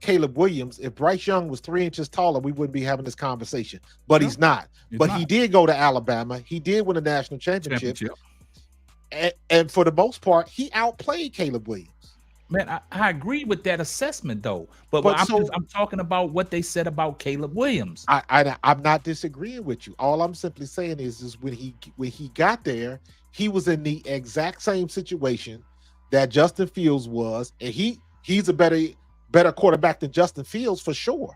Caleb Williams. If Bryce Young was 3 inches taller, we wouldn't be having this conversation. But he's not. He did go to Alabama. He did win a national championship. And for the most part, he outplayed Caleb Williams. Man, I agree with that assessment, though. But I'm talking about what they said about Caleb Williams. I'm not disagreeing with you. All I'm simply saying is when he got there, he was in the exact same situation that Justin Fields was, and he's a better quarterback than Justin Fields for sure.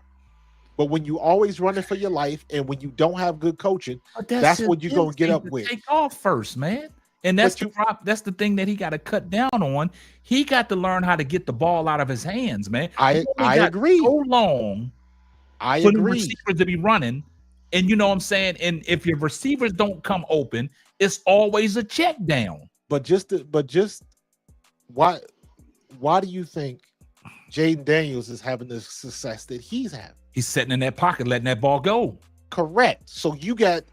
But when you always running for your life, and when you don't have good coaching, that's what you're gonna get up with. Take off first, man. And that's the thing that he got to cut down on. He got to learn how to get the ball out of his hands, man. I agree. So long for the receivers to be running, and you know what I'm saying. And if your receivers don't come open, it's always a check down. But why do you think Jaden Daniels is having the success that he's having? He's sitting in that pocket, letting that ball go. Correct. So you got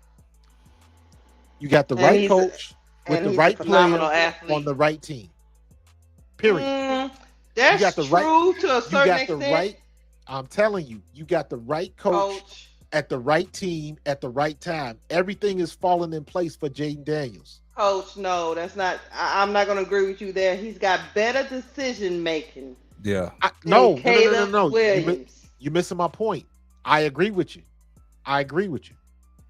the right coach with the right player on the right team. Period. That's true to a certain extent. I'm telling you, you got the right coach at the right team at the right time. Everything is falling in place for Jaden Daniels. Coach, no, that's not. I'm not going to agree with you there. He's got better decision making. Yeah. No. You're missing my point. I agree with you.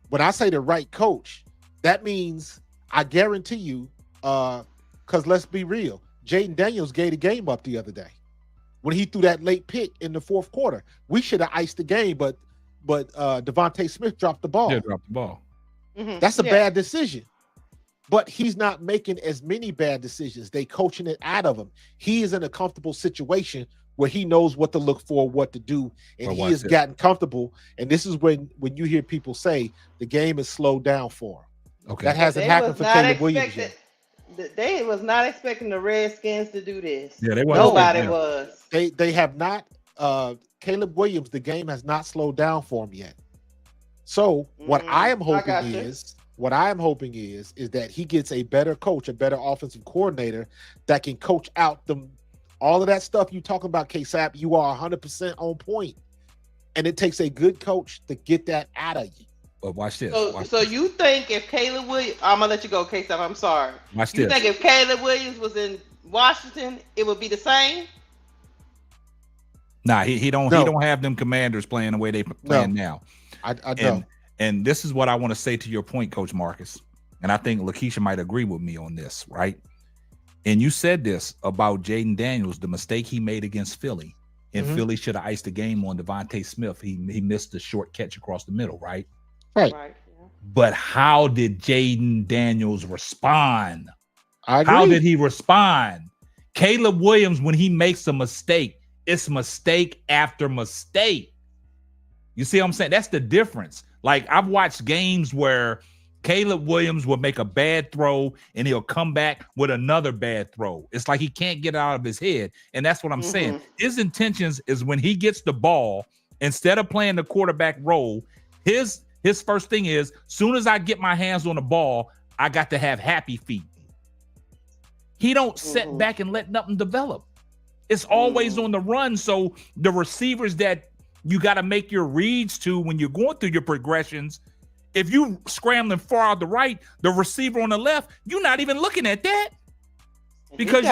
When I say the right coach, that means I guarantee you, because let's be real, Jaden Daniels gave the game up the other day when he threw that late pick in the fourth quarter. We should have iced the game, but Devontae Smith dropped the ball. Yeah, dropped the ball. Mm-hmm. That's a bad decision. But he's not making as many bad decisions. They coaching it out of him. He is in a comfortable situation where he knows what to look for, what to do, and he has gotten comfortable. And this is when you hear people say the game is slowed down for him. Okay. That hasn't happened for Caleb Williams yet. They was not expecting the Redskins to do this. Yeah, they wasn't. Nobody was. They have not. Caleb Williams, the game has not slowed down for him yet. So what I am hoping is that he gets a better coach, a better offensive coordinator that can coach out all of that stuff you talking about, K-Sap. You are 100% on point, and it takes a good coach to get that out of you. But watch this. So you think if Caleb Williams, I'm gonna let you go, K-Sap. I'm sorry. Watch you this. think if Caleb Williams was in Washington, it would be the same? Nah, he don't have them Commanders playing the way they playing now. I don't. And this is what I want to say to your point, Coach Marcus. And I think Lakeisha might agree with me on this, right? And you said this about Jaden Daniels, the mistake he made against Philly. And Philly should have iced the game on Devontae Smith. He missed the short catch across the middle, right? Right. But how did Jaden Daniels respond? I agree. How did he respond? Caleb Williams, when he makes a mistake, it's mistake after mistake. You see what I'm saying? That's the difference. Like, I've watched games where Caleb Williams will make a bad throw and he'll come back with another bad throw. It's like he can't get it out of his head. And that's what I'm saying. His intentions is when he gets the ball, instead of playing the quarterback role, his first thing is, soon as I get my hands on the ball, I got to have happy feet. He don't sit back and let nothing develop. It's always on the run. So the receivers that you got to make your reads to when you're going through your progressions, if you scrambling far out the right, the receiver on the left, you're not even looking at that because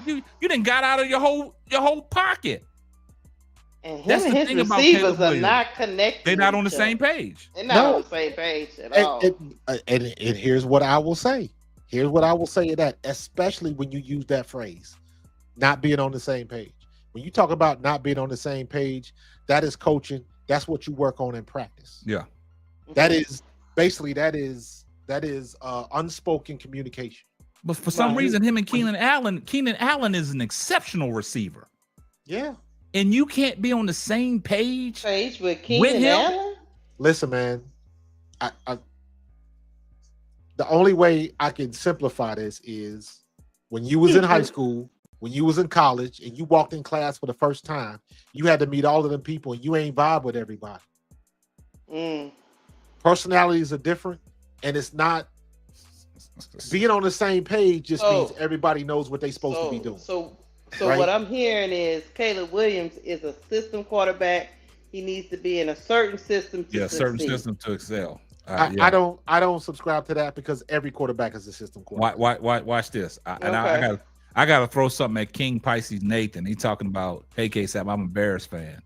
you didn't got out of your whole pocket. And him and his receivers are not connected. They're not on the same page. They're not on the same page at all. And here's what I will say. Here's what I will say to that, especially when you use that phrase, not being on the same page. When you talk about not being on the same page, that is coaching. That's what you work on in practice. Yeah. That is basically unspoken communication. But for some reason, him and Keenan Allen is an exceptional receiver. Yeah. And you can't be on the same page with Keenan Allen? Listen, man. The only way I can simplify this is when you was in high school, when you was in college, and you walked in class for the first time, you had to meet all of them people, and you ain't vibe with everybody. Personalities are different, and it's not being on the same page just means everybody knows what they're supposed to be doing. So right? What I'm hearing is Caleb Williams is a system quarterback. He needs to be in a certain system to succeed. Certain system to excel. I don't subscribe to that because every quarterback is a system quarterback. Watch this. I gotta throw something at King Pisces Nathan. He's talking about, hey, K-Sap, I'm a Bears fan.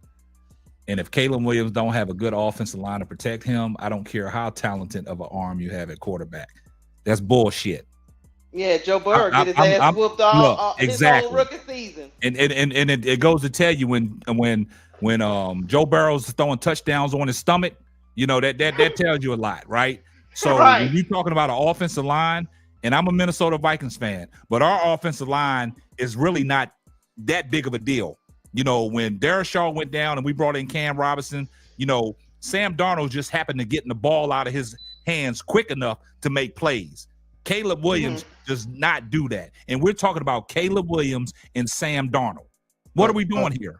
And if Caleb Williams don't have a good offensive line to protect him, I don't care how talented of an arm you have at quarterback. That's bullshit. Yeah, Joe Burrow get his ass whooped all his whole rookie season. And it goes to tell you when Joe Burrow's throwing touchdowns on his stomach, you know, that tells you a lot, right? So when you're talking about an offensive line, and I'm a Minnesota Vikings fan, but our offensive line is really not that big of a deal. You know, when Derek Shaw went down and we brought in Cam Robinson, you know, Sam Darnold just happened to get the ball out of his hands quick enough to make plays. Caleb Williams does not do that. And we're talking about Caleb Williams and Sam Darnold. What are we doing here?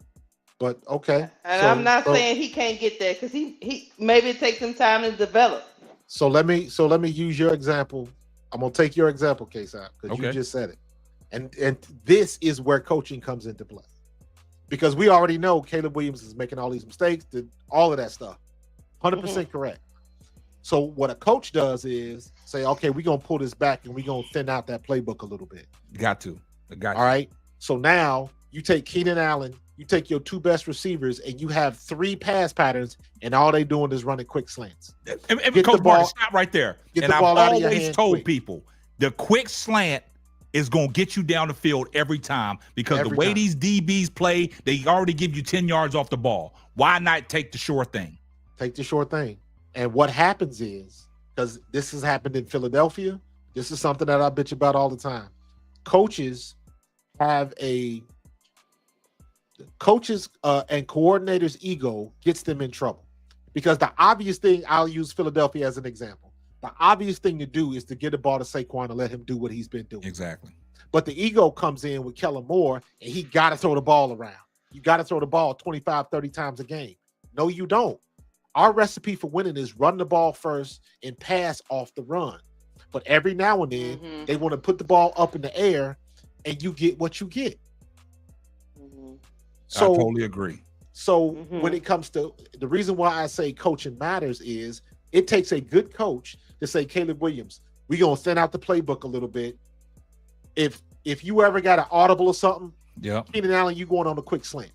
But okay. And I'm not saying he can't get there because he maybe it takes some time to develop. So let me use your example. I'm gonna take your example, K-Sap, because you just said it. And this is where coaching comes into play. Because we already know Caleb Williams is making all these mistakes, all of that stuff. 100% correct. So what a coach does is say, okay, we're going to pull this back and we're going to thin out that playbook a little bit. Got to. All right. So now you take Keenan Allen, you take your two best receivers, and you have three pass patterns, and all they doing is running quick slants. And Coach Martin, stop right there. And I've always told people, the quick slant is going to get you down the field every time because the way these DBs play, they already give you 10 yards off the ball. Why not take the short thing? Take the short thing. And what happens is, because this has happened in Philadelphia, this is something that I bitch about all the time. Coaches and coordinators' ego gets them in trouble. Because the obvious thing, I'll use Philadelphia as an example. The obvious thing to do is to get the ball to Saquon and let him do what he's been doing. Exactly. But the ego comes in with Kellen Moore, and he got to throw the ball around. You got to throw the ball 25, 30 times a game. No, you don't. Our recipe for winning is run the ball first and pass off the run. But every now and then, they want to put the ball up in the air, and you get what you get. So, I totally agree. So when it comes to the reason why I say coaching matters is it takes a good coach to say, Caleb Williams, we're going to thin out the playbook a little bit. If you ever got an audible or something, Keenan Allen, you going on a quick slant.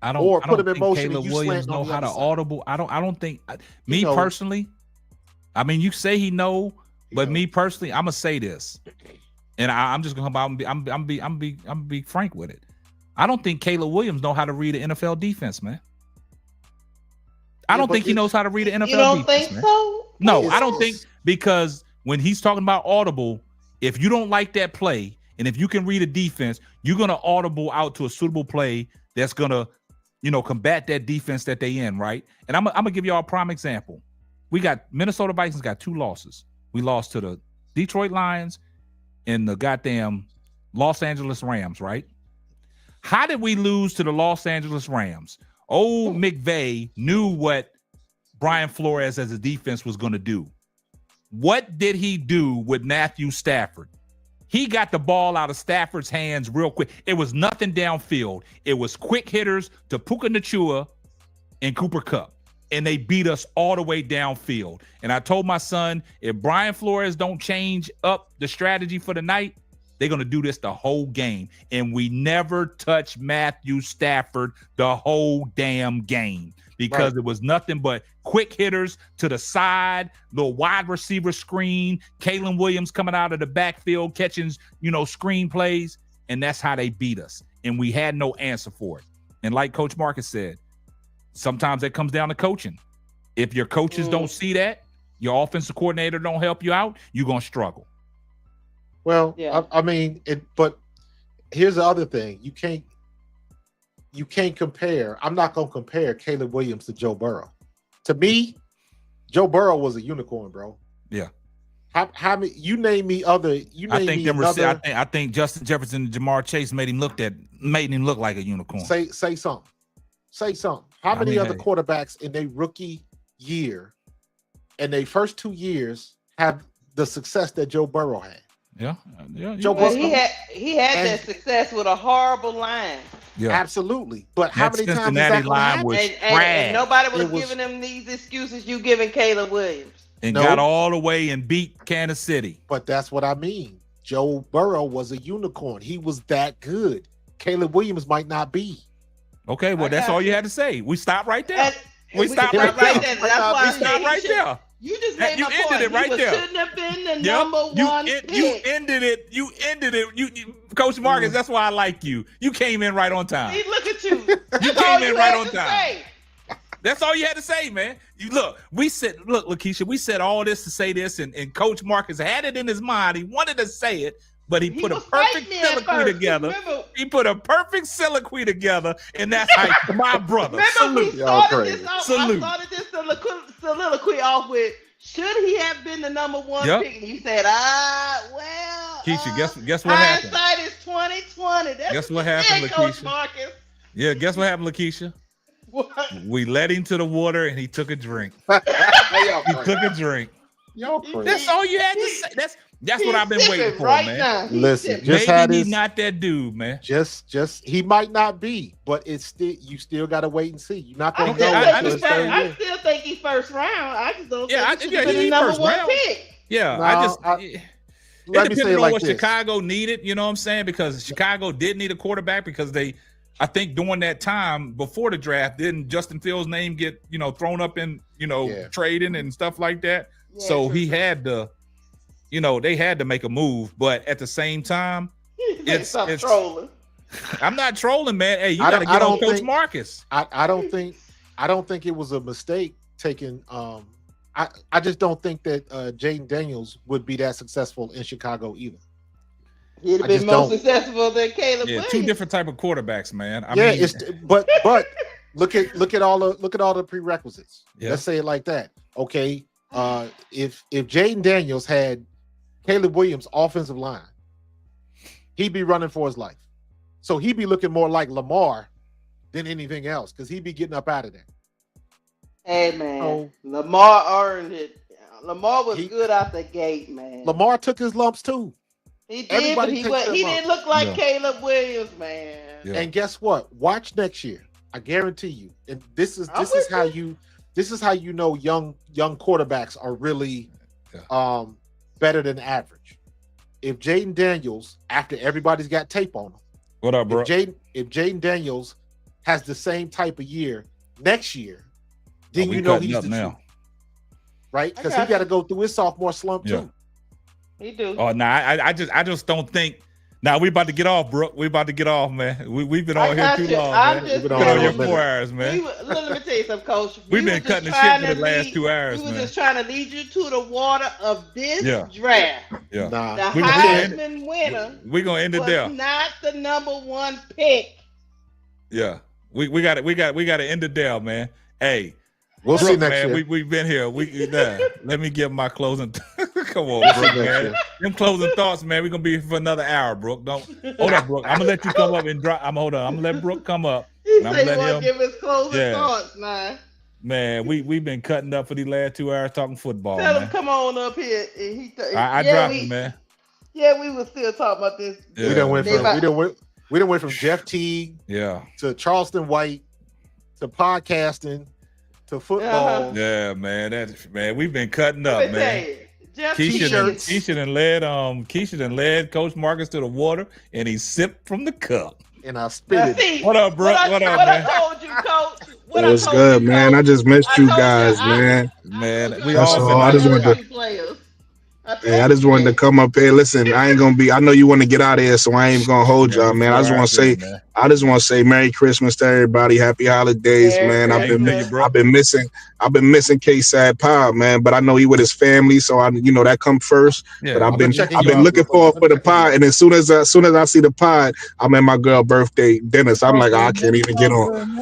I don't. or I put don't him in think motion Caleb and you Williams slant know on the how to other side. audible. I don't think me know. personally. I mean, you say he know, but me personally, I'm gonna say this, and I'm just gonna be frank with it. I don't think Caleb Williams know how to read an NFL defense, man. I don't think he knows how to read an NFL You don't defense, think man. so? No, I don't think, because when he's talking about audible, if you don't like that play, and if you can read a defense, you're gonna audible out to a suitable play that's gonna, combat that defense that they in, right? And I'm gonna give y'all a prime example. We got Minnesota Vikings got 2 losses. We lost to the Detroit Lions and the goddamn Los Angeles Rams, right? How did we lose to the Los Angeles Rams? Old McVay knew what Brian Flores as a defense was going to do. What did he do with Matthew Stafford? He got the ball out of Stafford's hands real quick. It was nothing downfield. It was quick hitters to Puka Nacua and Cooper Kupp. And they beat us all the way downfield. And I told my son, if Brian Flores don't change up the strategy for the night, they're going to do this the whole game. And we never touched Matthew Stafford the whole damn game because it was nothing but quick hitters to the side, little wide receiver screen, Kalen Williams coming out of the backfield, catching, screen plays. And that's how they beat us. And we had no answer for it. And like Coach Marcus said, sometimes that comes down to coaching. If your coaches don't see that, your offensive coordinator don't help you out, you're going to struggle. Well, I mean, but here's the other thing. You can't compare. I'm not going to compare Caleb Williams to Joe Burrow. To me, Joe Burrow was a unicorn, bro. Yeah. How many? You name me other. I think Justin Jefferson and Jamar Chase made him look like a unicorn. Say something. Say something. How many other quarterbacks in their rookie year and their first 2 years have the success that Joe Burrow had? Yeah. Joe Burrow. He had that success with a horrible line. Yeah, absolutely. But how many times that line was and nobody was giving him these excuses you giving Caleb Williams. And got all the way and beat Kansas City. But that's what I mean. Joe Burrow was a unicorn. He was that good. Caleb Williams might not be. Okay, well, that's all you had to say. We stopped right there. We stopped right there. That's why we stopped right there. You just made my point. Ended it right there. Shouldn't have been the number one pick. You ended it. You Coach Marcus, that's why I like you. You came in right on time. See, look at you. You came in right on time. That's all you had to say, man. Lakeisha, we said all this to say this, and Coach Marcus had it in his mind. He wanted to say it, but he put a perfect soliloquy together. He put a perfect soliloquy together, and that's how my brother. Remember, we started this off. I started this soliloquy off with, should he have been the number one pick? And you said, well. Keisha, guess what happened? Hindsight is 2020. Guess what happened, Coach Lakeisha? Marcus. Yeah, guess what happened, Lakeisha? What? We led him to the water, and he took a drink. He took a drink. That's all you had to say. That's what I've been waiting for, man. Now. Listen, maybe he's not that dude, man. Just he might not be, but it's still you still got to wait and see. You're not going to know. I still think he's first round. I just don't think he's the number one pick. Yeah, let me say it like what this. Chicago needed. You know what I'm saying? Because Chicago did need a quarterback because I think during that time before the draft, didn't Justin Fields' name get thrown up in trading and stuff like that? Yeah, so he had to. They had to make a move, but at the same time, it's trolling. I'm not trolling, man. Hey, you got to get on Coach Marcus. I don't think it was a mistake taking. I just don't think that Jaden Daniels would be that successful in Chicago either. He'd have been more successful than Caleb Williams. Two different type of quarterbacks, man. I mean, but look at all the prerequisites. Yeah. Let's say it like that. Okay, if Jaden Daniels had Caleb Williams' offensive line, he'd be running for his life. So he'd be looking more like Lamar than anything else because he'd be getting up out of there. Hey, man. Lamar earned it. Lamar was good out the gate, man. Lamar took his lumps too. He did, but he didn't look like Caleb Williams, man. Yeah. And guess what? Watch next year. I guarantee you. And this is how you know young quarterbacks are really better than average. If Jaden Daniels, after everybody's got tape on him, what up, bro? If Jaden Daniels has the same type of year next year, then we you know cutting he's up the now. truth. Right? Because he got to go through his sophomore slump too. He do. Oh, no, I just don't think. Now we about to get off, Brooke. We about to get off, man. We've been on here too long, man. We've been on here 4 hours, man. Let me tell you something, Coach. We've been cutting the shit for the last 2 hours, We were man. just trying to lead you to the water of this draft. Yeah. The Heisman winner. We're gonna end it was there. not the number 1 pick. Yeah. We got to end it there, man. Hey. We'll Brooke, see next man, year. We've been here. Let me give my closing. Come on, Brooke, man. Them closing thoughts, man. We're gonna be here for another hour, Brooke. Hold up, Brooke. I'm gonna let you come up and drop. I'm gonna let Brooke come up. He said he want to give his closing thoughts, man. Man, we've been cutting up for the last 2 hours talking football. Tell man. him come on up here. And I dropped it, man. Yeah, we were still talking about this. Yeah. We done went from Jeff Teague to Charleston White to podcasting to football. Yeah, man. We've been cutting up, man. Keisha done led Coach Marcus to the water, and he sipped from the cup. And I spit it. What up, Brooke? What up, man? I told you, Coach. It was good, man. I just missed you guys, man. Man, That's all. I just wanted to come up here. Listen, I ain't gonna be. I know you want to get out of here, so I ain't gonna hold y'all, man. I just want to say, Merry Christmas to everybody. Happy holidays, man. I've been missing K-Sad Pod, man. But I know he with his family, so that come first. Yeah, but I've been looking forward for the pod, and as soon as I see the pod, I'm at my girl birthday dinner. So I'm like, I can't even get on.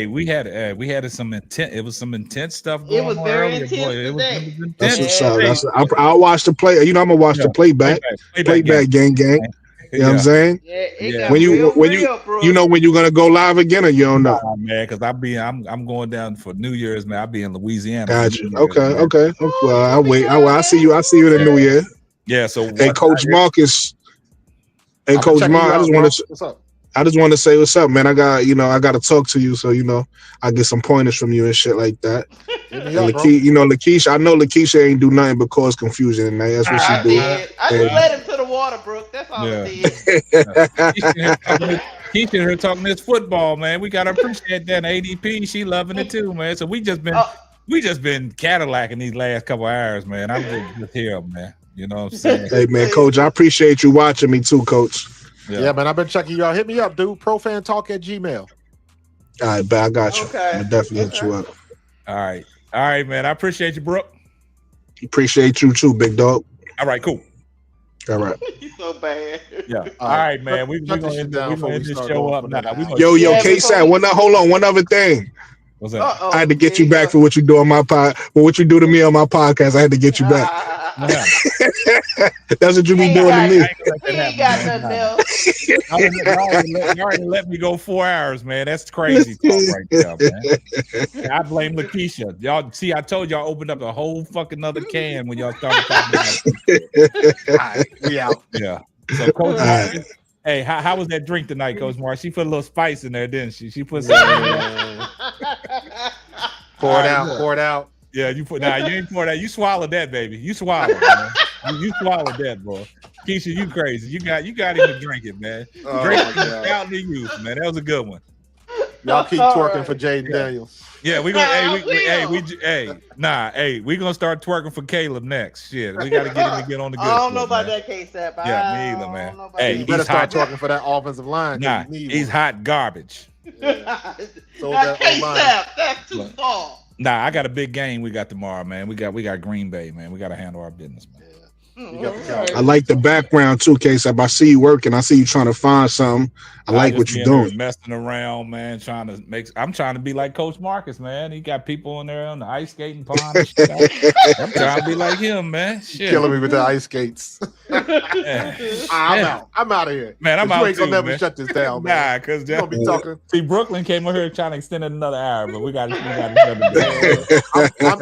We had some intense. It was some intense stuff going on. It was very intense today. That's what's up. I'll watch the play. I'm gonna watch the playback. Playback gang. You know what I'm saying? When you're gonna go live again, or you don't know? Man, because I'm going down for New Year's, man. I'll be in Louisiana. Gotcha. Okay. Well, I'll wait. I'll see you in the New Year. Yeah. So hey, Coach Marcus. Hey, Coach Mark. I just want to say what's up, man. I got to talk to you, so I get some pointers from you and shit like that. Lakeisha, I know Lakeisha ain't do nothing but cause confusion, man. That's what she do. I just led him to the water, Brooke. That's all I did. Keisha her talking this football, man. We gotta appreciate that. ADP, she loving it too, man. So we just been Cadillacing these last couple hours, man. I'm just here, man. You know what I'm saying? Hey, man, Coach, I appreciate you watching me too, Coach. Yeah, man, I've been checking y'all. Hit me up, dude. profantalk@gmail.com. All right, but I got you. Okay. I'll definitely hit you up. All right, man. I appreciate you, Brooke. Appreciate you too, big dog. All right, cool. All right. He's so bad. Yeah. All right, man. We're gonna end this show up now. Yo, K-Sad, hold on. One other thing. What's that? I had to get you back for what you do on my pod. For what you do to me on my podcast, I had to get you back. That's what you be doing to me. He ain't got nothing else. You already let me go 4 hours, man. That's crazy talk right there, man. I blame Lakeisha. Y'all see, I told y'all opened up a whole fucking other can when y'all started talking about it. All right, we out. Yeah. So Coach Marcus, hey, how was that drink tonight, Coach Marcus? She put a little spice in there, didn't she? She put some Pour it out. Yeah, you ain't pour that. You swallowed that, baby. You swallowed, man. You swallowed that, boy. Keisha, you crazy. You got him to drink it, man. Drink it out the youth, man. That was a good one. Y'all keep twerking for Jaden Daniels. Yeah, we gonna we gonna start twerking for Caleb next. Shit, we gotta get him to get on the good. I don't know about that case, Sap. Yeah, me either, man. Hey, you better start twerking for that offensive line. Nah, he's hot garbage. Yeah. That case, Sap, that's too far. Nah, I got a big game we got tomorrow, man. We got Green Bay, man. We got to handle our business, man. I like the background too, K-Sap. I see you working. I see you trying to find something. I like what you're doing. Messing around, man. I'm trying to be like Coach Marcus, man. He got people in there on the ice skating pond. And shit. I'm trying to be like him, man. Shit. Killing me with the ice skates. I'm out of here, man. I'm out. You ain't gonna too, never man. shut this down, man. Nah, because gonna be talking. See, Brooklyn came over here trying to extend it another hour, but we got to shut it down.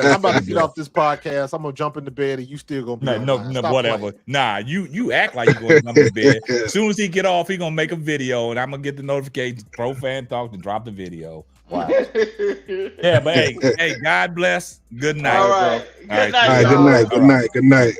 I'm about to get off this podcast. I'm gonna jump into bed, and you still gonna be no, whatever. Playing. Nah, you act like you're gonna jump in bed. As soon as he get off, he gonna make a video, and I'm gonna get the notification. Profan Talk to drop the video. Wow. Yeah, but hey, God bless. Good night. All right. Good night. Good night.